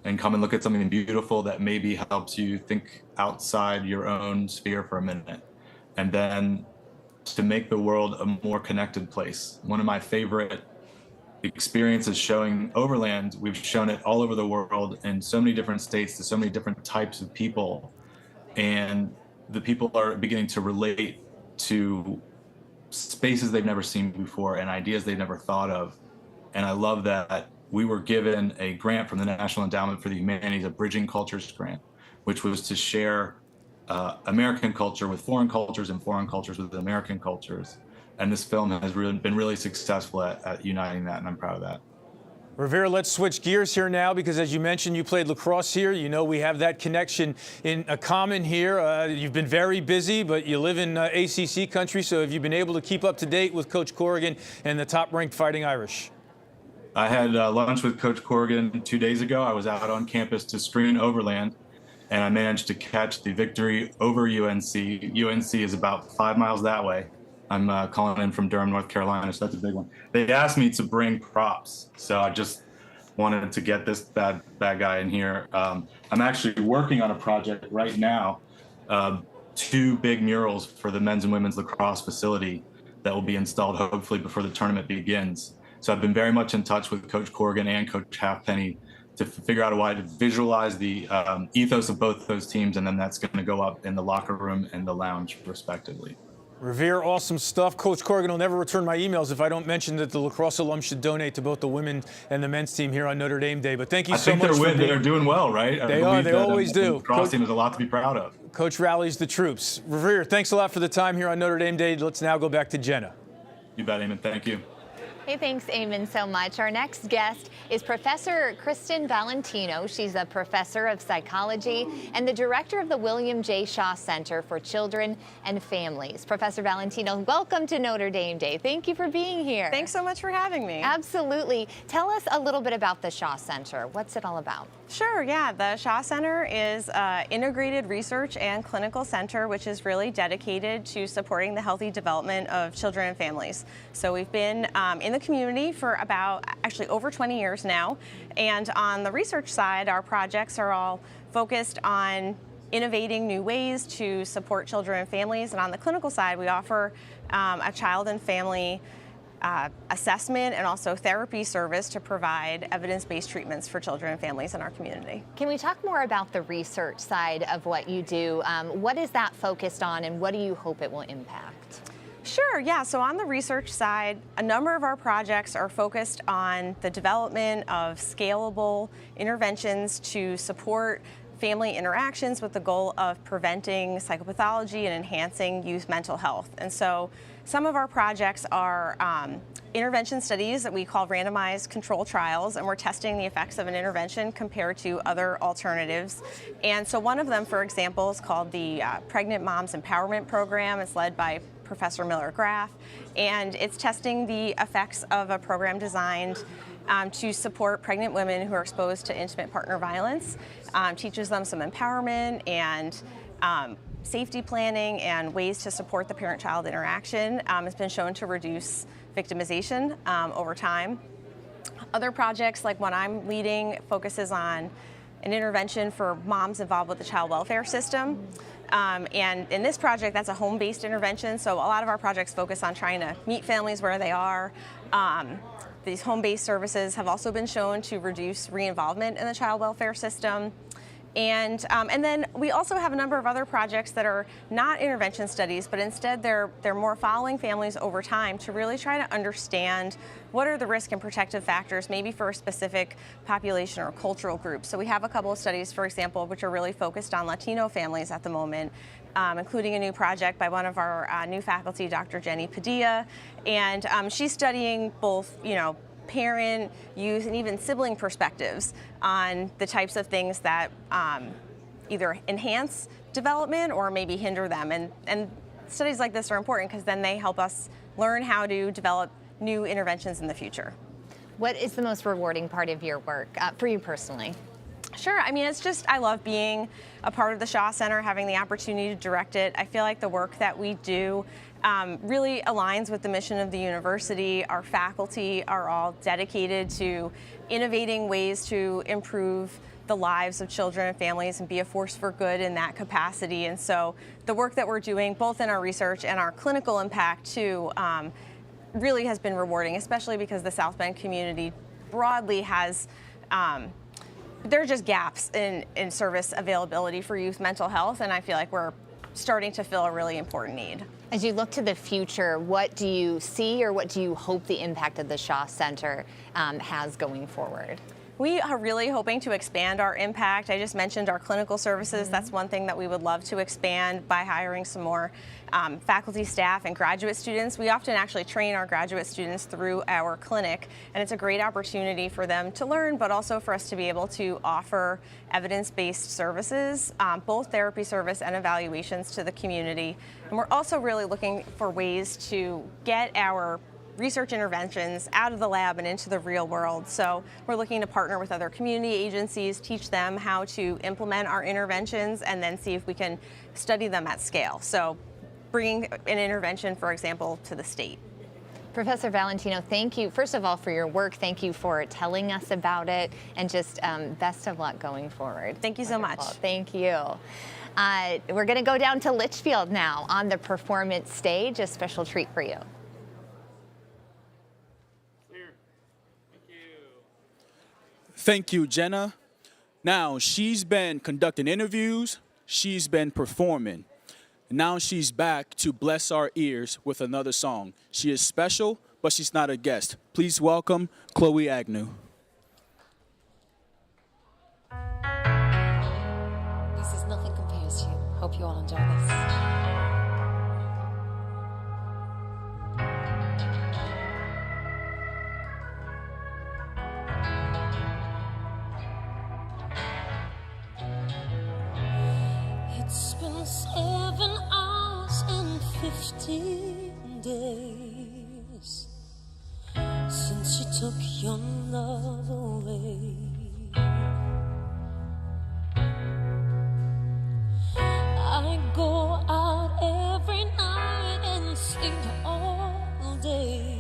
and come and look at something beautiful that maybe helps you think outside your own sphere for a minute, and then to make the world a more connected place. One of my favorite experiences showing Overland, we've shown it all over the world in so many different states to so many different types of people, and the people are beginning to relate to spaces they've never seen before and ideas they've never thought of. And I love that we were given a grant from the National Endowment for the Humanities, a Bridging Cultures grant, which was to share American culture with foreign cultures and foreign cultures with American cultures. And this film has been really successful at uniting that, and I'm proud of that. Revere, let's switch gears here now, because as you mentioned, you played lacrosse here. You know we have that connection in common here. You've been very busy, but you live in ACC country, so have you been able to keep up to date with Coach Corrigan and the top-ranked Fighting Irish? I had lunch with Coach Corrigan 2 days ago. I was out on campus to screen Overland, and I managed to catch the victory over UNC. UNC is about 5 miles that way. I'm calling in from Durham, North Carolina, so that's a big one. They asked me to bring props, so I just wanted to get this bad guy in here. I'm actually working on a project right now, 2 big murals for the men's and women's lacrosse facility that will be installed hopefully before the tournament begins. So I've been very much in touch with Coach Corrigan and Coach Halfpenny to figure out a way to visualize the ethos of both those teams, and then that's going to go up in the locker room and the lounge respectively. Revere, awesome stuff. Coach Corrigan will never return my emails if I don't mention that the lacrosse alums should donate to both the women and the men's team here on Notre Dame Day. But thank you so much. They're doing well, right? They are. They always do. The lacrosse team is a lot to be proud of. Coach rallies the troops. Revere, thanks a lot for the time here on Notre Dame Day. Let's now go back to Jenna. You bet, Eamon. Thank you. Hey, thanks, Eamon, so much. Our next guest is Professor Kristen Valentino. She's a professor of psychology and the director of the William J. Shaw Center for Children and Families. Professor Valentino, welcome to Notre Dame Day. Thank you for being here. Thanks so much for having me. Absolutely. Tell us a little bit about the Shaw Center. What's it all about? Sure, yeah. The Shaw Center is an integrated research and clinical center which is really dedicated to supporting the healthy development of children and families. So we've been in the community for about actually over 20 years now, and on the research side our projects are all focused on innovating new ways to support children and families, and on the clinical side we offer a child and family assessment and also therapy service to provide evidence-based treatments for children and families in our community. Can we talk more about the research side of what you do? What is that focused on, and what do you hope it will impact? Sure, yeah. So on the research side, a number of our projects are focused on the development of scalable interventions to support family interactions with the goal of preventing psychopathology and enhancing youth mental health. And so some of our projects are intervention studies that we call randomized control trials, and we're testing the effects of an intervention compared to other alternatives. And so one of them, for example, is called the Pregnant Moms Empowerment Program. It's led by Professor Miller Graff, and it's testing the effects of a program designed to support pregnant women who are exposed to intimate partner violence, teaches them some empowerment and safety planning and ways to support the parent-child interaction. It's been shown to reduce victimization over time. Other projects, like one I'm leading, focuses on an intervention for moms involved with the child welfare system. And in this project, that's a home-based intervention, so a lot of our projects focus on trying to meet families where they are. These home-based services have also been shown to reduce re-involvement in the child welfare system. And then we also have a number of other projects that are not intervention studies, but instead they're more following families over time to really try to understand what are the risk and protective factors, maybe for a specific population or cultural group. So we have a couple of studies, for example, which are really focused on Latino families at the moment, including a new project by one of our new faculty, Dr. Jenny Padilla, and she's studying both, parent, youth, and even sibling perspectives on the types of things that either enhance development or maybe hinder them. And studies like this are important because then they help us learn how to develop new interventions in the future. What is the most rewarding part of your work for you personally? Sure. I mean, it's just, I love being a part of the Shaw Center, having the opportunity to direct it. I feel like the work that we do really aligns with the mission of the university. Our faculty are all dedicated to innovating ways to improve the lives of children and families and be a force for good in that capacity. And so the work that we're doing, both in our research and our clinical impact too, really has been rewarding, especially because the South Bend community broadly has there are just gaps in service availability for youth mental health, and I feel like we're starting to fill a really important need. As you look to the future, what do you see or what do you hope the impact of the Shaw Center has going forward? We are really hoping to expand our impact. I just mentioned our clinical services. That's one thing that we would love to expand by hiring some more faculty, staff, and graduate students. We often actually train our graduate students through our clinic, and it's a great opportunity for them to learn, but also for us to be able to offer evidence-based services, both therapy service and evaluations to the community. And we're also really looking for ways to get our research interventions out of the lab and into the real world. So we're looking to partner with other community agencies, teach them how to implement our interventions, and then see if we can study them at scale. So bringing an intervention, for example, to the state. Professor Valentino, thank you, first of all, for your work. Thank you for telling us about it, and just best of luck going forward. Thank you so much. Thank you. We're going to go down to Litchfield now on the performance stage, a special treat for you. Thank you, Jenna. Now, she's been conducting interviews, she's been performing. Now she's back to bless our ears with another song. She is special, but she's not a guest. Please welcome Chloe Agnew. This is Nothing Compares to You. Hope you all enjoy this. It's been 7 hours and 15 days since you took your love away. I go out every night and sleep all day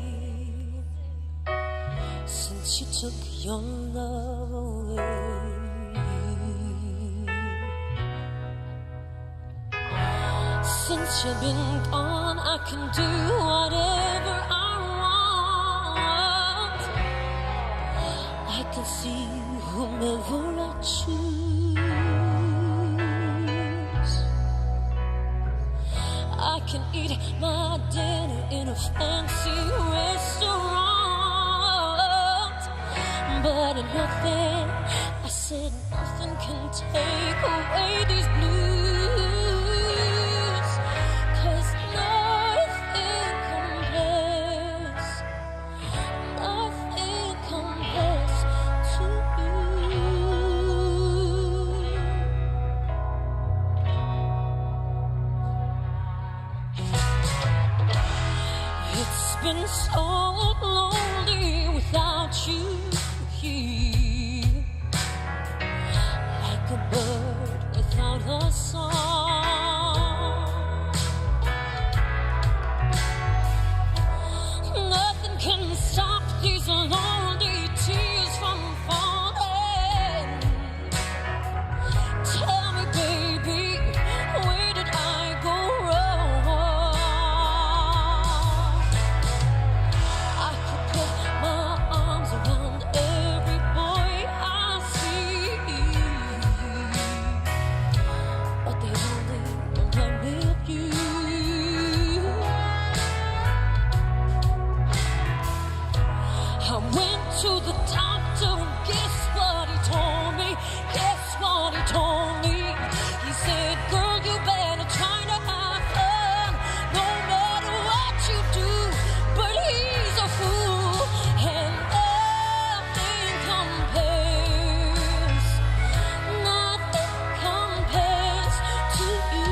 since you took your love away. Since you've been gone, I can do whatever I want. I can see whomever I choose. I can eat my dinner in a fancy restaurant, but nothing, I said nothing can take away these blues. Been so lonely without you here, like a bird without a song. Nothing can stop these lonely tears from falling. Tell me, baby, where did I go wrong? To the doctor, guess what he told me? Guess what he told me? He said, girl, you better try to have fun, no matter what you do. But he's a fool, and nothing compares to you.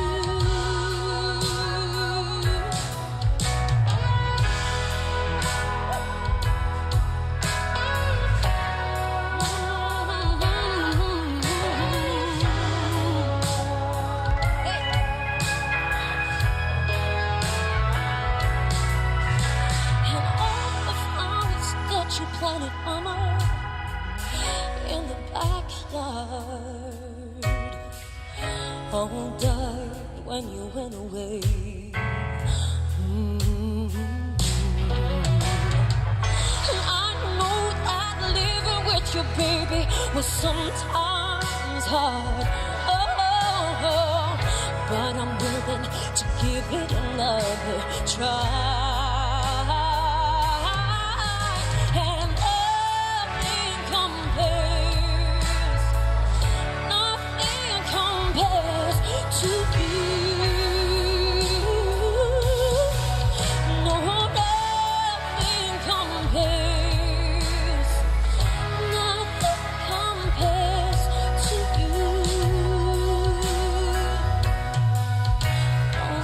Planet Mama in the backyard, all died when you went away. And I know that living with your baby was sometimes hard. Oh, but I'm willing to give it another try. And nothing compares to you. No, nothing compares. Nothing compares to you.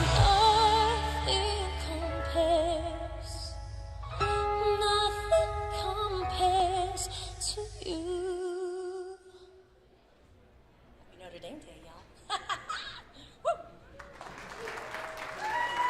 Nothing compares. Nothing compares to you. Notre Dame Day, y'all.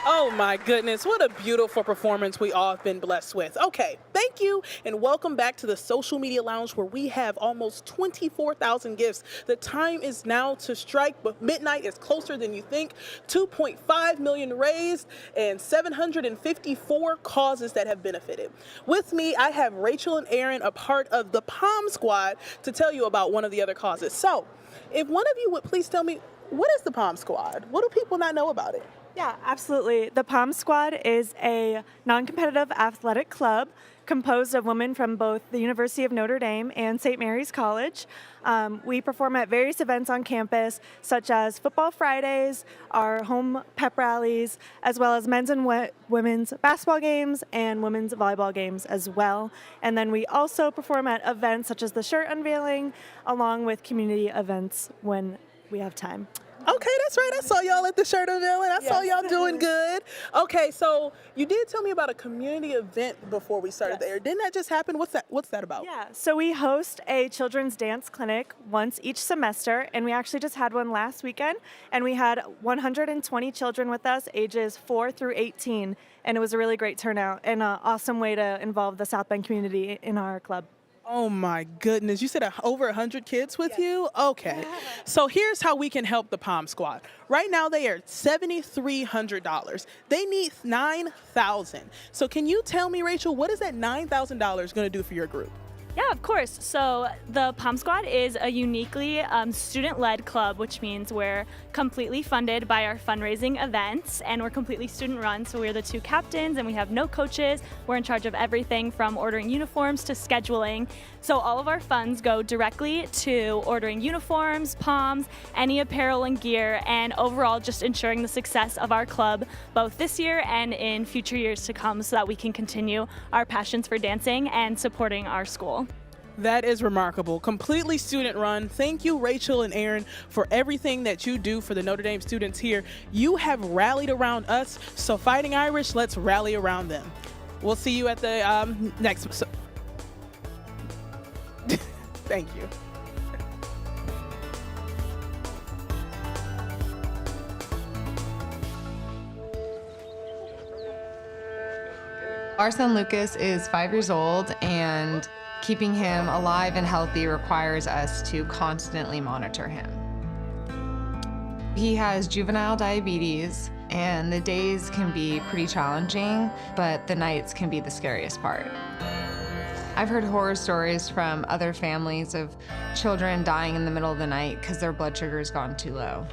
Oh my goodness, what a beautiful performance we all have been blessed with. Okay, thank you and welcome back to the Social Media Lounge where we have almost 24,000 gifts. The time is now to strike, but midnight is closer than you think. 2.5 million raised and 754 causes that have benefited. With me, I have Rachel and Aaron, a part of the Palm Squad, to tell you about one of the other causes. So, if one of you would please tell me, what is the Palm Squad? What do people not know about it? Yeah, absolutely. The Palm Squad is a non-competitive athletic club composed of women from both the University of Notre Dame and St. Mary's College. We perform at various events on campus, such as Football Fridays, our home pep rallies, as well as men's and women's basketball games and women's volleyball games as well. And then we also perform at events such as the shirt unveiling, along with community events when we have time. Okay, that's right. I saw y'all at the shirt unveiling. I saw y'all doing good. Okay, so you did tell me about a community event before we started the air. Didn't that just happen? What's that about? Yeah, so we host a children's dance clinic once each semester, and we actually just had one last weekend, and we had 120 children with us, ages 4 through 18, and it was a really great turnout and an awesome way to involve the South Bend community in our club. Oh my goodness, you said over 100 kids with you? Okay, so here's how we can help the Palm Squad. Right now they are $7,300. They need $9,000. So can you tell me, Rachel, what is that $9,000 going to do for your group? Yeah, of course. So the Palm Squad is a uniquely student-led club, which means we're completely funded by our fundraising events, and we're completely student-run. So we're the two captains, and we have no coaches. We're in charge of everything from ordering uniforms to scheduling. So all of our funds go directly to ordering uniforms, palms, any apparel and gear, and overall just ensuring the success of our club, both this year and in future years to come, so that we can continue our passions for dancing and supporting our school. That is remarkable. Completely student run. Thank you, Rachel and Aaron, for everything that you do for the Notre Dame students here. You have rallied around us, so Fighting Irish, let's rally around them. We'll see you at the next. Thank you. Our son Lucas is 5 years old, and keeping him alive and healthy requires us to constantly monitor him. He has juvenile diabetes, and the days can be pretty challenging, but the nights can be the scariest part. I've heard horror stories from other families of children dying in the middle of the night because their blood sugar's gone too low.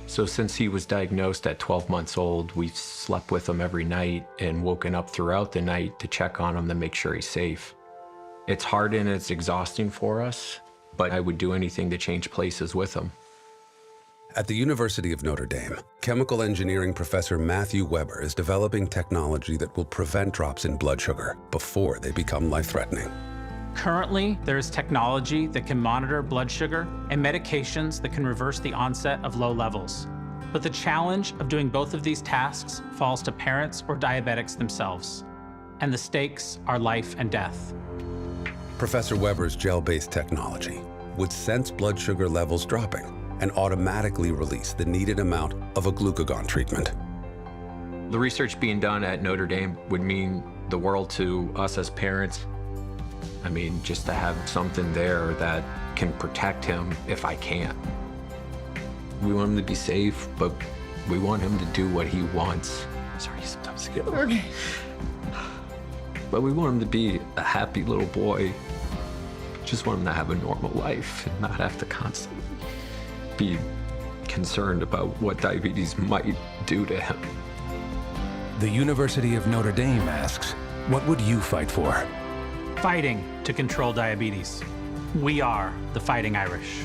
So since he was diagnosed at 12 months old, we've slept with him every night and woken up throughout the night to check on him to make sure he's safe. It's hard and it's exhausting for us, but I would do anything to change places with him. At the University of Notre Dame, chemical engineering professor Matthew Weber is developing technology that will prevent drops in blood sugar before they become life-threatening. Currently, there is technology that can monitor blood sugar and medications that can reverse the onset of low levels. But the challenge of doing both of these tasks falls to parents or diabetics themselves. And the stakes are life and death. Professor Weber's gel-based technology would sense blood sugar levels dropping and automatically release the needed amount of a glucagon treatment. The research being done at Notre Dame would mean the world to us as parents. I mean, just to have something there that can protect him if I can't. We want him to be safe, but we want him to do what he wants. Sorry, sometimes I get okay. But we want him to be a happy little boy, Just want him to have a normal life and not have to constantly be concerned about what diabetes might do to him. The University of Notre Dame asks, what would you fight for? Fighting to control diabetes. We are the Fighting Irish.